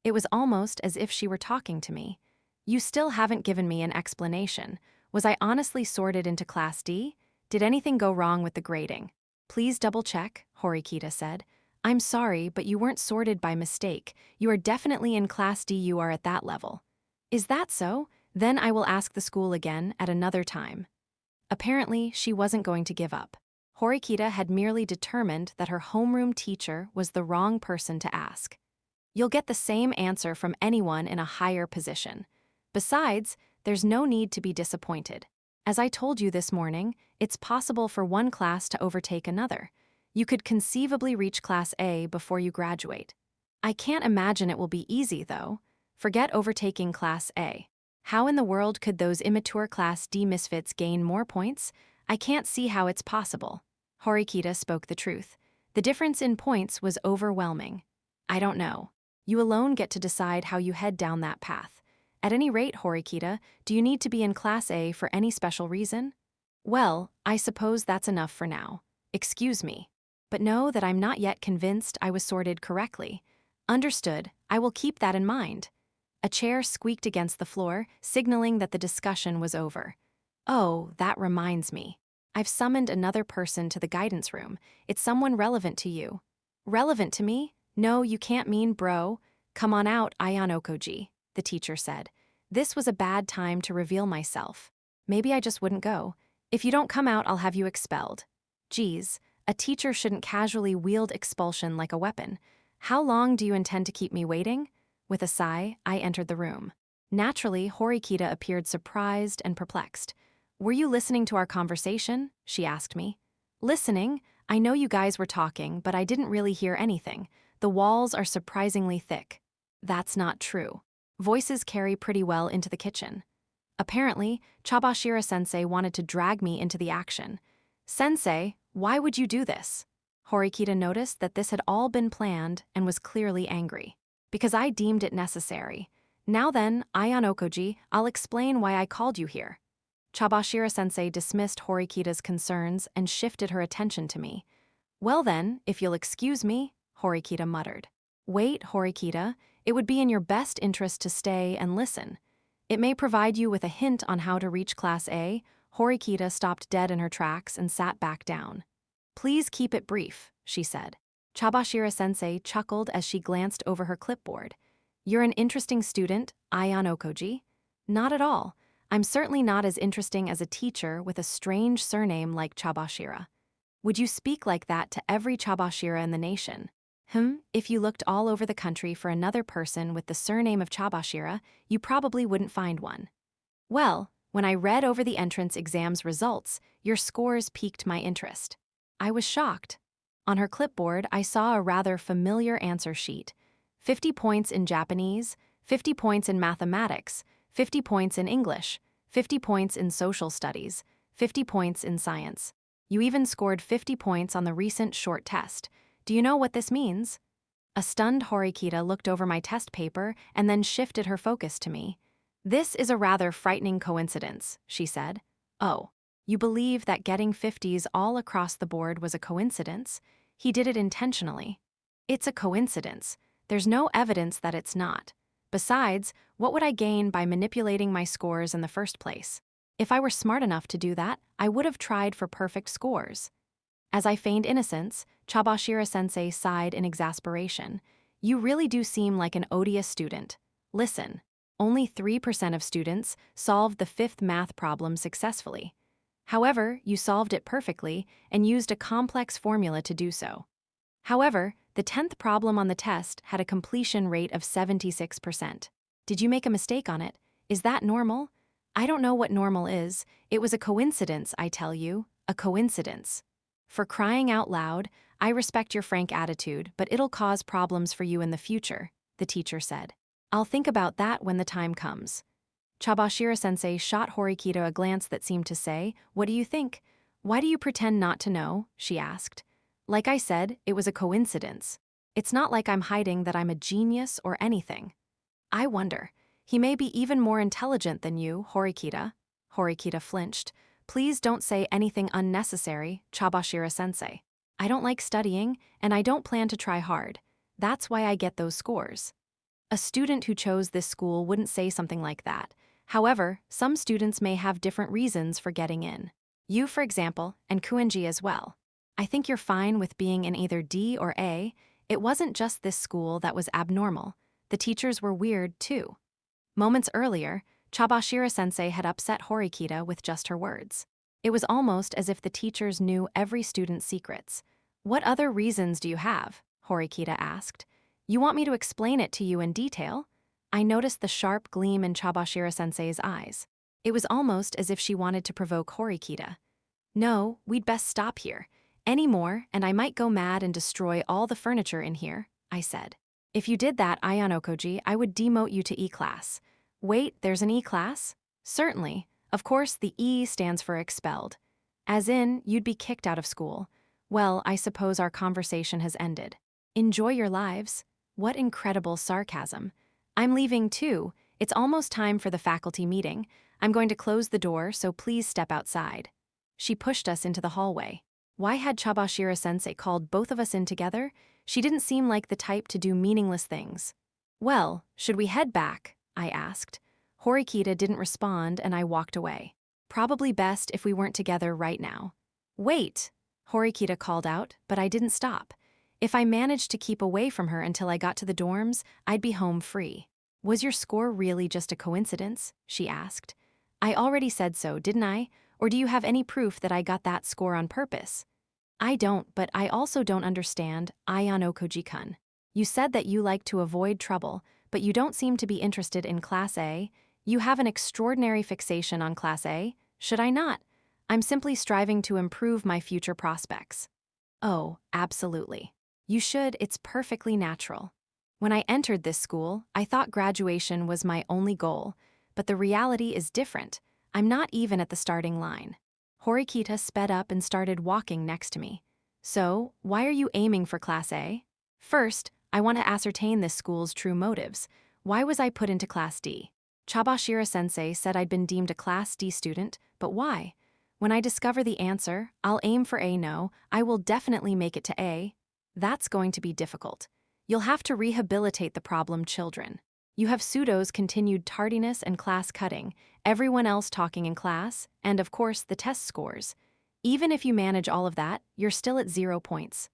It was almost as if she were talking to me. You still haven't given me an explanation. Was I honestly sorted into Class D? Did anything go wrong with the grading? Please double-check, Horikita said. I'm sorry, but you weren't sorted by mistake. You are definitely in Class D. You are at that level. Is that so? Then I will ask the school again at another time. Apparently, she wasn't going to give up. Horikita had merely determined that her homeroom teacher was the wrong person to ask. You'll get the same answer from anyone in a higher position. Besides, there's no need to be disappointed. As I told you this morning, it's possible for one class to overtake another. You could conceivably reach Class A before you graduate. I can't imagine it will be easy, though. Forget overtaking Class A. How in the world could those immature Class D misfits gain more points? I can't see how it's possible. Horikita spoke the truth. The difference in points was overwhelming. I don't know. You alone get to decide how you head down that path. At any rate, Horikita, do you need to be in Class A for any special reason? Well, I suppose that's enough for now. Excuse me. But know that I'm not yet convinced I was sorted correctly. Understood, I will keep that in mind. A chair squeaked against the floor, signaling that the discussion was over. Oh, that reminds me. I've summoned another person to the guidance room. It's someone relevant to you. Relevant to me? No, you can't mean bro. Come on out, Ayanokoji, the teacher said. This was a bad time to reveal myself. Maybe I just wouldn't go. If you don't come out, I'll have you expelled. Geez, a teacher shouldn't casually wield expulsion like a weapon. How long do you intend to keep me waiting? With a sigh, I entered the room. Naturally, Horikita appeared surprised and perplexed. Were you listening to our conversation? She asked me. Listening? I know you guys were talking, but I didn't really hear anything. The walls are surprisingly thick. That's not true. Voices carry pretty well into the kitchen. Apparently, Chabashira-sensei wanted to drag me into the action. Sensei, why would you do this? Horikita noticed that this had all been planned and was clearly angry. Because I deemed it necessary. Now then, Ayanokoji, I'll explain why I called you here. Chabashira-sensei dismissed Horikita's concerns and shifted her attention to me. Well then, if you'll excuse me, Horikita muttered. Wait, Horikita, it would be in your best interest to stay and listen. It may provide you with a hint on how to reach Class A. Horikita stopped dead in her tracks and sat back down. Please keep it brief, she said. Chabashira-sensei chuckled as she glanced over her clipboard. You're an interesting student, Ayanokoji. Not at all. I'm certainly not as interesting as a teacher with a strange surname like Chabashira. Would you speak like that to every Chabashira in the nation? If you looked all over the country for another person with the surname of Chabashira, you probably wouldn't find one. Well, when I read over the entrance exam's results, your scores piqued my interest. I was shocked. On her clipboard, I saw a rather familiar answer sheet. 50 points in Japanese, 50 points in mathematics, 50 points in English, 50 points in social studies, 50 points in science. You even scored 50 points on the recent short test. Do you know what this means? A stunned Horikita looked over my test paper and then shifted her focus to me. This is a rather frightening coincidence, she said. Oh, you believe that getting 50s all across the board was a coincidence? He did it intentionally. It's a coincidence. There's no evidence that it's not. Besides, what would I gain by manipulating my scores in the first place? If I were smart enough to do that, I would have tried for perfect scores. As I feigned innocence, Chabashira-sensei sighed in exasperation. You really do seem like an odious student. Listen, only 3% of students solved the 5th math problem successfully. However, you solved it perfectly and used a complex formula to do so. However, the 10th problem on the test had a completion rate of 76%. Did you make a mistake on it? Is that normal? I don't know what normal is. It was a coincidence, I tell you. A coincidence. For crying out loud, I respect your frank attitude, but it'll cause problems for you in the future, the teacher said. I'll think about that when the time comes. Chabashira-sensei shot Horikita a glance that seemed to say, "What do you think? Why do you pretend not to know?" she asked. Like I said, it was a coincidence. It's not like I'm hiding that I'm a genius or anything. I wonder, he may be even more intelligent than you, Horikita. Horikita flinched. Please don't say anything unnecessary, Chabashira-sensei. I don't like studying, and I don't plan to try hard. That's why I get those scores. A student who chose this school wouldn't say something like that. However, some students may have different reasons for getting in. You, for example, and Kuenji as well. I think you're fine with being in either D or A. It wasn't just this school that was abnormal. The teachers were weird, too. Moments earlier, Chabashira-sensei had upset Horikita with just her words. It was almost as if the teachers knew every student's secrets. What other reasons do you have? Horikita asked. You want me to explain it to you in detail? I noticed the sharp gleam in Chabashira-sensei's eyes. It was almost as if she wanted to provoke Horikita. No, we'd best stop here. Any more, and I might go mad and destroy all the furniture in here, I said. If you did that, Ayanokoji, I would demote you to E-class. Wait, there's an E-class? Certainly. Of course, the E stands for expelled. As in, you'd be kicked out of school. Well, I suppose our conversation has ended. Enjoy your lives. What incredible sarcasm. I'm leaving too. It's almost time for the faculty meeting. I'm going to close the door, so please step outside. She pushed us into the hallway. Why had Chabashira-sensei called both of us in together? She didn't seem like the type to do meaningless things. Well, should we head back? I asked. Horikita didn't respond and I walked away. Probably best if we weren't together right now. Wait! Horikita called out, but I didn't stop. If I managed to keep away from her until I got to the dorms, I'd be home free. Was your score really just a coincidence? She asked. I already said so, didn't I? Or do you have any proof that I got that score on purpose? I don't, but I also don't understand, Ayanokoji-kun. You said that you like to avoid trouble, but you don't seem to be interested in Class A. You have an extraordinary fixation on Class A. Should I not? I'm simply striving to improve my future prospects. Oh, absolutely. You should, it's perfectly natural. When I entered this school, I thought graduation was my only goal, but the reality is different. I'm not even at the starting line. Horikita sped up and started walking next to me. So, why are you aiming for Class A? First, I want to ascertain this school's true motives. Why was I put into Class D? Chabashira-sensei said I'd been deemed a Class D student, but why? When I discover the answer, I'll aim for A. No, I will definitely make it to A. That's going to be difficult. You'll have to rehabilitate the problem children. You have pseudo's continued tardiness and class cutting, everyone else talking in class, and of course the test scores. Even if you manage all of that, you're still at 0 points.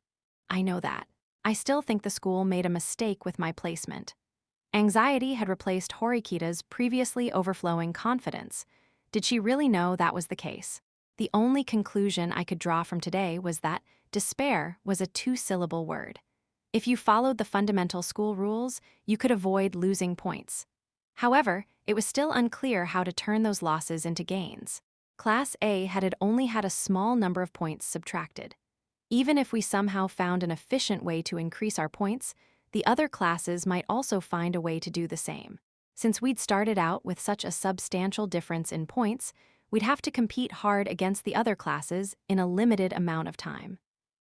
I know that. I still think the school made a mistake with my placement. Anxiety had replaced Horikita's previously overflowing confidence. Did she really know that was the case? The only conclusion I could draw from today was that despair was a 2-syllable word. If you followed the fundamental school rules, you could avoid losing points. However, it was still unclear how to turn those losses into gains. Class A had only had a small number of points subtracted. Even if we somehow found an efficient way to increase our points, the other classes might also find a way to do the same. Since we'd started out with such a substantial difference in points, we'd have to compete hard against the other classes in a limited amount of time.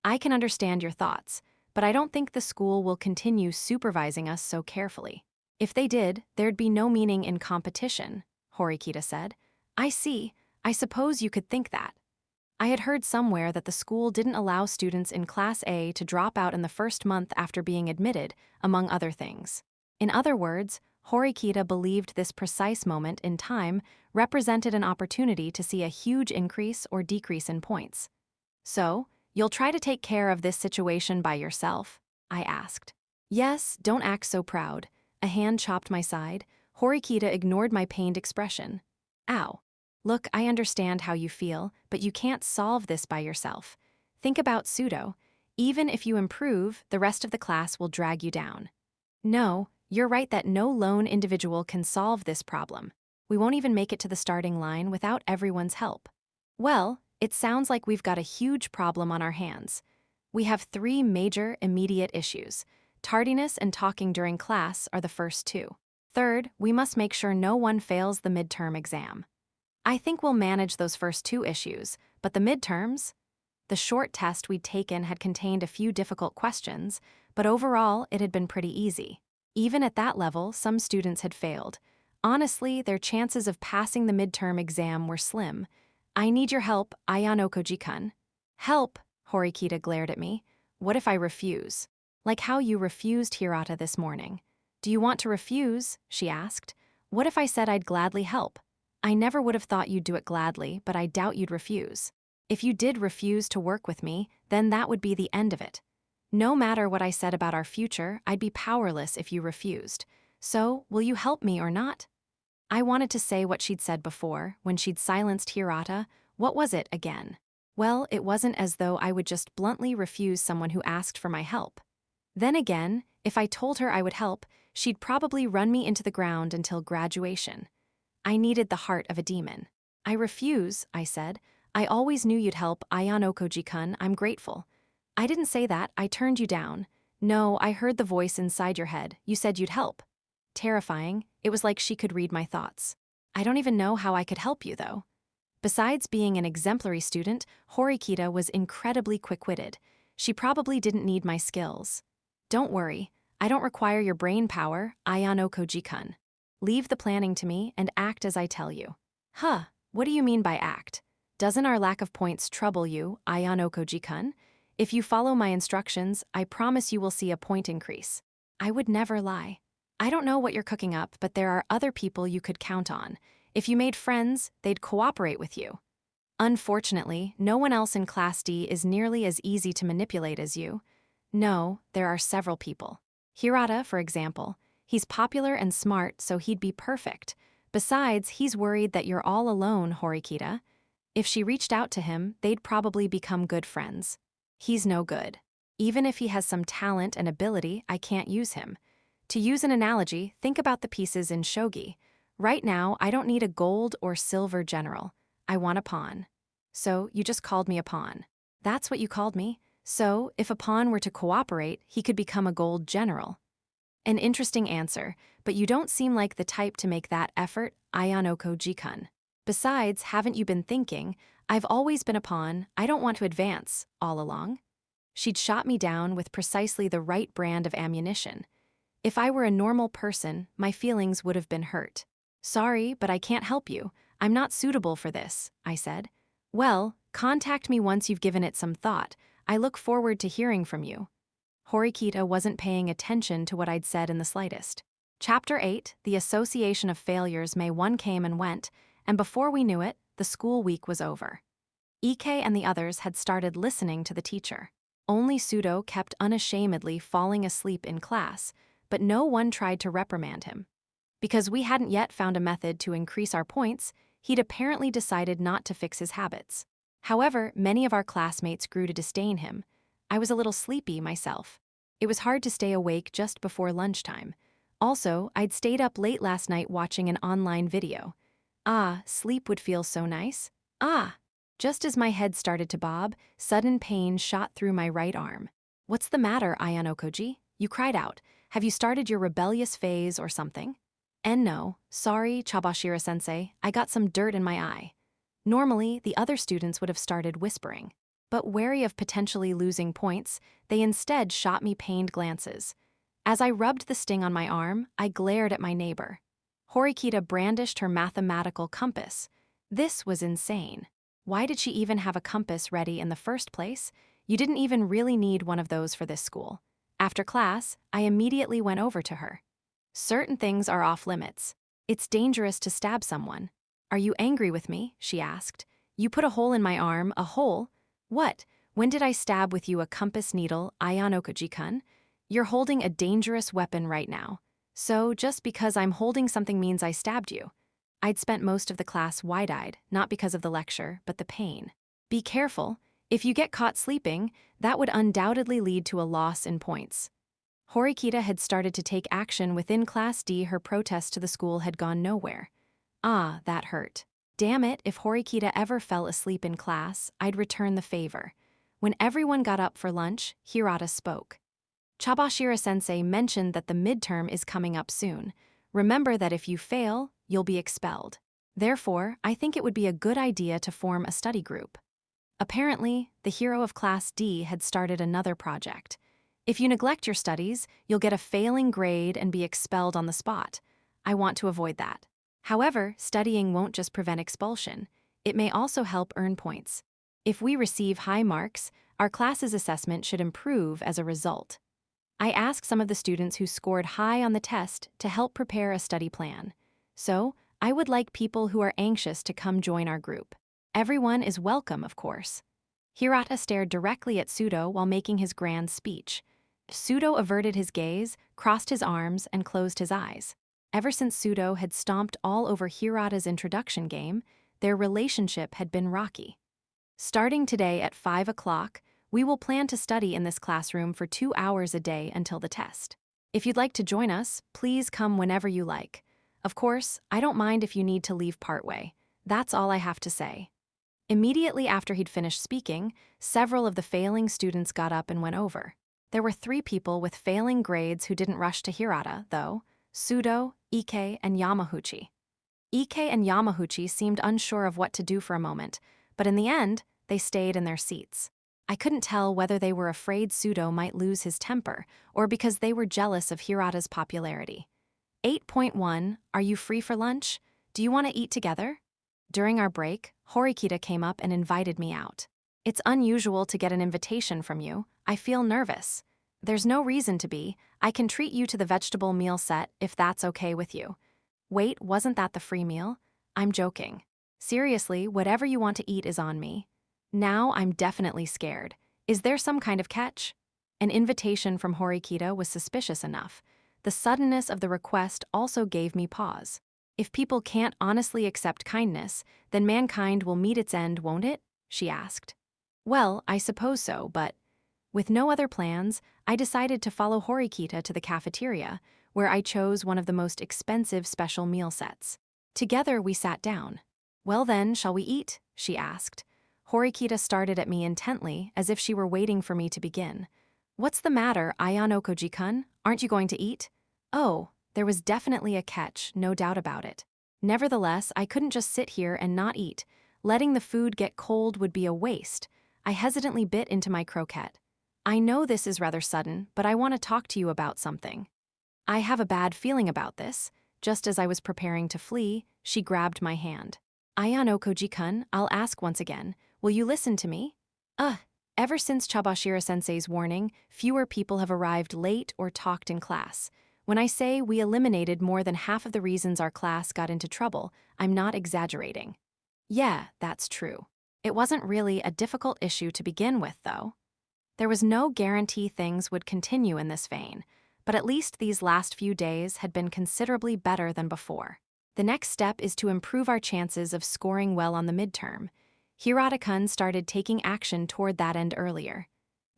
I can understand your thoughts, but I don't think the school will continue supervising us so carefully. If they did, there'd be no meaning in competition, Horikita said. I see. I suppose you could think that. I had heard somewhere that the school didn't allow students in Class A to drop out in the first month after being admitted, among other things. In other words, Horikita believed this precise moment in time represented an opportunity to see a huge increase or decrease in points. So, you'll try to take care of this situation by yourself? I asked. Yes, don't act so proud. A hand chopped my side. Horikita ignored my pained expression. Ow. Look, I understand how you feel, but you can't solve this by yourself. Think about pseudo. Even if you improve, the rest of the class will drag you down. No, you're right that no lone individual can solve this problem. We won't even make it to the starting line without everyone's help. Well, It sounds like we've got a huge problem on our hands. We have three major, immediate issues. Tardiness and talking during class are the first two. Third, we must make sure no one fails the midterm exam. I think we'll manage those first two issues, but the midterms? The short test we'd taken had contained a few difficult questions, but overall it had been pretty easy. Even at that level, some students had failed. Honestly, their chances of passing the midterm exam were slim. I need your help, Ayano Koji-kun. Help? Horikita glared at me. What if I refuse? Like how you refused Hirata this morning. Do you want to refuse? She asked. What if I said I'd gladly help? I never would have thought you'd do it gladly, but I doubt you'd refuse. If you did refuse to work with me, then that would be the end of it. No matter what I said about our future, I'd be powerless if you refused. So, will you help me or not? I wanted to say what she'd said before, when she'd silenced Hirata. What was it again? Well, it wasn't as though I would just bluntly refuse someone who asked for my help. Then again, if I told her I would help, she'd probably run me into the ground until graduation. I needed the heart of a demon. I refuse, I said. I always knew you'd help, Ayano Koji-kun, I'm grateful. I didn't say that, I turned you down. No, I heard the voice inside your head, you said you'd help. Terrifying, it was like she could read my thoughts. I don't even know how I could help you, though. Besides being an exemplary student, Horikita was incredibly quick-witted. She probably didn't need my skills. Don't worry, I don't require your brain power, Ayano Koji-kun. Leave the planning to me and act as I tell you. Huh, what do you mean by act? Doesn't our lack of points trouble you, Ayano Koji-kun? If you follow my instructions, I promise you will see a point increase. I would never lie. I don't know what you're cooking up, but there are other people you could count on. If you made friends, they'd cooperate with you. Unfortunately, no one else in Class D is nearly as easy to manipulate as you. No, there are several people. Hirata, for example. He's popular and smart, so he'd be perfect. Besides, he's worried that you're all alone, Horikita. If she reached out to him, they'd probably become good friends. He's no good. Even if he has some talent and ability, I can't use him. To use an analogy, think about the pieces in shogi. Right now, I don't need a gold or silver general. I want a pawn. So, you just called me a pawn. That's what you called me. So, if a pawn were to cooperate, he could become a gold general. An interesting answer, but you don't seem like the type to make that effort, Ayano Koji-kun. Besides, haven't you been thinking, I've always been a pawn, I don't want to advance, all along? She'd shot me down with precisely the right brand of ammunition. If I were a normal person, my feelings would have been hurt. Sorry, but I can't help you. I'm not suitable for this, I said. Well, contact me once you've given it some thought. I look forward to hearing from you. Horikita wasn't paying attention to what I'd said in the slightest. Chapter 8, The Association of Failures. May 1 came and went, and before we knew it, the school week was over. Ike and the others had started listening to the teacher. Only Sudo kept unashamedly falling asleep in class, but no one tried to reprimand him. Because we hadn't yet found a method to increase our points, he'd apparently decided not to fix his habits. However, many of our classmates grew to disdain him. I was a little sleepy myself. It was hard to stay awake just before lunchtime. Also, I'd stayed up late last night watching an online video. Ah, sleep would feel so nice. Ah! Just as my head started to bob, sudden pain shot through my right arm. What's the matter, Ayano Koji? You cried out. Have you started your rebellious phase or something? And no, sorry, Chabashira-sensei, I got some dirt in my eye. Normally, the other students would have started whispering. But wary of potentially losing points, they instead shot me pained glances. As I rubbed the sting on my arm, I glared at my neighbor. Horikita brandished her mathematical compass. This was insane. Why did she even have a compass ready in the first place? You didn't even really need one of those for this school. After class, I immediately went over to her. Certain things are off limits. It's dangerous to stab someone. Are you angry with me? She asked. You put a hole in my arm, a hole? What? When did I stab with you a compass needle, Ayano Koji-kun? You're holding a dangerous weapon right now. So just because I'm holding something means I stabbed you. I'd spent most of the class wide-eyed, not because of the lecture, but the pain. Be careful. If you get caught sleeping, that would undoubtedly lead to a loss in points. Horikita had started to take action within Class D. Her protest to the school had gone nowhere. Ah, that hurt. Damn it, if Horikita ever fell asleep in class, I'd return the favor. When everyone got up for lunch, Hirata spoke. Chabashira-sensei mentioned that the midterm is coming up soon. Remember that if you fail, you'll be expelled. Therefore, I think it would be a good idea to form a study group. Apparently, the hero of Class D had started another project. If you neglect your studies, you'll get a failing grade and be expelled on the spot. I want to avoid that. However, studying won't just prevent expulsion. It may also help earn points. If we receive high marks, our class's assessment should improve as a result. I asked some of the students who scored high on the test to help prepare a study plan. So, I would like people who are anxious to come join our group. Everyone is welcome, of course. Hirata stared directly at Sudo while making his grand speech. Sudo averted his gaze, crossed his arms, and closed his eyes. Ever since Sudo had stomped all over Hirata's introduction game, their relationship had been rocky. Starting today at 5 o'clock, we will plan to study in this classroom for 2 hours a day until the test. If you'd like to join us, please come whenever you like. Of course, I don't mind if you need to leave partway. That's all I have to say. Immediately after he'd finished speaking, several of the failing students got up and went over. There were 3 people with failing grades who didn't rush to Hirata, though: Sudo, Ike, and Yamahuchi. Ike and Yamahuchi seemed unsure of what to do for a moment, but in the end, they stayed in their seats. I couldn't tell whether they were afraid Sudo might lose his temper or because they were jealous of Hirata's popularity. 8.1 Are you free for lunch? Do you want to eat together? During our break, Horikita came up and invited me out. It's unusual to get an invitation from you. I feel nervous. There's no reason to be. I can treat you to the vegetable meal set if that's okay with you. Wait, wasn't that the free meal? I'm joking. Seriously, whatever you want to eat is on me. Now I'm definitely scared. Is there some kind of catch? An invitation from Horikita was suspicious enough. The suddenness of the request also gave me pause. If people can't honestly accept kindness, then mankind will meet its end, won't it? She asked. Well, I suppose so, but... With no other plans, I decided to follow Horikita to the cafeteria, where I chose one of the most expensive special meal sets. Together we sat down. Well then, shall we eat? She asked. Horikita started at me intently, as if she were waiting for me to begin. What's the matter, Ayano Koji-kun? Aren't you going to eat? Oh, there was definitely a catch, no doubt about it. Nevertheless, I couldn't just sit here and not eat. Letting the food get cold would be a waste. I hesitantly bit into my croquette. I know this is rather sudden, but I want to talk to you about something. I have a bad feeling about this. Just as I was preparing to flee, she grabbed my hand. Ayano Koji-kun, I'll ask once again. Will you listen to me? Ever since Chabashira-sensei's warning, fewer people have arrived late or talked in class. When I say we eliminated more than half of the reasons our class got into trouble, I'm not exaggerating. Yeah, that's true. It wasn't really a difficult issue to begin with, though. There was no guarantee things would continue in this vein, but at least these last few days had been considerably better than before. The next step is to improve our chances of scoring well on the midterm. Hirata-kun started taking action toward that end earlier.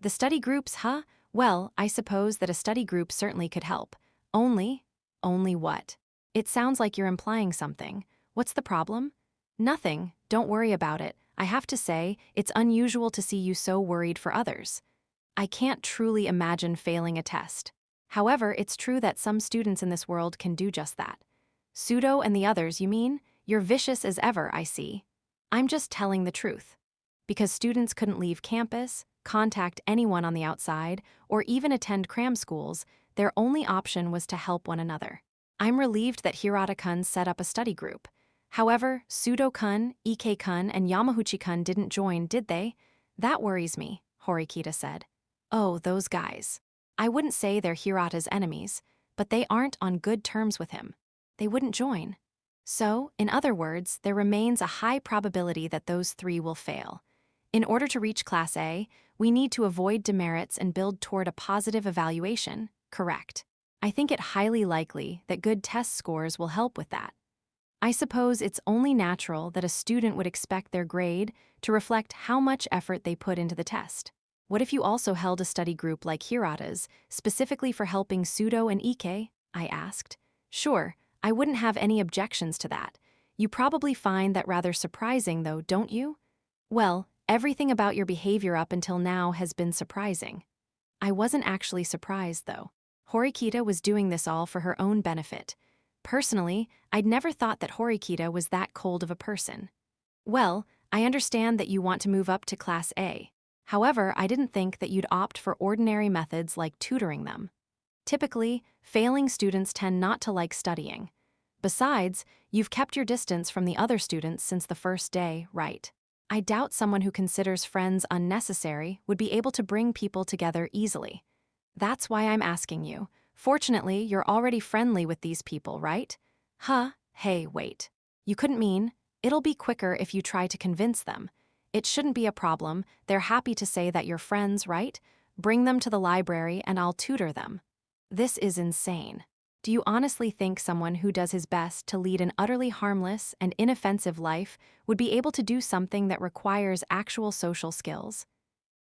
The study groups, huh? Well, I suppose that a study group certainly could help. Only what? It sounds like you're implying something. What's the problem? Nothing, don't worry about it. I have to say, it's unusual to see you so worried for others. I can't truly imagine failing a test. However, it's true that some students in this world can do just that. Sudo and the others, you mean? You're vicious as ever, I see. I'm just telling the truth. Because students couldn't leave campus, contact anyone on the outside, or even attend cram schools, their only option was to help one another. I'm relieved that Hirata-kun set up a study group. However, Sudo-kun, Ike-kun, and Yamahuchi-kun didn't join, did they? That worries me, Horikita said. Oh, those guys. I wouldn't say they're Hirata's enemies, but they aren't on good terms with him. They wouldn't join. So, in other words, there remains a high probability that those 3 will fail. In order to reach Class A, we need to avoid demerits and build toward a positive evaluation, correct? I think it highly likely that good test scores will help with that. I suppose it's only natural that a student would expect their grade to reflect how much effort they put into the test. What if you also held a study group like Hirata's, specifically for helping Sudo and Ike? I asked. Sure, I wouldn't have any objections to that. You probably find that rather surprising though, don't you? Well, everything about your behavior up until now has been surprising. I wasn't actually surprised though. Horikita was doing this all for her own benefit. Personally, I'd never thought that Horikita was that cold of a person. Well, I understand that you want to move up to Class A. However, I didn't think that you'd opt for ordinary methods like tutoring them. Typically, failing students tend not to like studying. Besides, you've kept your distance from the other students since the first day, right? I doubt someone who considers friends unnecessary would be able to bring people together easily. That's why I'm asking you. Fortunately, you're already friendly with these people, right? Hey, wait. You couldn't mean, it'll be quicker if you try to convince them. It shouldn't be a problem, they're happy to say that you're friends, right? Bring them to the library and I'll tutor them. This is insane. Do you honestly think someone who does his best to lead an utterly harmless and inoffensive life would be able to do something that requires actual social skills?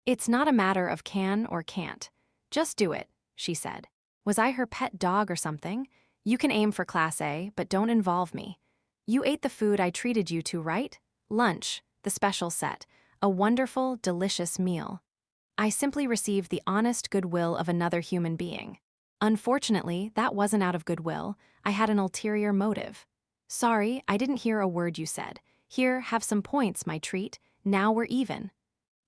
It's not a matter of can or can't. Just do it, she said. Was I her pet dog or something? You can aim for Class A, but don't involve me. You ate the food I treated you to, right? Lunch, the special set, a wonderful, delicious meal. I simply received the honest goodwill of another human being. Unfortunately, that wasn't out of goodwill. I had an ulterior motive. Sorry, I didn't hear a word you said. Here, have some points, my treat. Now we're even.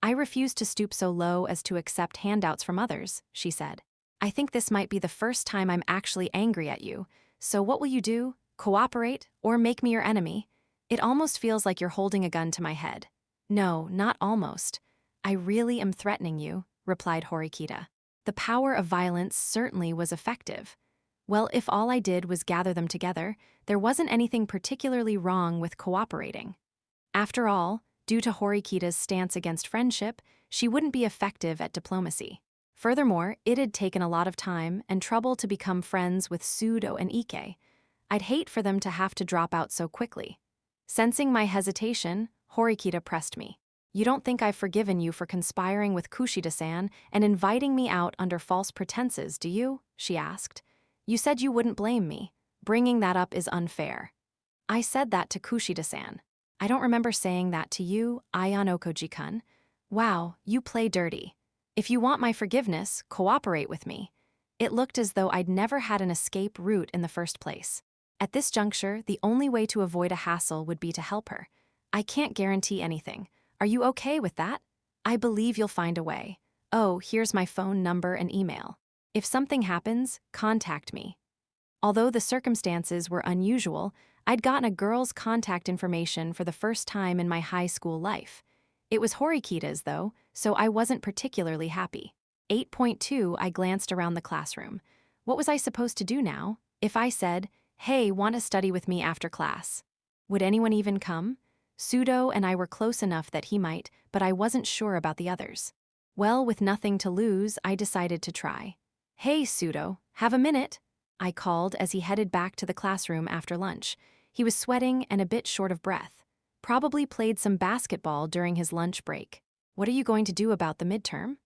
I refuse to stoop so low as to accept handouts from others, she said. I think this might be the first time I'm actually angry at you. So what will you do? Cooperate, or make me your enemy? It almost feels like you're holding a gun to my head. No, not almost. I really am threatening you, replied Horikita. The power of violence certainly was effective. Well, if all I did was gather them together, there wasn't anything particularly wrong with cooperating. After all, due to Horikita's stance against friendship, she wouldn't be effective at diplomacy. Furthermore, it had taken a lot of time and trouble to become friends with Sudo and Ike. I'd hate for them to have to drop out so quickly. Sensing my hesitation, Horikita pressed me. You don't think I've forgiven you for conspiring with Kushida-san and inviting me out under false pretenses, do you? She asked. You said you wouldn't blame me. Bringing that up is unfair. I said that to Kushida-san. I don't remember saying that to you, Ayan Okoji-kun. Wow, you play dirty. If you want my forgiveness, cooperate with me. It looked as though I'd never had an escape route in the first place. At this juncture, the only way to avoid a hassle would be to help her. I can't guarantee anything. Are you okay with that? I believe you'll find a way. Oh, here's my phone number and email. If something happens, contact me. Although the circumstances were unusual, I'd gotten a girl's contact information for the first time in my high school life. It was Horikita's, though, so I wasn't particularly happy. 8.2, I glanced around the classroom. What was I supposed to do now? If I said, hey, want to study with me after class? Would anyone even come? Sudo and I were close enough that he might, but I wasn't sure about the others. Well, with nothing to lose, I decided to try. Hey, Sudo, have a minute? I called as he headed back to the classroom after lunch. He was sweating and a bit short of breath. Probably played some basketball during his lunch break. What are you going to do about the midterm?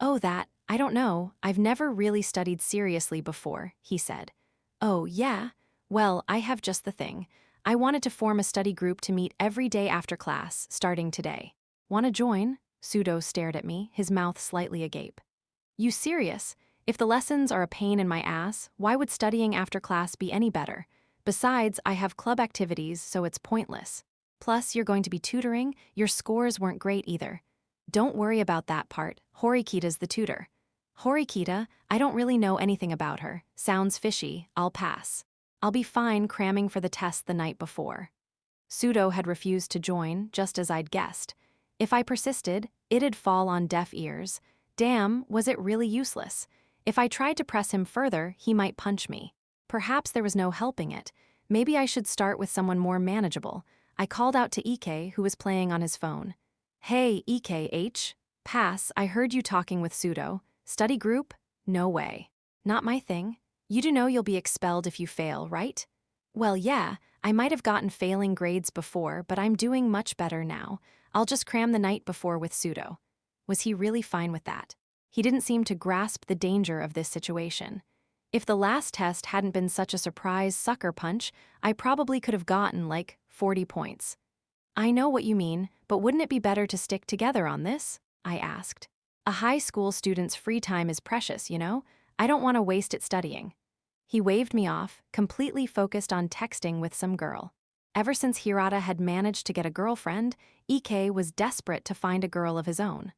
Oh, I don't know. I've never really studied seriously before, he said. Oh, yeah? Well, I have just the thing. I wanted to form a study group to meet every day after class, starting today. Want to join? Sudo stared at me, his mouth slightly agape. You serious? If the lessons are a pain in my ass, why would studying after class be any better? Besides, I have club activities, so it's pointless. Plus, you're going to be tutoring, your scores weren't great either. Don't worry about that part, Horikita's the tutor. Horikita, I don't really know anything about her. Sounds fishy, I'll pass. I'll be fine cramming for the test the night before. Sudo had refused to join, just as I'd guessed. If I persisted, it'd fall on deaf ears. Damn, was it really useless? If I tried to press him further, he might punch me. Perhaps there was no helping it. Maybe I should start with someone more manageable. I called out to Ike, who was playing on his phone. Hey, Ike H. Pass, I heard you talking with Sudo. Study group? No way. Not my thing. You do know you'll be expelled if you fail, right? Well, yeah, I might have gotten failing grades before, but I'm doing much better now. I'll just cram the night before with Sudo. Was he really fine with that? He didn't seem to grasp the danger of this situation. If the last test hadn't been such a surprise sucker punch, I probably could have gotten, like, 40 points. I know what you mean, but wouldn't it be better to stick together on this? I asked. A high school student's free time is precious, you know? I don't want to waste it studying. He waved me off, completely focused on texting with some girl. Ever since Hirata had managed to get a girlfriend, Ike was desperate to find a girl of his own.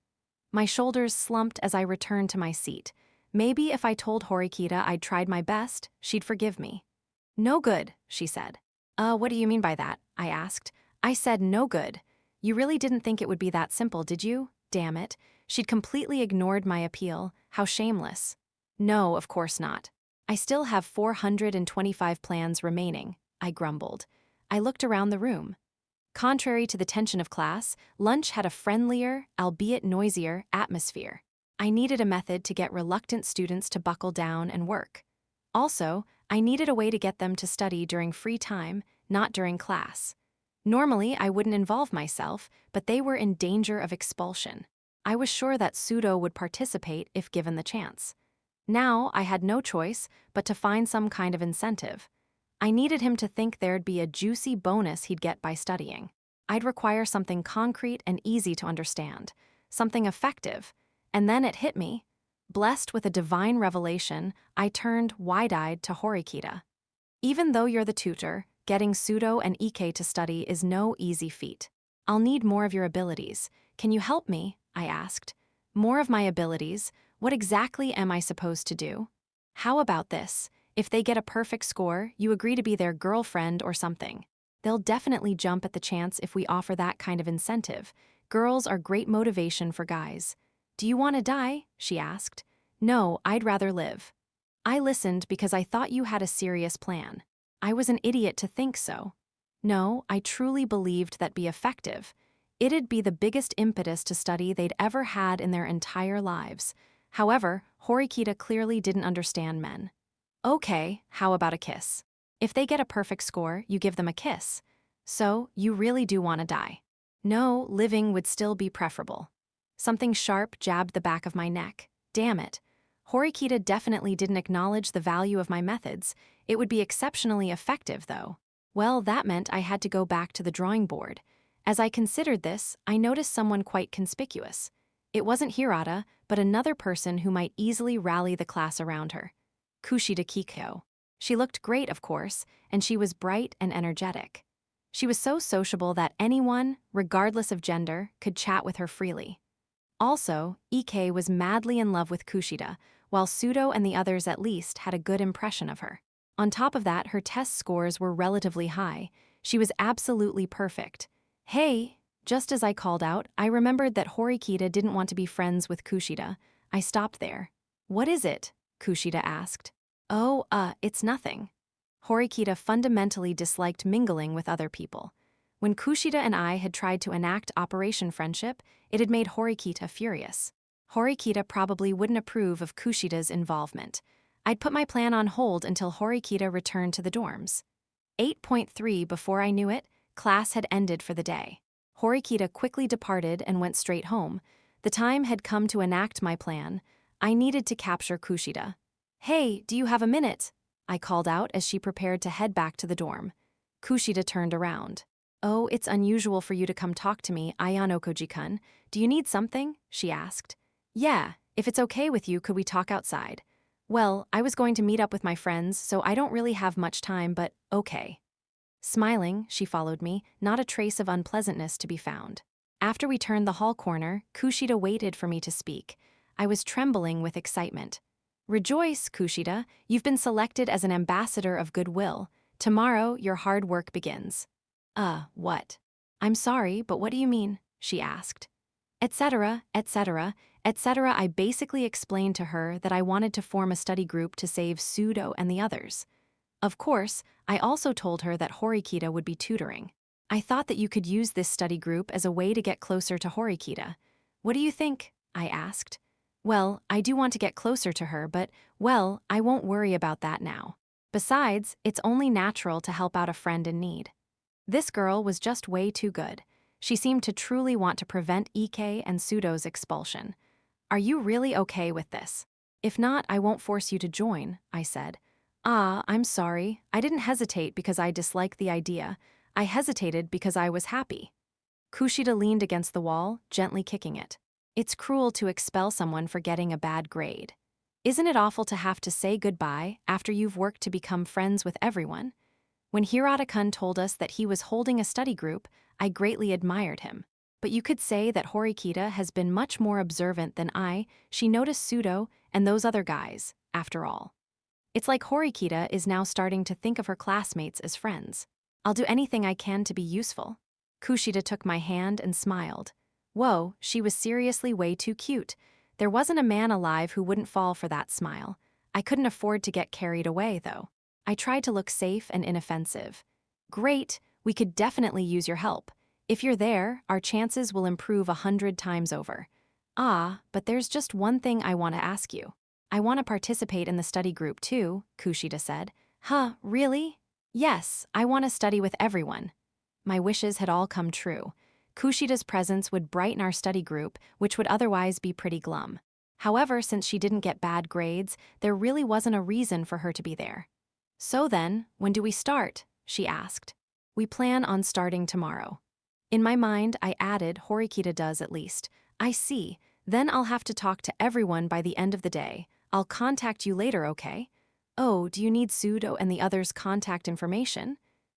My shoulders slumped as I returned to my seat. Maybe if I told Horikita I'd tried my best, she'd forgive me. No good, she said. What do you mean by that? I asked. I said no good. You really didn't think it would be that simple, did you? Damn it. She'd completely ignored my appeal. How shameless. No, of course not. I still have 425 plans remaining, I grumbled. I looked around the room. Contrary to the tension of class, lunch had a friendlier, albeit noisier, atmosphere. I needed a method to get reluctant students to buckle down and work. Also, I needed a way to get them to study during free time, not during class. Normally, I wouldn't involve myself, but they were in danger of expulsion. I was sure that Pseudo would participate if given the chance. Now, I had no choice but to find some kind of incentive. I needed him to think there'd be a juicy bonus he'd get by studying. I'd require something concrete and easy to understand, something effective, and then it hit me. Blessed with a divine revelation, I turned wide-eyed to Horikita. Even though you're the tutor, getting Pseudo and Ike to study is no easy feat. I'll need more of your abilities. Can you help me? I asked. More of my abilities? What exactly am I supposed to do? How about this? If they get a perfect score, you agree to be their girlfriend or something. They'll definitely jump at the chance if we offer that kind of incentive. Girls are great motivation for guys. Do you want to die? She asked. No, I'd rather live. I listened because I thought you had a serious plan. I was an idiot to think so. No, I truly believed that'd be effective. It'd be the biggest impetus to study they'd ever had in their entire lives. However, Horikita clearly didn't understand men. Okay, how about a kiss? If they get a perfect score, you give them a kiss. So, you really do want to die. No, living would still be preferable. Something sharp jabbed the back of my neck. Damn it. Horikita definitely didn't acknowledge the value of my methods. It would be exceptionally effective, though. Well, that meant I had to go back to the drawing board. As I considered this, I noticed someone quite conspicuous. It wasn't Hirata, but another person who might easily rally the class around her. Kushida Kikyo. She looked great, of course, and she was bright and energetic. She was so sociable that anyone, regardless of gender, could chat with her freely. Also, Ike was madly in love with Kushida, while Pseudo and the others at least had a good impression of her. On top of that, her test scores were relatively high. She was absolutely perfect. Hey, just as I called out, I remembered that Horikita didn't want to be friends with Kushida. I stopped there. What is it? Kushida asked. Oh, it's nothing. Horikita fundamentally disliked mingling with other people. When Kushida and I had tried to enact Operation Friendship, it had made Horikita furious. Horikita probably wouldn't approve of Kushida's involvement. I'd put my plan on hold until Horikita returned to the dorms. 8.3 before I knew it, class had ended for the day. Horikita quickly departed and went straight home. The time had come to enact my plan. I needed to capture Kushida. Hey, do you have a minute? I called out as she prepared to head back to the dorm. Kushida turned around. Oh, it's unusual for you to come talk to me, Ayano Koji-kun. Do you need something? She asked. Yeah, if it's okay with you, could we talk outside? Well, I was going to meet up with my friends, so I don't really have much time, but okay. Smiling, she followed me, not a trace of unpleasantness to be found. After we turned the hall corner, Kushida waited for me to speak. I was trembling with excitement. Rejoice, Kushida, you've been selected as an ambassador of goodwill. Tomorrow, your hard work begins. What? I'm sorry, but what do you mean? She asked. Etc., etc., etc. I basically explained to her that I wanted to form a study group to save Pseudo and the others. Of course, I also told her that Horikita would be tutoring. I thought that you could use this study group as a way to get closer to Horikita. What do you think? I asked. Well, I do want to get closer to her, but, well, I won't worry about that now. Besides, it's only natural to help out a friend in need. This girl was just way too good. She seemed to truly want to prevent Ike and Pseudo's expulsion. Are you really okay with this? If not, I won't force you to join, I said. I'm sorry. I didn't hesitate because I disliked the idea. I hesitated because I was happy. Kushida leaned against the wall, gently kicking it. It's cruel to expel someone for getting a bad grade. Isn't it awful to have to say goodbye after you've worked to become friends with everyone? When Hirata-kun told us that he was holding a study group, I greatly admired him. But you could say that Horikita has been much more observant than I. She noticed Pseudo and those other guys, after all. It's like Horikita is now starting to think of her classmates as friends. I'll do anything I can to be useful. Kushida took my hand and smiled. Whoa, she was seriously way too cute. There wasn't a man alive who wouldn't fall for that smile. I couldn't afford to get carried away, though. I tried to look safe and inoffensive. Great, we could definitely use your help. If you're there, our chances will improve 100 times over. Ah, but there's just one thing I want to ask you. I want to participate in the study group too, Kushida said. Huh, really? Yes, I want to study with everyone. My wishes had all come true. Kushida's presence would brighten our study group, which would otherwise be pretty glum. However, since she didn't get bad grades, there really wasn't a reason for her to be there. So then, when do we start? She asked. We plan on starting tomorrow. In my mind, I added, Horikita does at least. I see. Then I'll have to talk to everyone by the end of the day. I'll contact you later, okay? Oh, do you need Pseudo and the others' contact information?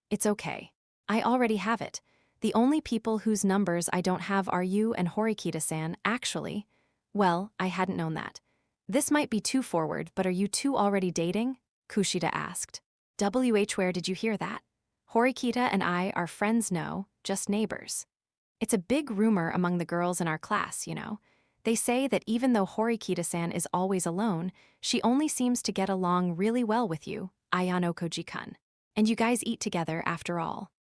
It's okay. I already have it. The only people whose numbers I don't have are you and Horikita-san, actually. Well, I hadn't known that. This might be too forward, but are you two already dating? Kushida asked. Where did you hear that? Horikita and I are friends, no, just neighbors. It's a big rumor among the girls in our class, you know. They say that even though Horikita-san is always alone, she only seems to get along really well with you, Ayano Koji-kun. And you guys eat together after all.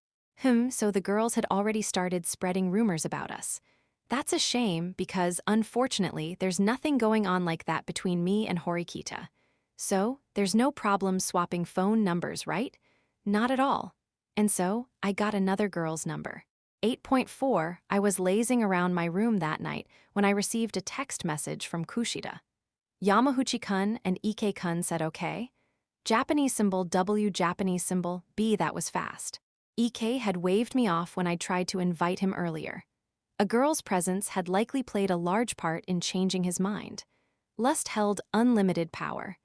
So the girls had already started spreading rumors about us. That's a shame because, unfortunately, there's nothing going on like that between me and Horikita. So, there's no problem swapping phone numbers, right? Not at all. And so, I got another girl's number. 8.4, I was lazing around my room that night when I received a text message from Kushida. Yamaguchi-kun and Ike-kun said okay. Japanese symbol W, Japanese symbol B, that was fast. Ike had waved me off when I tried to invite him earlier. A girl's presence had likely played a large part in changing his mind. Lust held unlimited power.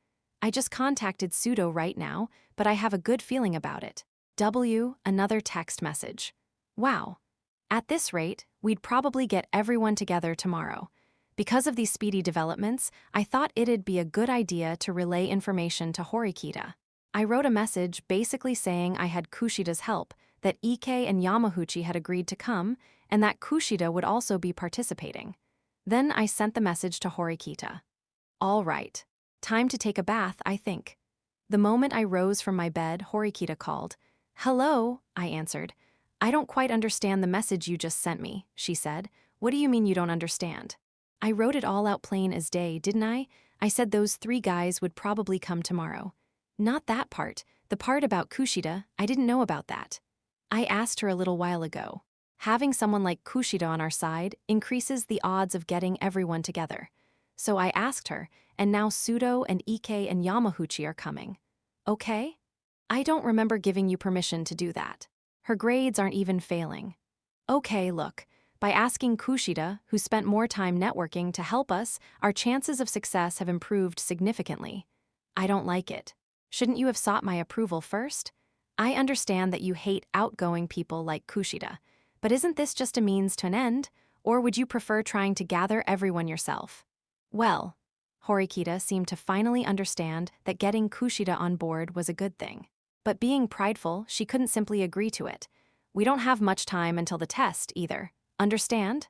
I just contacted Pseudo right now, but I have a good feeling about it. W, another text message. Wow. At this rate, we'd probably get everyone together tomorrow. Because of these speedy developments, I thought it'd be a good idea to relay information to Horikita. I wrote a message basically saying I had Kushida's help, that Ike and Yamaguchi had agreed to come, and that Kushida would also be participating. Then I sent the message to Horikita. All right. Time to take a bath, I think. The moment I rose from my bed, Horikita called. Hello, I answered. I don't quite understand the message you just sent me, she said. What do you mean you don't understand? I wrote it all out plain as day, didn't I? I said those 3 guys would probably come tomorrow. Not that part. The part about Kushida, I didn't know about that. I asked her a little while ago. Having someone like Kushida on our side increases the odds of getting everyone together. So I asked her, and now Pseudo and Ike and Yamaguchi are coming. Okay? I don't remember giving you permission to do that. Her grades aren't even failing. Okay, look. By asking Kushida, who spent more time networking, to help us, our chances of success have improved significantly. I don't like it. Shouldn't you have sought my approval first? I understand that you hate outgoing people like Kushida, but isn't this just a means to an end, or would you prefer trying to gather everyone yourself? Well, Horikita seemed to finally understand that getting Kushida on board was a good thing. But being prideful, she couldn't simply agree to it. We don't have much time until the test, either. Understand?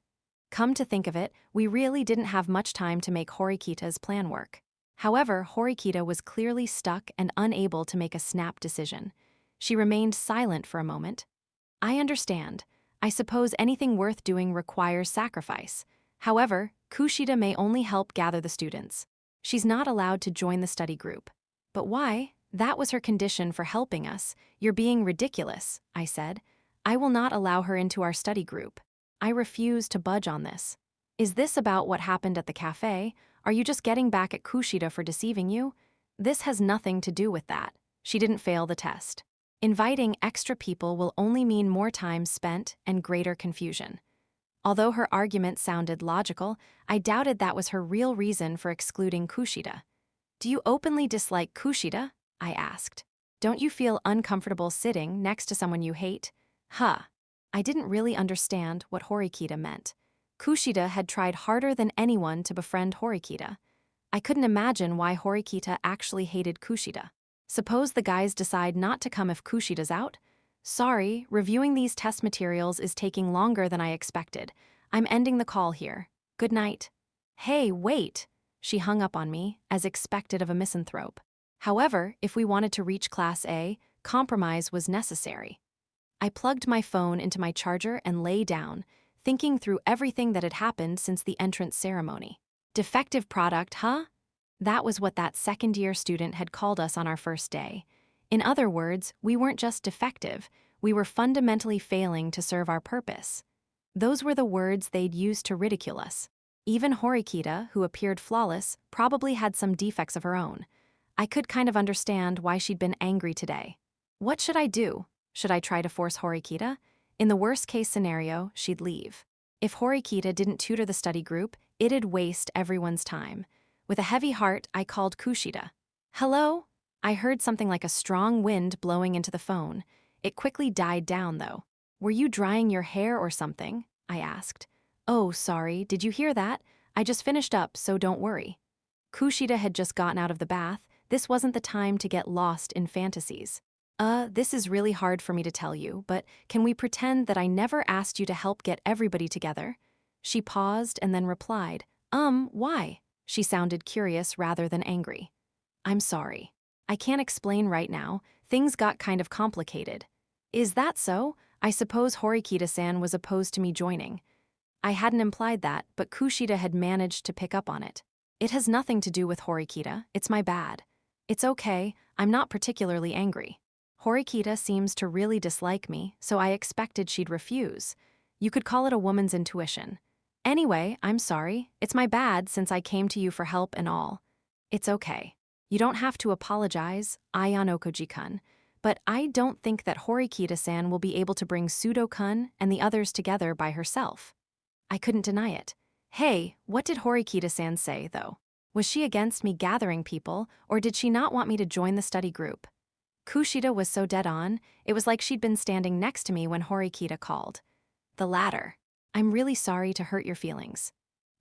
Come to think of it, we really didn't have much time to make Horikita's plan work. However, Horikita was clearly stuck and unable to make a snap decision. She remained silent for a moment. I understand. I suppose anything worth doing requires sacrifice. However, Kushida may only help gather the students. She's not allowed to join the study group. But why? That was her condition for helping us. You're being ridiculous, I said. I will not allow her into our study group. I refuse to budge on this. Is this about what happened at the cafe? Are you just getting back at Kushida for deceiving you? This has nothing to do with that. She didn't fail the test. Inviting extra people will only mean more time spent and greater confusion. Although her argument sounded logical, I doubted that was her real reason for excluding Kushida. "Do you openly dislike Kushida?" I asked. "Don't you feel uncomfortable sitting next to someone you hate?" Huh. I didn't really understand what Horikita meant. Kushida had tried harder than anyone to befriend Horikita. I couldn't imagine why Horikita actually hated Kushida. Suppose the guys decide not to come if Kushida's out? "Sorry, reviewing these test materials is taking longer than I expected. I'm ending the call here. Good night." "Hey, wait!" She hung up on me, as expected of a misanthrope. However, if we wanted to reach Class A, compromise was necessary. I plugged my phone into my charger and lay down, thinking through everything that had happened since the entrance ceremony. Defective product, huh? That was what that second-year student had called us on our first day. In other words, we weren't just defective, we were fundamentally failing to serve our purpose. Those were the words they'd used to ridicule us. Even Horikita, who appeared flawless, probably had some defects of her own. I could kind of understand why she'd been angry today. What should I do? Should I try to force Horikita? In the worst-case scenario, she'd leave. If Horikita didn't tutor the study group, it'd waste everyone's time. With a heavy heart, I called Kushida. "Hello?" I heard something like a strong wind blowing into the phone. It quickly died down, though. "Were you drying your hair or something?" I asked. "Oh, sorry, did you hear that? I just finished up, so don't worry." Kushida had just gotten out of the bath. This wasn't the time to get lost in fantasies. This is really hard for me to tell you, but can we pretend that I never asked you to help get everybody together?" She paused and then replied, Why?" She sounded curious rather than angry. "I'm sorry. I can't explain right now. Things got kind of complicated." "Is that so? I suppose Horikita-san was opposed to me joining." I hadn't implied that, but Kushida had managed to pick up on it. "It has nothing to do with Horikita, it's my bad." "It's okay, I'm not particularly angry. Horikita seems to really dislike me, so I expected she'd refuse. You could call it a woman's intuition. Anyway, I'm sorry, it's my bad since I came to you for help and all." "It's okay. You don't have to apologize, Ayanokoji-kun, but I don't think that Horikita-san will be able to bring Sudo-kun and the others together by herself." I couldn't deny it. "Hey, what did Horikita-san say, though? Was she against me gathering people, or did she not want me to join the study group?" Kushida was so dead on, it was like she'd been standing next to me when Horikita called. "The latter. I'm really sorry to hurt your feelings."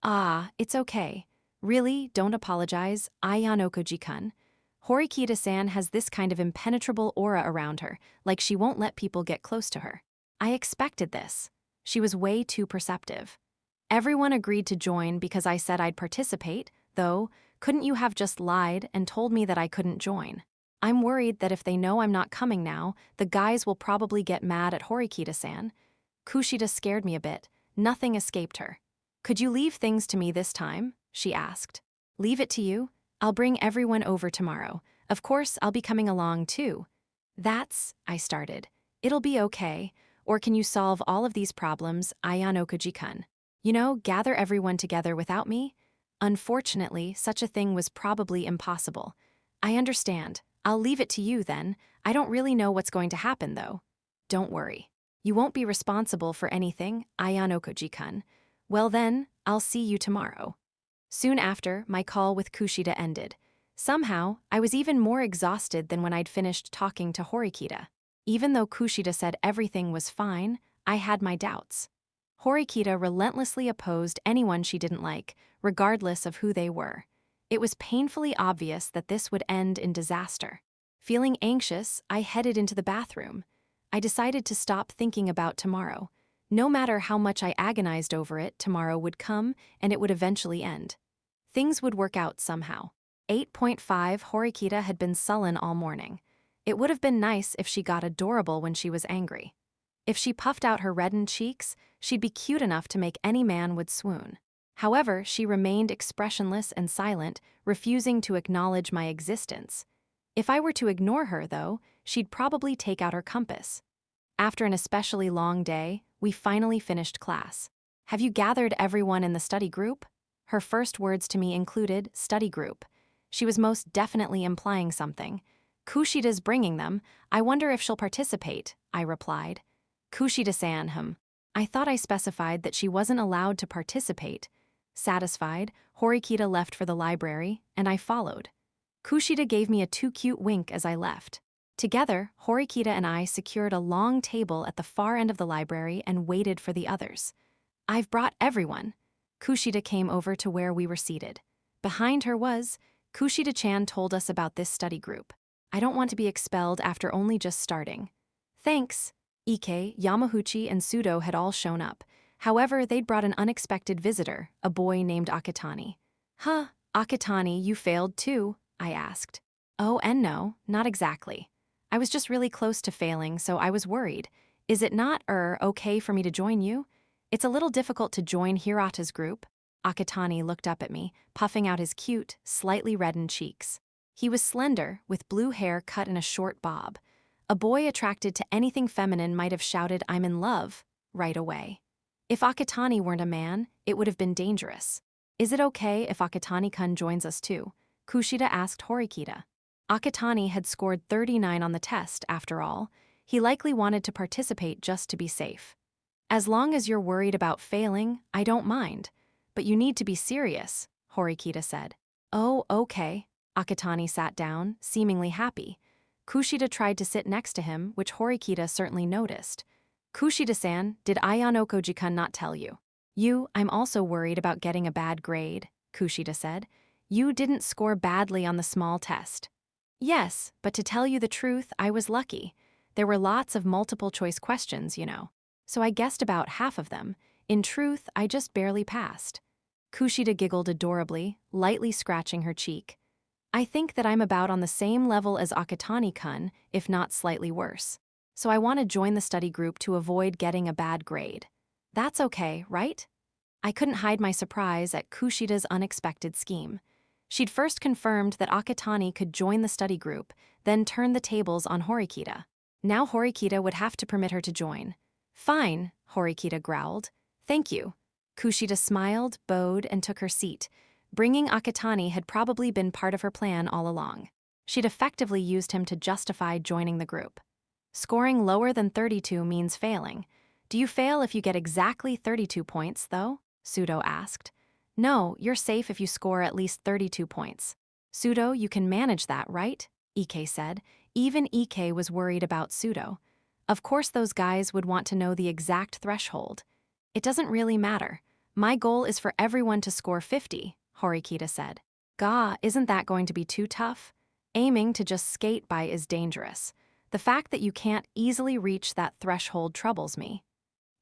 "Ah, it's okay. Really, don't apologize, Ayanokoji-kun. Horikita-san has this kind of impenetrable aura around her, like she won't let people get close to her. I expected this. She was way too perceptive. Everyone agreed to join because I said I'd participate, though, couldn't you have just lied and told me that I couldn't join? I'm worried that if they know I'm not coming now, the guys will probably get mad at Horikita-san." Kushida scared me a bit. Nothing escaped her. "Could you leave things to me this time?" she asked. "Leave it to you? I'll bring everyone over tomorrow. Of course, I'll be coming along too." I started. "It'll be okay. Or can you solve all of these problems, Ayanokoji-kun? Gather everyone together without me?" Unfortunately, such a thing was probably impossible. "I understand. I'll leave it to you then. I don't really know what's going to happen, though." "Don't worry. You won't be responsible for anything, Ayanokoji-kun. Well then, I'll see you tomorrow." Soon after, my call with Kushida ended. Somehow, I was even more exhausted than when I'd finished talking to Horikita. Even though Kushida said everything was fine, I had my doubts. Horikita relentlessly opposed anyone she didn't like, regardless of who they were. It was painfully obvious that this would end in disaster. Feeling anxious, I headed into the bathroom. I decided to stop thinking about tomorrow. No matter how much I agonized over it, tomorrow would come, and it would eventually end. Things would work out somehow. 8.5 Horikita had been sullen all morning. It would have been nice if she got adorable when she was angry. If she puffed out her reddened cheeks, she'd be cute enough to make any man would swoon. However, she remained expressionless and silent, refusing to acknowledge my existence. If I were to ignore her, though, she'd probably take out her compass. After an especially long day, we finally finished class. "Have you gathered everyone in the study group?" Her first words to me included study group. She was most definitely implying something. Kushida's bringing them. I wonder if she'll participate, I replied. Kushida-san, I thought I specified that she wasn't allowed to participate. Satisfied, Horikita left for the library, and I followed. Kushida gave me a too-cute wink as I left. Together, Horikita and I secured a long table at the far end of the library and waited for the others. I've brought everyone. Kushida came over to where we were seated. Behind her was, Kushida-chan told us about this study group. I don't want to be expelled after only just starting. Thanks. Ike, Yamaguchi, and Sudo had all shown up. However, they'd brought an unexpected visitor, a boy named Akitani. Huh, Akitani, you failed too? I asked. Oh, and no, not exactly. I was just really close to failing, so I was worried. Is it not, okay for me to join you? It's a little difficult to join Hirata's group. Akitani looked up at me, puffing out his cute, slightly reddened cheeks. He was slender, with blue hair cut in a short bob. A boy attracted to anything feminine might have shouted, "I'm in love," right away. If Akitani weren't a man, it would have been dangerous. Is it okay if Akitani-kun joins us too? Kushida asked Horikita. Akitani had scored 39 on the test, after all. He likely wanted to participate just to be safe. As long as you're worried about failing, I don't mind. But you need to be serious, Horikita said. Oh, okay. Akitani sat down, seemingly happy. Kushida tried to sit next to him, which Horikita certainly noticed. Kushida-san, did Ayano-koji-kun not tell you? I'm also worried about getting a bad grade, Kushida said. You didn't score badly on the small test. Yes, but to tell you the truth, I was lucky. There were lots of multiple-choice questions, So I guessed about half of them. In truth, I just barely passed. Kushida giggled adorably, lightly scratching her cheek. I think that I'm about on the same level as Akitani-kun, if not slightly worse. So I want to join the study group to avoid getting a bad grade. That's okay, right? I couldn't hide my surprise at Kushida's unexpected scheme. She'd first confirmed that Akitani could join the study group, then turn the tables on Horikita. Now Horikita would have to permit her to join. Fine, Horikita growled. Thank you. Kushida smiled, bowed, and took her seat. Bringing Akitani had probably been part of her plan all along. She'd effectively used him to justify joining the group. Scoring lower than 32 means failing. Do you fail if you get exactly 32 points, though? Sudo asked. No, you're safe if you score at least 32 points. Sudo, you can manage that, right? Ike said. Even Ike was worried about Sudo. Of course those guys would want to know the exact threshold. It doesn't really matter. My goal is for everyone to score 50, Horikita said. Gah, isn't that going to be too tough? Aiming to just skate by is dangerous. The fact that you can't easily reach that threshold troubles me.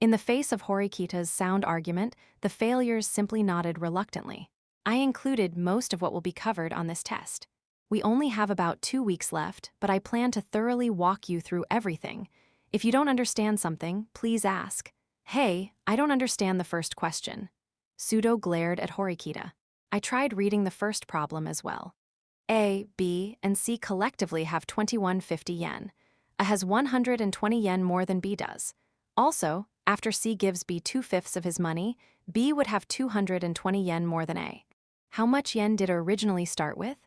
In the face of Horikita's sound argument, the failures simply nodded reluctantly. I included most of what will be covered on this test. We only have about 2 weeks left, but I plan to thoroughly walk you through everything. If you don't understand something, please ask. Hey, I don't understand the first question. Sudo glared at Horikita. I tried reading the first problem as well. A, B, and C collectively have 2150 yen. A has 120 yen more than B does. Also, after C gives B 2/5 of his money, B would have 220 yen more than A. How much yen did it originally start with?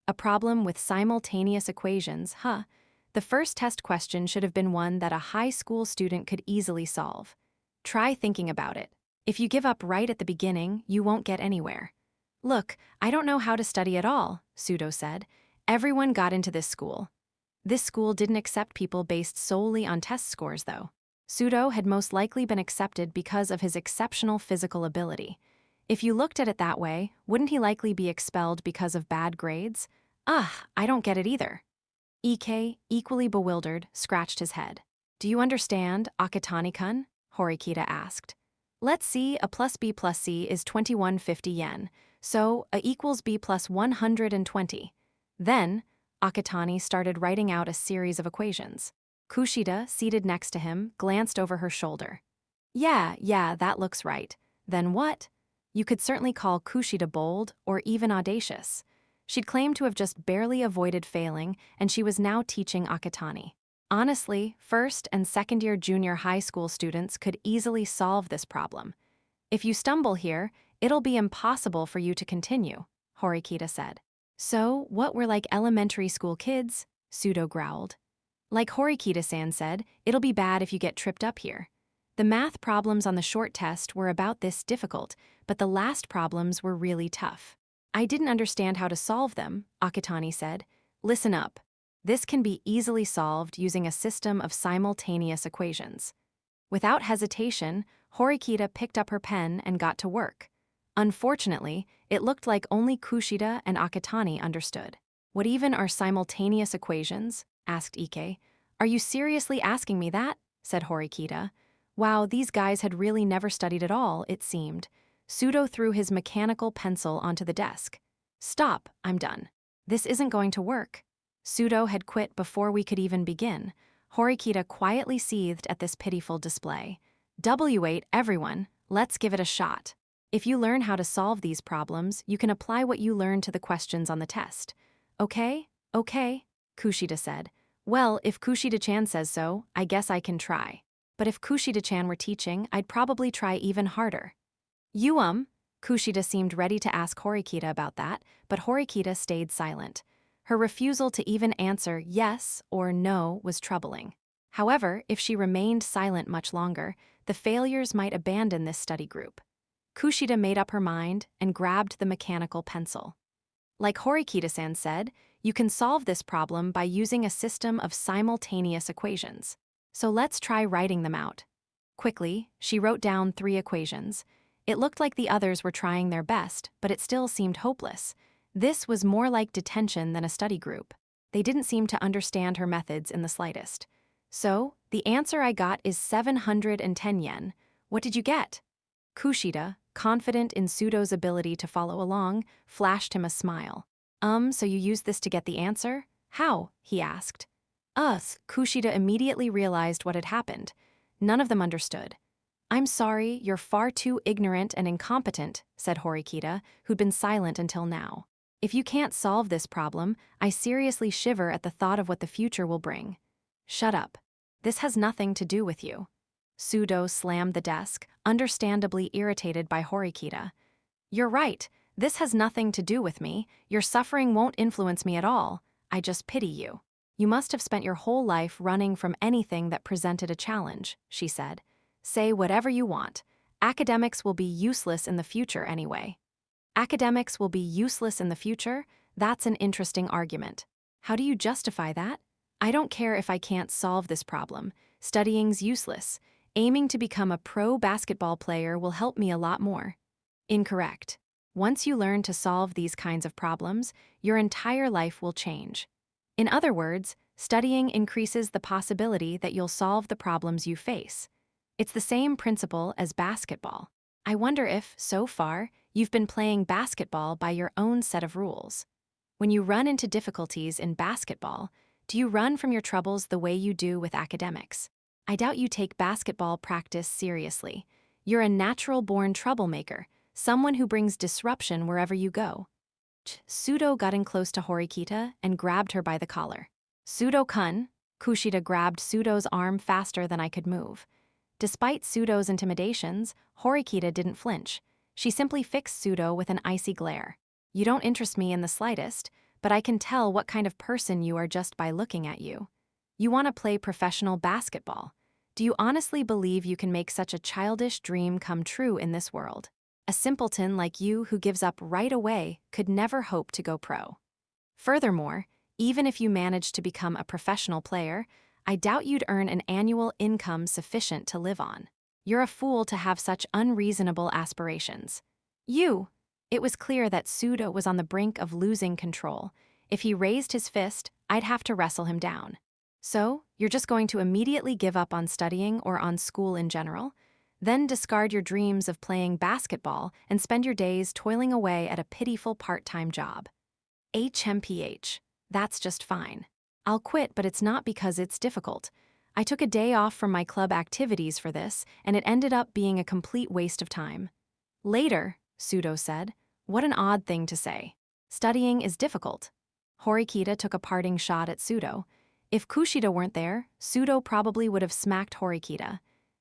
A problem with simultaneous equations, huh? The first test question should have been one that a high school student could easily solve. Try thinking about it. If you give up right at the beginning, you won't get anywhere. Look, I don't know how to study at all, Sudo said. Everyone got into this school. This school didn't accept people based solely on test scores, though. Sudo had most likely been accepted because of his exceptional physical ability. If you looked at it that way, wouldn't he likely be expelled because of bad grades? I don't get it either. Ike, equally bewildered, scratched his head. Do you understand, Akitani-kun? Horikita asked. Let's see, A plus B plus C is 2150 yen, so A equals B plus 120. Then, Akitani started writing out a series of equations. Kushida, seated next to him, glanced over her shoulder. Yeah, that looks right. Then what? You could certainly call Kushida bold or even audacious. She'd claimed to have just barely avoided failing, and she was now teaching Akitani. Honestly, first- and second-year junior high school students could easily solve this problem. If you stumble here, it'll be impossible for you to continue, Horikita said. So, what, we're like elementary school kids? Pseudo growled. Like Horikita-san said, it'll be bad if you get tripped up here. The math problems on the short test were about this difficult, but the last problems were really tough. I didn't understand how to solve them, Akitani said. Listen up. This can be easily solved using a system of simultaneous equations. Without hesitation, Horikita picked up her pen and got to work. Unfortunately, it looked like only Kushida and Akitani understood. What even are simultaneous equations? Asked Ike. Are you seriously asking me that? Said Horikita. Wow, these guys had really never studied at all, it seemed. Pseudo threw his mechanical pencil onto the desk. Stop, I'm done. This isn't going to work. Pseudo had quit before we could even begin. Horikita quietly seethed at this pitiful display. W8, everyone, let's give it a shot. If you learn how to solve these problems, you can apply what you learned to the questions on the test. Okay, Kushida said. Well, if Kushida-chan says so, I guess I can try. But if Kushida-chan were teaching, I'd probably try even harder. Kushida seemed ready to ask Horikita about that, but Horikita stayed silent. Her refusal to even answer yes or no was troubling. However, if she remained silent much longer, the failures might abandon this study group. Kushida made up her mind and grabbed the mechanical pencil. Like Horikita-san said, you can solve this problem by using a system of simultaneous equations. So let's try writing them out. Quickly, she wrote down 3 equations. It looked like the others were trying their best, but it still seemed hopeless. This was more like detention than a study group. They didn't seem to understand her methods in the slightest. So, the answer I got is 710 yen. What did you get? Kushida, confident in Pseudo's ability to follow along, flashed him a smile. So you used this to get the answer? How? He asked. Kushida immediately realized what had happened. None of them understood. I'm sorry, you're far too ignorant and incompetent, said Horikita, who'd been silent until now. If you can't solve this problem, I seriously shiver at the thought of what the future will bring. Shut up. This has nothing to do with you. Pseudo slammed the desk, understandably irritated by Horikita. You're right. This has nothing to do with me. Your suffering won't influence me at all. I just pity you. You must have spent your whole life running from anything that presented a challenge, she said. Say whatever you want. Academics will be useless in the future anyway. Academics will be useless in the future? That's an interesting argument. How do you justify that? I don't care if I can't solve this problem. Studying's useless. Aiming to become a pro basketball player will help me a lot more. Incorrect. Once you learn to solve these kinds of problems, your entire life will change. In other words, studying increases the possibility that you'll solve the problems you face. It's the same principle as basketball. I wonder if, so far, you've been playing basketball by your own set of rules. When you run into difficulties in basketball, do you run from your troubles the way you do with academics? I doubt you take basketball practice seriously. You're a natural-born troublemaker, someone who brings disruption wherever you go. Pseudo got in close to Horikita and grabbed her by the collar. Pseudo-kun, Kushida grabbed Pseudo's arm faster than I could move. Despite Pseudo's intimidations, Horikita didn't flinch. She simply fixed Pseudo with an icy glare. You don't interest me in the slightest, but I can tell what kind of person you are just by looking at you. You want to play professional basketball. Do you honestly believe you can make such a childish dream come true in this world? A simpleton like you who gives up right away could never hope to go pro. Furthermore, even if you managed to become a professional player, I doubt you'd earn an annual income sufficient to live on. You're a fool to have such unreasonable aspirations. It was clear that Pseudo was on the brink of losing control. If he raised his fist, I'd have to wrestle him down. So, you're just going to immediately give up on studying or on school in general? Then discard your dreams of playing basketball and spend your days toiling away at a pitiful part-time job. HMPH. That's just fine. I'll quit, but it's not because it's difficult. I took a day off from my club activities for this, and it ended up being a complete waste of time. Later, Pseudo said. What an odd thing to say. Studying is difficult. Horikita took a parting shot at Pseudo. If Kushida weren't there, Pseudo probably would have smacked Horikita.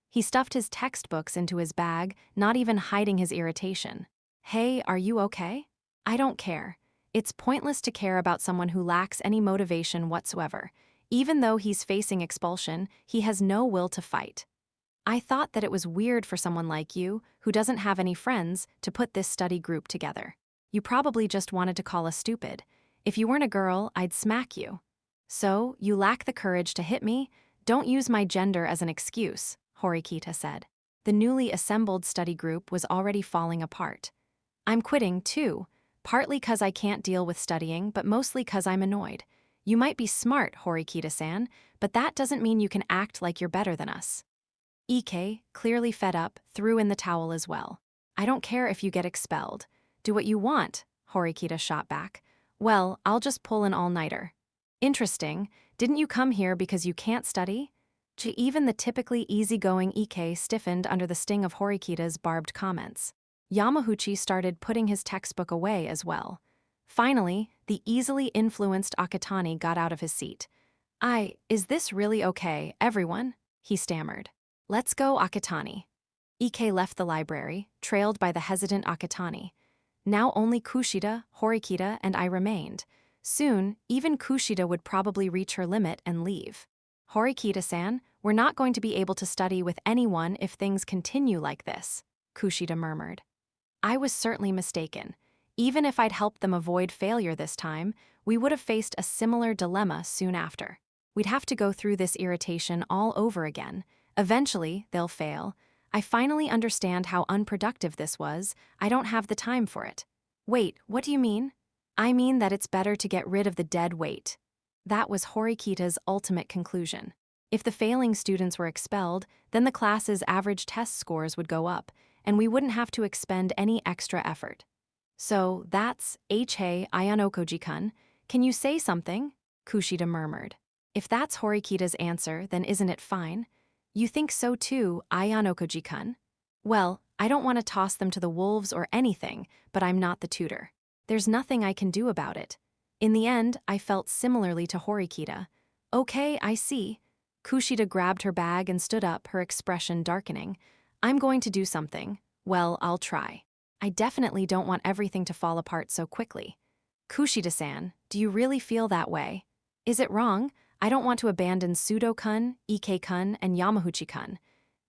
He stuffed his textbooks into his bag, not even hiding his irritation. Hey, are you okay? I don't care. It's pointless to care about someone who lacks any motivation whatsoever. Even though he's facing expulsion, he has no will to fight. I thought that it was weird for someone like you, who doesn't have any friends, to put this study group together. You probably just wanted to call us stupid. If you weren't a girl, I'd smack you. So, you lack the courage to hit me? Don't use my gender as an excuse, Horikita said. The newly assembled study group was already falling apart. I'm quitting, too. Partly 'cause I can't deal with studying, but mostly 'cause I'm annoyed. You might be smart, Horikita-san, but that doesn't mean you can act like you're better than us. Ike, clearly fed up, threw in the towel as well. I don't care if you get expelled. Do what you want, Horikita shot back. Well, I'll just pull an all-nighter. Interesting. Didn't you come here because you can't study? Even the typically easygoing Ike stiffened under the sting of Horikita's barbed comments. Yamahuchi started putting his textbook away as well. Finally, the easily influenced Akatani got out of his seat. Is this really okay, everyone? He stammered. Let's go, Akatani. Ike left the library, trailed by the hesitant Akatani. Now only Kushida, Horikita, and I remained. Soon, even Kushida would probably reach her limit and leave. Horikita-san, we're not going to be able to study with anyone if things continue like this, Kushida murmured. I was certainly mistaken. Even if I'd helped them avoid failure this time, we would have faced a similar dilemma soon after. We'd have to go through this irritation all over again. Eventually, they'll fail. I finally understand how unproductive this was. I don't have the time for it. Wait, what do you mean? I mean that it's better to get rid of the dead weight. That was Horikita's ultimate conclusion. If the failing students were expelled, then the class's average test scores would go up, and we wouldn't have to expend any extra effort. So, that's Hey Ayanokoji-kun. Can you say something? Kushida murmured. If that's Horikita's answer, then isn't it fine? You think so too, Ayanokoji-kun? Well, I don't want to toss them to the wolves or anything, but I'm not the tutor. There's nothing I can do about it. In the end, I felt similarly to Horikita. Okay, I see. Kushida grabbed her bag and stood up, her expression darkening. I'm going to do something. Well, I'll try. I definitely don't want everything to fall apart so quickly. Kushida-san, do you really feel that way? Is it wrong? I don't want to abandon Sudo-kun, Ike-kun, and Yamahuchi-kun.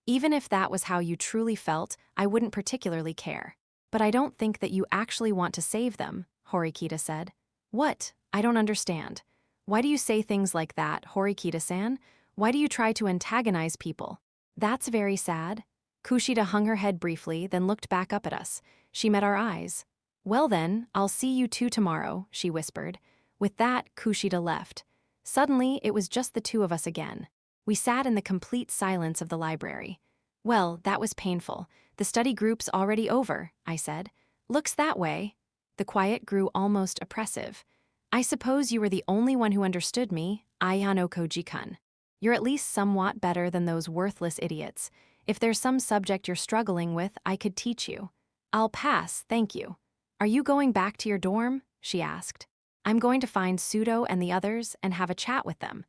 Even if that was how you truly felt, I wouldn't particularly care. But I don't think that you actually want to save them, Horikita said. What? I don't understand. Why do you say things like that, Horikita-san? Why do you try to antagonize people? That's very sad. Kushida hung her head briefly, then looked back up at us. She met our eyes. Well then, I'll see you two tomorrow, she whispered. With that, Kushida left. Suddenly, it was just the two of us again. We sat in the complete silence of the library. Well, that was painful. The study group's already over, I said. Looks that way. The quiet grew almost oppressive. I suppose you were the only one who understood me, Ayano Koji-kun. You're at least somewhat better than those worthless idiots. If there's some subject you're struggling with, I could teach you. I'll pass, thank you. Are you going back to your dorm? She asked. I'm going to find Sudo and the others and have a chat with them.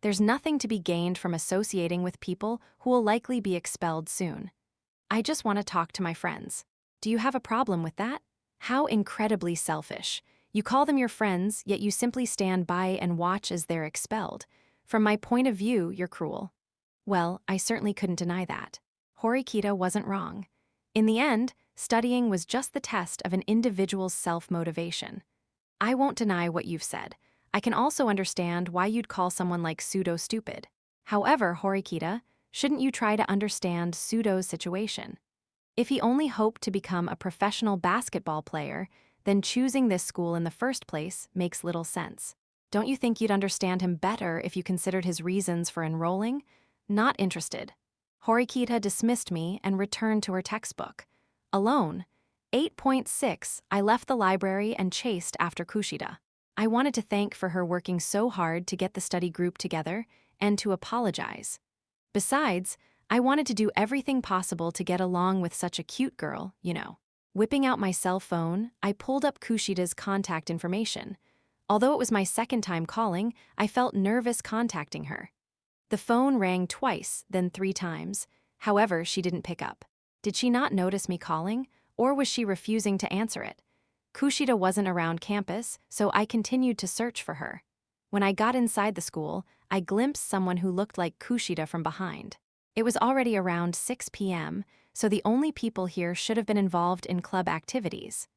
There's nothing to be gained from associating with people who will likely be expelled soon. I just want to talk to my friends. Do you have a problem with that? How incredibly selfish. You call them your friends, yet you simply stand by and watch as they're expelled. From my point of view, you're cruel. Well, I certainly couldn't deny that. Horikita wasn't wrong. In the end, studying was just the test of an individual's self-motivation. I won't deny what you've said. I can also understand why you'd call someone like Sudo stupid. However, Horikita, shouldn't you try to understand Sudo's situation? If he only hoped to become a professional basketball player, then choosing this school in the first place makes little sense. Don't you think you'd understand him better if you considered his reasons for enrolling? Not interested. Horikita dismissed me and returned to her textbook. Alone. 8.6, I left the library and chased after Kushida. I wanted to thank for her working so hard to get the study group together and to apologize. Besides, I wanted to do everything possible to get along with such a cute girl, you know. Whipping out my cell phone, I pulled up Kushida's contact information. Although it was my second time calling, I felt nervous contacting her. The phone rang twice, then 3 times. However, she didn't pick up. Did she not notice me calling, or was she refusing to answer it? Kushida wasn't around campus, so I continued to search for her. When I got inside the school, I glimpsed someone who looked like Kushida from behind. It was already around 6 p.m., so the only people here should have been involved in club activities.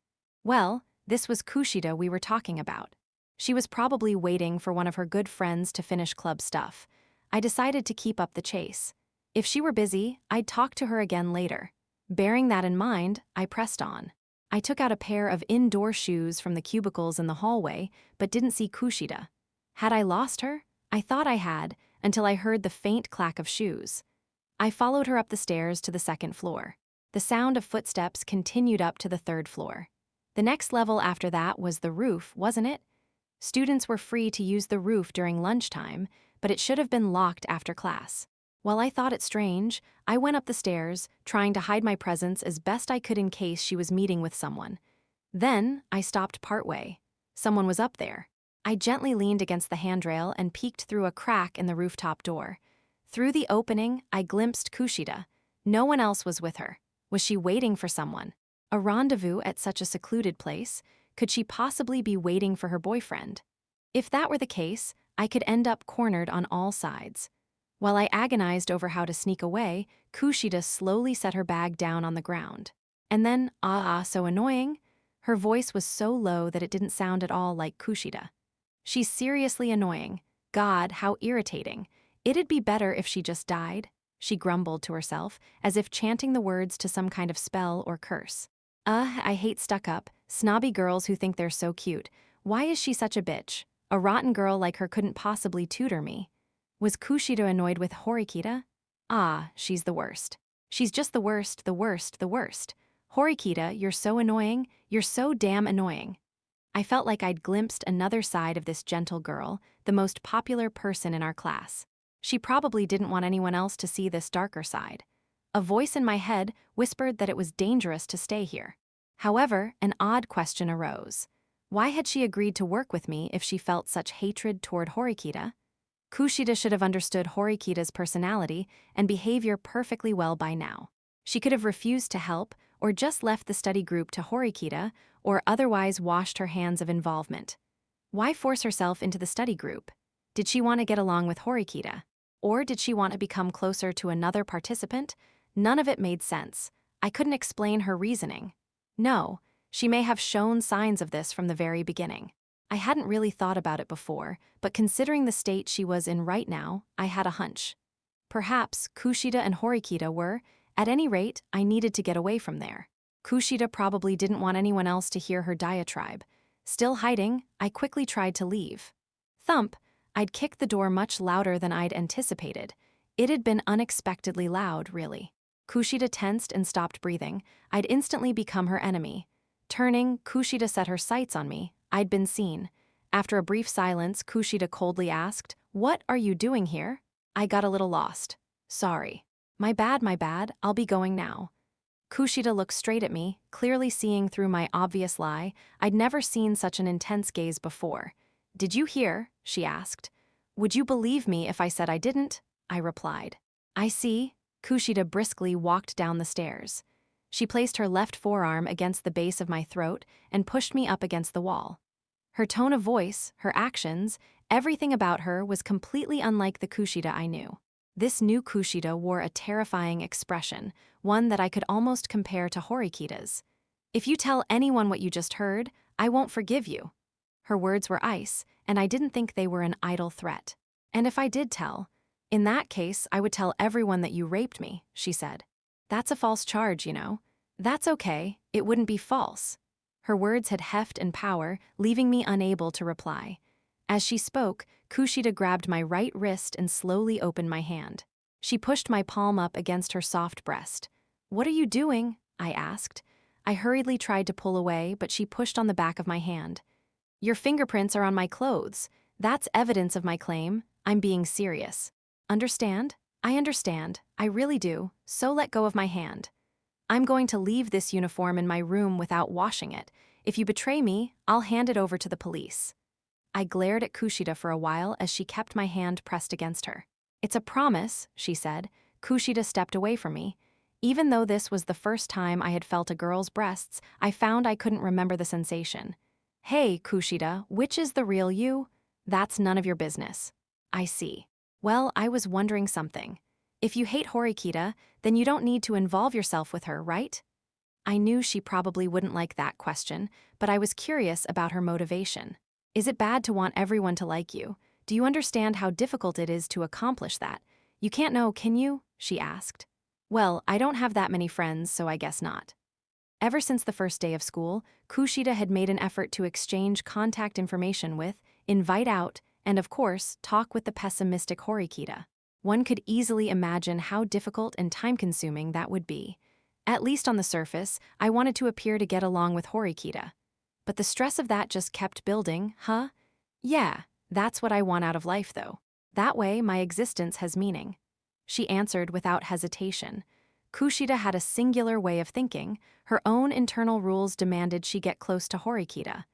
Well, this was Kushida we were talking about. She was probably waiting for one of her good friends to finish club stuff. I decided to keep up the chase. If she were busy, I'd talk to her again later. Bearing that in mind, I pressed on. I took out a pair of indoor shoes from the cubicles in the hallway, but didn't see Kushida. Had I lost her? I thought I had, until I heard the faint clack of shoes. I followed her up the stairs to the second floor. The sound of footsteps continued up to the third floor. The next level after that was the roof, wasn't it? Students were free to use the roof during lunchtime, but it should have been locked after class. While I thought it strange, I went up the stairs, trying to hide my presence as best I could in case she was meeting with someone. Then, I stopped partway. Someone was up there. I gently leaned against the handrail and peeked through a crack in the rooftop door. Through the opening, I glimpsed Kushida. No one else was with her. Was she waiting for someone? A rendezvous at such a secluded place? Could she possibly be waiting for her boyfriend? If that were the case, I could end up cornered on all sides. While I agonized over how to sneak away, Kushida slowly set her bag down on the ground. And then, so annoying. Her voice was so low that it didn't sound at all like Kushida. She's seriously annoying. God, how irritating. It'd be better if she just died, she grumbled to herself, as if chanting the words to some kind of spell or curse. I hate stuck-up, snobby girls who think they're so cute. Why is she such a bitch? A rotten girl like her couldn't possibly tutor me. Was Kushida annoyed with Horikita? She's the worst. She's just the worst, the worst, the worst. Horikita, you're so annoying, you're so damn annoying. I felt like I'd glimpsed another side of this gentle girl, the most popular person in our class. She probably didn't want anyone else to see this darker side. A voice in my head whispered that it was dangerous to stay here. However, an odd question arose. Why had she agreed to work with me if she felt such hatred toward Horikita? Kushida should have understood Horikita's personality and behavior perfectly well by now. She could have refused to help, or just left the study group to Horikita, or otherwise washed her hands of involvement. Why force herself into the study group? Did she want to get along with Horikita? Or did she want to become closer to another participant? None of it made sense. I couldn't explain her reasoning. No, she may have shown signs of this from the very beginning. I hadn't really thought about it before, but considering the state she was in right now, I had a hunch. Perhaps Kushida and Horikita were. At any rate, I needed to get away from there. Kushida probably didn't want anyone else to hear her diatribe. Still hiding, I quickly tried to leave. Thump! I'd kicked the door much louder than I'd anticipated. It had been unexpectedly loud, really. Kushida tensed and stopped breathing. I'd instantly become her enemy. Turning, Kushida set her sights on me. I'd been seen. After a brief silence, Kushida coldly asked, "What are you doing here?" I got a little lost. "Sorry. My bad, I'll be going now." Kushida looked straight at me, clearly seeing through my obvious lie. I'd never seen such an intense gaze before. "Did you hear?" she asked. "Would you believe me if I said I didn't?" I replied. "I see." Kushida briskly walked down the stairs. She placed her left forearm against the base of my throat and pushed me up against the wall. Her tone of voice, her actions, everything about her was completely unlike the Kushida I knew. This new Kushida wore a terrifying expression, one that I could almost compare to Horikita's. "If you tell anyone what you just heard, I won't forgive you." Her words were ice, and I didn't think they were an idle threat. "And if I did tell, in that case I would tell everyone that you raped me," she said. "That's a false charge, you know." "That's okay, it wouldn't be false." Her words had heft and power, leaving me unable to reply. As she spoke, Kushida grabbed my right wrist and slowly opened my hand. She pushed my palm up against her soft breast. "What are you doing?" I asked. I hurriedly tried to pull away, but she pushed on the back of my hand. "Your fingerprints are on my clothes. That's evidence of my claim. I'm being serious. Understand?" "I understand. I really do. So let go of my hand." "I'm going to leave this uniform in my room without washing it. If you betray me, I'll hand it over to the police." I glared at Kushida for a while as she kept my hand pressed against her. "It's a promise," she said. Kushida stepped away from me. Even though this was the first time I had felt a girl's breasts, I found I couldn't remember the sensation. Hey, Kushida, which is the real you? That's none of your business. I see. Well, I was wondering something. If you hate Horikita, then you don't need to involve yourself with her, right? I knew she probably wouldn't like that question, but I was curious about her motivation. Is it bad to want everyone to like you? Do you understand how difficult it is to accomplish that? You can't know, can you? She asked. Well, I don't have that many friends, so I guess not. Ever since the first day of school, Kushida had made an effort to exchange contact information with, invite out, and of course, talk with the pessimistic Horikita. One could easily imagine how difficult and time-consuming that would be. At least on the surface, I wanted to appear to get along with Horikita. But the stress of that just kept building, huh? Yeah, that's what I want out of life, though. That way, my existence has meaning. She answered without hesitation. Kushida had a singular way of thinking. Her own internal rules demanded she get close to Horikita.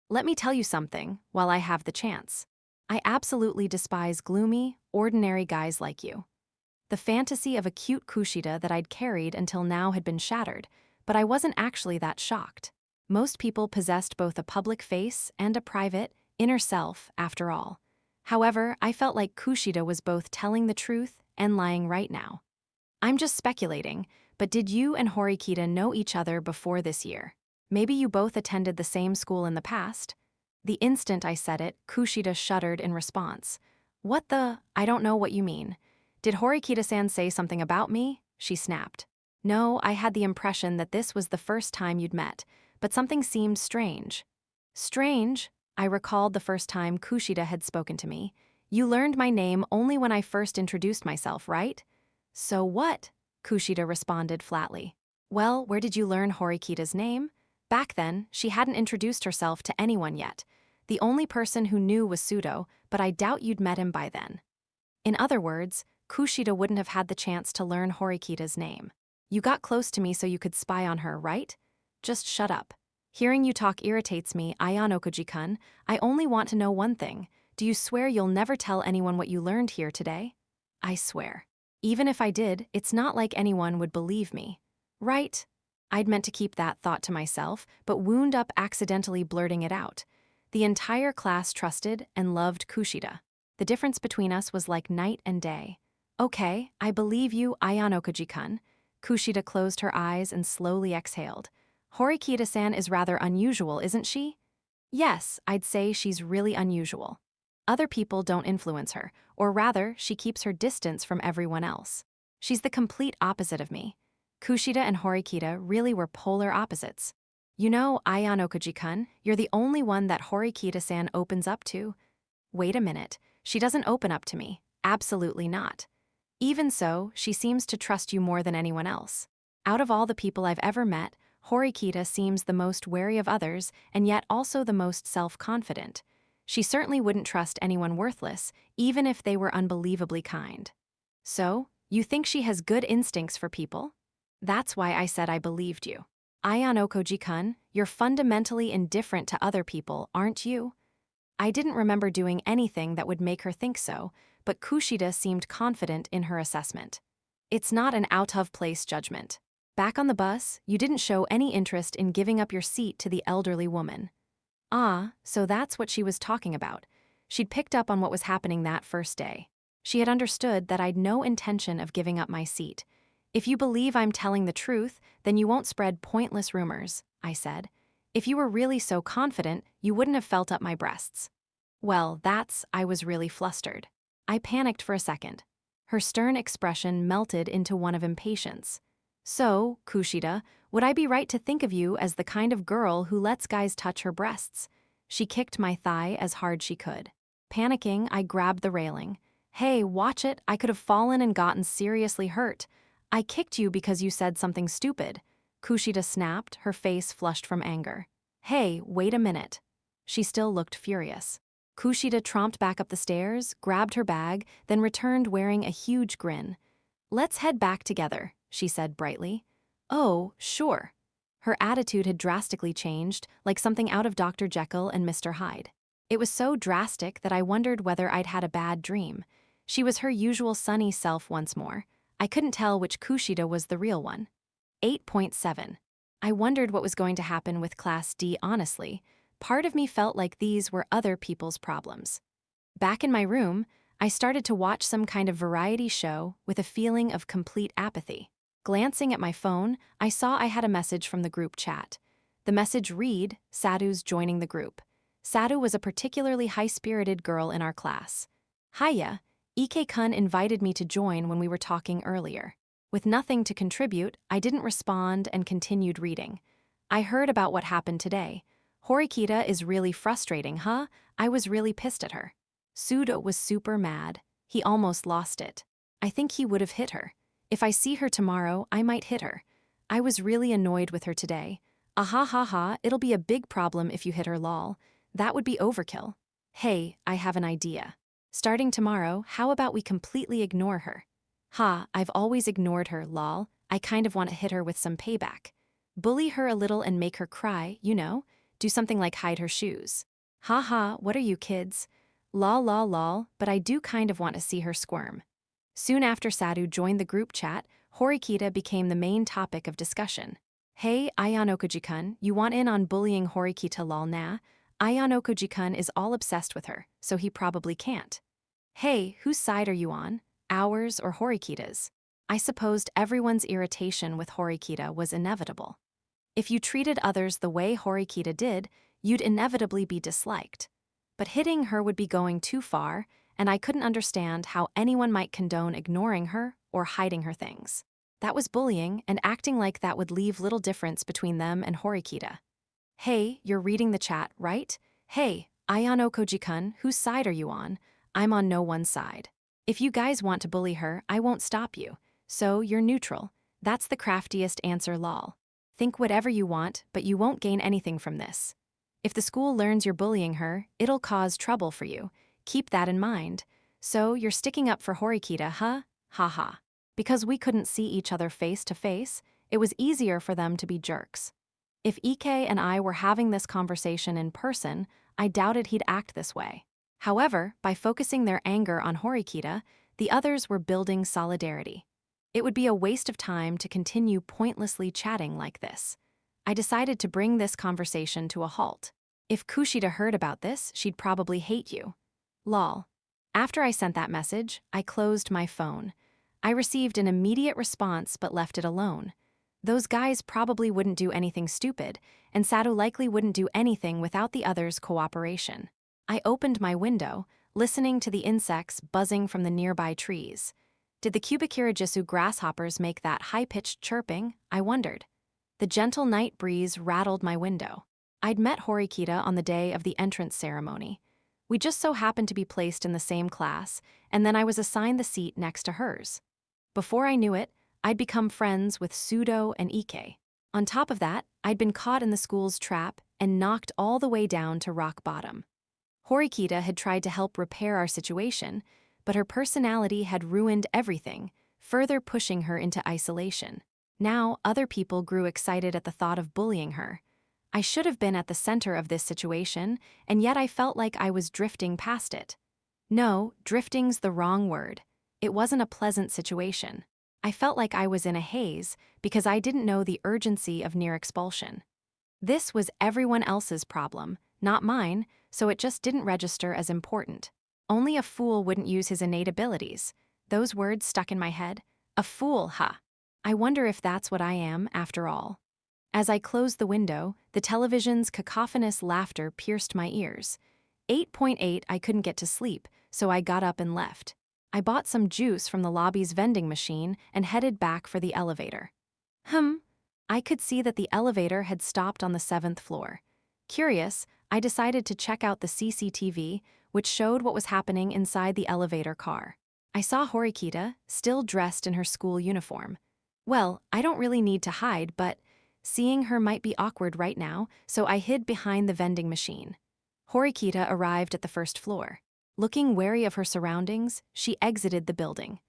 Let me tell you something, while I have the chance. I absolutely despise gloomy, ordinary guys like you. The fantasy of a cute Kushida that I'd carried until now had been shattered, but I wasn't actually that shocked. Most people possessed both a public face and a private, inner self, after all. However, I felt like Kushida was both telling the truth and lying right now. I'm just speculating, but did you and Horikita know each other before this year? Maybe you both attended the same school in the past? The instant I said it, Kushida shuddered in response. What the? I don't know what you mean. Did Horikita-san say something about me? She snapped. No, I had the impression that this was the first time you'd met, but something seemed strange. Strange? I recalled the first time Kushida had spoken to me. You learned my name only when I first introduced myself, right? So what? Kushida responded flatly. Well, where did you learn Horikita's name? Back then, she hadn't introduced herself to anyone yet. The only person who knew was Sudo, but I doubt you'd met him by then. In other words, Kushida wouldn't have had the chance to learn Horikita's name. You got close to me so you could spy on her, right? Just shut up. Hearing you talk irritates me, Ayanokoji-kun. I only want to know one thing. Do you swear you'll never tell anyone what you learned here today? I swear. Even if I did, it's not like anyone would believe me. Right? I'd meant to keep that thought to myself, but wound up accidentally blurting it out. The entire class trusted and loved Kushida. The difference between us was like night and day. Okay, I believe you, Ayanokoji-kun. Kushida closed her eyes and slowly exhaled. Horikita-san is rather unusual, isn't she? Yes, I'd say she's really unusual. Other people don't influence her, or rather, she keeps her distance from everyone else. She's the complete opposite of me. Kushida and Horikita really were polar opposites. You know, Ayanokoji-kun, you're the only one that Horikita-san opens up to. Wait a minute, she doesn't open up to me. Absolutely not. Even so, she seems to trust you more than anyone else. Out of all the people I've ever met, Horikita seems the most wary of others and yet also the most self-confident. She certainly wouldn't trust anyone worthless, even if they were unbelievably kind. So, you think she has good instincts for people? That's why I said I believed you. Ayanokoji-kun, you're fundamentally indifferent to other people, aren't you? I didn't remember doing anything that would make her think so, but Kushida seemed confident in her assessment. It's not an out-of-place judgment. Back on the bus, you didn't show any interest in giving up your seat to the elderly woman. Ah, so that's what she was talking about. She'd picked up on what was happening that first day. She had understood that I'd no intention of giving up my seat. If you believe I'm telling the truth, then you won't spread pointless rumors, I said. If you were really so confident, you wouldn't have felt up my breasts. Well, I was really flustered. I panicked for a second. Her stern expression melted into one of impatience. So, Kushida, would I be right to think of you as the kind of girl who lets guys touch her breasts? She kicked my thigh as hard she could. Panicking, I grabbed the railing. Hey, watch it, I could have fallen and gotten seriously hurt. I kicked you because you said something stupid. Kushida snapped, her face flushed from anger. Hey, wait a minute. She still looked furious. Kushida tromped back up the stairs, grabbed her bag, then returned wearing a huge grin. Let's head back together, she said brightly. Oh, sure. Her attitude had drastically changed, like something out of Dr. Jekyll and Mr. Hyde. It was so drastic that I wondered whether I'd had a bad dream. She was her usual sunny self once more. I couldn't tell which Kushida was the real one. 8.7. I wondered what was going to happen with Class D honestly. Part of me felt like these were other people's problems. Back in my room, I started to watch some kind of variety show with a feeling of complete apathy. Glancing at my phone, I saw I had a message from the group chat. The message read, "Sadhu's joining the group." Sadhu was a particularly high-spirited girl in our class. "Hiya, Ike-kun invited me to join when we were talking earlier." With nothing to contribute, I didn't respond and continued reading. "I heard about what happened today. Horikita is really frustrating, huh? I was really pissed at her." Sudo was super mad. He almost lost it. I think he would have hit her. If I see her tomorrow, I might hit her. I was really annoyed with her today. "Ah ha ha, it'll be a big problem if you hit her, lol. That would be overkill." "Hey, I have an idea. Starting tomorrow, how about we completely ignore her?" "Ha, I've always ignored her, lol. I kind of want to hit her with some payback. Bully her a little and make her cry, you know? Do something like hide her shoes." "Ha ha, what are you kids? Lol lol lol, but I do kind of want to see her squirm." Soon after Sadhu joined the group chat, Horikita became the main topic of discussion. "Hey, Ayanokoji-kun, you want in on bullying Horikita lol na? Ayanokoji-kun is all obsessed with her, so he probably can't." "Hey, whose side are you on? Ours or Horikita's?" I supposed everyone's irritation with Horikita was inevitable. If you treated others the way Horikita did, you'd inevitably be disliked. But hitting her would be going too far, and I couldn't understand how anyone might condone ignoring her or hiding her things. That was bullying, and acting like that would leave little difference between them and Horikita. "Hey, you're reading the chat, right? Hey, Ayano Koji-kun, whose side are you on? I'm on no one's side. If you guys want to bully her, I won't stop you. So you're neutral. That's the craftiest answer, lol. Think whatever you want, but you won't gain anything from this. If the school learns you're bullying her, it'll cause trouble for you. Keep that in mind. So you're sticking up for Horikita, huh? Haha. Because we couldn't see each other face to face, it was easier for them to be jerks. If Ike and I were having this conversation in person, I doubted he'd act this way. However, by focusing their anger on Horikita, the others were building solidarity. It would be a waste of time to continue pointlessly chatting like this. I decided to bring this conversation to a halt. If Kushida heard about this, she'd probably hate you. Lol. After I sent that message, I closed my phone. I received an immediate response but left it alone. Those guys probably wouldn't do anything stupid, and Sadhu likely wouldn't do anything without the others' cooperation. I opened my window, listening to the insects buzzing from the nearby trees. Did the Cubicurigisu grasshoppers make that high-pitched chirping? I wondered. The gentle night breeze rattled my window. I'd met Horikita on the day of the entrance ceremony. We just so happened to be placed in the same class, and then I was assigned the seat next to hers. Before I knew it, I'd become friends with Sudo and Ike. On top of that, I'd been caught in the school's trap and knocked all the way down to rock bottom. Horikita had tried to help repair our situation, but her personality had ruined everything, further pushing her into isolation. Now, other people grew excited at the thought of bullying her. I should have been at the center of this situation, and yet I felt like I was drifting past it. No, drifting's the wrong word. It wasn't a pleasant situation. I felt like I was in a haze because I didn't know the urgency of near expulsion. This was everyone else's problem, not mine, so it just didn't register as important. Only a fool wouldn't use his innate abilities. Those words stuck in my head. A fool, huh? I wonder if that's what I am, after all. As I closed the window, the television's cacophonous laughter pierced my ears. 8.8 I couldn't get to sleep, so I got up and left. I bought some juice from the lobby's vending machine and headed back for the elevator. I could see that the elevator had stopped on the 7th floor. Curious, I decided to check out the CCTV, which showed what was happening inside the elevator car. I saw Horikita, still dressed in her school uniform. Well, I don't really need to hide, but seeing her might be awkward right now, so I hid behind the vending machine. Horikita arrived at the 1st floor. Looking wary of her surroundings, she exited the building.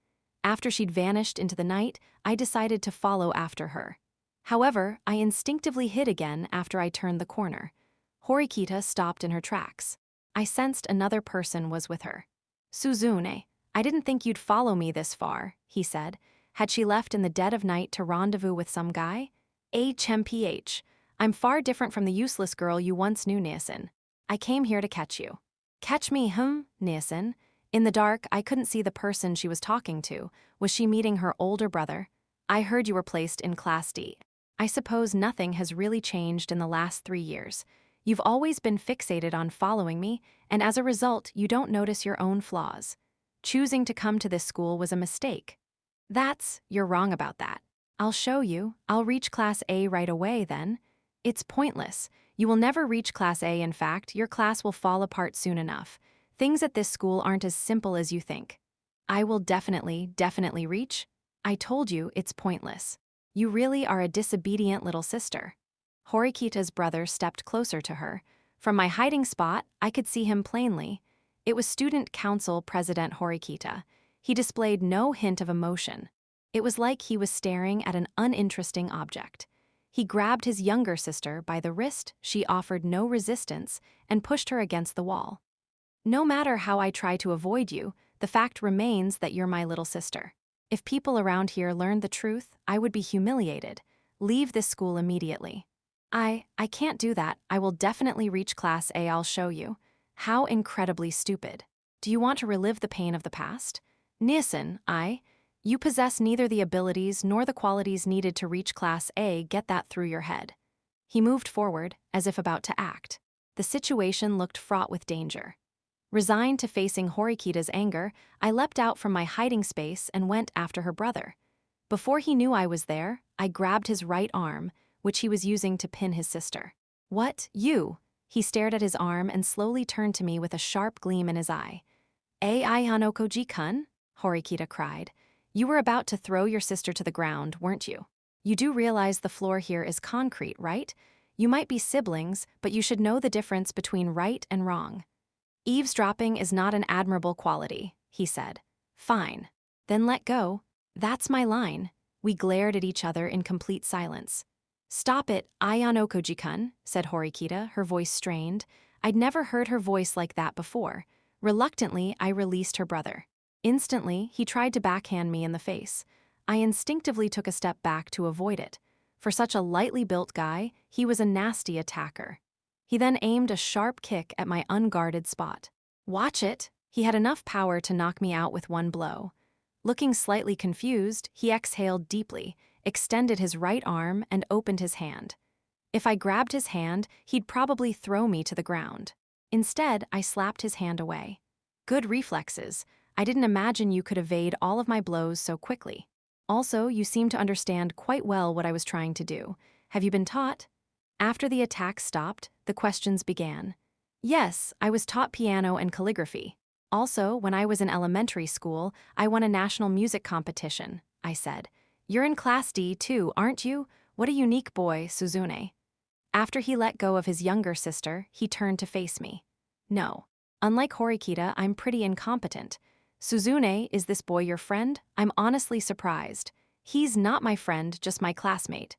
After she'd vanished into the night, I decided to follow after her. However, I instinctively hid again after I turned the corner. Horikita stopped in her tracks. I sensed another person was with her. "Suzune, I didn't think you'd follow me this far," he said. Had she left in the dead of night to rendezvous with some guy? HMPH. I'm far different from the useless girl you once knew, Nielsen. I came here to catch you. Catch me, Nielsen? In the dark, I couldn't see the person she was talking to. Was she meeting her older brother? I heard you were placed in Class D. I suppose nothing has really changed in the last 3 years. You've always been fixated on following me, and as a result, you don't notice your own flaws. Choosing to come to this school was a mistake. You're wrong about that. I'll show you. I'll reach Class A right away then. It's pointless. You will never reach Class A. In fact, your class will fall apart soon enough. Things at this school aren't as simple as you think. I will definitely reach. I told you it's pointless. You really are a disobedient little sister. Horikita's brother stepped closer to her. From my hiding spot, I could see him plainly. It was Student Council President Horikita. He displayed no hint of emotion. It was like he was staring at an uninteresting object. He grabbed his younger sister by the wrist. She offered no resistance and pushed her against the wall. No matter how I try to avoid you, the fact remains that you're my little sister. If people around here learned the truth, I would be humiliated. Leave this school immediately. I can't do that. I will definitely reach Class A. I'll show you. How incredibly stupid. Do you want to relive the pain of the past? Nielsen, you possess neither the abilities nor the qualities needed to reach Class A. Get that through your head. He moved forward, as if about to act. The situation looked fraught with danger. Resigned to facing Horikita's anger, I leapt out from my hiding space and went after her brother. Before he knew I was there, I grabbed his right arm, which he was using to pin his sister. What, you? He stared at his arm and slowly turned to me with a sharp gleam in his eye. Ai Hanokoji-kun? Horikita cried. You were about to throw your sister to the ground, weren't you? You do realize the floor here is concrete, right? You might be siblings, but you should know the difference between right and wrong. Eavesdropping is not an admirable quality, he said. Fine. Then let go. That's my line. We glared at each other in complete silence. Stop it, Ayano Koji-kun, said Horikita, her voice strained. I'd never heard her voice like that before. Reluctantly, I released her brother. Instantly, he tried to backhand me in the face. I instinctively took a step back to avoid it. For such a lightly built guy, he was a nasty attacker. He then aimed a sharp kick at my unguarded spot. Watch it! He had enough power to knock me out with one blow. Looking slightly confused, he exhaled deeply, extended his right arm, and opened his hand. If I grabbed his hand, he'd probably throw me to the ground. Instead, I slapped his hand away. Good reflexes. I didn't imagine you could evade all of my blows so quickly. Also, you seem to understand quite well what I was trying to do. Have you been taught? After the attack stopped, the questions began. Yes, I was taught piano and calligraphy. Also, when I was in elementary school, I won a national music competition, I said. You're in Class D too, aren't you? What a unique boy, Suzune. After he let go of his younger sister, he turned to face me. No. Unlike Horikita, I'm pretty incompetent. Suzune, is this boy your friend? I'm honestly surprised. He's not my friend, just my classmate.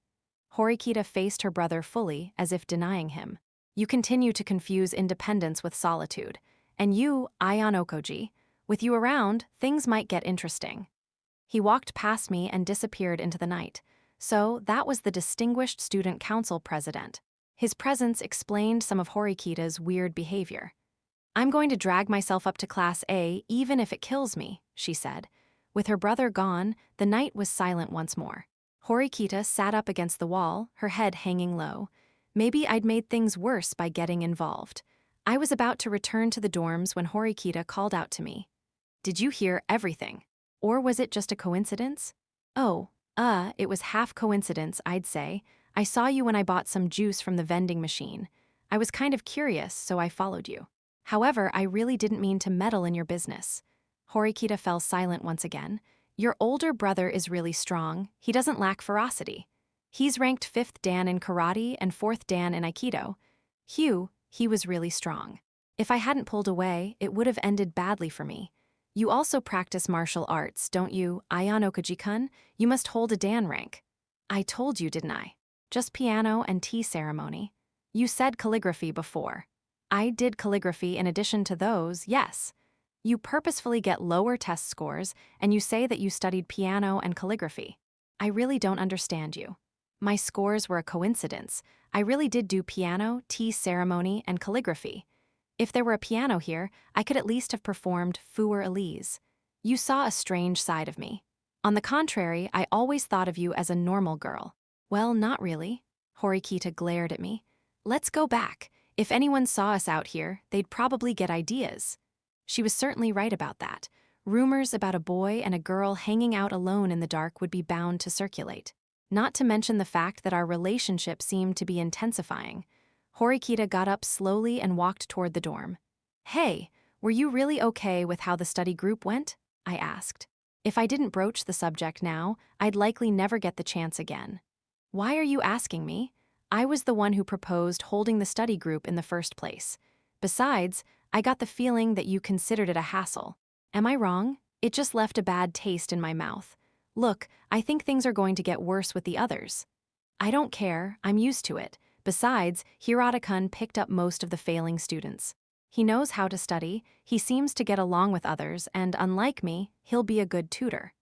Horikita faced her brother fully, as if denying him. You continue to confuse independence with solitude. And you, Ayano Koji, with you around, things might get interesting. He walked past me and disappeared into the night. So, that was the distinguished student council president. His presence explained some of Horikita's weird behavior. I'm going to drag myself up to Class A even if it kills me, she said. With her brother gone, the night was silent once more. Horikita sat up against the wall, her head hanging low. Maybe I'd made things worse by getting involved. I was about to return to the dorms when Horikita called out to me. Did you hear everything? Or was it just a coincidence? Oh, it was half coincidence, I'd say. I saw you when I bought some juice from the vending machine. I was kind of curious, so I followed you. However, I really didn't mean to meddle in your business. Horikita fell silent once again. Your older brother is really strong. He doesn't lack ferocity. He's ranked 5th Dan in karate and 4th Dan in aikido. He was really strong. If I hadn't pulled away, it would have ended badly for me. You also practice martial arts, don't you, Ayano Koji-kun? You must hold a Dan rank. I told you, didn't I? Just piano and tea ceremony. You said calligraphy before. I did calligraphy in addition to those, yes. You purposefully get lower test scores, and you say that you studied piano and calligraphy. I really don't understand you. My scores were a coincidence. I really did do piano, tea ceremony, and calligraphy. If there were a piano here, I could at least have performed Fouer Elise. You saw a strange side of me. On the contrary, I always thought of you as a normal girl. Well, not really. Horikita glared at me. Let's go back. If anyone saw us out here, they'd probably get ideas. She was certainly right about that. Rumors about a boy and a girl hanging out alone in the dark would be bound to circulate. Not to mention the fact that our relationship seemed to be intensifying. Horikita got up slowly and walked toward the dorm. Hey, were you really okay with how the study group went? I asked. If I didn't broach the subject now, I'd likely never get the chance again. Why are you asking me? I was the one who proposed holding the study group in the first place. Besides, I got the feeling that you considered it a hassle. Am I wrong? It just left a bad taste in my mouth. Look, I think things are going to get worse with the others. I don't care, I'm used to it. Besides, Hirata-kun picked up most of the failing students. He knows how to study, he seems to get along with others, and unlike me, he'll be a good tutor.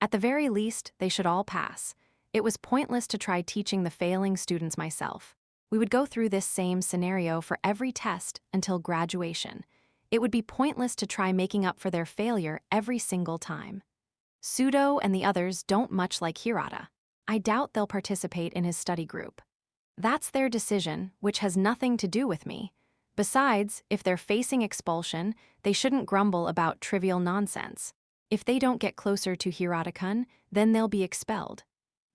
At the very least, they should all pass. It was pointless to try teaching the failing students myself. We would go through this same scenario for every test until graduation. It would be pointless to try making up for their failure every single time. Sudo and the others don't much like Hirata. I doubt they'll participate in his study group. That's their decision, which has nothing to do with me. Besides, if they're facing expulsion, they shouldn't grumble about trivial nonsense. If they don't get closer to Hirata-kun, then they'll be expelled.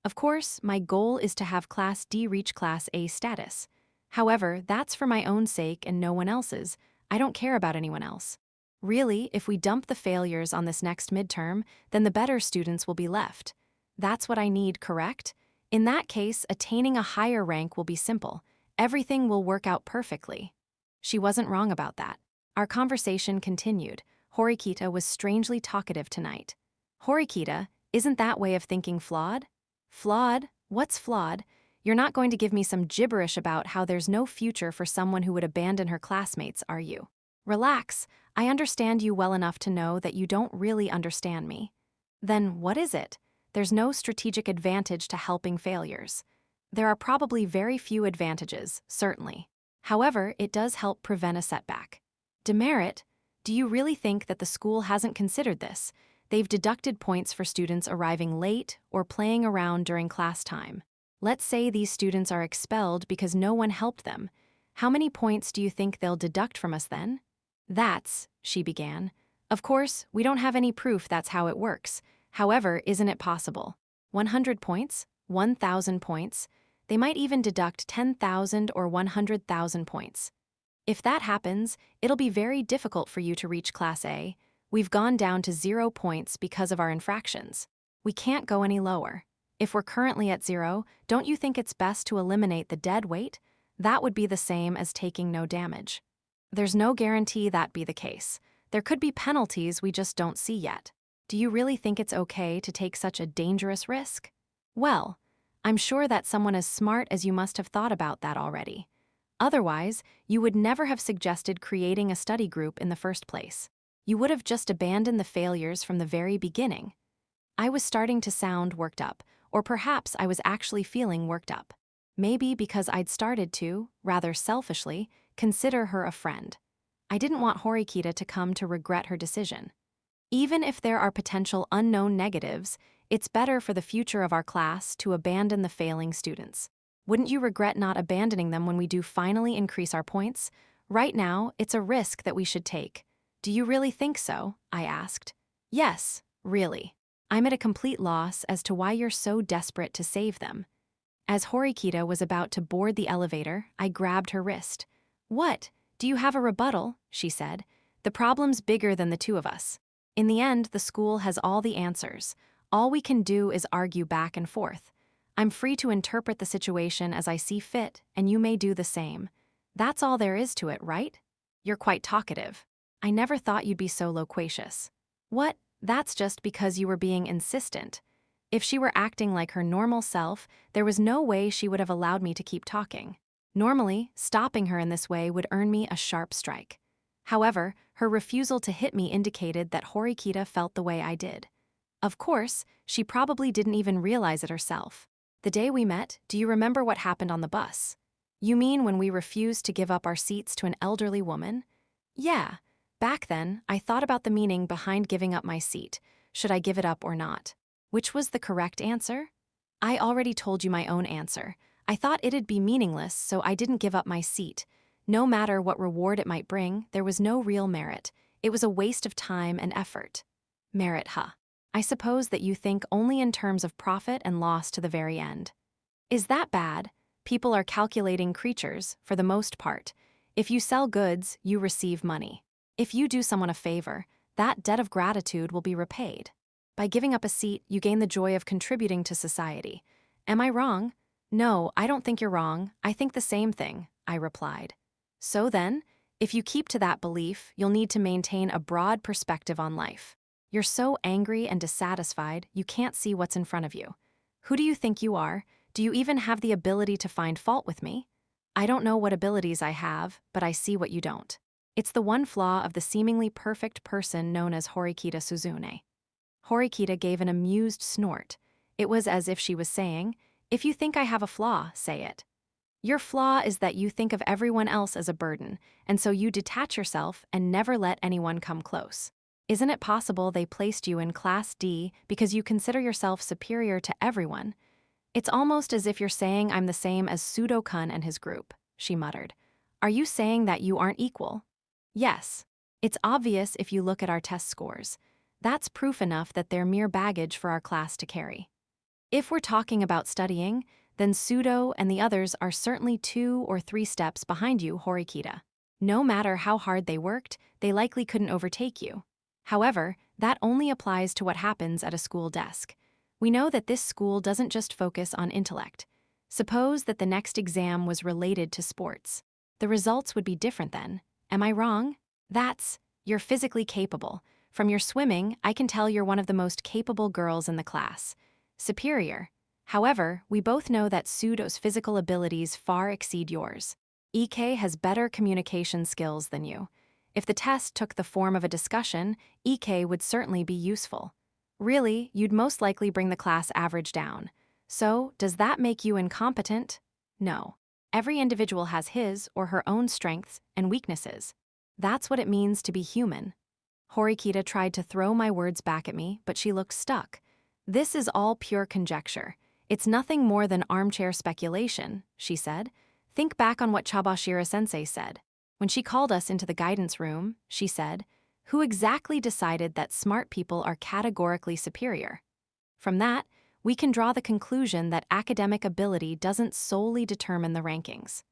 Of course, my goal is to have Class D reach Class A status. However, that's for my own sake and no one else's. I don't care about anyone else. Really, if we dump the failures on this next midterm, then the better students will be left. That's what I need, correct? In that case, attaining a higher rank will be simple. Everything will work out perfectly. She wasn't wrong about that. Our conversation continued. Horikita was strangely talkative tonight. Horikita, isn't that way of thinking flawed? Flawed? What's flawed? You're not going to give me some gibberish about how there's no future for someone who would abandon her classmates, are you? Relax, I understand you well enough to know that you don't really understand me. Then what is it? There's no strategic advantage to helping failures. There are probably very few advantages, certainly. However, it does help prevent a setback. Demerit? Do you really think that the school hasn't considered this? They've deducted points for students arriving late or playing around during class time. Let's say these students are expelled because no one helped them. How many points do you think they'll deduct from us then? She began. Of course, we don't have any proof that's how it works. However, isn't it possible? 100 points? 1,000 points? They might even deduct 10,000 or 100,000 points. If that happens, it'll be very difficult for you to reach Class A. We've gone down to 0 points because of our infractions. We can't go any lower. If we're currently at 0, don't you think it's best to eliminate the dead weight? That would be the same as taking no damage. There's no guarantee that be the case. There could be penalties we just don't see yet. Do you really think it's okay to take such a dangerous risk? Well, I'm sure that someone as smart as you must have thought about that already. Otherwise, you would never have suggested creating a study group in the first place. You would have just abandoned the failures from the very beginning. I was starting to sound worked up, or perhaps I was actually feeling worked up. Maybe because I'd started to, rather selfishly, consider her a friend. I didn't want Horikita to come to regret her decision. Even if there are potential unknown negatives, it's better for the future of our class to abandon the failing students. Wouldn't you regret not abandoning them when we do finally increase our points? Right now, it's a risk that we should take. Do you really think so? I asked. Yes, really. I'm at a complete loss as to why you're so desperate to save them. As Horikita was about to board the elevator, I grabbed her wrist. What? Do you have a rebuttal? She said. The problem's bigger than the two of us. In the end, the school has all the answers. All we can do is argue back and forth. I'm free to interpret the situation as I see fit, and you may do the same. That's all there is to it, right? You're quite talkative. I never thought you'd be so loquacious. What? That's just because you were being insistent. If she were acting like her normal self, there was no way she would have allowed me to keep talking. Normally, stopping her in this way would earn me a sharp strike. However, her refusal to hit me indicated that Horikita felt the way I did. Of course, she probably didn't even realize it herself. The day we met, do you remember what happened on the bus? You mean when we refused to give up our seats to an elderly woman? Yeah. Back then, I thought about the meaning behind giving up my seat. Should I give it up or not? Which was the correct answer? I already told you my own answer. I thought it'd be meaningless, so I didn't give up my seat. No matter what reward it might bring, there was no real merit. It was a waste of time and effort. Merit, huh? I suppose that you think only in terms of profit and loss to the very end. Is that bad? People are calculating creatures, for the most part. If you sell goods, you receive money. If you do someone a favor, that debt of gratitude will be repaid. By giving up a seat, you gain the joy of contributing to society. Am I wrong? No, I don't think you're wrong. I think the same thing, I replied. So then, if you keep to that belief, you'll need to maintain a broad perspective on life. You're so angry and dissatisfied, you can't see what's in front of you. Who do you think you are? Do you even have the ability to find fault with me? I don't know what abilities I have, but I see what you don't. It's the one flaw of the seemingly perfect person known as Horikita Suzune. Horikita gave an amused snort. It was as if she was saying, if you think I have a flaw, say it. Your flaw is that you think of everyone else as a burden, and so you detach yourself and never let anyone come close. Isn't it possible they placed you in Class D because you consider yourself superior to everyone? It's almost as if you're saying I'm the same as Pseudo-kun and his group, she muttered. Are you saying that you aren't equal? Yes. It's obvious if you look at our test scores. That's proof enough that they're mere baggage for our class to carry. If we're talking about studying, then Pseudo and the others are certainly 2 or 3 steps behind you, Horikita. No matter how hard they worked, they likely couldn't overtake you. However, that only applies to what happens at a school desk. We know that this school doesn't just focus on intellect. Suppose that the next exam was related to sports. The results would be different then. Am I wrong? You're physically capable. From your swimming, I can tell you're one of the most capable girls in the class. Superior. However, we both know that Pseudo's physical abilities far exceed yours. EK has better communication skills than you. If the test took the form of a discussion, EK would certainly be useful. Really, you'd most likely bring the class average down. So, does that make you incompetent? No. Every individual has his or her own strengths and weaknesses. That's what it means to be human. Horikita tried to throw my words back at me, but she looked stuck. This is all pure conjecture. It's nothing more than armchair speculation, she said. Think back on what Chabashira-sensei said. When she called us into the guidance room, she said, "Who exactly decided that smart people are categorically superior?" From that, we can draw the conclusion that academic ability doesn't solely determine the rankings.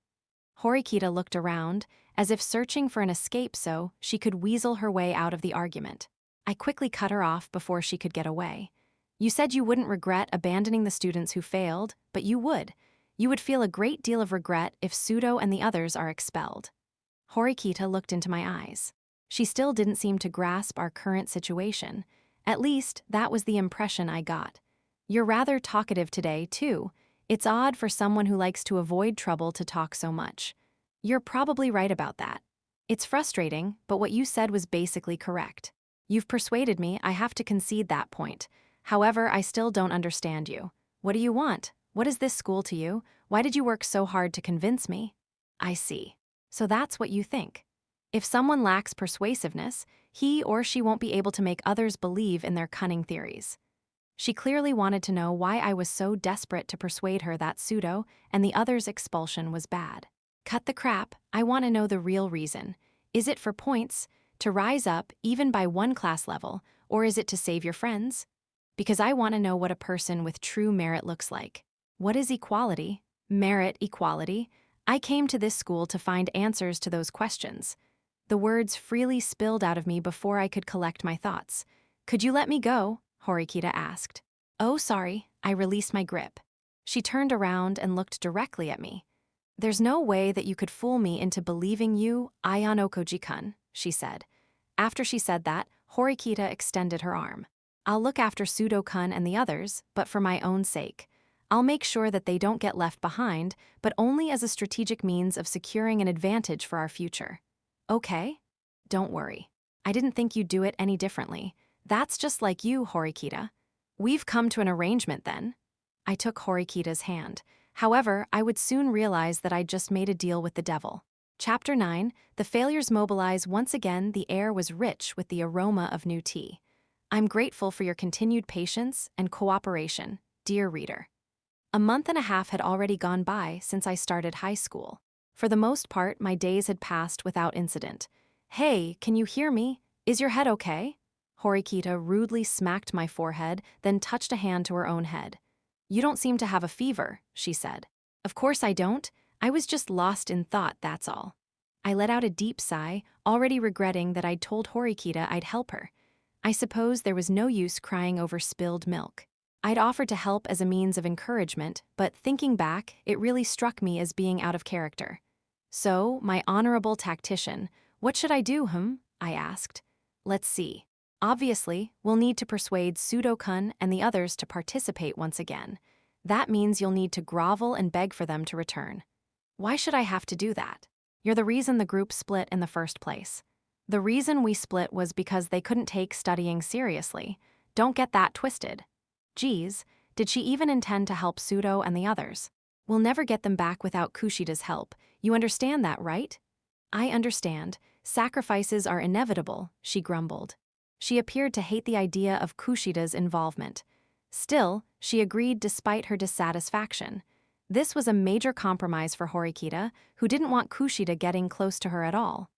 Horikita looked around, as if searching for an escape so she could weasel her way out of the argument. I quickly cut her off before she could get away. You said you wouldn't regret abandoning the students who failed, but you would. You would feel a great deal of regret if Pseudo and the others are expelled. Horikita looked into my eyes. She still didn't seem to grasp our current situation. At least, that was the impression I got. You're rather talkative today, too. It's odd for someone who likes to avoid trouble to talk so much. You're probably right about that. It's frustrating, but what you said was basically correct. You've persuaded me, I have to concede that point. However, I still don't understand you. What do you want? What is this school to you? Why did you work so hard to convince me? I see. So that's what you think. If someone lacks persuasiveness, he or she won't be able to make others believe in their cunning theories. She clearly wanted to know why I was so desperate to persuade her that Pseudo and the others' expulsion was bad. Cut the crap, I want to know the real reason. Is it for points, to rise up even by 1 class level, or is it to save your friends? Because I want to know what a person with true merit looks like. What is equality? Merit, equality? I came to this school to find answers to those questions. The words freely spilled out of me before I could collect my thoughts. Could you let me go? Horikita asked. Oh, sorry, I released my grip. She turned around and looked directly at me. There's no way that you could fool me into believing you, Ayano Koji-kun, she said. After she said that, Horikita extended her arm. I'll look after Pseudo-kun and the others, but for my own sake. I'll make sure that they don't get left behind, but only as a strategic means of securing an advantage for our future. Okay? Don't worry. I didn't think you'd do it any differently. That's just like you, Horikita. We've come to an arrangement then. I took Horikita's hand. However, I would soon realize that I'd just made a deal with the devil. Chapter 9, The Failures Mobilize. Once again, the air was rich with the aroma of new tea. I'm grateful for your continued patience and cooperation, dear reader. A month and a half had already gone by since I started high school. For the most part, my days had passed without incident. Hey, can you hear me? Is your head okay? Horikita rudely smacked my forehead, then touched a hand to her own head. You don't seem to have a fever, she said. Of course I don't. I was just lost in thought, that's all. I let out a deep sigh, already regretting that I'd told Horikita I'd help her. I suppose there was no use crying over spilled milk. I'd offered to help as a means of encouragement, but thinking back, it really struck me as being out of character. So, my honorable tactician, what should I do, I asked. Let's see. Obviously, we'll need to persuade Pseudo-kun and the others to participate once again. That means you'll need to grovel and beg for them to return. Why should I have to do that? You're the reason the group split in the first place. The reason we split was because they couldn't take studying seriously. Don't get that twisted. Geez, did she even intend to help Pseudo and the others? We'll never get them back without Kushida's help. You understand that, right? I understand. Sacrifices are inevitable, she grumbled. She appeared to hate the idea of Kushida's involvement. Still, she agreed despite her dissatisfaction. This was a major compromise for Horikita, who didn't want Kushida getting close to her at all.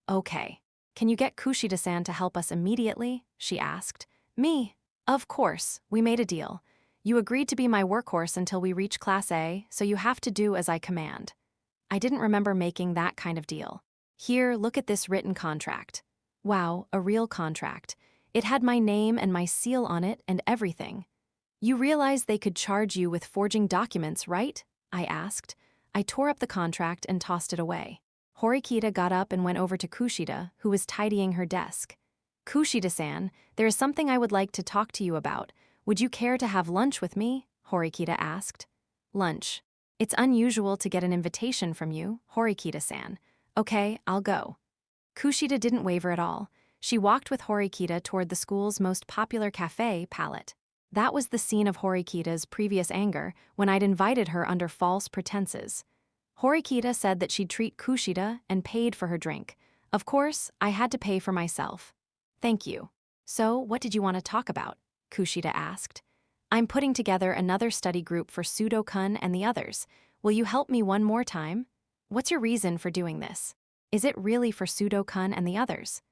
Okay. Can you get Kushida-san to help us immediately? She asked. Me? Of course, we made a deal. You agreed to be my workhorse until we reach Class A, so you have to do as I command. I didn't remember making that kind of deal. Here, look at this written contract. Wow, a real contract. It had my name and my seal on it and everything. You realize they could charge you with forging documents, right? I asked. I tore up the contract and tossed it away. Horikita got up and went over to Kushida, who was tidying her desk. Kushida-san, there is something I would like to talk to you about. Would you care to have lunch with me? Horikita asked. Lunch. It's unusual to get an invitation from you, Horikita-san. Okay, I'll go. Kushida didn't waver at all. She walked with Horikita toward the school's most popular cafe, Palette. That was the scene of Horikita's previous anger when I'd invited her under false pretenses. Horikita said that she'd treat Kushida and paid for her drink. Of course, I had to pay for myself. Thank you. So, what did you want to talk about? Kushida asked. I'm putting together another study group for Pseudo-kun and the others. Will you help me one more time? What's your reason for doing this? Is it really for Pseudo-kun and the others?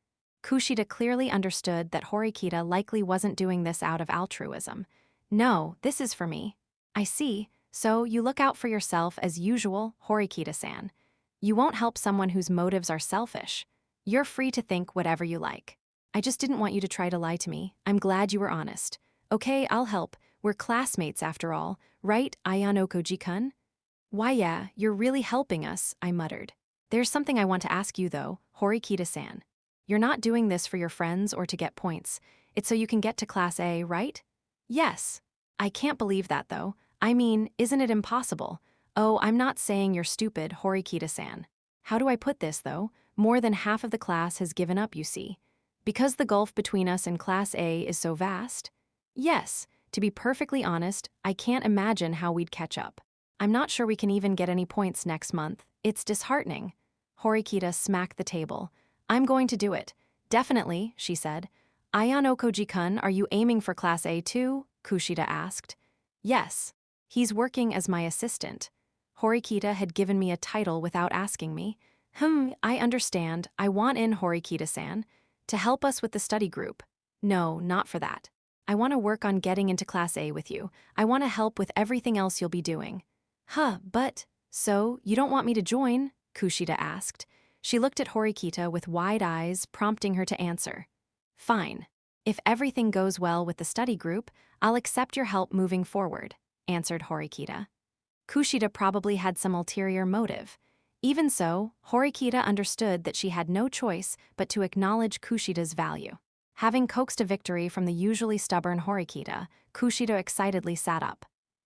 Kushida clearly understood that Horikita likely wasn't doing this out of altruism. No, this is for me. I see, so you look out for yourself as usual, Horikita-san. You won't help someone whose motives are selfish. You're free to think whatever you like. I just didn't want you to try to lie to me. I'm glad you were honest. Okay, I'll help. We're classmates after all, right, Ayano-koji-kun? Why yeah, you're really helping us, I muttered. There's something I want to ask you though, Horikita-san. You're not doing this for your friends or to get points. It's so you can get to Class A, right? Yes. I can't believe that though. I mean, isn't it impossible? Oh, I'm not saying you're stupid, Horikita-san. How do I put this though? More than half of the class has given up, you see. Because the gulf between us and Class A is so vast? Yes. To be perfectly honest, I can't imagine how we'd catch up. I'm not sure we can even get any points next month. It's disheartening. Horikita smacked the table. I'm going to do it. Definitely, she said. Ayano-koji-kun, are you aiming for Class A too? Kushida asked. Yes. He's working as my assistant. Horikita had given me a title without asking me. I understand. I want in Horikita-san. To help us with the study group. No, not for that. I want to work on getting into Class A with you. I want to help with everything else you'll be doing. But... So, you don't want me to join? Kushida asked. She looked at Horikita with wide eyes, prompting her to answer. Fine. If everything goes well with the study group, I'll accept your help moving forward, answered Horikita. Kushida probably had some ulterior motive. Even so, Horikita understood that she had no choice but to acknowledge Kushida's value. Having coaxed a victory from the usually stubborn Horikita, Kushida excitedly sat up.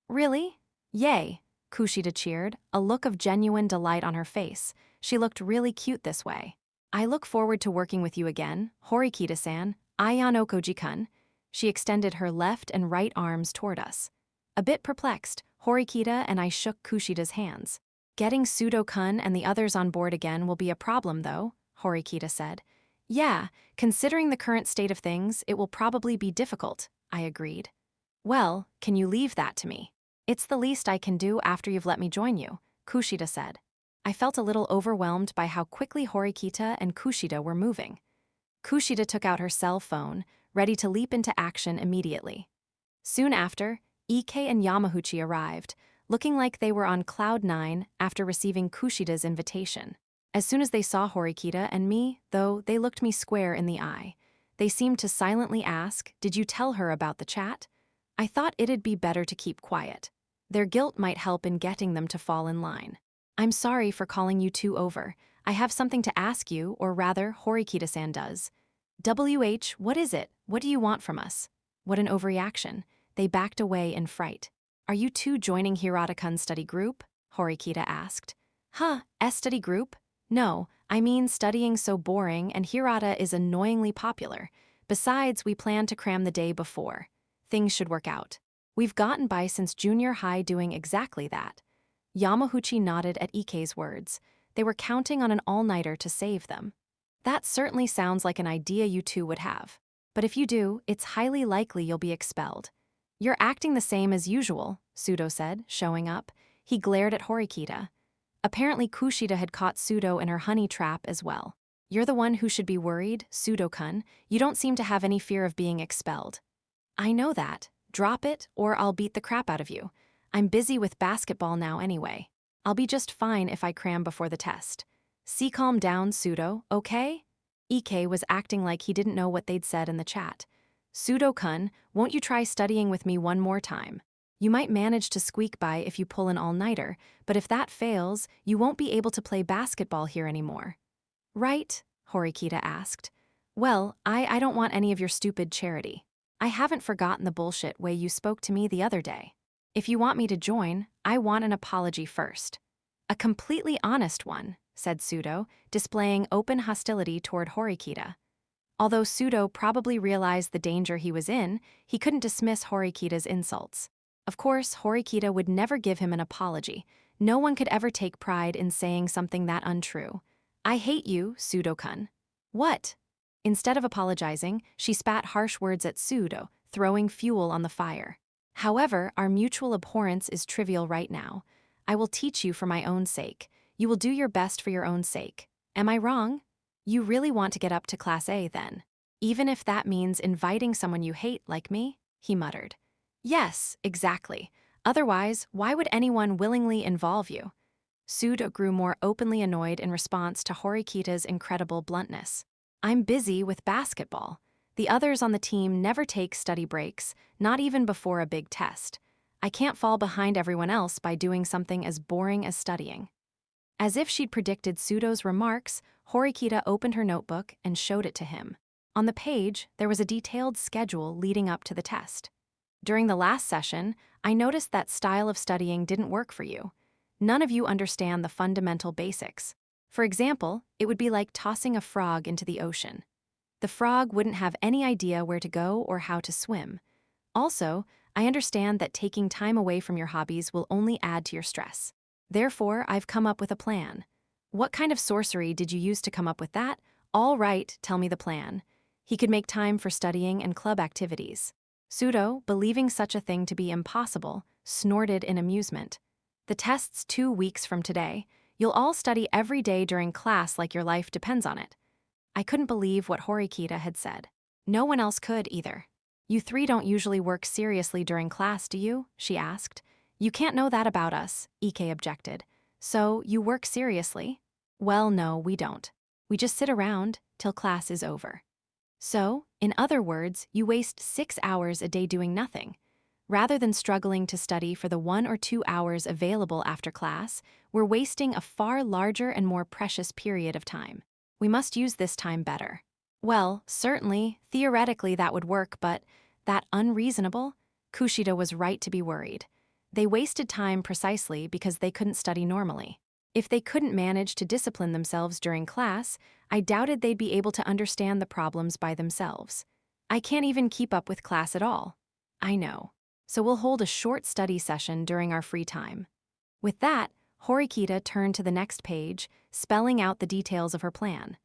Really? Yay! Kushida cheered, a look of genuine delight on her face. She looked really cute this way. I look forward to working with you again, Horikita-san, Ayan Okoji-kun. She extended her left and right arms toward us. A bit perplexed, Horikita and I shook Kushida's hands. Getting Sudo-kun and the others on board again will be a problem, though, Horikita said. Yeah, considering the current state of things, it will probably be difficult, I agreed. Well, can you leave that to me? It's the least I can do after you've let me join you, Kushida said. I felt a little overwhelmed by how quickly Horikita and Kushida were moving. Kushida took out her cell phone, ready to leap into action immediately. Soon after, Ike and Yamahuchi arrived, looking like they were on cloud nine after receiving Kushida's invitation. As soon as they saw Horikita and me, though, they looked me square in the eye. They seemed to silently ask, "Did you tell her about the chat?" I thought it'd be better to keep quiet. Their guilt might help in getting them to fall in line. I'm sorry for calling you two over. I have something to ask you, or rather, Horikita-san does. What is it? What do you want from us? What an overreaction. They backed away in fright. Are you two joining Hirata-kun's study group? Horikita asked. Huh, study group? No, I mean studying so boring and Hirata is annoyingly popular. Besides, we plan to cram the day before. Things should work out. We've gotten by since junior high doing exactly that. Yamahuchi nodded at Ike's words. They were counting on an all-nighter to save them. That certainly sounds like an idea you two would have. But if you do, it's highly likely you'll be expelled. You're acting the same as usual, Sudo said, showing up. He glared at Horikita. Apparently Kushida had caught Sudo in her honey trap as well. You're the one who should be worried, Sudo-kun. You don't seem to have any fear of being expelled. I know that. Drop it, or I'll beat the crap out of you. I'm busy with basketball now anyway. I'll be just fine if I cram before the test. See, calm down, Sudo, okay? Ike was acting like he didn't know what they'd said in the chat. Sudo-kun, won't you try studying with me one more time? You might manage to squeak by if you pull an all-nighter, but if that fails, you won't be able to play basketball here anymore. Right? Horikita asked. Well, I don't want any of your stupid charity. I haven't forgotten the bullshit way you spoke to me the other day. If you want me to join, I want an apology first. A completely honest one, said Sudo, displaying open hostility toward Horikita. Although Sudo probably realized the danger he was in, he couldn't dismiss Horikita's insults. Of course, Horikita would never give him an apology. No one could ever take pride in saying something that untrue. I hate you, Sudo-kun. What? Instead of apologizing, she spat harsh words at Sudo, throwing fuel on the fire. However, our mutual abhorrence is trivial right now. I will teach you for my own sake. You will do your best for your own sake. Am I wrong? You really want to get up to Class A, then? Even if that means inviting someone you hate like me? He muttered. Yes, exactly. Otherwise, why would anyone willingly involve you? Sudo grew more openly annoyed in response to Horikita's incredible bluntness. I'm busy with basketball. The others on the team never take study breaks, not even before a big test. I can't fall behind everyone else by doing something as boring as studying. As if she'd predicted Sudo's remarks, Horikita opened her notebook and showed it to him. On the page, there was a detailed schedule leading up to the test. During the last session, I noticed that style of studying didn't work for you. None of you understand the fundamental basics. For example, it would be like tossing a frog into the ocean. The frog wouldn't have any idea where to go or how to swim. Also, I understand that taking time away from your hobbies will only add to your stress. Therefore, I've come up with a plan. What kind of sorcery did you use to come up with that? All right, tell me the plan. He could make time for studying and club activities. Sudo, believing such a thing to be impossible, snorted in amusement. The test's 2 weeks from today. You'll all study every day during class like your life depends on it. I couldn't believe what Horikita had said. No one else could either. You three don't usually work seriously during class, do you? She asked. You can't know that about us, Ike objected. So, you work seriously? Well, no, we don't. We just sit around till class is over. So, in other words, you waste 6 hours a day doing nothing. Rather than struggling to study for the 1 or 2 hours available after class, we're wasting a far larger and more precious period of time. We must use this time better. Well, certainly, theoretically that would work, but that unreasonable? Kushida was right to be worried. They wasted time precisely because they couldn't study normally. If they couldn't manage to discipline themselves during class, I doubted they'd be able to understand the problems by themselves. I can't even keep up with class at all. I know. So we'll hold a short study session during our free time. With that, Horikita turned to the next page, spelling out the details of her plan.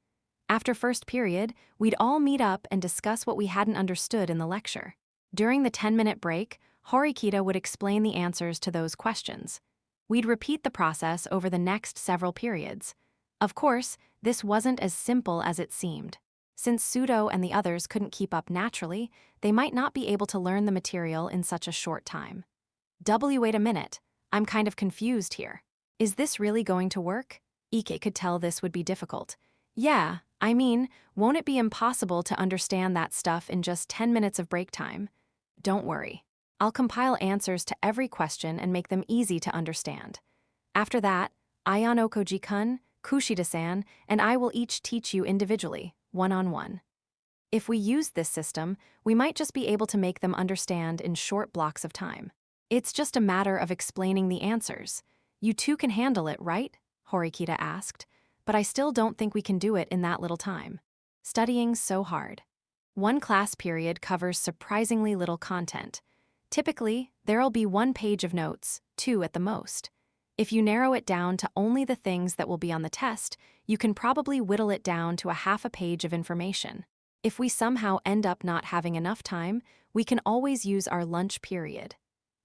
After first period, we'd all meet up and discuss what we hadn't understood in the lecture. During the 10-minute break, Horikita would explain the answers to those questions. We'd repeat the process over the next several periods. Of course, this wasn't as simple as it seemed. Since Pseudo and the others couldn't keep up naturally, they might not be able to learn the material in such a short time. Wait a minute, I'm kind of confused here. Is this really going to work? Ike could tell this would be difficult. Yeah, I mean, won't it be impossible to understand that stuff in just 10 minutes of break time? Don't worry. I'll compile answers to every question and make them easy to understand. After that, Ayano Koji-kun, Kushida-san, and I will each teach you individually, one-on-one. If we use this system, we might just be able to make them understand in short blocks of time. It's just a matter of explaining the answers. You two can handle it, right? Horikita asked. But I still don't think we can do it in that little time. Studying's so hard. One class period covers surprisingly little content. Typically, there'll be 1 page of notes, 2 at the most. If you narrow it down to only the things that will be on the test, you can probably whittle it down to a half a page of information. If we somehow end up not having enough time, we can always use our lunch period.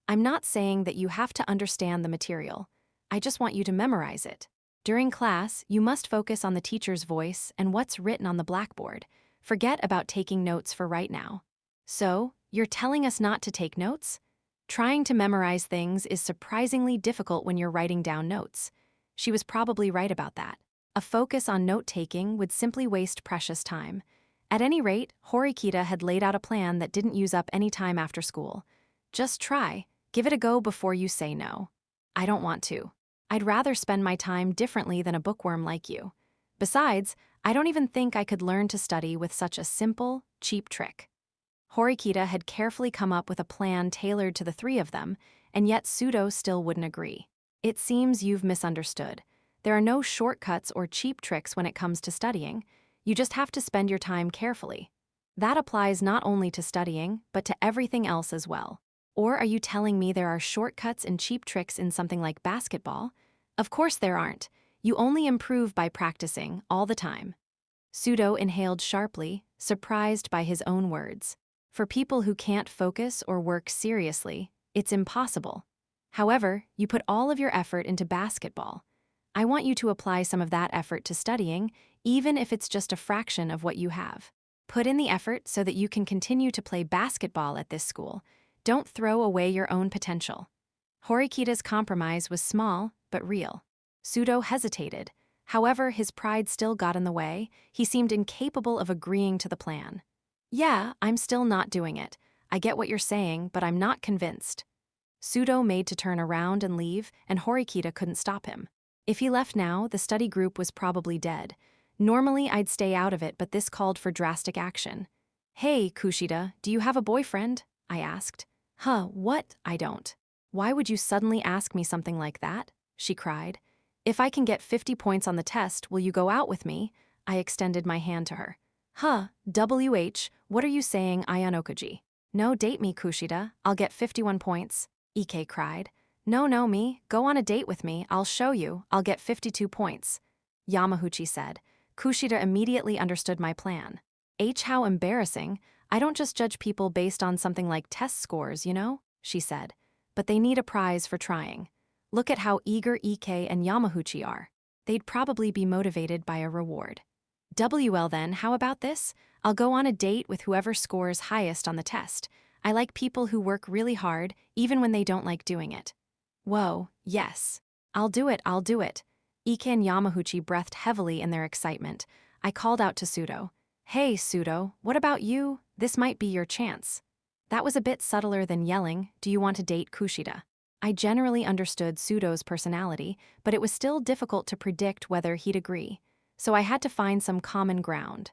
I'm not saying that you have to understand the material. I just want you to memorize it. During class, you must focus on the teacher's voice and what's written on the blackboard. Forget about taking notes for right now. So, you're telling us not to take notes? Trying to memorize things is surprisingly difficult when you're writing down notes. She was probably right about that. A focus on note-taking would simply waste precious time. At any rate, Horikita had laid out a plan that didn't use up any time after school. Just try. Give it a go before you say no. I don't want to. I'd rather spend my time differently than a bookworm like you. Besides, I don't even think I could learn to study with such a simple, cheap trick. Horikita had carefully come up with a plan tailored to the 3 of them, and yet Pseudo still wouldn't agree. It seems you've misunderstood. There are no shortcuts or cheap tricks when it comes to studying. You just have to spend your time carefully. That applies not only to studying, but to everything else as well. Or are you telling me there are shortcuts and cheap tricks in something like basketball? Of course there aren't. You only improve by practicing, all the time. Pseudo inhaled sharply, surprised by his own words. For people who can't focus or work seriously, it's impossible. However, you put all of your effort into basketball. I want you to apply some of that effort to studying, even if it's just a fraction of what you have. Put in the effort so that you can continue to play basketball at this school. Don't throw away your own potential. Horikita's compromise was small, but real. Pseudo hesitated. However, his pride still got in the way. He seemed incapable of agreeing to the plan. Yeah, I'm still not doing it. I get what you're saying, but I'm not convinced. Pseudo made to turn around and leave, and Horikita couldn't stop him. If he left now, the study group was probably dead. Normally, I'd stay out of it, but this called for drastic action. Hey, Kushida, do you have a boyfriend? I asked. What? I don't. Why would you suddenly ask me something like that? She cried. If I can get 50 points on the test, will you go out with me? I extended my hand to her. What are you saying, Ayanokoji? No, date me, Kushida. I'll get 51 points. Ike cried. No, me. Go on a date with me. I'll show you. I'll get 52 points. Yamahuchi said. Kushida immediately understood my plan. How embarrassing. I don't just judge people based on something like test scores, you know? She said. But they need a prize for trying. Look at how eager Ike and Yamahuchi are. They'd probably be motivated by a reward. Then, how about this? I'll go on a date with whoever scores highest on the test. I like people who work really hard, even when they don't like doing it. Whoa, yes. I'll do it. Ike and Yamahuchi breathed heavily in their excitement. I called out to Pseudo. Hey, Pseudo, what about you? This might be your chance. That was a bit subtler than yelling, do you want to date Kushida? I generally understood Pseudo's personality, but it was still difficult to predict whether he'd agree. So I had to find some common ground.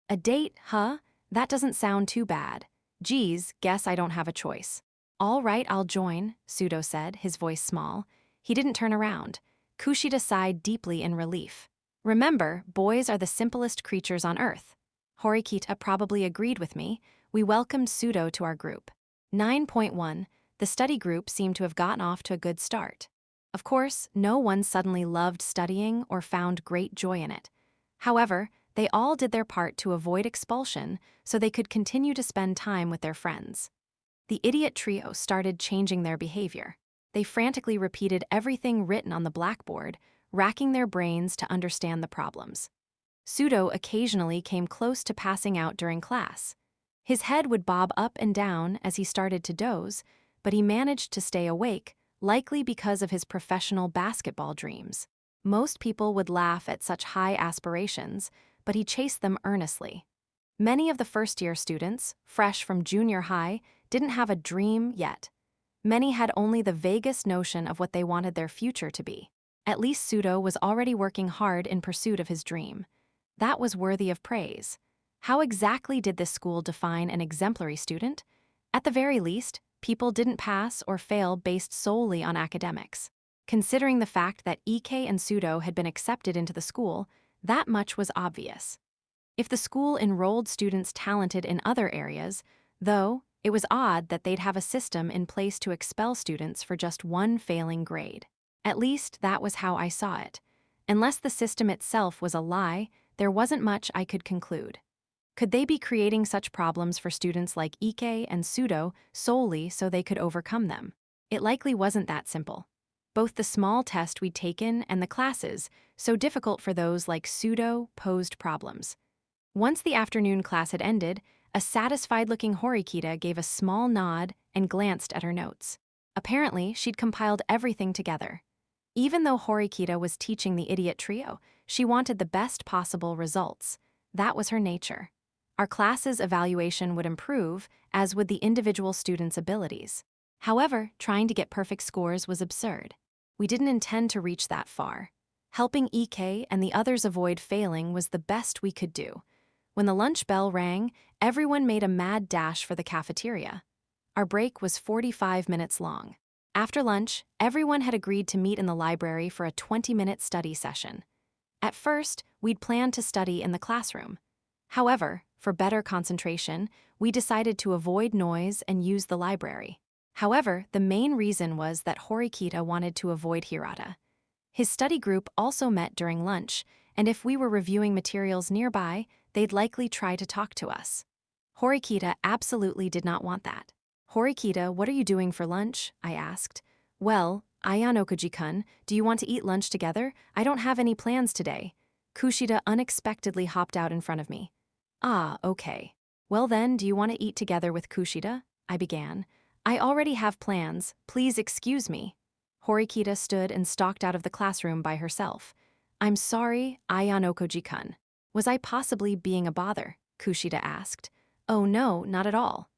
A date, huh? That doesn't sound too bad. Geez, guess I don't have a choice. All right, I'll join, Pseudo said, his voice small. He didn't turn around. Kushida sighed deeply in relief. Remember, boys are the simplest creatures on earth. Horikita probably agreed with me. We welcomed Pseudo to our group. 9.1. The study group seemed to have gotten off to a good start. Of course, no one suddenly loved studying or found great joy in it. However, they all did their part to avoid expulsion so they could continue to spend time with their friends. The idiot trio started changing their behavior. They frantically repeated everything written on the blackboard, racking their brains to understand the problems. Pseudo occasionally came close to passing out during class. His head would bob up and down as he started to doze, but he managed to stay awake, likely because of his professional basketball dreams. Most people would laugh at such high aspirations, but he chased them earnestly. Many of the first-year students, fresh from junior high, didn't have a dream yet. Many had only the vaguest notion of what they wanted their future to be. At least Pseudo was already working hard in pursuit of his dream. That was worthy of praise. How exactly did this school define an exemplary student? At the very least, people didn't pass or fail based solely on academics. Considering the fact that EK and Pseudo had been accepted into the school, that much was obvious. If the school enrolled students talented in other areas, though, it was odd that they'd have a system in place to expel students for just one failing grade. At least that was how I saw it. Unless the system itself was a lie, there wasn't much I could conclude. Could they be creating such problems for students like EK and Pseudo solely so they could overcome them? It likely wasn't that simple. Both the small test we'd taken and the classes, so difficult for those like Pseudo, posed problems. Once the afternoon class had ended, a satisfied-looking Horikita gave a small nod and glanced at her notes. Apparently, she'd compiled everything together. Even though Horikita was teaching the idiot trio, she wanted the best possible results. That was her nature. Our class's evaluation would improve, as would the individual students' abilities. However, trying to get perfect scores was absurd. We didn't intend to reach that far. Helping EK and the others avoid failing was the best we could do. When the lunch bell rang, everyone made a mad dash for the cafeteria. Our break was 45 minutes long. After lunch, everyone had agreed to meet in the library for a 20-minute study session. At first, we'd planned to study in the classroom. However, for better concentration, we decided to avoid noise and use the library. However, the main reason was that Horikita wanted to avoid Hirata. His study group also met during lunch, and if we were reviewing materials nearby, they'd likely try to talk to us. Horikita absolutely did not want that. "Horikita, what are you doing for lunch?" I asked. "Well, Ayanokoji-kun, do you want to eat lunch together? I don't have any plans today." Kushida unexpectedly hopped out in front of me. "Ah, okay. Well then, do you want to eat together with Kushida?" I began. "I already have plans. Please excuse me." Horikita stood and stalked out of the classroom by herself. "I'm sorry, Ayanokoji-kun. Was I possibly being a bother?" Kushida asked. "Oh no, not at all."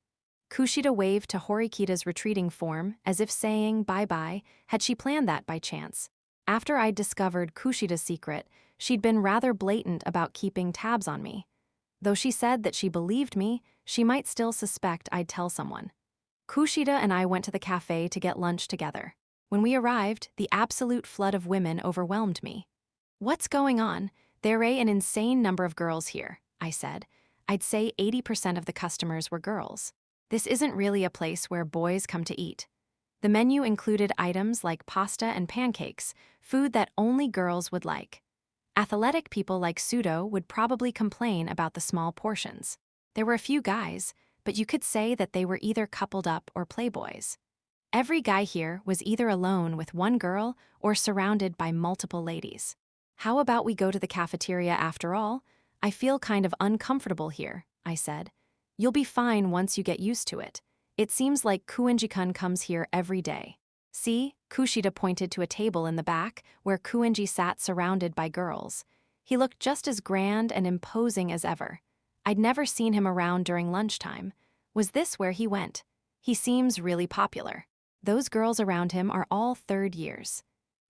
Kushida waved to Horikita's retreating form, as if saying bye-bye. Had she planned that by chance? After I'd discovered Kushida's secret, she'd been rather blatant about keeping tabs on me. Though she said that she believed me, she might still suspect I'd tell someone. Kushida and I went to the cafe to get lunch together. When we arrived, the absolute flood of women overwhelmed me. "What's going on? There are an insane number of girls here," I said. I'd say 80% of the customers were girls. This isn't really a place where boys come to eat. The menu included items like pasta and pancakes, food that only girls would like. Athletic people like Pseudo would probably complain about the small portions. There were a few guys, but you could say that they were either coupled up or playboys. Every guy here was either alone with one girl or surrounded by multiple ladies. "How about we go to the cafeteria after all? I feel kind of uncomfortable here," I said. "You'll be fine once you get used to it. It seems like Kuenji-kun comes here every day." "See?" Kushida pointed to a table in the back where Kuenji sat surrounded by girls. He looked just as grand and imposing as ever. I'd never seen him around during lunchtime. Was this where he went? He seems really popular. Those girls around him are all third years.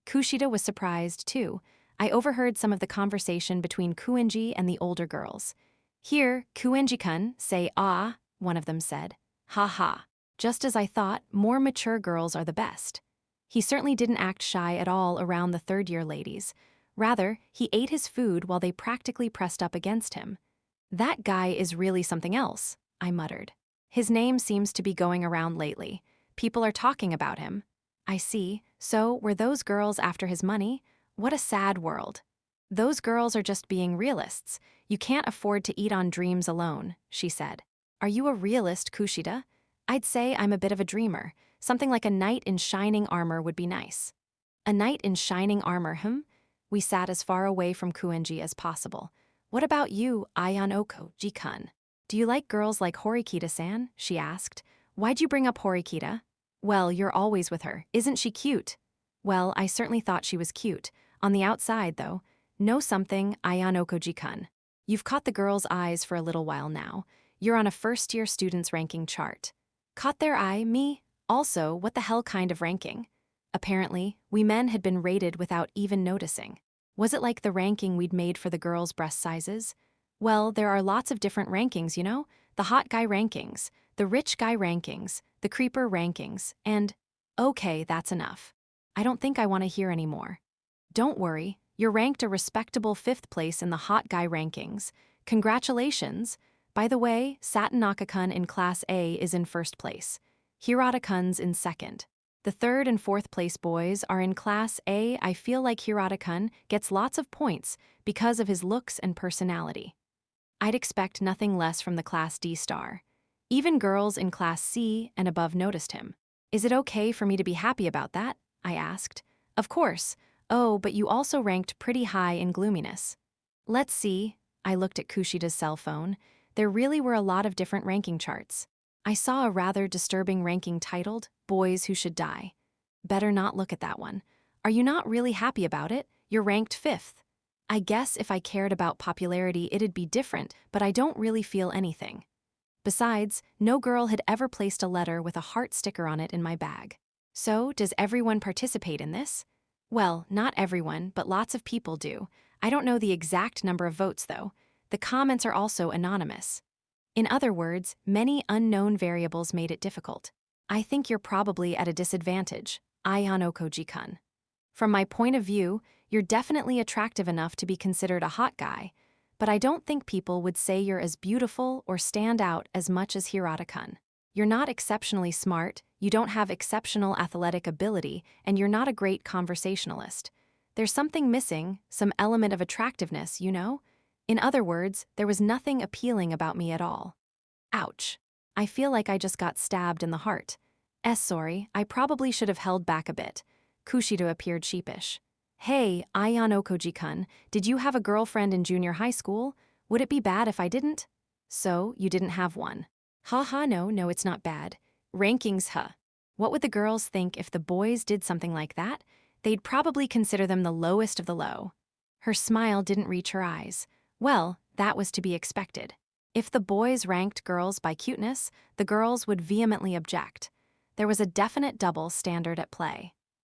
Kushida was surprised, too. I overheard some of the conversation between Kuenji and the older girls. "Here, Kuenji-kun, say ah," one of them said. "Ha ha. Just as I thought, more mature girls are the best." He certainly didn't act shy at all around the third-year ladies. Rather, he ate his food while they practically pressed up against him. That guy is really something else, I muttered. His name seems to be going around lately. People are talking about him. I see. So, were those girls after his money? What a sad world. Those girls are just being realists. You can't afford to eat on dreams alone, she said. Are you a realist, Kushida? I'd say I'm a bit of a dreamer. Something like a knight in shining armor would be nice. A knight in shining armor, We sat as far away from Kuenji as possible. What about you, Ayanoko Jikun? Do you like girls like Horikita-san? She asked. Why'd you bring up Horikita? Well, you're always with her. Isn't she cute? Well, I certainly thought she was cute. On the outside, though. Know something, Ayanoko Jikun. You've caught the girls' eyes for a little while now. You're on a first-year students' ranking chart. Caught their eye, me? Also, what the hell kind of ranking? Apparently, we men had been rated without even noticing. Was it like the ranking we'd made for the girls' breast sizes? Well, there are lots of different rankings, you know? The hot guy rankings, the rich guy rankings, the creeper rankings, and… Okay, that's enough. I don't think I want to hear any more. Don't worry, you're ranked a respectable 5th place in the hot guy rankings. Congratulations! By the way, Satanaka-kun in Class A is in 1st place. Hirata-kun's in 2nd. The 3rd and 4th place boys are in Class A. I feel like Hirata-kun gets lots of points because of his looks and personality. I'd expect nothing less from the Class D star. Even girls in Class C and above noticed him. Is it okay for me to be happy about that? I asked. Of course. Oh, but you also ranked pretty high in gloominess. Let's see. I looked at Kushida's cell phone. There really were a lot of different ranking charts. I saw a rather disturbing ranking titled, Boys Who Should Die. Better not look at that one. Are you not really happy about it? You're ranked 5th. I guess if I cared about popularity it'd be different, but I don't really feel anything. Besides, no girl had ever placed a letter with a heart sticker on it in my bag. So, does everyone participate in this? Well, not everyone, but lots of people do. I don't know the exact number of votes, though. The comments are also anonymous. In other words, many unknown variables made it difficult. I think you're probably at a disadvantage, Ayanoko Jikun. From my point of view, you're definitely attractive enough to be considered a hot guy, but I don't think people would say you're as beautiful or stand out as much as Hirata-kun. You're not exceptionally smart, you don't have exceptional athletic ability, and you're not a great conversationalist. There's something missing, some element of attractiveness, you know? In other words, there was nothing appealing about me at all. Ouch. I feel like I just got stabbed in the heart. Sorry, I probably should have held back a bit. Kushida appeared sheepish. Hey, Ayanoko Jikun, did you have a girlfriend in junior high school? Would it be bad if I didn't? So, you didn't have one. Haha, no, it's not bad. Rankings, huh? What would the girls think if the boys did something like that? They'd probably consider them the lowest of the low. Her smile didn't reach her eyes. Well, that was to be expected. If the boys ranked girls by cuteness, the girls would vehemently object. There was a definite double standard at play.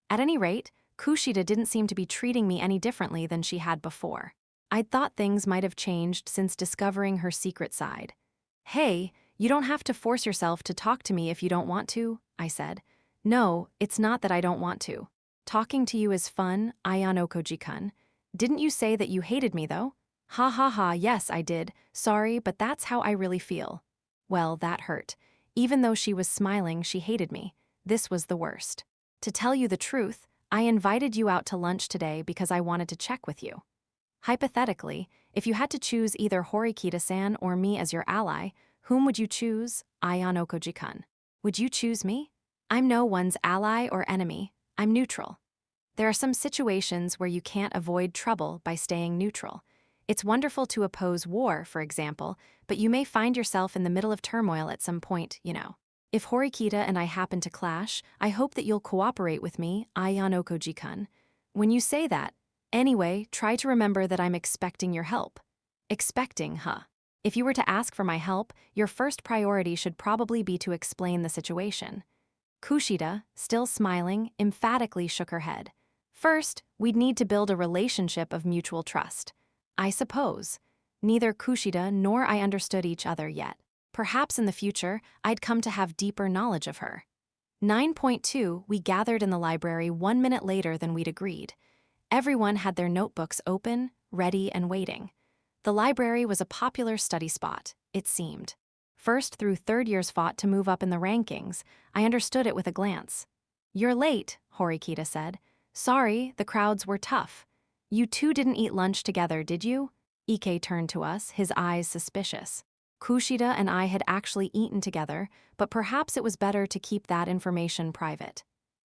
At any rate, Kushida didn't seem to be treating me any differently than she had before. I'd thought things might have changed since discovering her secret side. Hey, you don't have to force yourself to talk to me if you don't want to, I said. No, it's not that I don't want to. Talking to you is fun, Ayanoko Jikun. Didn't you say that you hated me, though? Ha ha ha, yes, I did. Sorry, but that's how I really feel. Well, that hurt. Even though she was smiling, she hated me. This was the worst. To tell you the truth, I invited you out to lunch today because I wanted to check with you. Hypothetically, if you had to choose either Horikita-san or me as your ally, whom would you choose, Ayanoko Jikun? Would you choose me? I'm no one's ally or enemy. I'm neutral. There are some situations where you can't avoid trouble by staying neutral. It's wonderful to oppose war, for example, but you may find yourself in the middle of turmoil at some point, you know. If Horikita and I happen to clash, I hope that you'll cooperate with me, Ayanoko Jikun. When you say that, anyway, try to remember that I'm expecting your help. Expecting, huh? If you were to ask for my help, your first priority should probably be to explain the situation. Kushida, still smiling, emphatically shook her head. First, we'd need to build a relationship of mutual trust. I suppose. Neither Kushida nor I understood each other yet. Perhaps in the future, I'd come to have deeper knowledge of her. 9.2 We gathered in the library 1 minute later than we'd agreed. Everyone had their notebooks open, ready, and waiting. The library was a popular study spot, it seemed. First through third years fought to move up in the rankings. I understood it with a glance. "You're late," Horikita said. "Sorry, the crowds were tough." "You two didn't eat lunch together, did you?" Ike turned to us, his eyes suspicious. Kushida and I had actually eaten together, but perhaps it was better to keep that information private.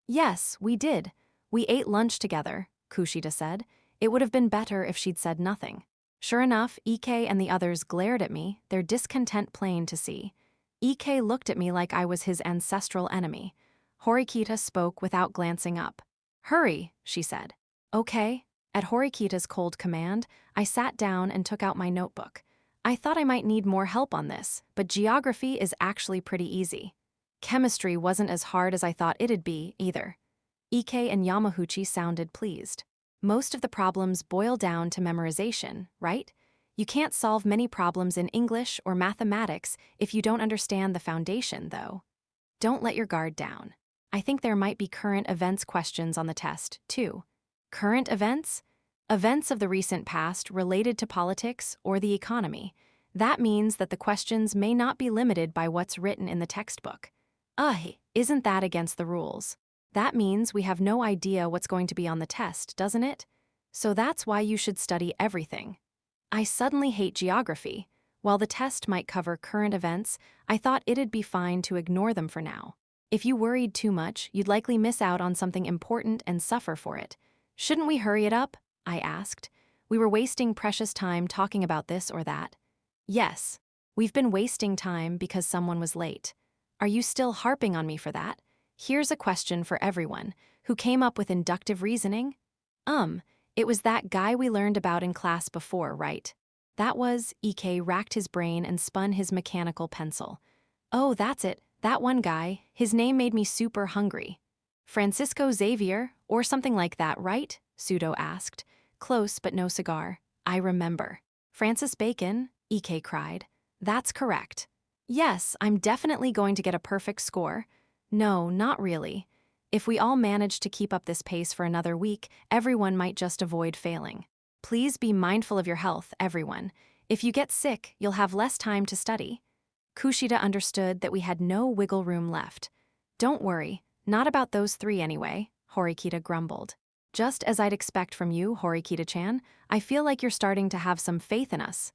"Yes, we did. We ate lunch together," Kushida said. It would have been better if she'd said nothing. Sure enough, Ike and the others glared at me, their discontent plain to see. Ike looked at me like I was his ancestral enemy. Horikita spoke without glancing up. "Hurry," she said. "Okay." At Horikita's cold command, I sat down and took out my notebook. I thought I might need more help on this, but geography is actually pretty easy. Chemistry wasn't as hard as I thought it'd be, either. Ike and Yamahuchi sounded pleased. Most of the problems boil down to memorization, right? You can't solve many problems in English or mathematics if you don't understand the foundation, though. Don't let your guard down. I think there might be current events questions on the test, too. Current events? Events of the recent past related to politics or the economy. That means that the questions may not be limited by what's written in the textbook. Isn't that against the rules? That means we have no idea what's going to be on the test, doesn't it? So that's why you should study everything. I suddenly hate geography. While the test might cover current events, I thought it'd be fine to ignore them for now. If you worried too much, you'd likely miss out on something important and suffer for it. "Shouldn't we hurry it up?" I asked. We were wasting precious time talking about this or that. "Yes, we've been wasting time because someone was late. Are you still harping on me for that? Here's a question for everyone. Who came up with inductive reasoning?" It was that guy we learned about in class before, right? That was, Ike racked his brain and spun his mechanical pencil. "Oh, that's it, that one guy. His name made me super hungry." "Francisco Xavier, or something like that, right?" Pseudo asked. "Close, but no cigar. I remember." "Francis Bacon," Ike cried. "That's correct." "Yes, I'm definitely going to get a perfect score." "No, not really. If we all manage to keep up this pace for another week, everyone might just avoid failing. Please be mindful of your health, everyone. If you get sick, you'll have less time to study." Kushida understood that we had no wiggle room left. "Don't worry, not about those three anyway," Horikita grumbled. "Just as I'd expect from you, Horikita-chan, I feel like you're starting to have some faith in us."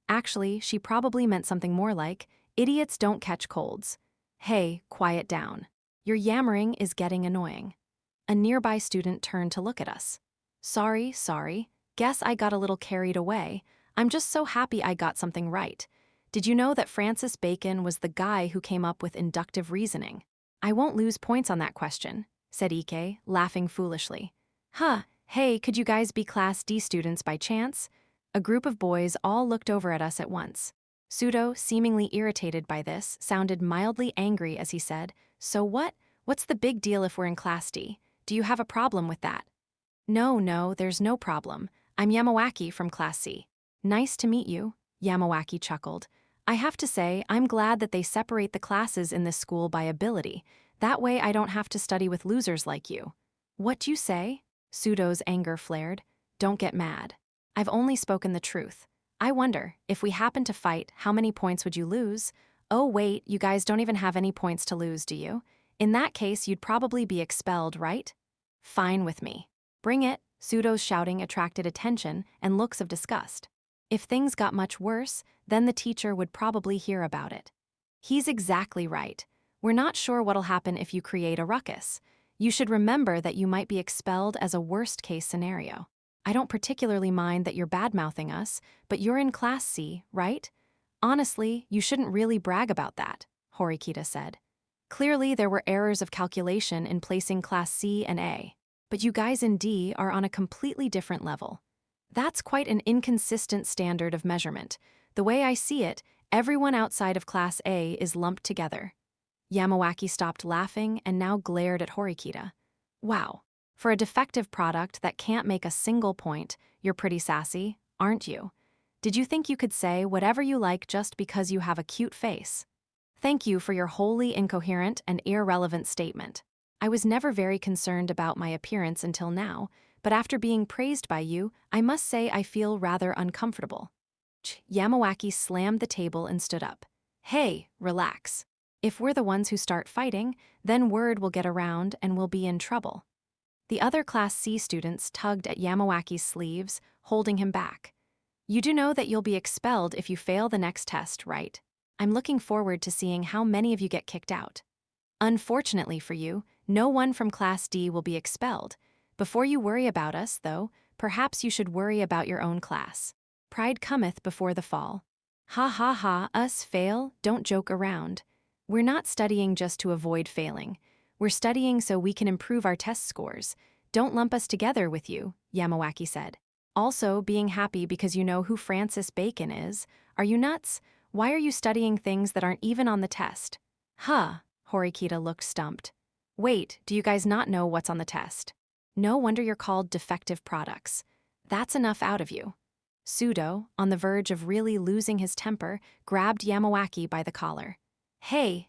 Actually, she probably meant something more like, "Idiots don't catch colds." "Hey, quiet down. Your yammering is getting annoying." A nearby student turned to look at us. Sorry. Guess I got a little carried away. I'm just so happy I got something right. Did you know that Francis Bacon was the guy who came up with inductive reasoning?" "I won't lose points on that question," said Ike, laughing foolishly. Hey, could you guys be Class D students by chance?" A group of boys all looked over at us at once. Pseudo, seemingly irritated by this, sounded mildly angry as he said, "So what? What's the big deal if we're in Class D? Do you have a problem with that?" No, there's no problem. I'm Yamawaki from Class C." "Nice to meet you," Yamawaki chuckled. "I have to say, I'm glad that they separate the classes in this school by ability. That way I don't have to study with losers like you." "What you say?" Pseudo's anger flared. "Don't get mad. I've only spoken the truth. I wonder, if we happen to fight, how many points would you lose?" "Oh wait, you guys don't even have any points to lose, do you? In that case, you'd probably be expelled, right?" "Fine with me. Bring it." Pseudo's shouting attracted attention and looks of disgust. If things got much worse, then the teacher would probably hear about it. "He's exactly right. We're not sure what'll happen if you create a ruckus. You should remember that you might be expelled as a worst-case scenario. I don't particularly mind that you're bad-mouthing us, but you're in Class C, right? Honestly, you shouldn't really brag about that," Horikita said. "Clearly, there were errors of calculation in placing Class C and A. But you guys in D are on a completely different level. That's quite an inconsistent standard of measurement. The way I see it, everyone outside of Class A is lumped together." Yamawaki stopped laughing and now glared at Horikita. "Wow. For a defective product that can't make a single point, you're pretty sassy, aren't you? Did you think you could say whatever you like just because you have a cute face?" Thank you for your wholly incoherent and irrelevant statement. I was never very concerned about my appearance until now, but after being praised by you, I must say I feel rather uncomfortable. Yamawaki slammed the table and stood up. Hey, relax. If we're the ones who start fighting, then word will get around and we'll be in trouble. The other Class C students tugged at Yamawaki's sleeves, holding him back. You do know that you'll be expelled if you fail the next test, right? I'm looking forward to seeing how many of you get kicked out. Unfortunately for you, no one from Class D will be expelled. Before you worry about us, though, perhaps you should worry about your own class. Pride cometh before the fall. Ha ha ha, us fail, don't joke around. We're not studying just to avoid failing. We're studying so we can improve our test scores. Don't lump us together with you, Yamawaki said. Also, being happy because you know who Francis Bacon is. Are you nuts? Why are you studying things that aren't even on the test? Huh, Horikita looked stumped. Wait, do you guys not know what's on the test? No wonder you're called defective products. That's enough out of you. Sudo, on the verge of really losing his temper, grabbed Yamawaki by the collar. Hey,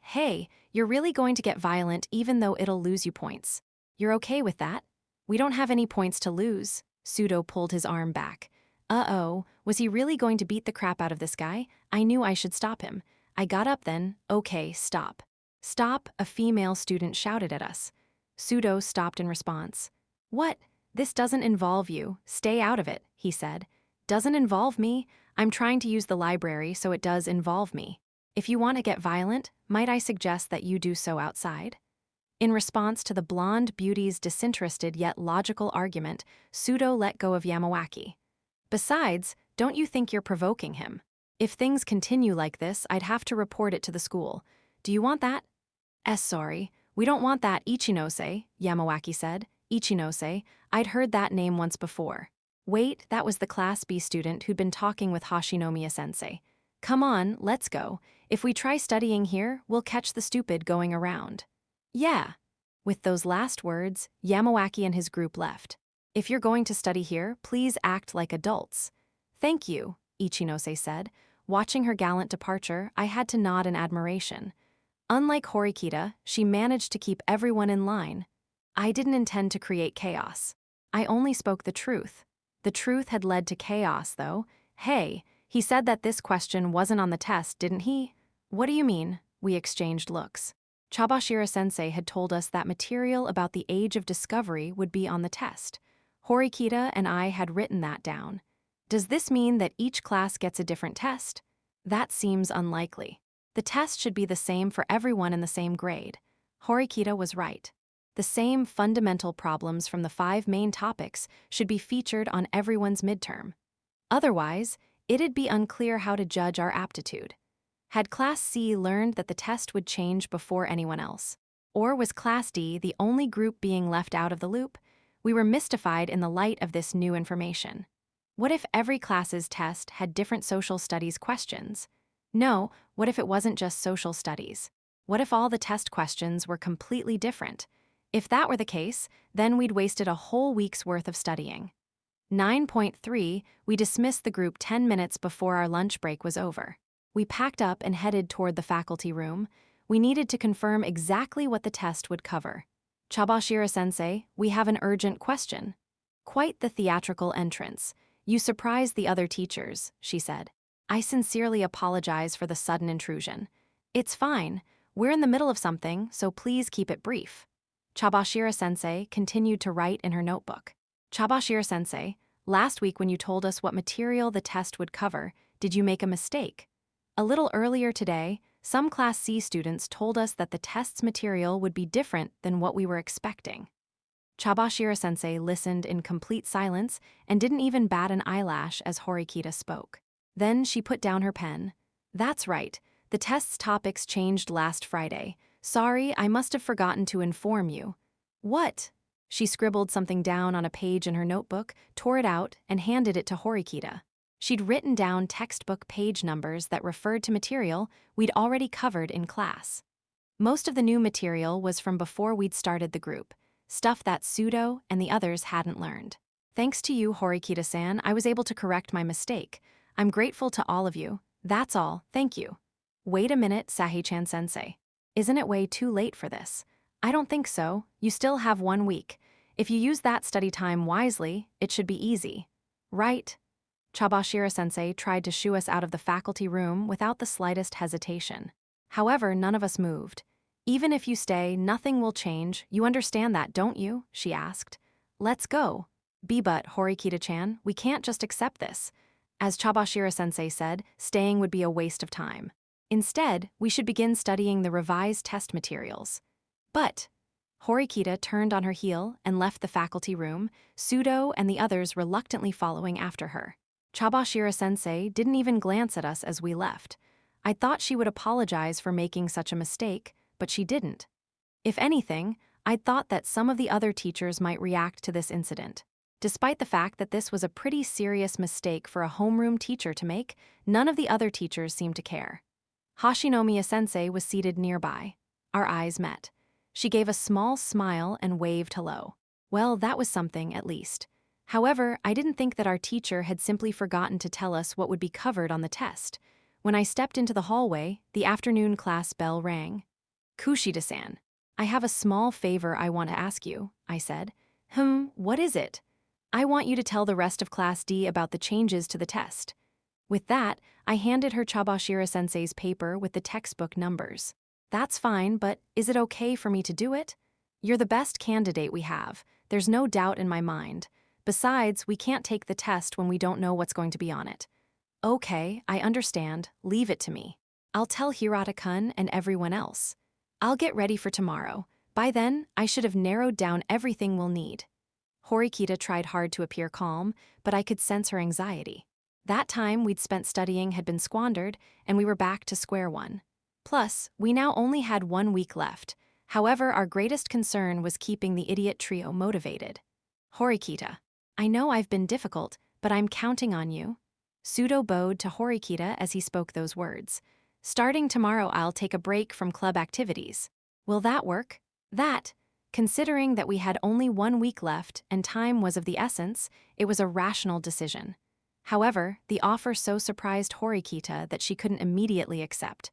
you're really going to get violent even though it'll lose you points. You're okay with that? We don't have any points to lose. Sudo pulled his arm back. Uh-oh, was he really going to beat the crap out of this guy? I knew I should stop him. I got up then. Okay, stop. Stop, a female student shouted at us. Sudo stopped in response. What? This doesn't involve you. Stay out of it, he said. Doesn't involve me? I'm trying to use the library, so it does involve me. If you want to get violent, might I suggest that you do so outside? In response to the blonde beauty's disinterested yet logical argument, Sudo let go of Yamawaki. Besides, don't you think you're provoking him? If things continue like this, I'd have to report it to the school. Do you want that? Sorry, we don't want that, Ichinose, Yamawaki said. Ichinose, I'd heard that name once before. Wait, that was the Class B student who'd been talking with Hashinomiya-sensei. Come on, let's go. If we try studying here, we'll catch the stupid going around. Yeah. With those last words, Yamawaki and his group left. If you're going to study here, please act like adults. Thank you, Ichinose said. Watching her gallant departure, I had to nod in admiration. Unlike Horikita, she managed to keep everyone in line. I didn't intend to create chaos. I only spoke the truth. The truth had led to chaos, though. Hey, he said that this question wasn't on the test, didn't he? What do you mean? We exchanged looks. Chabashira-sensei had told us that material about the age of discovery would be on the test. Horikita and I had written that down. Does this mean that each class gets a different test? That seems unlikely. The test should be the same for everyone in the same grade. Horikita was right. The same fundamental problems from the 5 main topics should be featured on everyone's midterm. Otherwise, it'd be unclear how to judge our aptitude. Had Class C learned that the test would change before anyone else? Or was Class D the only group being left out of the loop? We were mystified in the light of this new information. What if every class's test had different social studies questions? No, what if it wasn't just social studies? What if all the test questions were completely different? If that were the case, then we'd wasted a whole week's worth of studying. 9.3, we dismissed the group 10 minutes before our lunch break was over. We packed up and headed toward the faculty room. We needed to confirm exactly what the test would cover. Chabashira-sensei, we have an urgent question. Quite the theatrical entrance. You surprised the other teachers, she said. I sincerely apologize for the sudden intrusion. It's fine. We're in the middle of something, so please keep it brief. Chabashira-sensei continued to write in her notebook. Chabashira-sensei, last week when you told us what material the test would cover, did you make a mistake? A little earlier today, some Class C students told us that the test's material would be different than what we were expecting. Chabashira-sensei listened in complete silence and didn't even bat an eyelash as Horikita spoke. Then she put down her pen. That's right, the test's topics changed last Friday. Sorry, I must have forgotten to inform you. What? She scribbled something down on a page in her notebook, tore it out, and handed it to Horikita. She'd written down textbook page numbers that referred to material we'd already covered in class. Most of the new material was from before we'd started the group, stuff that Sudo and the others hadn't learned. Thanks to you, Horikita-san, I was able to correct my mistake. I'm grateful to all of you. That's all, thank you. Wait a minute, Sahi-chan sensei. Isn't it way too late for this? I don't think so. You still have 1 week. If you use that study time wisely, it should be easy. Right? Chabashira sensei tried to shoo us out of the faculty room without the slightest hesitation. However, none of us moved. Even if you stay, nothing will change. You understand that, don't you? She asked. Let's go. But Horikita-chan, we can't just accept this. As Chabashira sensei said, staying would be a waste of time. Instead, we should begin studying the revised test materials. But Horikita turned on her heel and left the faculty room, Sudo and the others reluctantly following after her. Chabashira sensei didn't even glance at us as we left. I thought she would apologize for making such a mistake, but she didn't. If anything, I'd thought that some of the other teachers might react to this incident. Despite the fact that this was a pretty serious mistake for a homeroom teacher to make, none of the other teachers seemed to care. Hashinomiya sensei was seated nearby. Our eyes met. She gave a small smile and waved hello. Well, that was something, at least. However, I didn't think that our teacher had simply forgotten to tell us what would be covered on the test. When I stepped into the hallway, the afternoon class bell rang. Kushida-san, I have a small favor I want to ask you, I said. What is it? I want you to tell the rest of Class D about the changes to the test. With that, I handed her Chabashira sensei's paper with the textbook numbers. That's fine, but is it okay for me to do it? You're the best candidate we have. There's no doubt in my mind. Besides, we can't take the test when we don't know what's going to be on it. Okay, I understand. Leave it to me. I'll tell Hirata-kun and everyone else. I'll get ready for tomorrow. By then, I should have narrowed down everything we'll need. Horikita tried hard to appear calm, but I could sense her anxiety. That time we'd spent studying had been squandered, and we were back to square one. Plus, we now only had 1 week left. However, our greatest concern was keeping the idiot trio motivated. Horikita, I know I've been difficult, but I'm counting on you. Sudo bowed to Horikita as he spoke those words. Starting tomorrow, I'll take a break from club activities. Will that work? That, considering that we had only 1 week left and time was of the essence, it was a rational decision. However, the offer so surprised Horikita that she couldn't immediately accept.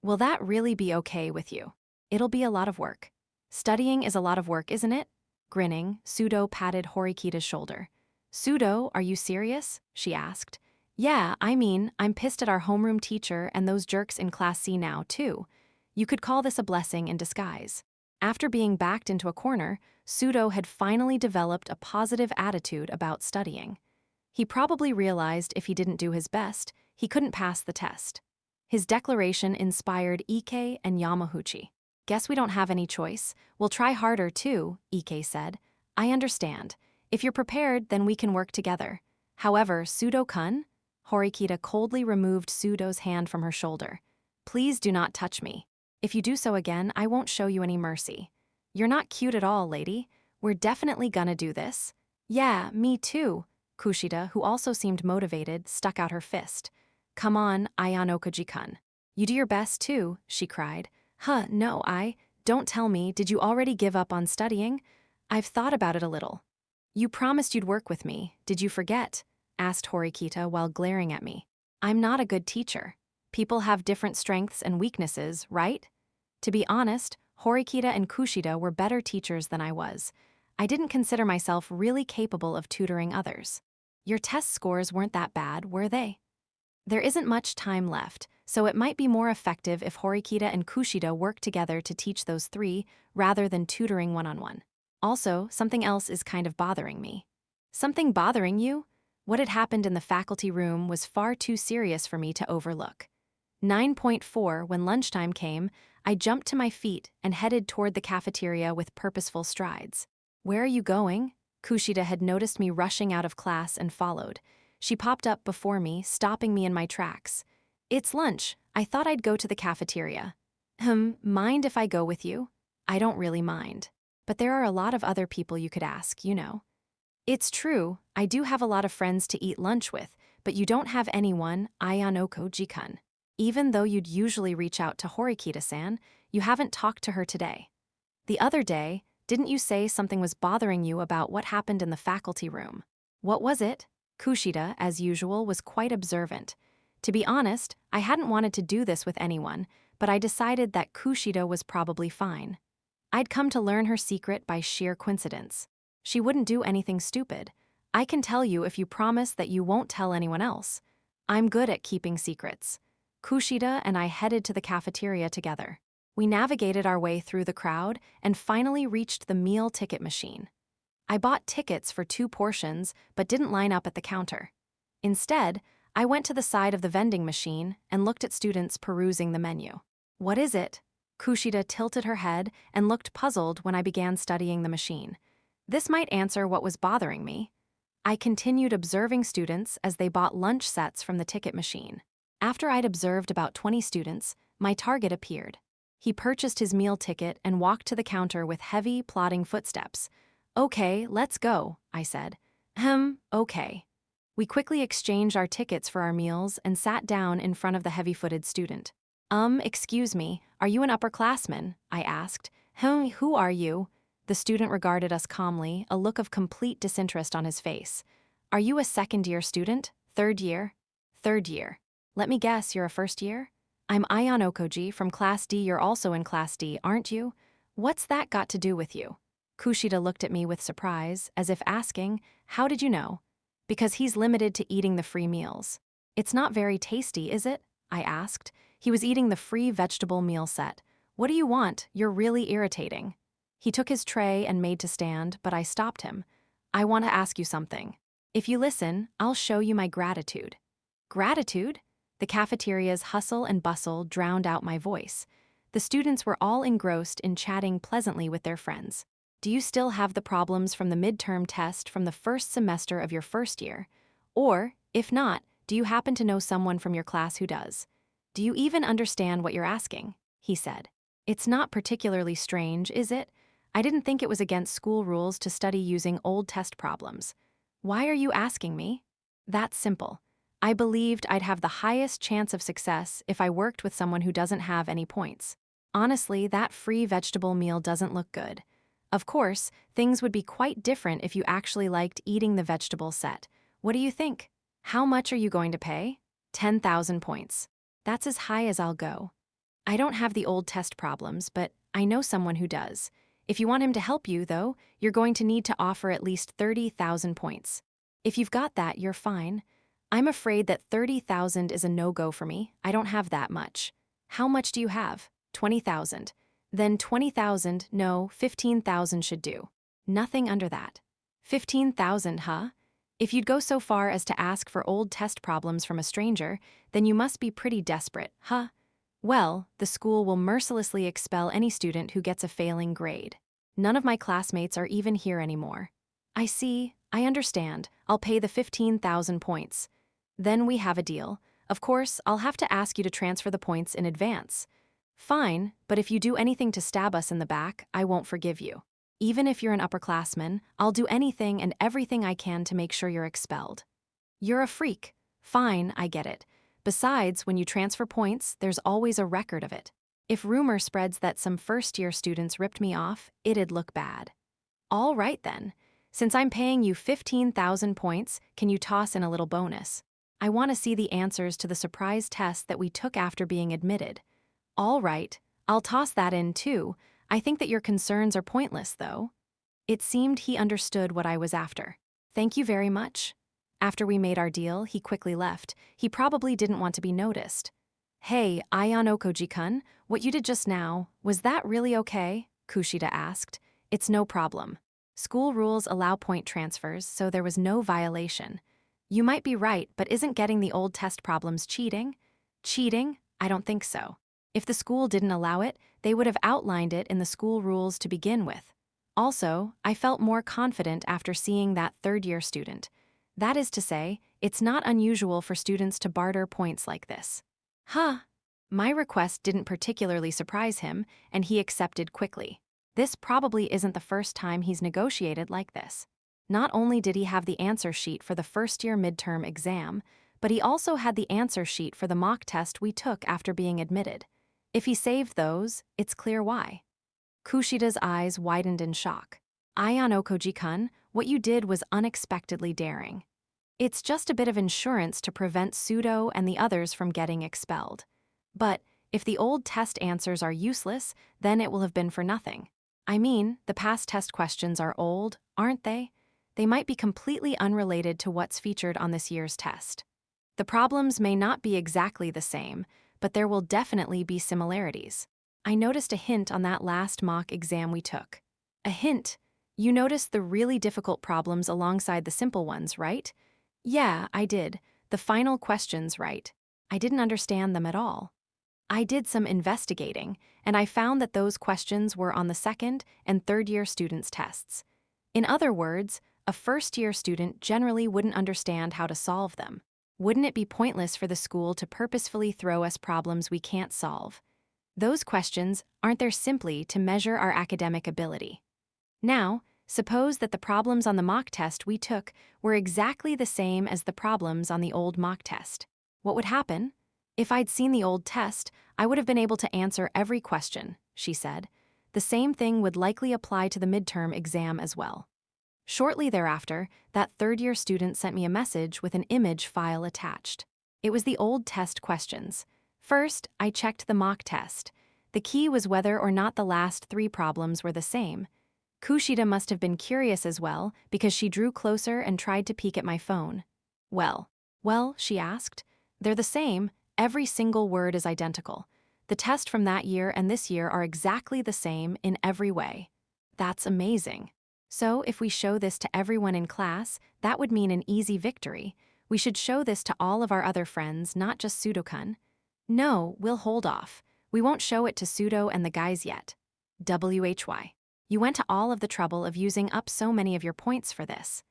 Will that really be okay with you? It'll be a lot of work. Studying is a lot of work, isn't it? Grinning, Sudo patted Horikita's shoulder. Sudo, are you serious? She asked. Yeah, I mean, I'm pissed at our homeroom teacher and those jerks in Class C now, too. You could call this a blessing in disguise. After being backed into a corner, Sudo had finally developed a positive attitude about studying. He probably realized if he didn't do his best, he couldn't pass the test. His declaration inspired Ike and Yamahuchi. Guess we don't have any choice. We'll try harder too, Ike said. I understand. If you're prepared, then we can work together. However, Sudo-kun? Horikita coldly removed Sudo's hand from her shoulder. Please do not touch me. If you do so again, I won't show you any mercy. You're not cute at all, lady. We're definitely gonna do this. Yeah, me too. Kushida, who also seemed motivated, stuck out her fist. Come on, Ayanokoji-kun. You do your best too, she cried. No, don't tell me, did you already give up on studying? I've thought about it a little. You promised you'd work with me, did you forget? Asked Horikita while glaring at me. I'm not a good teacher. People have different strengths and weaknesses, right? To be honest, Horikita and Kushida were better teachers than I was. I didn't consider myself really capable of tutoring others. Your test scores weren't that bad, were they? There isn't much time left, so it might be more effective if Horikita and Kushida work together to teach those three, rather than tutoring one-on-one. Also, something else is kind of bothering me. Something bothering you? What had happened in the faculty room was far too serious for me to overlook. 9.4, when lunchtime came, I jumped to my feet and headed toward the cafeteria with purposeful strides. Where are you going? Kushida had noticed me rushing out of class and followed. She popped up before me, stopping me in my tracks. It's lunch. I thought I'd go to the cafeteria. Mind if I go with you? I don't really mind. But there are a lot of other people you could ask, you know. It's true, I do have a lot of friends to eat lunch with, but you don't have anyone, Ayanokoji-kun. Even though you'd usually reach out to Horikita-san, you haven't talked to her today. The other day, didn't you say something was bothering you about what happened in the faculty room? What was it? Kushida, as usual, was quite observant. To be honest, I hadn't wanted to do this with anyone, but I decided that Kushida was probably fine. I'd come to learn her secret by sheer coincidence. She wouldn't do anything stupid. I can tell you if you promise that you won't tell anyone else. I'm good at keeping secrets. Kushida and I headed to the cafeteria together. We navigated our way through the crowd and finally reached the meal ticket machine. I bought tickets for 2 portions but didn't line up at the counter. Instead, I went to the side of the vending machine and looked at students perusing the menu. What is it? Kushida tilted her head and looked puzzled when I began studying the machine. This might answer what was bothering me. I continued observing students as they bought lunch sets from the ticket machine. After I'd observed about 20 students, my target appeared. He purchased his meal ticket and walked to the counter with heavy, plodding footsteps. "Okay, let's go," I said. Okay." We quickly exchanged our tickets for our meals and sat down in front of the heavy-footed student. Excuse me, are you an upperclassman?" I asked. Who are you?" The student regarded us calmly, a look of complete disinterest on his face. "Are you a second-year student? Third year?" "Third year. Let me guess, you're a first year?" "I'm Ayan Okoji from Class D. You're also in Class D, aren't you? What's that got to do with you?" Kushida looked at me with surprise, as if asking, "How did you know?" "Because he's limited to eating the free meals." "It's not very tasty, is it?" I asked. He was eating the free vegetable meal set. "What do you want? You're really irritating." He took his tray and made to stand, but I stopped him. "I want to ask you something. If you listen, I'll show you my gratitude." Gratitude? The cafeteria's hustle and bustle drowned out my voice. The students were all engrossed in chatting pleasantly with their friends. "Do you still have the problems from the midterm test from the first semester of your first year? Or, if not, do you happen to know someone from your class who does? Do you even understand what you're asking?" he said. "It's not particularly strange, is it? I didn't think it was against school rules to study using old test problems. Why are you asking me?" "That's simple. I believed I'd have the highest chance of success if I worked with someone who doesn't have any points. Honestly, that free vegetable meal doesn't look good. Of course, things would be quite different if you actually liked eating the vegetable set. What do you think? How much are you going to pay?" 10,000 points. That's as high as I'll go. I don't have the old test problems, but I know someone who does. If you want him to help you, though, you're going to need to offer at least 30,000 points. If you've got that, you're fine. I'm afraid that 30,000 is a no-go for me. I don't have that much. How much do you have? 20,000. Then 20,000, no, 15,000 should do. Nothing under that. 15,000, huh? If you'd go so far as to ask for old test problems from a stranger, then you must be pretty desperate, huh? Well, the school will mercilessly expel any student who gets a failing grade. None of my classmates are even here anymore. I see, I understand. I'll pay the 15,000 points. Then we have a deal. Of course, I'll have to ask you to transfer the points in advance. Fine, but if you do anything to stab us in the back, I won't forgive you. Even if you're an upperclassman, I'll do anything and everything I can to make sure you're expelled." "You're a freak." "Fine, I get it. Besides, when you transfer points, there's always a record of it. If rumor spreads that some first-year students ripped me off, it'd look bad." "All right then. Since I'm paying you 15,000 points, can you toss in a little bonus? I want to see the answers to the surprise test that we took after being admitted." "All right, I'll toss that in too. I think that your concerns are pointless, though." It seemed he understood what I was after. "Thank you very much." After we made our deal, he quickly left. He probably didn't want to be noticed. "Hey, Ayan Okoji-kun, what you did just now, was that really okay?" Kushida asked. "It's no problem. School rules allow point transfers, so there was no violation." "You might be right, but isn't getting the old test problems cheating?" "Cheating? I don't think so. If the school didn't allow it, they would have outlined it in the school rules to begin with. Also, I felt more confident after seeing that third-year student. That is to say, it's not unusual for students to barter points like this." "Huh." My request didn't particularly surprise him, and he accepted quickly. This probably isn't the first time he's negotiated like this. Not only did he have the answer sheet for the first-year midterm exam, but he also had the answer sheet for the mock test we took after being admitted. If he saved those, it's clear why. Kushida's eyes widened in shock. "Ayan Okoji-kun, what you did was unexpectedly daring." It's just a bit of insurance to prevent pseudo and the others from getting expelled. But if the old test answers are useless, then it will have been for nothing. I mean, the past test questions are old, aren't they? They might be completely unrelated to what's featured on this year's test. The problems may not be exactly the same, but there will definitely be similarities. I noticed a hint on that last mock exam we took. A hint? You noticed the really difficult problems alongside the simple ones, right? Yeah, I did. The final questions, right. I didn't understand them at all. I did some investigating, and I found that those questions were on the second and third-year students' tests. In other words, a first-year student generally wouldn't understand how to solve them. Wouldn't it be pointless for the school to purposefully throw us problems we can't solve? Those questions aren't there simply to measure our academic ability. Now, suppose that the problems on the mock test we took were exactly the same as the problems on the old mock test. What would happen? If I'd seen the old test, I would have been able to answer every question, she said. The same thing would likely apply to the midterm exam as well. Shortly thereafter, that third-year student sent me a message with an image file attached. It was the old test questions. First, I checked the mock test. The key was whether or not the last 3 problems were the same. Kushida must have been curious as well, because she drew closer and tried to peek at my phone. Well, she asked. They're the same. Every single word is identical. The test from that year and this year are exactly the same in every way. That's amazing. So if we show this to everyone in class, that would mean an easy victory. We should show this to all of our other friends, not just Pseudo-kun. No, we'll hold off. We won't show it to Pseudo and the guys yet. WHY. You went to all of the trouble of using up so many of your points for this.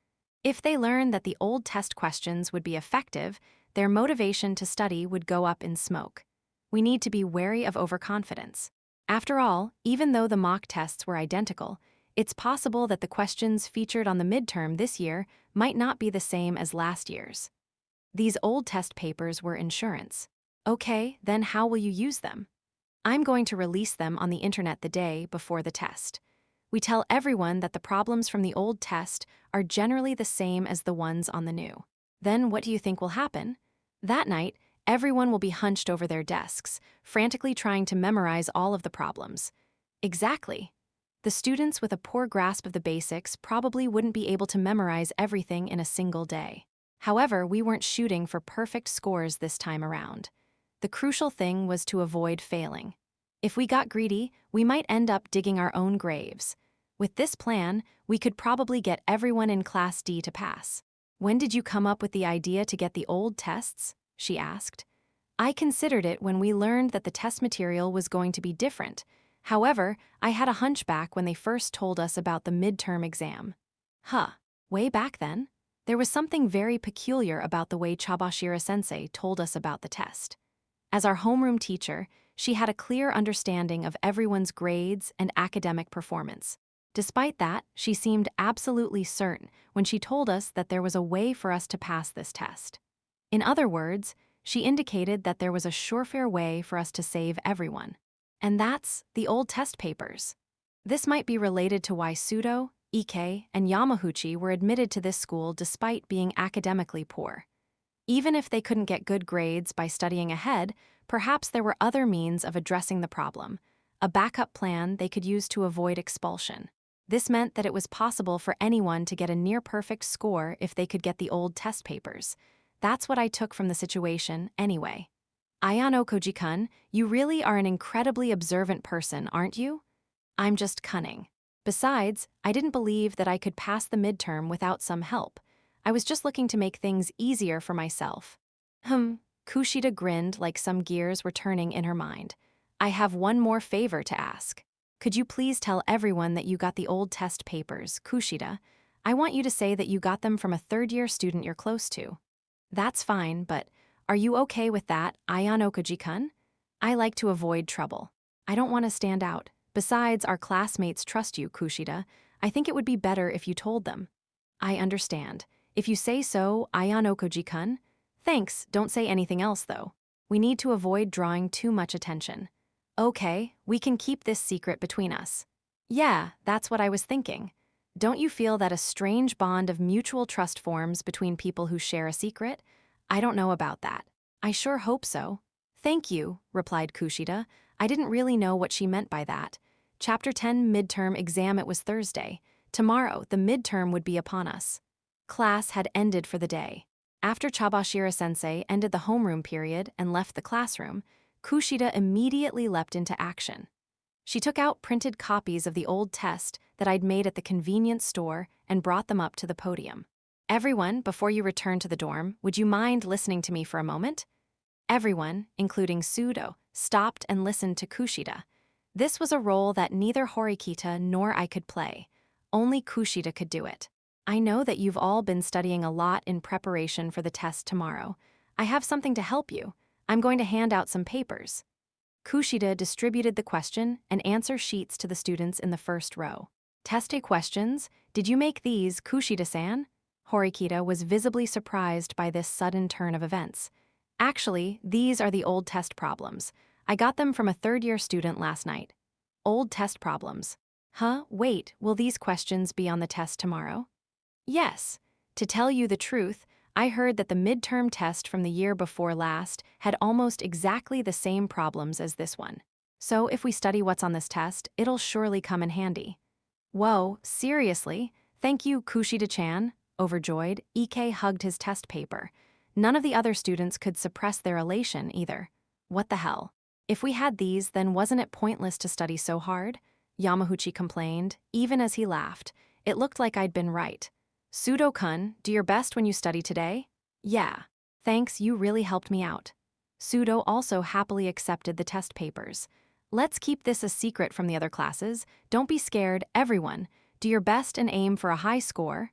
If they learn that the old test questions would be effective, their motivation to study would go up in smoke. We need to be wary of overconfidence. After all, even though the mock tests were identical, it's possible that the questions featured on the midterm this year might not be the same as last year's. These old test papers were insurance. Okay, then how will you use them? I'm going to release them on the internet the day before the test. We tell everyone that the problems from the old test are generally the same as the ones on the new. Then what do you think will happen? That night, everyone will be hunched over their desks, frantically trying to memorize all of the problems. Exactly. The students with a poor grasp of the basics probably wouldn't be able to memorize everything in a single day. However, we weren't shooting for perfect scores this time around. The crucial thing was to avoid failing. If we got greedy, we might end up digging our own graves. With this plan, we could probably get everyone in Class D to pass. When did you come up with the idea to get the old tests? She asked. I considered it when we learned that the test material was going to be different. However, I had a hunchback when they first told us about the midterm exam. Way back then? There was something very peculiar about the way Chabashira-sensei told us about the test. As our homeroom teacher, she had a clear understanding of everyone's grades and academic performance. Despite that, she seemed absolutely certain when she told us that there was a way for us to pass this test. In other words, she indicated that there was a surefire way for us to save everyone. And that's the old test papers. This might be related to why Pseudo, Ike, and Yamaguchi were admitted to this school despite being academically poor. Even if they couldn't get good grades by studying ahead, perhaps there were other means of addressing the problem, a backup plan they could use to avoid expulsion. This meant that it was possible for anyone to get a near-perfect score if they could get the old test papers. That's what I took from the situation, anyway. Ayano Koji-kun, you really are an incredibly observant person, aren't you? I'm just cunning. Besides, I didn't believe that I could pass the midterm without some help. I was just looking to make things easier for myself. Kushida grinned like some gears were turning in her mind. I have one more favor to ask. Could you please tell everyone that you got the old test papers, Kushida? I want you to say that you got them from a third-year student you're close to. That's fine, but are you okay with that, Ayano Koji-kun? I like to avoid trouble. I don't want to stand out. Besides, our classmates trust you, Kushida. I think it would be better if you told them. I understand. If you say so, Ayano Koji-kun. Thanks, don't say anything else, though. We need to avoid drawing too much attention. Okay, we can keep this secret between us. Yeah, that's what I was thinking. Don't you feel that a strange bond of mutual trust forms between people who share a secret? I don't know about that. I sure hope so. Thank you, replied Kushida. I didn't really know what she meant by that. Chapter 10 midterm exam. It was Thursday. Tomorrow, the midterm would be upon us. Class had ended for the day. After Chabashira-sensei ended the homeroom period and left the classroom, Kushida immediately leapt into action. She took out printed copies of the old test that I'd made at the convenience store and brought them up to the podium. Everyone, before you return to the dorm, would you mind listening to me for a moment? Everyone, including Sudo, stopped and listened to Kushida. This was a role that neither Horikita nor I could play. Only Kushida could do it. I know that you've all been studying a lot in preparation for the test tomorrow. I have something to help you. I'm going to hand out some papers. Kushida distributed the question and answer sheets to the students in the first row. Teste questions? Did you make these, Kushida-san? Horikita was visibly surprised by this sudden turn of events. Actually, these are the old test problems. I got them from a third-year student last night. Old test problems. Huh? Wait, will these questions be on the test tomorrow? Yes. To tell you the truth, I heard that the midterm test from the year before last had almost exactly the same problems as this one. So if we study what's on this test, it'll surely come in handy. Whoa, seriously? Thank you, Kushida-chan. Overjoyed, Ike hugged his test paper. None of the other students could suppress their elation either. What the hell? If we had these, then wasn't it pointless to study so hard? Yamaguchi complained, even as he laughed. It looked like I'd been right. Sudo-kun, do your best when you study today? Yeah. Thanks, you really helped me out. Sudo also happily accepted the test papers. Let's keep this a secret from the other classes. Don't be scared, everyone. Do your best and aim for a high score.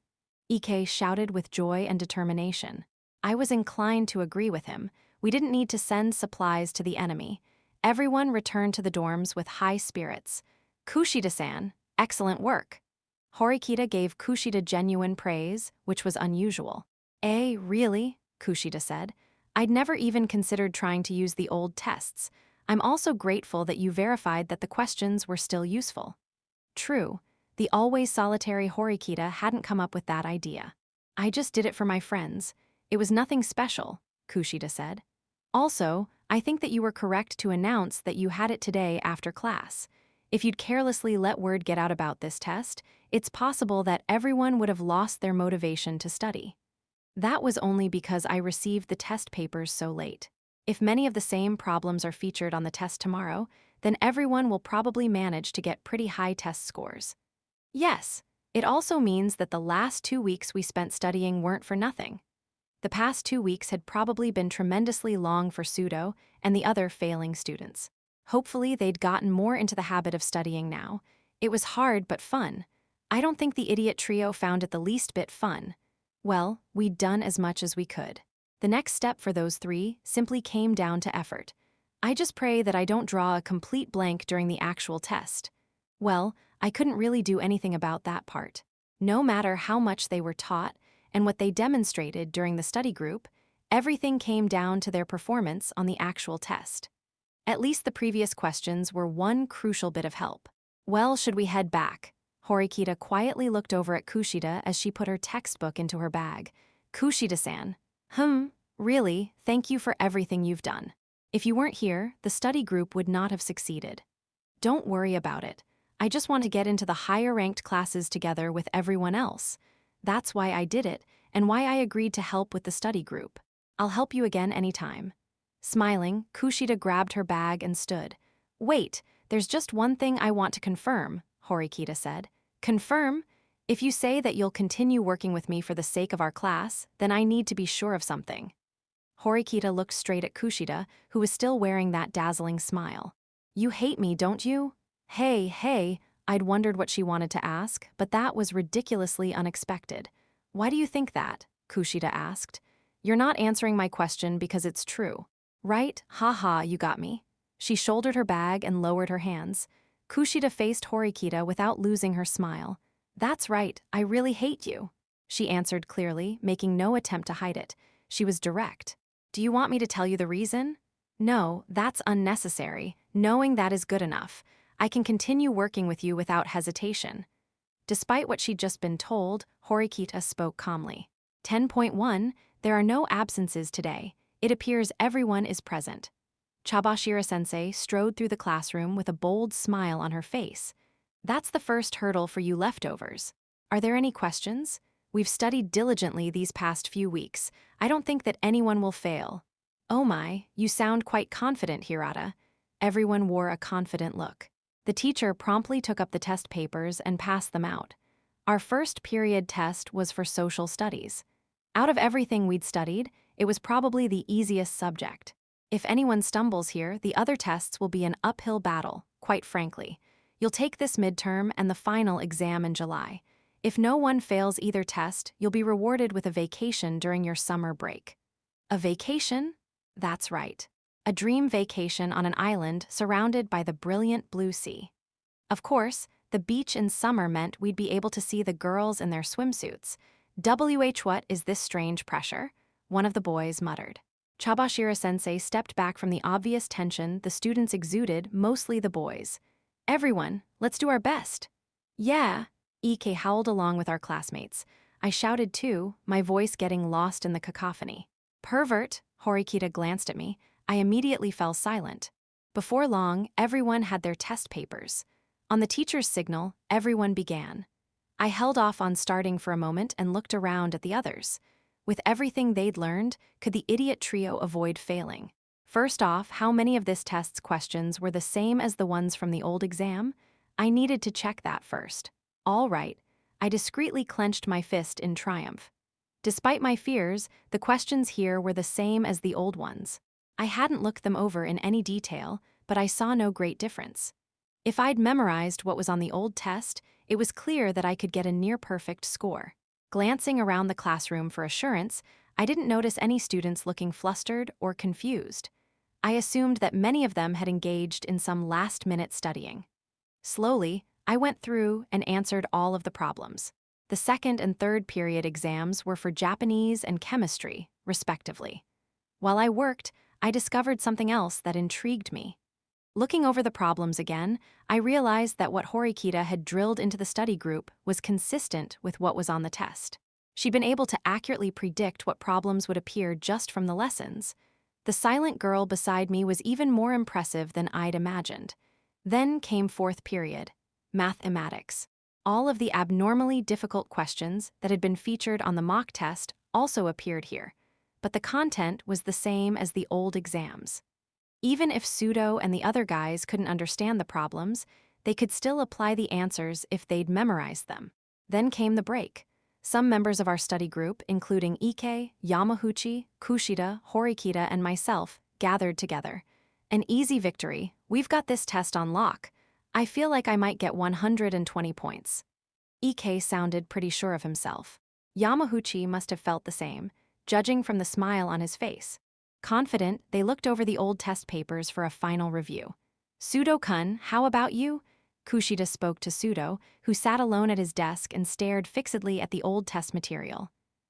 Ike shouted with joy and determination. I was inclined to agree with him. We didn't need to send supplies to the enemy. Everyone returned to the dorms with high spirits. Kushida-san, excellent work. Horikita gave Kushida genuine praise, which was unusual. Really? Kushida said. I'd never even considered trying to use the old tests. I'm also grateful that you verified that the questions were still useful. True, the always solitary Horikita hadn't come up with that idea. I just did it for my friends. It was nothing special, Kushida said. Also, I think that you were correct to announce that you had it today after class. If you'd carelessly let word get out about this test, it's possible that everyone would have lost their motivation to study. That was only because I received the test papers so late. If many of the same problems are featured on the test tomorrow, then everyone will probably manage to get pretty high test scores. Yes, it also means that the last 2 weeks we spent studying weren't for nothing. The past 2 weeks had probably been tremendously long for Sudo and the other failing students. Hopefully they'd gotten more into the habit of studying now. It was hard but fun. I don't think the idiot trio found it the least bit fun. Well, we'd done as much as we could. The next step for those three simply came down to effort. I just pray that I don't draw a complete blank during the actual test. Well, I couldn't really do anything about that part. No matter how much they were taught and what they demonstrated during the study group, everything came down to their performance on the actual test. At least the previous questions were one crucial bit of help. Well, should we head back? Horikita quietly looked over at Kushida as she put her textbook into her bag. Kushida-san. Really, thank you for everything you've done. If you weren't here, the study group would not have succeeded. Don't worry about it. I just want to get into the higher-ranked classes together with everyone else. That's why I did it, and why I agreed to help with the study group. I'll help you again anytime. Smiling, Kushida grabbed her bag and stood. Wait, there's just one thing I want to confirm, Horikita said. Confirm? If you say that you'll continue working with me for the sake of our class, then I need to be sure of something. Horikita looked straight at Kushida, who was still wearing that dazzling smile. You hate me, don't you? Hey, I'd wondered what she wanted to ask, but that was ridiculously unexpected. Why do you think that? Kushida asked. You're not answering my question because it's true. Right? Haha, you got me. She shouldered her bag and lowered her hands. Kushida faced Horikita without losing her smile. That's right, I really hate you. She answered clearly, making no attempt to hide it. She was direct. Do you want me to tell you the reason? No, that's unnecessary. Knowing that is good enough. I can continue working with you without hesitation. Despite what she'd just been told, Horikita spoke calmly. 10.1, there are no absences today. It appears everyone is present. Chabashira-sensei strode through the classroom with a bold smile on her face. That's the first hurdle for you leftovers. Are there any questions? We've studied diligently these past few weeks. I don't think that anyone will fail. Oh my, you sound quite confident, Hirata. Everyone wore a confident look. The teacher promptly took up the test papers and passed them out. Our first period test was for social studies. Out of everything we'd studied, it was probably the easiest subject. If anyone stumbles here, the other tests will be an uphill battle, quite frankly. You'll take this midterm and the final exam in July. If no one fails either test, you'll be rewarded with a vacation during your summer break. A vacation? That's right. A dream vacation on an island surrounded by the brilliant blue sea. Of course, the beach in summer meant we'd be able to see the girls in their swimsuits. What is this strange pressure? One of the boys muttered. Chabashira-sensei stepped back from the obvious tension the students exuded, mostly the boys. Everyone, let's do our best. Yeah, Ike howled along with our classmates. I shouted too, my voice getting lost in the cacophony. Pervert, Horikita glanced at me. I immediately fell silent. Before long, everyone had their test papers. On the teacher's signal, everyone began. I held off on starting for a moment and looked around at the others. With everything they'd learned, could the idiot trio avoid failing? First off, how many of this test's questions were the same as the ones from the old exam? I needed to check that first. All right, I discreetly clenched my fist in triumph. Despite my fears, the questions here were the same as the old ones. I hadn't looked them over in any detail, but I saw no great difference. If I'd memorized what was on the old test, it was clear that I could get a near-perfect score. Glancing around the classroom for assurance, I didn't notice any students looking flustered or confused. I assumed that many of them had engaged in some last-minute studying. Slowly, I went through and answered all of the problems. The second and third period exams were for Japanese and chemistry, respectively. While I worked, I discovered something else that intrigued me. Looking over the problems again, I realized that what Horikita had drilled into the study group was consistent with what was on the test. She'd been able to accurately predict what problems would appear just from the lessons. The silent girl beside me was even more impressive than I'd imagined. Then came fourth period, mathematics. All of the abnormally difficult questions that had been featured on the mock test also appeared here, but the content was the same as the old exams. Even if Pseudo and the other guys couldn't understand the problems, they could still apply the answers if they'd memorized them. Then came the break. Some members of our study group, including Ike, Yamaguchi, Kushida, Horikita, and myself, gathered together. An easy victory. We've got this test on lock. I feel like I might get 120 points. Ike sounded pretty sure of himself. Yamaguchi must have felt the same, judging from the smile on his face. Confident, they looked over the old test papers for a final review. Pseudo-kun, how about you? Kushida spoke to Pseudo, who sat alone at his desk and stared fixedly at the old test material.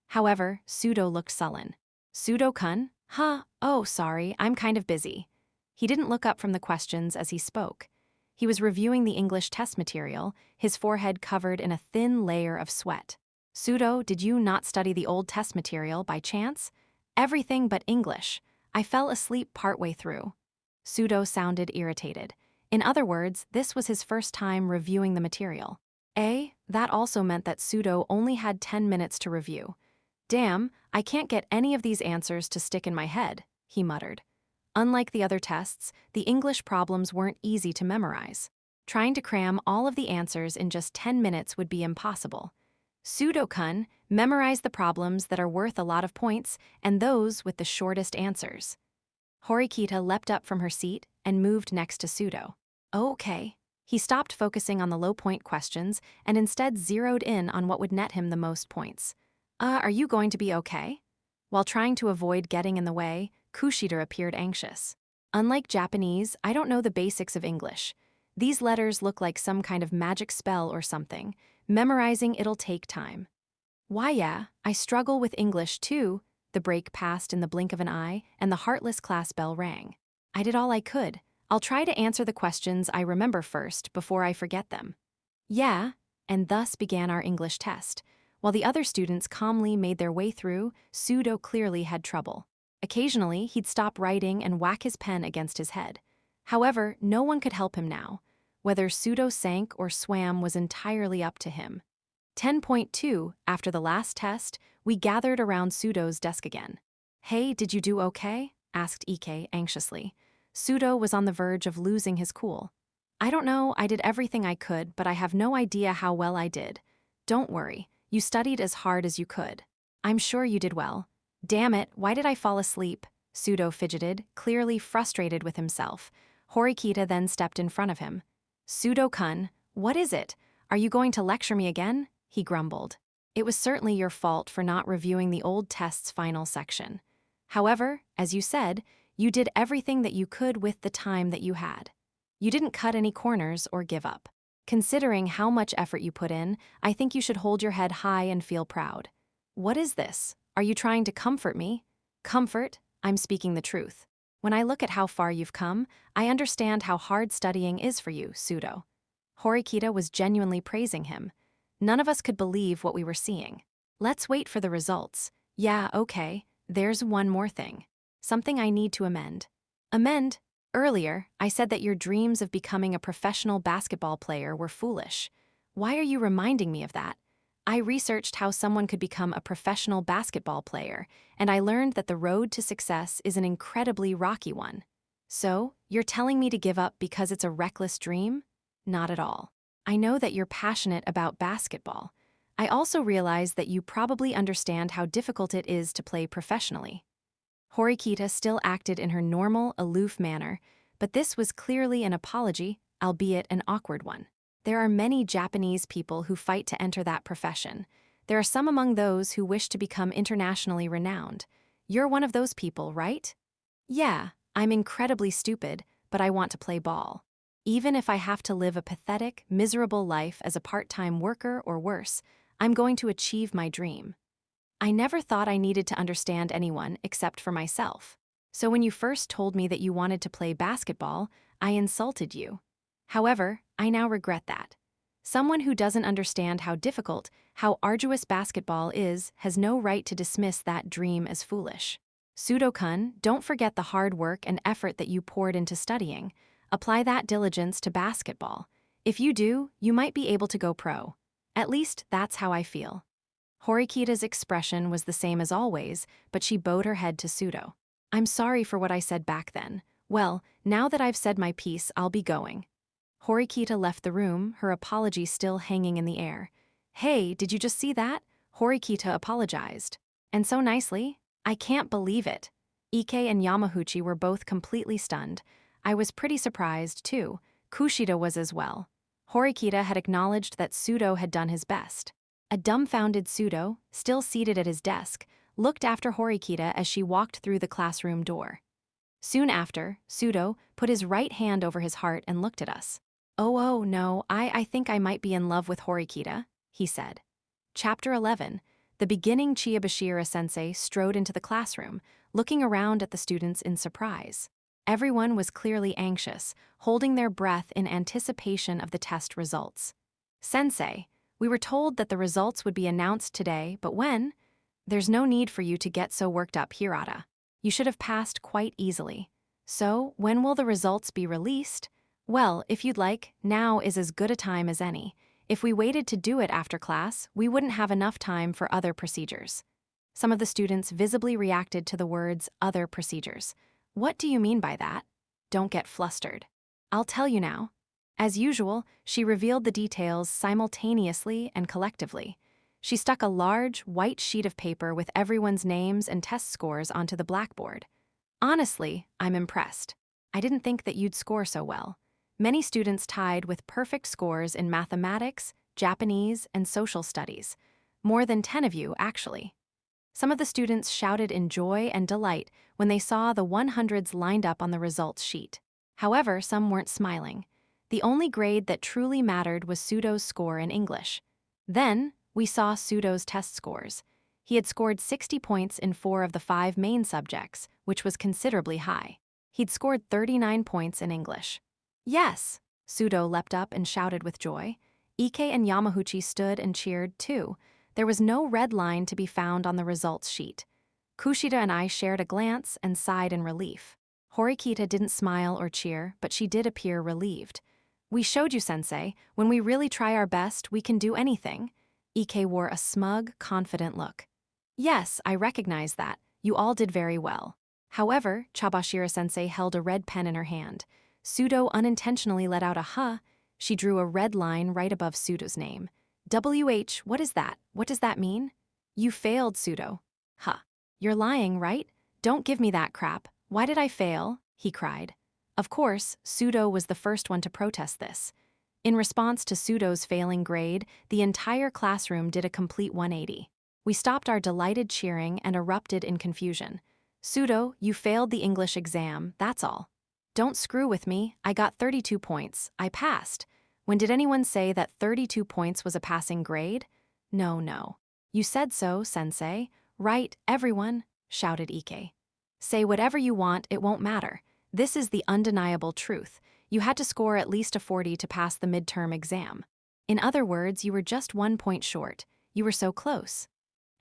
However, Pseudo looked sullen. Pseudo-kun? Huh, oh, sorry, I'm kind of busy. He didn't look up from the questions as he spoke. He was reviewing the English test material, his forehead covered in a thin layer of sweat. Pseudo, did you not study the old test material by chance? Everything but English. I fell asleep partway through. Pseudo sounded irritated. In other words, this was his first time reviewing the material. That also meant that Pseudo only had 10 minutes to review. Damn, I can't get any of these answers to stick in my head, he muttered. Unlike the other tests, the English problems weren't easy to memorize. Trying to cram all of the answers in just 10 minutes would be impossible. Pseudo-kun, memorize the problems that are worth a lot of points and those with the shortest answers. Horikita leapt up from her seat and moved next to Pseudo. Okay. He stopped focusing on the low-point questions and instead zeroed in on what would net him the most points. Are you going to be okay? While trying to avoid getting in the way, Kushida appeared anxious. Unlike Japanese, I don't know the basics of English. These letters look like some kind of magic spell or something. Memorizing it'll take time. Why yeah, I struggle with English too. The break passed in the blink of an eye, and the heartless class bell rang. I did all I could. I'll try to answer the questions I remember first before I forget them. Yeah, and thus began our English test. While the other students calmly made their way through, Pseudo clearly had trouble. Occasionally, he'd stop writing and whack his pen against his head. However, no one could help him now. Whether Pseudo sank or swam was entirely up to him. 10.2, after the last test, we gathered around Pseudo's desk again. "Hey, did you do okay?" asked Ike anxiously. Pseudo was on the verge of losing his cool. "I don't know, I did everything I could, but I have no idea how well I did. Don't worry, you studied as hard as you could. I'm sure you did well." "Damn it, why did I fall asleep?" Pseudo fidgeted, clearly frustrated with himself. Horikita then stepped in front of him. "Pseudo-kun, what is it? Are you going to lecture me again?" he grumbled. "It was certainly your fault for not reviewing the old test's final section. However, as you said, you did everything that you could with the time that you had. You didn't cut any corners or give up. Considering how much effort you put in, I think you should hold your head high and feel proud." "What is this? Are you trying to comfort me?" "Comfort? I'm speaking the truth. When I look at how far you've come, I understand how hard studying is for you, Pseudo." Horikita was genuinely praising him. None of us could believe what we were seeing. "Let's wait for the results. Yeah, okay, there's one more thing. Something I need to amend." "Amend? Earlier, I said that your dreams of becoming a professional basketball player were foolish. Why are you reminding me of that? I researched how someone could become a professional basketball player, and I learned that the road to success is an incredibly rocky one. So, you're telling me to give up because it's a reckless dream? Not at all. I know that you're passionate about basketball. I also realize that you probably understand how difficult it is to play professionally." Horikita still acted in her normal, aloof manner, but this was clearly an apology, albeit an awkward one. "There are many Japanese people who fight to enter that profession. There are some among those who wish to become internationally renowned. You're one of those people, right?" "Yeah, I'm incredibly stupid, but I want to play ball. Even if I have to live a pathetic, miserable life as a part-time worker or worse, I'm going to achieve my dream. I never thought I needed to understand anyone except for myself. So when you first told me that you wanted to play basketball, I insulted you. However, I now regret that. Someone who doesn't understand how difficult, how arduous basketball is, has no right to dismiss that dream as foolish. Pseudo-kun, don't forget the hard work and effort that you poured into studying. Apply that diligence to basketball. If you do, you might be able to go pro. At least that's how I feel." Horikita's expression was the same as always, but she bowed her head to Pseudo. "I'm sorry for what I said back then. Well, now that I've said my piece, I'll be going." Horikita left the room, her apology still hanging in the air. "Hey, did you just see that?" Horikita apologized. "And so nicely. I can't believe it." Ike and Yamahuchi were both completely stunned. I was pretty surprised, too. Kushida was as well. Horikita had acknowledged that Pseudo had done his best. A dumbfounded Pseudo, still seated at his desk, looked after Horikita as she walked through the classroom door. Soon after, Pseudo put his right hand over his heart and looked at us. Oh, no, I think I might be in love with Horikita," he said. Chapter 11. The beginning Chiyobushira-sensei strode into the classroom, looking around at the students in surprise. Everyone was clearly anxious, holding their breath in anticipation of the test results. "Sensei, we were told that the results would be announced today, but when? There's no need for you to get so worked up, Hirata. You should have passed quite easily. So, when will the results be released? Well, if you'd like, now is as good a time as any. If we waited to do it after class, we wouldn't have enough time for other procedures." Some of the students visibly reacted to the words "other procedures." "What do you mean by that?" "Don't get flustered. I'll tell you now." As usual, she revealed the details simultaneously and collectively. She stuck a large, white sheet of paper with everyone's names and test scores onto the blackboard. "Honestly, I'm impressed. I didn't think that you'd score so well. Many students tied with perfect scores in mathematics, Japanese, and social studies. More than 10 of you, actually." Some of the students shouted in joy and delight when they saw the 100s lined up on the results sheet. However, some weren't smiling. The only grade that truly mattered was Pseudo's score in English. Then, we saw Pseudo's test scores. He had scored 60 points in 4 of the 5 main subjects, which was considerably high. He'd scored 39 points in English. "Yes!" Pseudo leapt up and shouted with joy. Ike and Yamaguchi stood and cheered, too. There was no red line to be found on the results sheet. Kushida and I shared a glance and sighed in relief. Horikita didn't smile or cheer, but she did appear relieved. "We showed you, Sensei. When we really try our best, we can do anything." Ike wore a smug, confident look. "Yes, I recognize that. You all did very well." However, Chabashira-sensei held a red pen in her hand. Sudo unintentionally let out a huh. She drew a red line right above Sudo's name. "WH, what is that? What does that mean?" "You failed, Sudo." "Huh. You're lying, right? Don't give me that crap. Why did I fail?" he cried. Of course, Sudo was the first one to protest this. In response to Sudo's failing grade, the entire classroom did a complete 180. We stopped our delighted cheering and erupted in confusion. "Sudo, you failed the English exam, that's all." "Don't screw with me, I got 32 points, I passed." "When did anyone say that 32 points was a passing grade?" "No, no." "You said so, Sensei." "Right, everyone," shouted Ike. "Say whatever you want, it won't matter. This is the undeniable truth. You had to score at least a 40 to pass the midterm exam. In other words, you were just 1 point short. You were so close."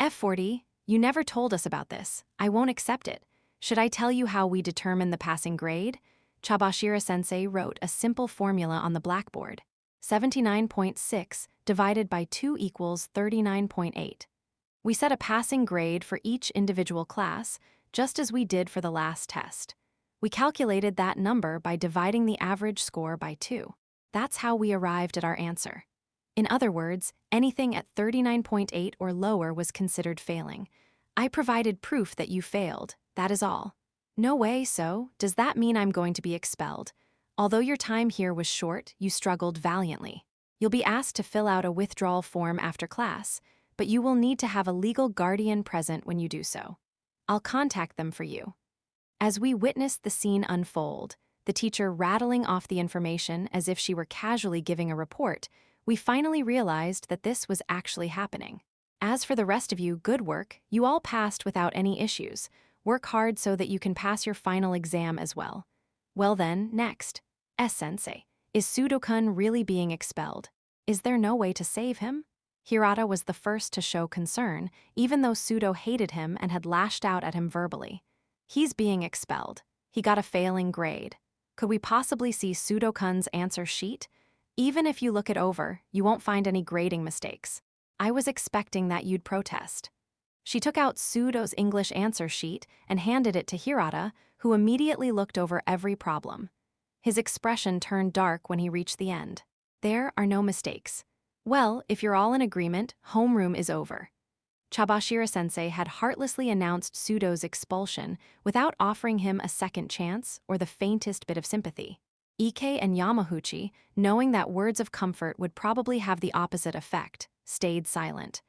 "F40, you never told us about this. I won't accept it. Should I tell you how we determine the passing grade?" Chabashira-sensei wrote a simple formula on the blackboard. 79.6 divided by 2 equals 39.8. We set a passing grade for each individual class, just as we did for the last test. We calculated that number by dividing the average score by 2. That's how we arrived at our answer. In other words, anything at 39.8 or lower was considered failing. I provided proof that you failed, that is all. "No way, so does that mean I'm going to be expelled?" "Although your time here was short, you struggled valiantly. You'll be asked to fill out a withdrawal form after class, but you will need to have a legal guardian present when you do so. I'll contact them for you." As we witnessed the scene unfold, the teacher rattling off the information as if she were casually giving a report, we finally realized that this was actually happening. "As for the rest of you, good work. You all passed without any issues. Work hard so that you can pass your final exam as well." "Well then, next. Sensei, is Sudo-kun really being expelled? Is there no way to save him?" Hirata was the first to show concern, even though Sudo hated him and had lashed out at him verbally. "He's being expelled. He got a failing grade. Could we possibly see Sudo-kun's answer sheet? Even if you look it over, you won't find any grading mistakes. I was expecting that you'd protest." She took out Sudo's English answer sheet and handed it to Hirata, who immediately looked over every problem. His expression turned dark when he reached the end. "There are no mistakes. Well, if you're all in agreement, homeroom is over." Chabashira-sensei had heartlessly announced Sudo's expulsion without offering him a second chance or the faintest bit of sympathy. Ike and Yamaguchi, knowing that words of comfort would probably have the opposite effect, stayed silent.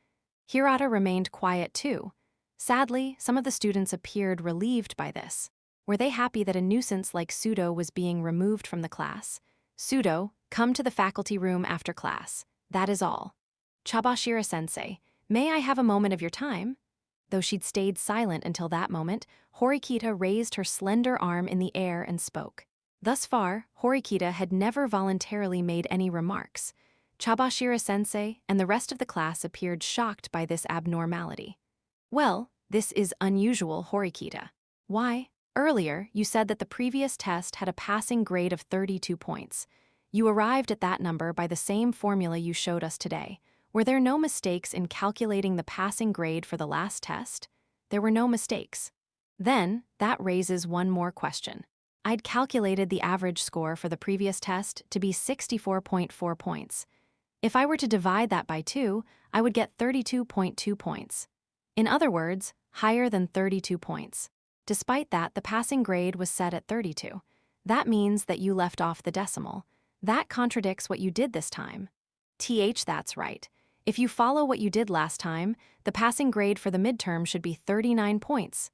Hirata remained quiet too. Sadly, some of the students appeared relieved by this. Were they happy that a nuisance like Sudo was being removed from the class? "Sudo, come to the faculty room after class. That is all." "Chabashira-sensei, may I have a moment of your time?" Though she'd stayed silent until that moment, Horikita raised her slender arm in the air and spoke. Thus far, Horikita had never voluntarily made any remarks. Chabashira-sensei and the rest of the class appeared shocked by this abnormality. "Well, this is unusual, Horikita. Why? Earlier, you said that the previous test had a passing grade of 32 points. You arrived at that number by the same formula you showed us today. Were there no mistakes in calculating the passing grade for the last test?" "There were no mistakes." "Then, that raises one more question. I'd calculated the average score for the previous test to be 64.4 points. If I were to divide that by 2, I would get 32.2 points. In other words, higher than 32 points. Despite that, the passing grade was set at 32. That means that you left off the decimal. That contradicts what you did this time." That's right. If you follow what you did last time, the passing grade for the midterm should be 39 points.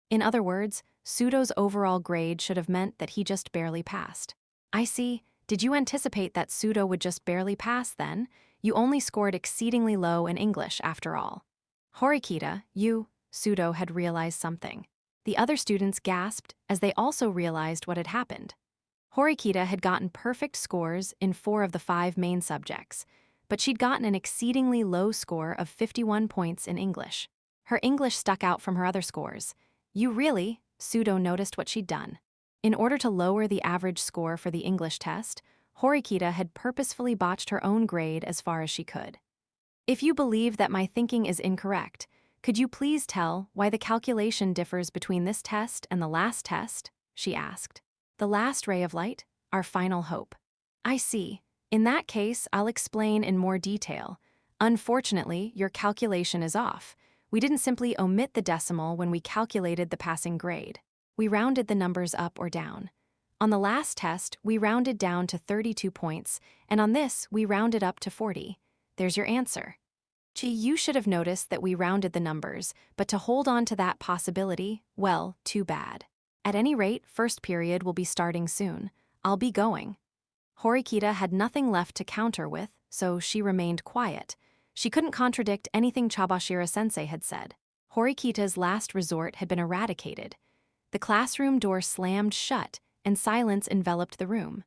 In other words, Sudo's overall grade should have meant that he just barely passed. "I see. Did you anticipate that Sudo would just barely pass then? You only scored exceedingly low in English after all." "Horikita, Sudo had realized something. The other students gasped as they also realized what had happened. Horikita had gotten perfect scores in 4 of the 5 main subjects. but she'd gotten an exceedingly low score of 51 points in English. Her English stuck out from her other scores. You really? Pseudo noticed what she'd done. In order to lower the average score for the English test, Horikita had purposefully botched her own grade as far as she could. If you believe that my thinking is incorrect, could you please tell why the calculation differs between this test and the last test? She asked. The last ray of light? Our final hope. I see. In that case, I'll explain in more detail. Unfortunately, your calculation is off. We didn't simply omit the decimal when we calculated the passing grade. We rounded the numbers up or down. On the last test, we rounded down to 32 points, and on this, we rounded up to 40. There's your answer. Gee, you should have noticed that we rounded the numbers, but to hold on to that possibility, well, too bad. At any rate, first period will be starting soon. I'll be going. Horikita had nothing left to counter with, so she remained quiet. She couldn't contradict anything Chabashira-sensei had said. Horikita's last resort had been eradicated. The classroom door slammed shut, and silence enveloped the room.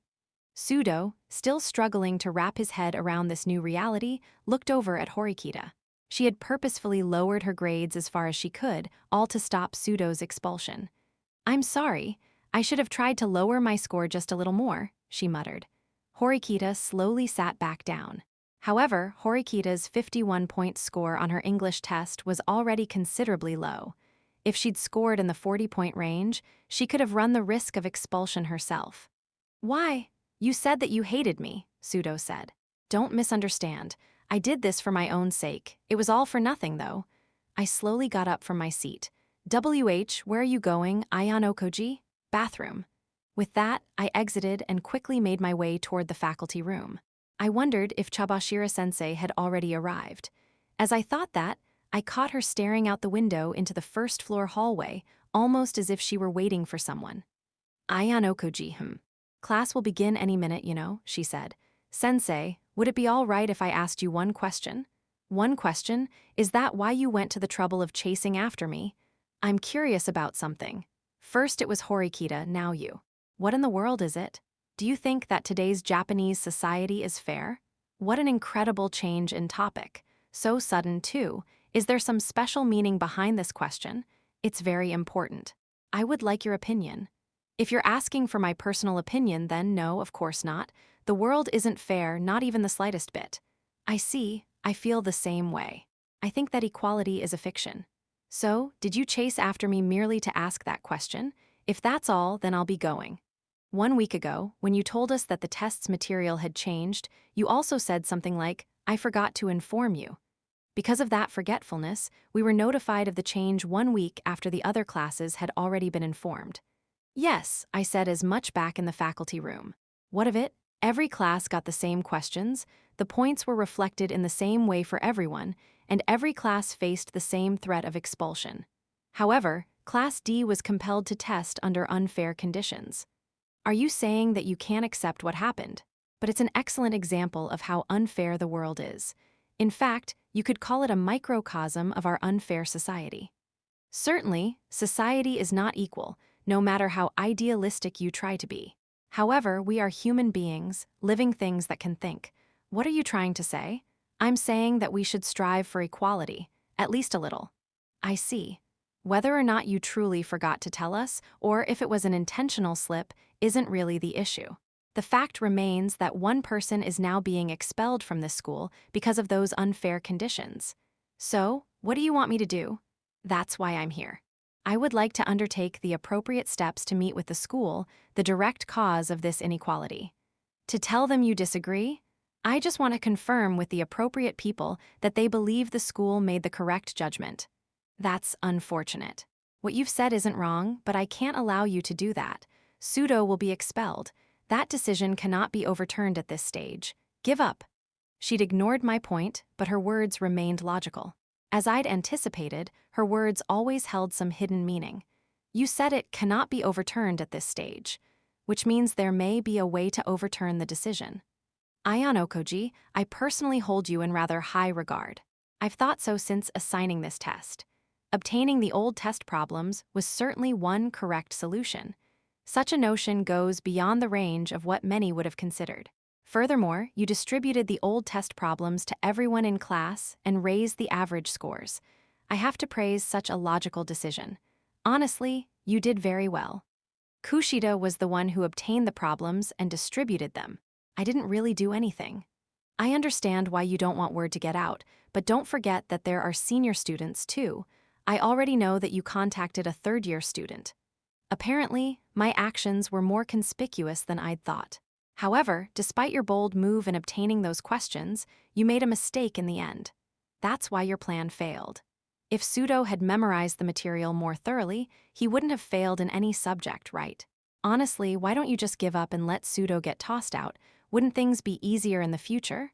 Pseudo, still struggling to wrap his head around this new reality, looked over at Horikita. She had purposefully lowered her grades as far as she could, all to stop Pseudo's expulsion. I'm sorry, I should have tried to lower my score just a little more, she muttered. Horikita slowly sat back down. However, Horikita's 51-point score on her English test was already considerably low. If she'd scored in the 40-point range, she could have run the risk of expulsion herself. Why? You said that you hated me, Pseudo said. Don't misunderstand. I did this for my own sake. It was all for nothing, though. I slowly got up from my seat. Where are you going, Ayano Koji? Bathroom. With that, I exited and quickly made my way toward the faculty room. I wondered if Chabashira-sensei had already arrived. As I thought that, I caught her staring out the window into the first-floor hallway, almost as if she were waiting for someone. Ayano Koji, Class will begin any minute, you know, she said. Sensei, would it be all right if I asked you one question? One question? Is that why you went to the trouble of chasing after me? I'm curious about something. First it was Horikita, now you. What in the world is it? Do you think that today's Japanese society is fair? What an incredible change in topic. So sudden, too. Is there some special meaning behind this question? It's very important. I would like your opinion. If you're asking for my personal opinion, then no, of course not. The world isn't fair, not even the slightest bit. I see, I feel the same way. I think that equality is a fiction. So, did you chase after me merely to ask that question? If that's all, then I'll be going. 1 week ago, when you told us that the test's material had changed, you also said something like, I forgot to inform you. Because of that forgetfulness, we were notified of the change 1 week after the other classes had already been informed. Yes, I said as much back in the faculty room. What of it? Every class got the same questions, the points were reflected in the same way for everyone, and every class faced the same threat of expulsion. However, Class D was compelled to test under unfair conditions. Are you saying that you can't accept what happened? But it's an excellent example of how unfair the world is. In fact, you could call it a microcosm of our unfair society. Certainly, society is not equal, no matter how idealistic you try to be. However, we are human beings, living things that can think. What are you trying to say? I'm saying that we should strive for equality, at least a little. I see. Whether or not you truly forgot to tell us, or if it was an intentional slip, isn't really the issue. The fact remains that one person is now being expelled from this school because of those unfair conditions. So, what do you want me to do? That's why I'm here. I would like to undertake the appropriate steps to meet with the school, the direct cause of this inequality. To tell them you disagree? I just want to confirm with the appropriate people that they believe the school made the correct judgment. That's unfortunate. What you've said isn't wrong, but I can't allow you to do that. Pseudo will be expelled. That decision cannot be overturned at this stage. Give up. She'd ignored my point, but her words remained logical. As I'd anticipated, her words always held some hidden meaning. You said it cannot be overturned at this stage, which means there may be a way to overturn the decision. Ayano Koji, I personally hold you in rather high regard. I've thought so since assigning this test. Obtaining the old test problems was certainly one correct solution. Such a notion goes beyond the range of what many would have considered. Furthermore, you distributed the old test problems to everyone in class and raised the average scores. I have to praise such a logical decision. Honestly, you did very well. Kushida was the one who obtained the problems and distributed them. I didn't really do anything. I understand why you don't want word to get out, but don't forget that there are senior students too. I already know that you contacted a third-year student. Apparently, my actions were more conspicuous than I'd thought. However, despite your bold move in obtaining those questions, you made a mistake in the end. That's why your plan failed. If Pseudo had memorized the material more thoroughly, he wouldn't have failed in any subject, right? Honestly, why don't you just give up and let Pseudo get tossed out? Wouldn't things be easier in the future?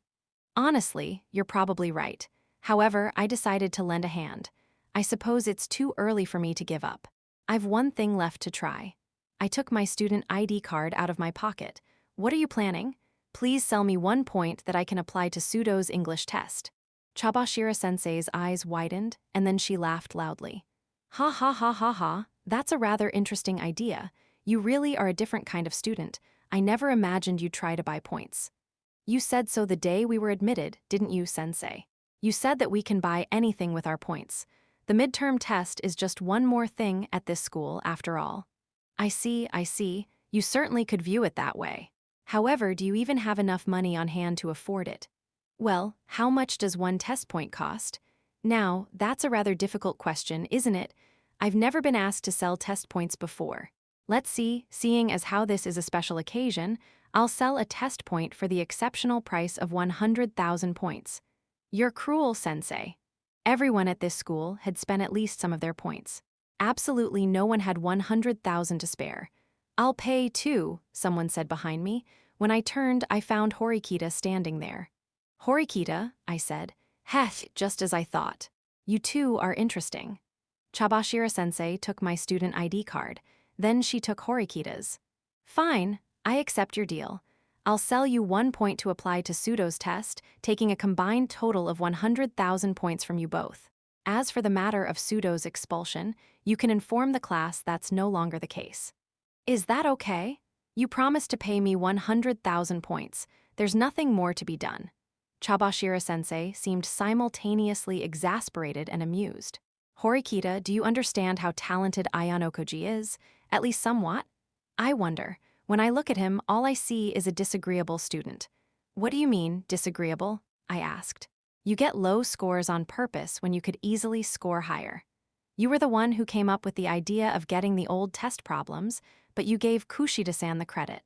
Honestly, you're probably right. However, I decided to lend a hand. I suppose it's too early for me to give up. I've one thing left to try. I took my student ID card out of my pocket. What are you planning? Please sell me 1 point that I can apply to Pseudo's English test. Chabashira-sensei's eyes widened, and then she laughed loudly. Ha ha ha ha ha, that's a rather interesting idea. You really are a different kind of student. I never imagined you'd try to buy points. You said so the day we were admitted, didn't you, sensei? You said that we can buy anything with our points. The midterm test is just one more thing at this school, after all. I see. You certainly could view it that way. However, do you even have enough money on hand to afford it? Well, how much does one test point cost? Now, that's a rather difficult question, isn't it? I've never been asked to sell test points before. Let's see, seeing as how this is a special occasion, I'll sell a test point for the exceptional price of 100,000 points. You're cruel, sensei. Everyone at this school had spent at least some of their points. Absolutely no one had 100,000 to spare. I'll pay too, someone said behind me. When I turned, I found Horikita standing there. Horikita, I said. Heh, just as I thought. You two are interesting. Chabashira-sensei took my student ID card. Then she took Horikita's. Fine, I accept your deal. I'll sell you 1 point to apply to Pseudo's test, taking a combined total of 100,000 points from you both. As for the matter of Pseudo's expulsion, you can inform the class that's no longer the case. Is that okay? You promised to pay me 100,000 points. There's nothing more to be done. Chabashira-sensei seemed simultaneously exasperated and amused. Horikita, do you understand how talented Ayanokoji is? At least somewhat? I wonder. When I look at him, all I see is a disagreeable student. What do you mean, disagreeable? I asked. You get low scores on purpose when you could easily score higher. You were the one who came up with the idea of getting the old test problems, but you gave Kushida-san the credit.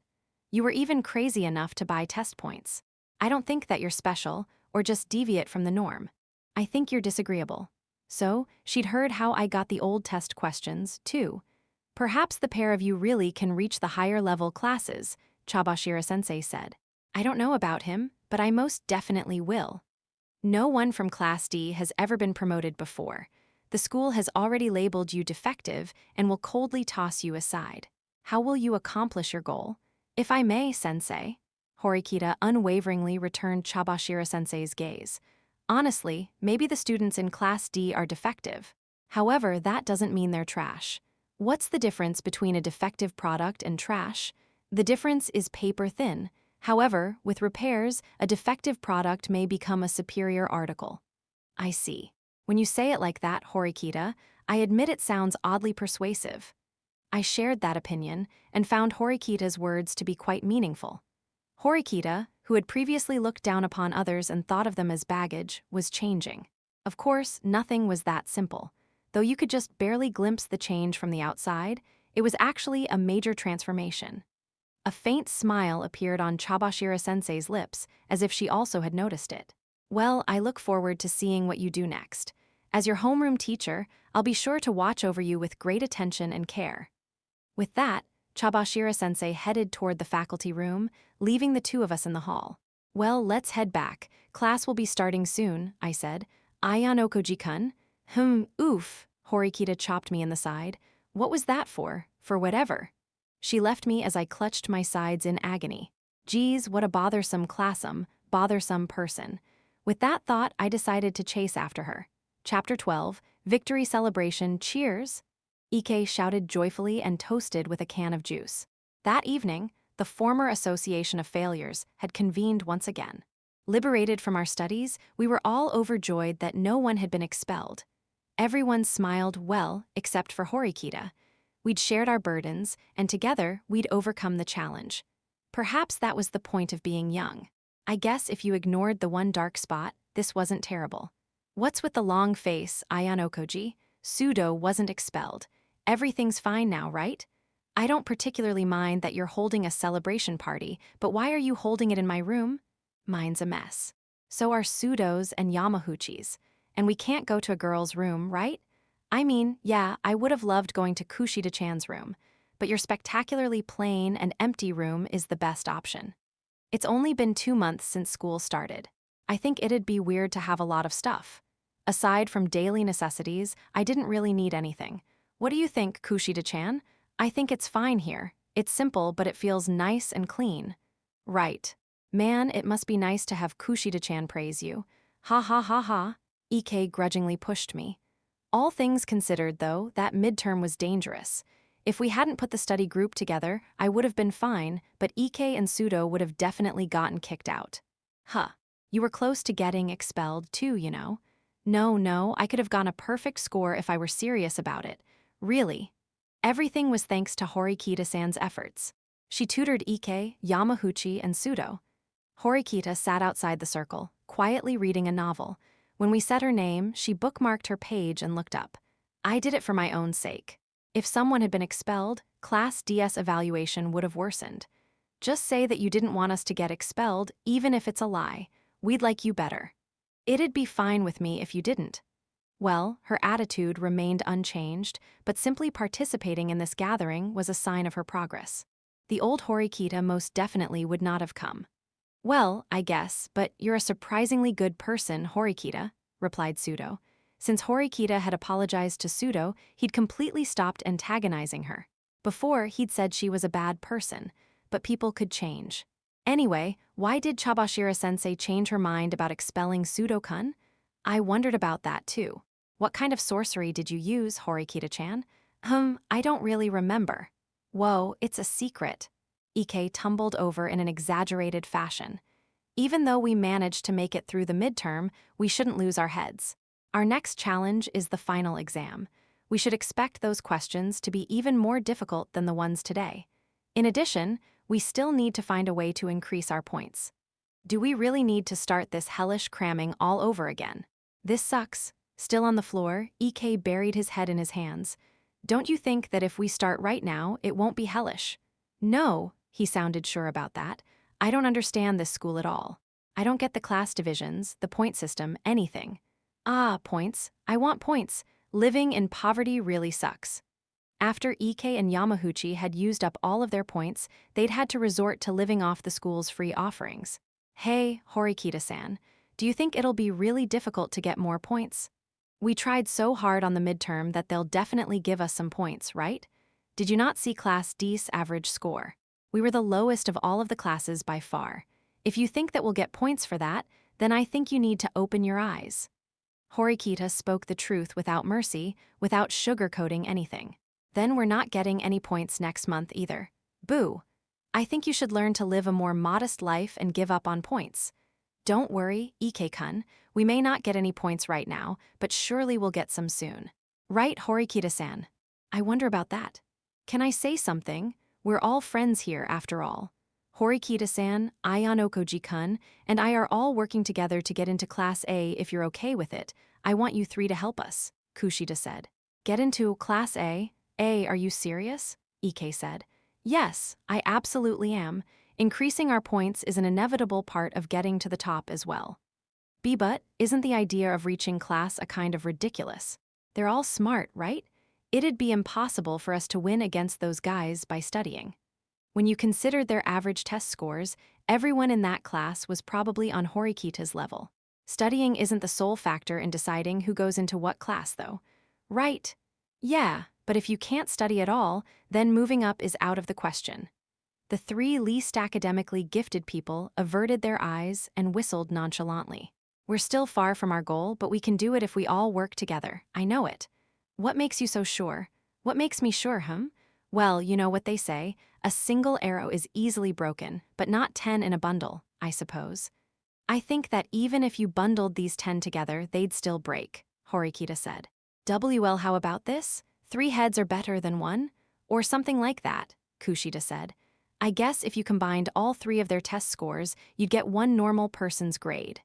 You were even crazy enough to buy test points. I don't think that you're special, or just deviate from the norm. I think you're disagreeable. So, she'd heard how I got the old test questions, too. Perhaps the pair of you really can reach the higher-level classes, Chabashira-sensei said. I don't know about him, but I most definitely will. No one from Class D has ever been promoted before. The school has already labeled you defective and will coldly toss you aside. How will you accomplish your goal? If I may, sensei. Horikita unwaveringly returned Chabashira-sensei's gaze. Honestly, maybe the students in Class D are defective. However, that doesn't mean they're trash. What's the difference between a defective product and trash? The difference is paper thin. However, with repairs, a defective product may become a superior article. I see. When you say it like that, Horikita, I admit it sounds oddly persuasive. I shared that opinion and found Horikita's words to be quite meaningful. Horikita, who had previously looked down upon others and thought of them as baggage, was changing. Of course, nothing was that simple. Though you could just barely glimpse the change from the outside, it was actually a major transformation. A faint smile appeared on Chabashira-sensei's lips, as if she also had noticed it. Well, I look forward to seeing what you do next. As your homeroom teacher, I'll be sure to watch over you with great attention and care. With that, Chabashira-sensei headed toward the faculty room, leaving the two of us in the hall. Well, let's head back. Class will be starting soon, I said. Ayanokoji-kun? Oof, Horikita chopped me in the side. What was that for? For whatever. She left me as I clutched my sides in agony. Geez, what a bothersome person. With that thought, I decided to chase after her. Chapter 12, Victory Celebration, Cheers! Ike shouted joyfully and toasted with a can of juice. That evening, The former association of failures had convened once again. Liberated from our studies, we were all overjoyed that no one had been expelled. Everyone smiled well, except for Horikita. We'd shared our burdens, and together we'd overcome the challenge. Perhaps that was the point of being young. I guess if you ignored the one dark spot, this wasn't terrible. What's with the long face, Ayanokoji? Pseudo wasn't expelled. Everything's fine now, right? I don't particularly mind that you're holding a celebration party, but why are you holding it in my room? Mine's a mess. So are Pseudo's and Yamahuchi's. And we can't go to a girl's room, right? I mean, yeah, I would have loved going to Kushida-chan's room, but your spectacularly plain and empty room is the best option. It's only been 2 months since school started. I think it'd be weird to have a lot of stuff. Aside from daily necessities, I didn't really need anything. What do you think, Kushida-chan? I think it's fine here. It's simple, but it feels nice and clean. Right. Man, it must be nice to have Kushida-chan praise you. Ha ha ha ha. Ike grudgingly pushed me. All things considered, though, that midterm was dangerous. If we hadn't put the study group together, I would have been fine, but Ike and Pseudo would have definitely gotten kicked out. Huh. You were close to getting expelled, too, you know. No, I could have gotten a perfect score if I were serious about it. Really. Everything was thanks to Horikita-san's efforts. She tutored Ike, Yamahuchi, and Pseudo. Horikita sat outside the circle, quietly reading a novel. When we said her name, she bookmarked her page and looked up. I did it for my own sake. If someone had been expelled, Class DS evaluation would have worsened. Just say that you didn't want us to get expelled, even if it's a lie. We'd like you better. It'd be fine with me if you didn't. Well, her attitude remained unchanged, but simply participating in this gathering was a sign of her progress. The old Horikita most definitely would not have come. Well, I guess, but you're a surprisingly good person, Horikita, replied Pseudo. Since Horikita had apologized to Pseudo, he'd completely stopped antagonizing her. Before, he'd said she was a bad person, but people could change. Anyway, why did Chabashira-sensei change her mind about expelling Pseudo-kun? I wondered about that too. What kind of sorcery did you use, Horikita-chan? I don't really remember. Whoa, it's a secret. Ike tumbled over in an exaggerated fashion. Even though we managed to make it through the midterm, we shouldn't lose our heads. Our next challenge is the final exam. We should expect those questions to be even more difficult than the ones today. In addition, we still need to find a way to increase our points. Do we really need to start this hellish cramming all over again? This sucks. Still on the floor, Ike buried his head in his hands. Don't you think that if we start right now, it won't be hellish? No, he sounded sure about that. I don't understand this school at all. I don't get the class divisions, the point system, anything. Ah, points. I want points. Living in poverty really sucks. After Ike and Yamahuchi had used up all of their points, they'd had to resort to living off the school's free offerings. Hey, Horikita-san, do you think it'll be really difficult to get more points? We tried so hard on the midterm that they'll definitely give us some points, right? Did you not see Class D's average score? We were the lowest of all of the classes by far. If you think that we'll get points for that, then I think you need to open your eyes. Horikita spoke the truth without mercy, without sugarcoating anything. Then we're not getting any points next month either. Boo! I think you should learn to live a more modest life and give up on points. Don't worry, Ike-kun, we may not get any points right now, but surely we'll get some soon. Right, Horikita-san? I wonder about that. Can I say something? We're all friends here, after all. Horikita-san, Ayanokoji-kun, and I are all working together to get into Class A if you're okay with it. I want you 3 to help us, Kushida said. Get into Class A? Are you serious? Ike said. Yes, I absolutely am. Increasing our points is an inevitable part of getting to the top as well. But isn't the idea of reaching class a kind of ridiculous? They're all smart, right? It'd be impossible for us to win against those guys by studying. When you considered their average test scores, everyone in that class was probably on Horikita's level. Studying isn't the sole factor in deciding who goes into what class, though. Right. Yeah, but if you can't study at all, then moving up is out of the question. The 3 least academically gifted people averted their eyes and whistled nonchalantly. We're still far from our goal, but we can do it if we all work together. I know it. What makes you so sure? What makes me sure, Well, you know what they say, a single arrow is easily broken, but not 10 in a bundle, I suppose. I think that even if you bundled these 10 together, they'd still break, Horikita said. Well, how about this? 3 heads are better than 1? Or something like that, Kushida said. I guess if you combined all 3 of their test scores, you'd get one normal person's grade.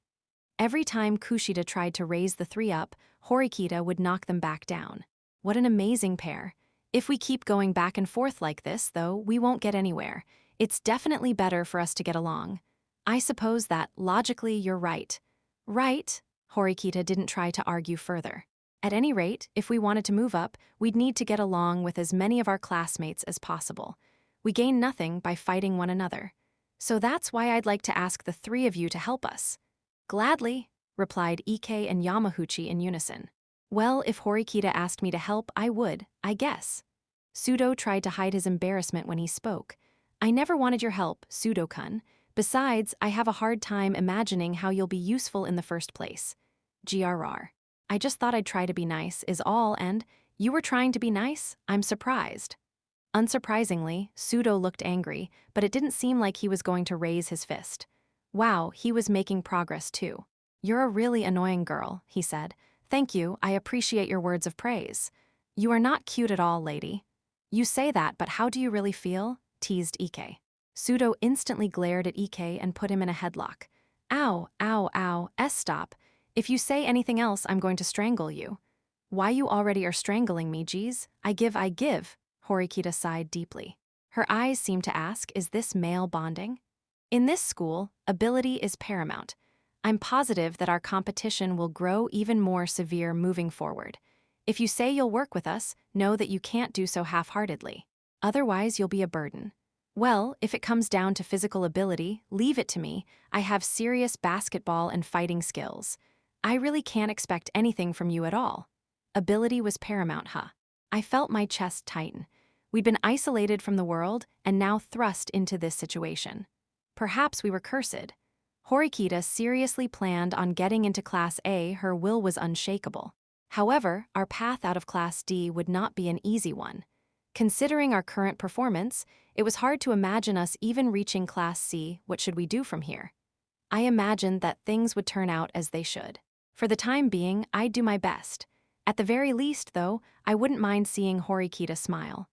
Every time Kushida tried to raise the 3 up, Horikita would knock them back down. What an amazing pair. If we keep going back and forth like this, though, we won't get anywhere. It's definitely better for us to get along. I suppose that, logically, you're right. Right? Horikita didn't try to argue further. At any rate, if we wanted to move up, we'd need to get along with as many of our classmates as possible. We gain nothing by fighting one another. So that's why I'd like to ask the 3 of you to help us. Gladly, replied Ike and Yamahuchi in unison. Well, if Horikita asked me to help, I would, I guess. Sudo tried to hide his embarrassment when he spoke. I never wanted your help, Sudo-kun. Besides, I have a hard time imagining how you'll be useful in the first place. GRR. I just thought I'd try to be nice, is all, and you were trying to be nice? I'm surprised. Unsurprisingly, Sudo looked angry, but it didn't seem like he was going to raise his fist. Wow, he was making progress too. You're a really annoying girl, he said. Thank you, I appreciate your words of praise. You are not cute at all, lady. You say that, but how do you really feel? Teased Ike. Sudo instantly glared at Ike and put him in a headlock. Ow, ow, ow, stop. If you say anything else, I'm going to strangle you. Why you already are strangling me, geez? I give. Horikita sighed deeply. Her eyes seemed to ask, is this male bonding? In this school, ability is paramount. I'm positive that our competition will grow even more severe moving forward. If you say you'll work with us, know that you can't do so half-heartedly. Otherwise, you'll be a burden. Well, if it comes down to physical ability, leave it to me. I have serious basketball and fighting skills. I really can't expect anything from you at all. Ability was paramount, huh? I felt my chest tighten. We'd been isolated from the world and now thrust into this situation. Perhaps we were cursed. Horikita seriously planned on getting into Class A. Her will was unshakable. However, our path out of Class D would not be an easy one. Considering our current performance, it was hard to imagine us even reaching Class C. What should we do from here? I imagined that things would turn out as they should. For the time being, I'd do my best. At the very least, though, I wouldn't mind seeing Horikita smile.